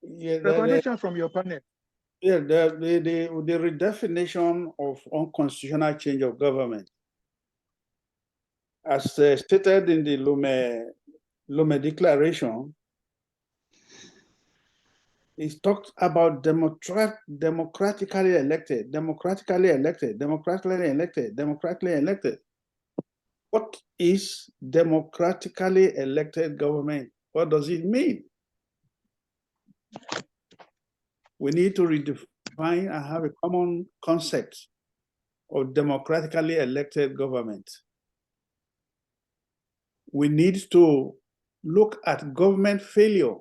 Yeah, Recommendations from your panel. Yeah, the redefinition of unconstitutional change of government, as stated in the Lome Declaration, it talks about democratically elected. What is democratically elected government? What does it mean? We need to redefine and have a common concept of democratically elected government. We need to look at government failure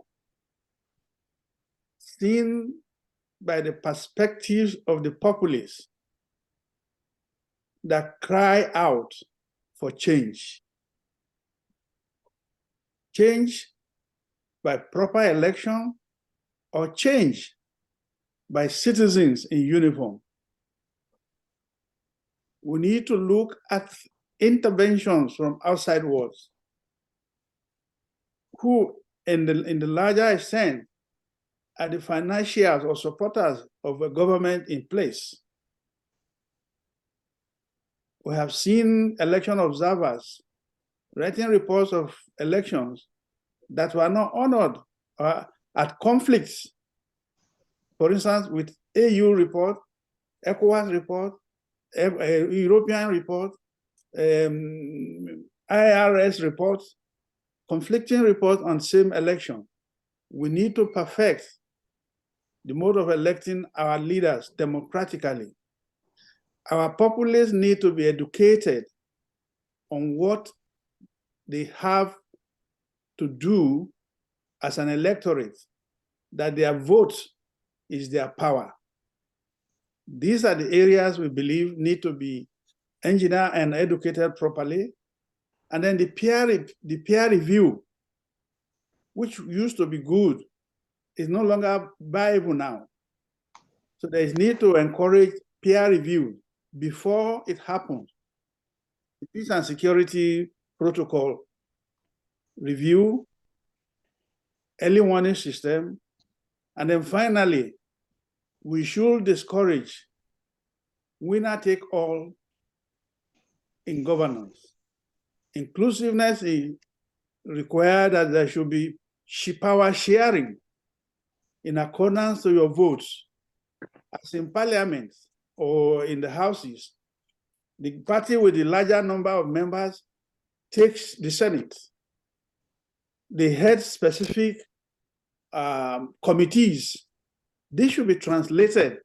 seen by the perspectives of the populace that cry out for change. Change by proper election or change by citizens in uniform. We need to look at interventions from outside worlds who, in the larger extent, are the financiers or supporters of a government in place. We have seen election observers writing reports of elections that were not honored or at conflicts. For instance, with AU report, ECOWAS report, European report, IRS reports, conflicting reports on same election. We need to perfect the mode of electing our leaders democratically. Our populace need to be educated on what they have to do as an electorate, that their vote is their power. These are the areas we believe need to be engineered and educated properly. And then the peer review, which used to be good, is no longer viable now. So there is need to encourage peer review before it happens. The peace and security protocol review, early warning system, and then finally, we should discourage winner take all in governance. Inclusiveness is required that there should be power sharing in accordance to your votes. As in parliament or in the houses, the party with the larger number of members takes the Senate. They head specific committees. This should be translated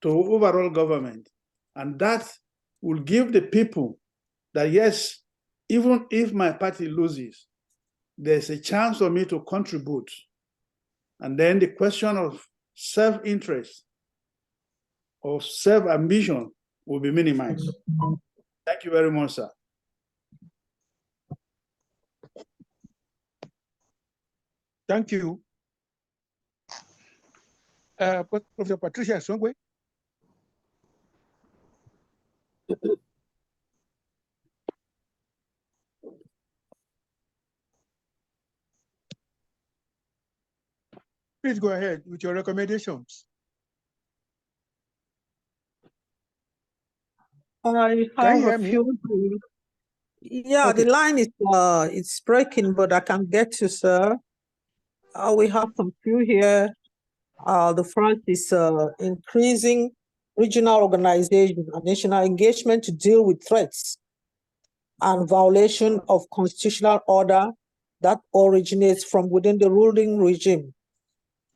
to overall government. And that will give the people that, yes, even if my party loses, there's a chance for me to contribute. And then the question of self-interest or self-ambition will be minimized. Thank you very much, sir. Thank you. Professor Patricia Songwe. Please go ahead with your recommendations. I have a few. Yeah, Okay. the line is it's breaking, but I can get you, sir. We have some few here. The first is increasing regional organization and national engagement to deal with threats and violation of constitutional order that originates from within the ruling regime.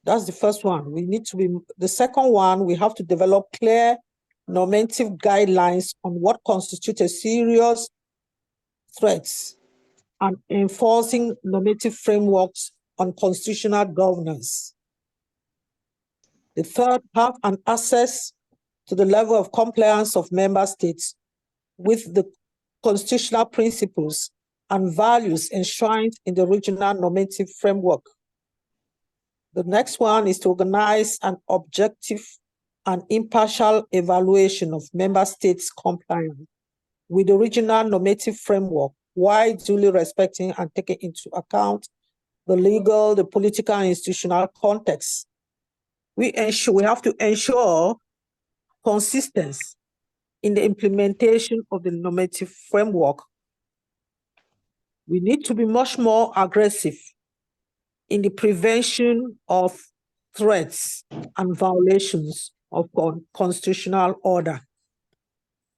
That's the first one. The second one, we have to develop clear normative guidelines on what constitutes a serious threats and enforcing normative frameworks on constitutional governance. The third, have an access to the level of compliance of member states with the constitutional principles and values enshrined in the regional normative framework. The next one is to organize an objective and impartial evaluation of member states' compliance with the regional normative framework, while duly respecting and taking into account the legal, the political, and institutional context. We have to ensure consistency in the implementation of the normative framework. We need to be much more aggressive in the prevention of threats and violations of constitutional order.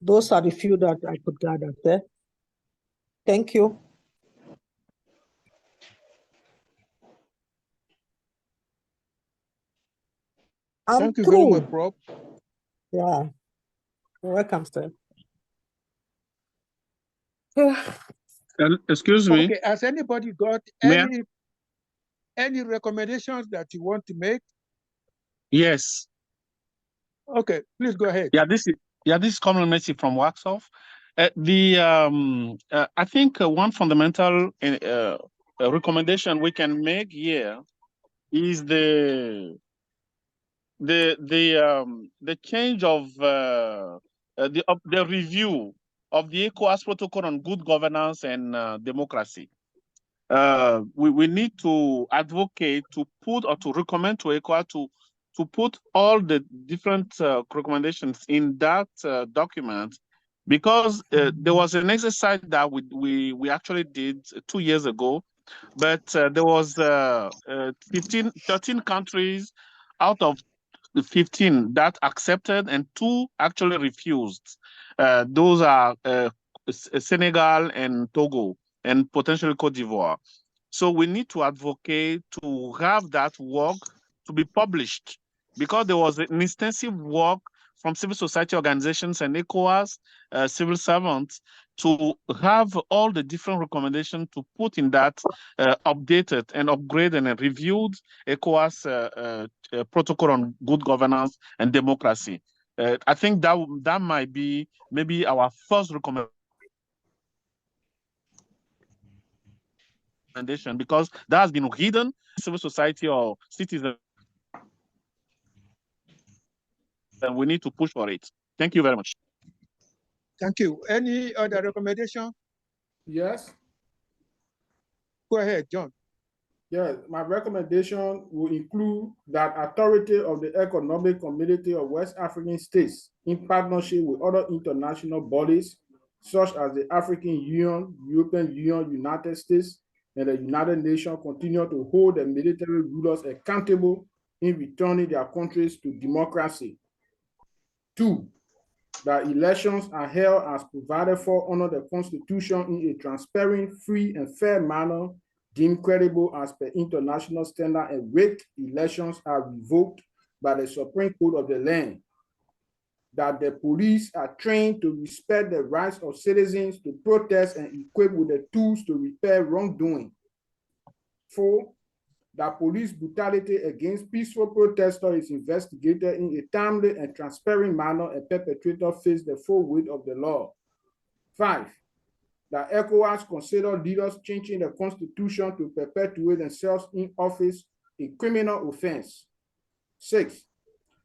Those are the few that I could gather there. Thank you. Thank you very much, Prof. Yeah, you're welcome, sir. Excuse me. Okay, has anybody got any recommendations that you want to make? Yes. Okay, please go ahead. Yeah, this is Comrade Messi from Waxoff. I think one fundamental recommendation we can make here is the change of the review of the ECOWAS Protocol on Good Governance and Democracy. We need to advocate to put or to recommend to ECOWAS to put all the different recommendations in that document, because there was an exercise that we actually did 2 years ago, but there was 13 countries out of 15 that accepted and 2 actually refused. Those are Senegal and Togo and potentially Cote d'Ivoire. So we need to advocate to have that work to be published, because there was an extensive work from civil society organizations and ECOWAS civil servants to have all the different recommendations to put in that updated and upgraded and reviewed ECOWAS protocol on good governance and democracy. I think that might be maybe our first recommendation, because that has been hidden civil society or citizens, and we need to push for it. Thank you very much. Thank you. Any other recommendation? Yes. Go ahead, John. Yes, my recommendation will include that authority of the Economic Community of West African States, in partnership with other international bodies, such as the African Union, European Union, United States, and the United Nations, continue to hold the military rulers accountable in returning their countries to democracy. 2, that elections are held as provided for under the Constitution in a transparent, free, and fair manner, deemed credible as per international standard, and rigged elections are revoked by the Supreme Court of the land. That the police are trained to respect the rights of citizens to protest and equipped with the tools to repair wrongdoing. 4, that police brutality against peaceful protesters is investigated in a timely and transparent manner, and perpetrators face the full weight of the law. 5, that ECOWAS consider leaders changing the Constitution to perpetuate themselves in office a criminal offense. 6,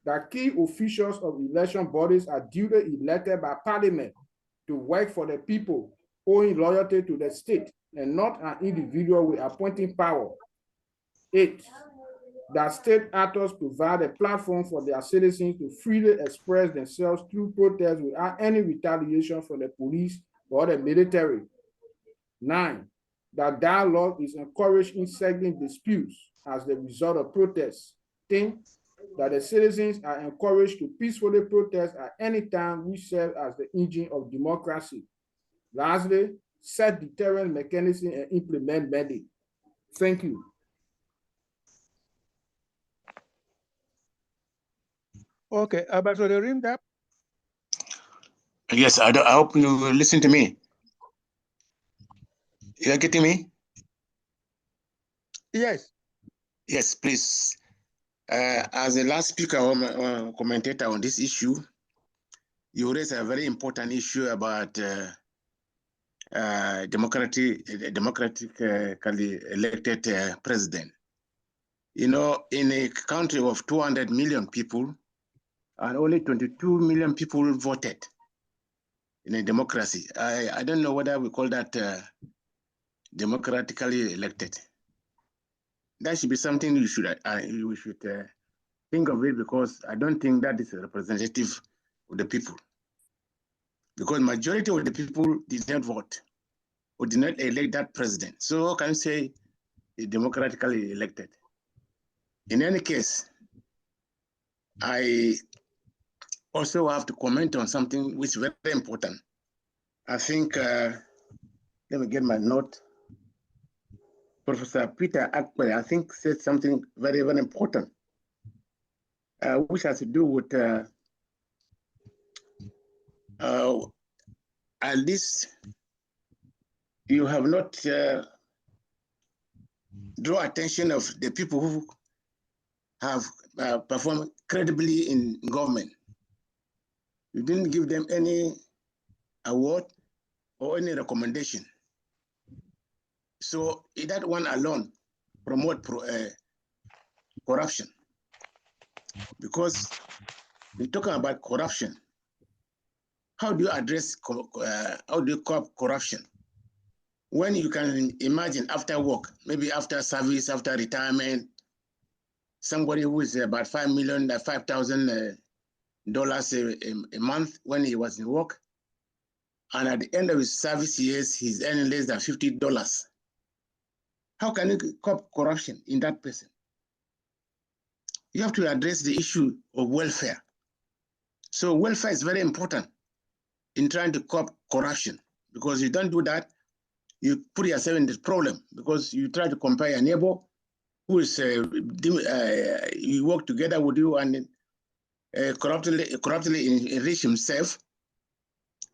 that key officials of election bodies are duly elected by Parliament to work for the people, owing loyalty to the state, and not an individual with appointing power. 8, that state actors provide a platform for their citizens to freely express themselves through protest without any retaliation from the police or the military. 9, that dialogue is encouraged in settling disputes as the result of protests. 10, that the citizens are encouraged to peacefully protest at any time, which serves as the engine of democracy. Lastly, set deterrent mechanisms and implement mandate. Thank you. Okay, Ambassador Rimdap. Yes, I hope you listen to me. You are getting me? Yes. Yes, please. As the last speaker or commentator on this issue, you raised a very important issue about democratically elected president. You know, in a country of 200 million people, and only 22 million people voted in a democracy. I don't know whether we call that democratically elected. That should be something we should think of it, because I don't think that is a representative of the people. Because majority of the people did not vote or did not elect that president. So how can you say democratically elected? In any case, I also have to comment on something which is very important. I think, let me get my note. Professor Peter Akper, I think, said something very, very important, which has to do with at least you have not draw attention of the people who have performed credibly in government. You didn't give them any award or any recommendation. So that one alone promote corruption. Because we're talking about corruption. How do you address, how do you curb corruption? When you can imagine after work, maybe after service, after retirement, somebody who is about $5,000 a month when he was in work, and at the end of his service years, he's earning less than $50. How can you curb corruption in that person? You have to address the issue of welfare. So welfare is very important in trying to curb corruption, because you don't do that, you put yourself in this problem, because you try to compare your neighbor who is, you work together with you and corruptly enrich himself.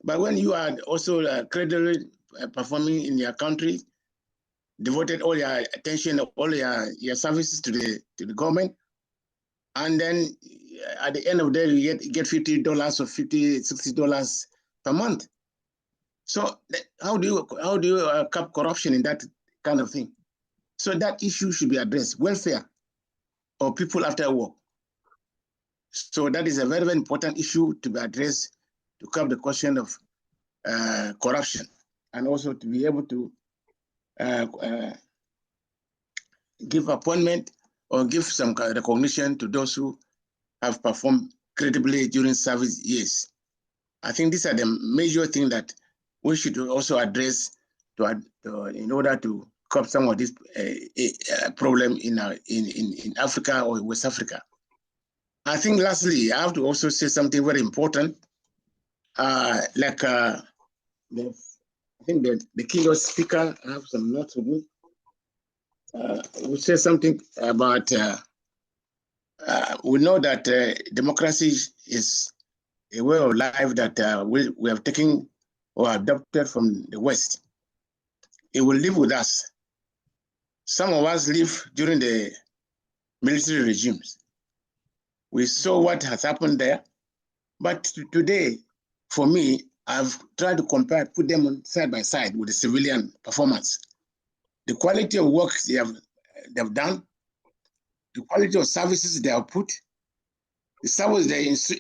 But when you are also credibly performing in your country, devoted all your attention, all your services to the government, and then at the end of the day, you get $50 or $60 per month. So how do you curb corruption in that kind of thing? So that issue should be addressed, welfare of people after work. So that is a very, very important issue to be addressed to curb the question of corruption, and also to be able to give appointment or give some recognition to those who have performed credibly during service years. I think these are the major things that we should also address in order to curb some of this problem in Africa or West Africa. I think lastly, I have to also say something very important. I think the keynote speaker, I have some notes with me, will say something about, we know that democracy is a way of life that we have taken or adopted from the West. It will live with us. Some of us live during the military regimes. We saw what has happened there. But today, for me, I've tried to compare, put them side by side with the civilian performance. The quality of work they've done, the quality of services they have put, the service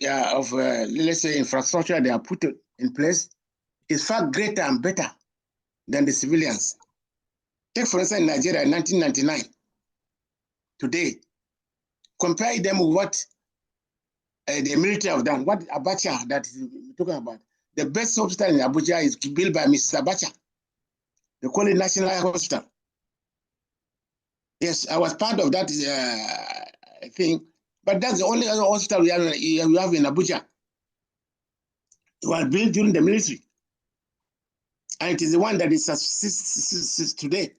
of, let's say, infrastructure they have put in place is far greater and better than the civilians. Take, for instance, Nigeria in 1999. Today, compare them with what the military have done, what Abacha that is talking about. The best hospital in Abuja is built by Mrs. Abacha. They call it National Hospital. Yes, I was part of that thing, but that's the only other hospital we have in Abuja. It was built during the military. And it is the one that is today.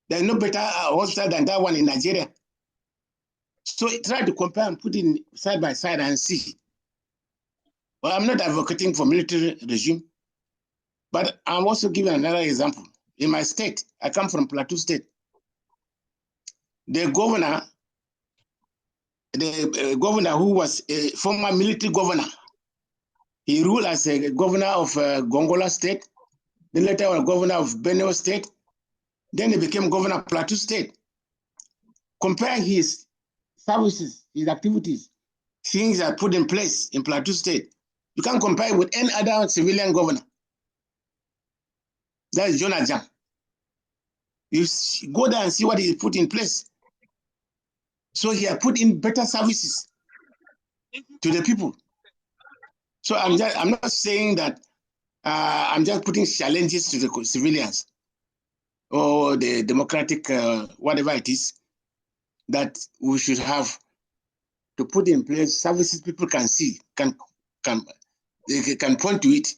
There is no better hospital than that one in Nigeria. So try to compare and put it side by side and see. Well, I'm not advocating for military regime, but I'm also giving another example. In my state, I come from Plateau State. The governor who was a former military governor, he ruled as a governor of Gongola State, then later was governor of Benue State, then he became governor of Plateau State. Compare his services, his activities, things that put in place in Plateau State. You can't compare it with any other civilian governor. That is Jonah Jam. You go there and see what he put in place. So he has put in better services to the people. So I'm not saying that I'm just putting challenges to the civilians or the democratic, whatever it is, that we should have to put in place services people can see, can point to it.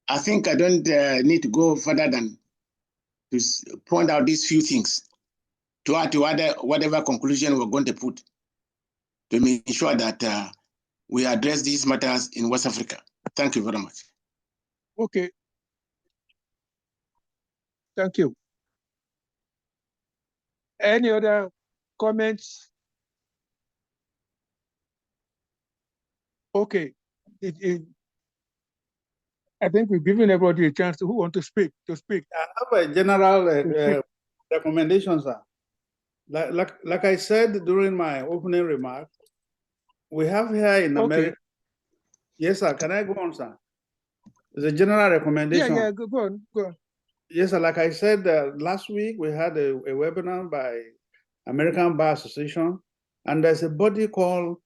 I think I don't need to go further than to point out these few things to add to whatever conclusion we're going to put to make sure that we address these matters in West Africa. Thank you very much. Okay. Thank you. Any other comments? Okay. I think we've given everybody a chance who want to speak. I have a general recommendation, sir. Like I said during my opening remark, we have here in America. Yes, sir. Can I go on, sir? It's a general recommendation. Yeah, go on. Yes, sir. Like I said, last week we had a webinar by American Bar Association, and there's a body called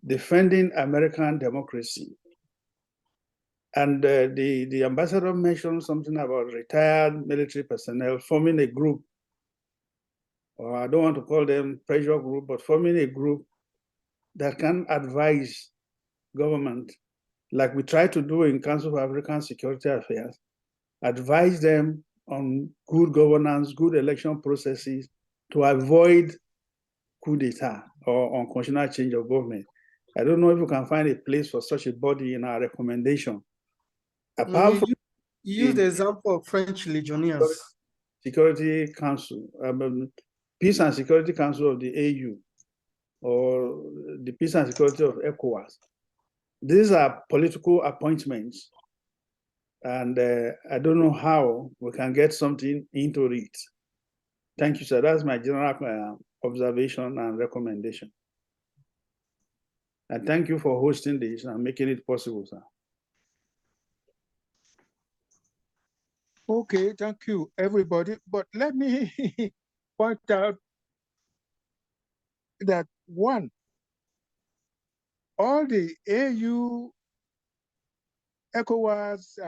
Defending American Democracy. And the ambassador mentioned something about retired military personnel forming a group, or I don't want to call them pressure group, but forming a group that can advise government, like we try to do in Council of African Security Affairs, advise them on good governance, good election processes to avoid coup d'etat or unconstitutional change of government. I don't know if you can find a place for such a body in our recommendation. Apart from you use the example of French legionnaires. Security Council, Peace and Security Council of the AU, or the Peace and Security of ECOWAS. These are political appointments, and I don't know how we can get something into it. Thank you, sir. That's my general observation and recommendation. And thank you for hosting this and making it possible, sir. Okay, thank you, everybody. But let me point out that one, all the AU, ECOWAS,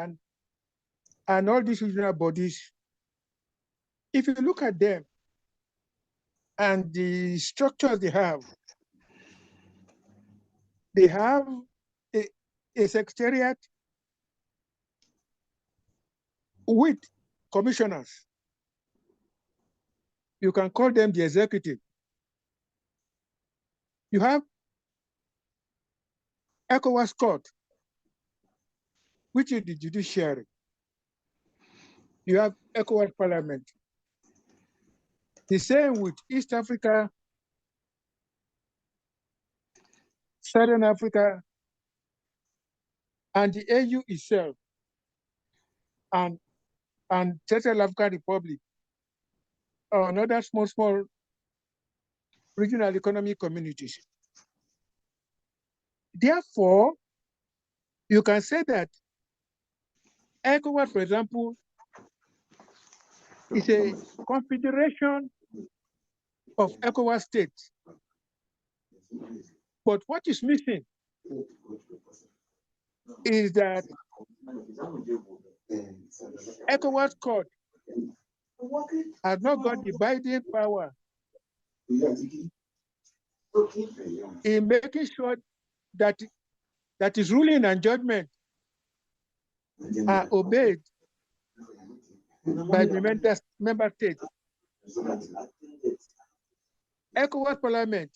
and all these regional bodies, if you look at them and the structures they have a secretariat with commissioners. You can call them the executive. You have ECOWAS Court, which is the judiciary. You have ECOWAS Parliament. The same with East Africa, Southern Africa, and the AU itself, and Central African Republic, or another small regional economic communities. Therefore, you can say that ECOWAS, for example, is a confederation of ECOWAS states. But what is missing is that ECOWAS court has not got the binding power in making sure that his ruling and judgment are obeyed by the member states. ECOWAS Parliament,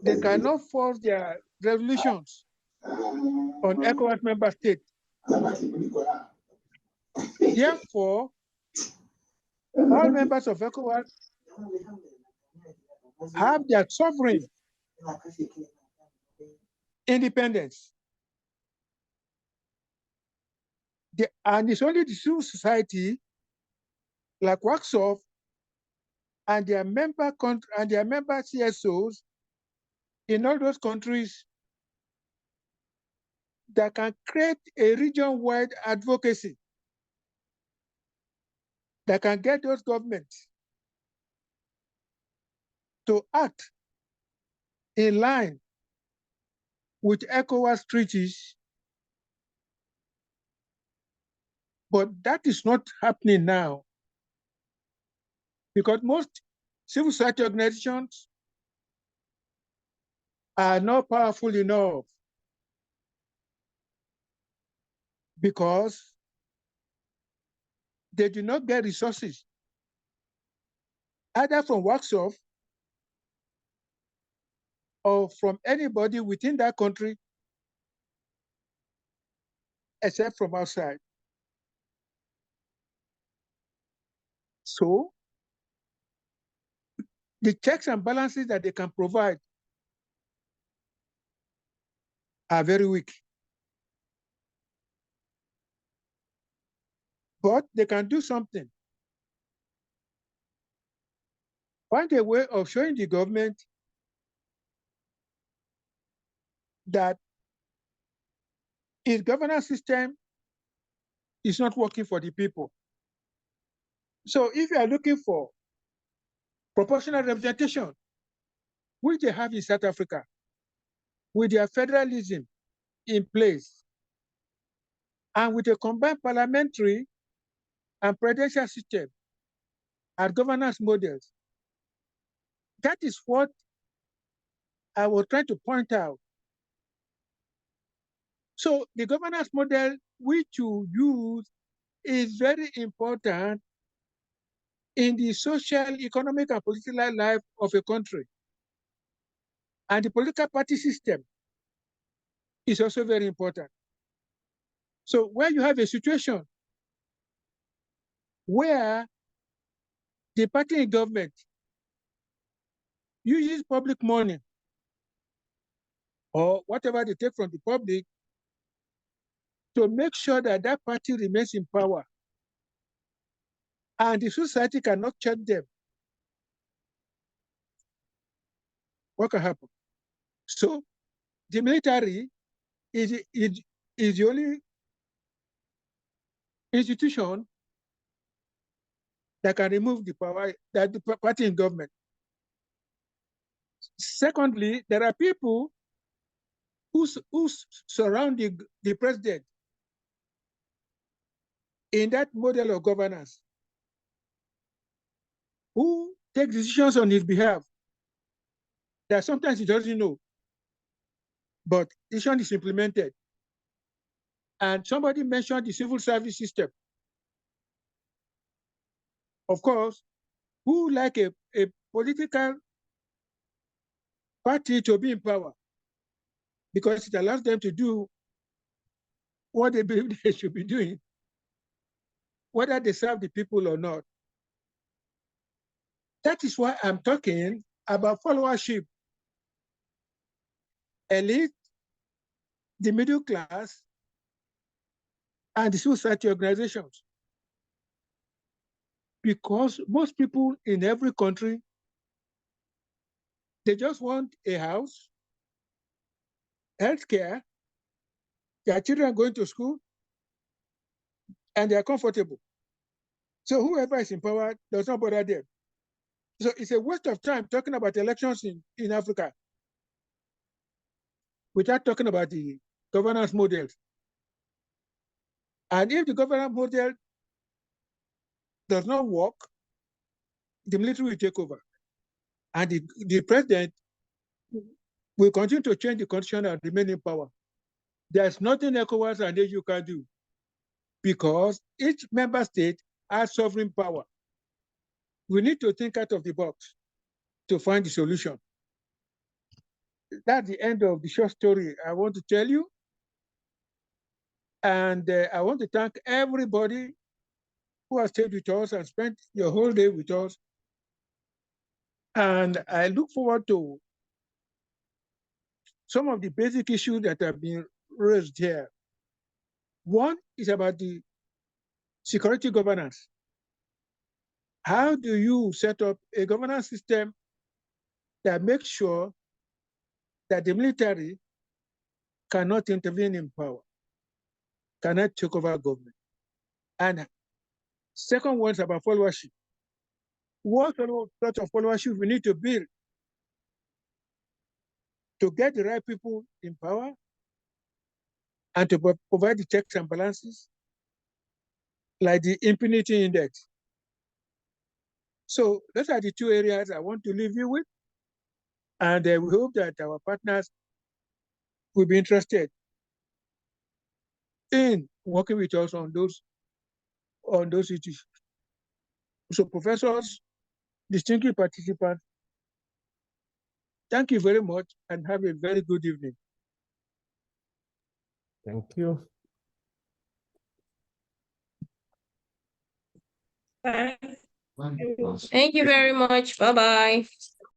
they cannot force their resolutions on ECOWAS member states. Therefore, all members of ECOWAS have their sovereign independence. And it's only the civil society, like Worksoft, and their member CSOs in all those countries that can create a region-wide advocacy that can get those governments to act in line with ECOWAS treaties. But that is not happening now because most civil society organizations are not powerful enough because they do not get resources either from Worksoft or from anybody within that country except from outside. So the checks and balances that they can provide are very weak. But they can do something. Find a way of showing the government that its governance system is not working for the people. So if you are looking for proportional representation, which they have in South Africa, with their federalism in place, and with a combined parliamentary and presidential system and governance models, that is what I was trying to point out. So the governance model which you use is very important in the social, economic, and political life of a country. And the political party system is also very important. So when you have a situation where the party in government uses public money or whatever they take from the public to make sure that that party remains in power, and the society cannot check them, what can happen? So the military is the only institution that can remove the power that the party in government. Secondly, there are people who surround the president in that model of governance, who take decisions on his behalf that sometimes he doesn't know, but decision is implemented. And somebody mentioned the civil service system. Of course, who like a political party to be in power because it allows them to do what they believe they should be doing, whether they serve the people or not. That is why I'm talking about followership. Elite, the middle class, and the society organizations. Because most people in every country, they just want a house, healthcare, their children going to school, and they are comfortable. So whoever is in power does not bother them. So it's a waste of time talking about elections in Africa without talking about the governance models. And if the governance model does not work, the military will take over. And the president will continue to change the constitution and remain in power. There's nothing ECOWAS and AU can do because each member state has sovereign power. We need to think out of the box to find the solution. That's the end of the short story I want to tell you. And I want to thank everybody who has stayed with us and spent your whole day with us. And I look forward to some of the basic issues that have been raised here. One is about the security governance. How do you set up a governance system that makes sure that the military cannot intervene in power, cannot take over government? And second one is about followership. What sort of followership we need to build to get the right people in power and to provide the checks and balances, like the impunity index. So those are the two areas I want to leave you with. And we hope that our partners will be interested in working with us on those issues. So professors, distinguished participants, thank you very much and have a very good evening. Thank you. Thank you very much. Bye-bye.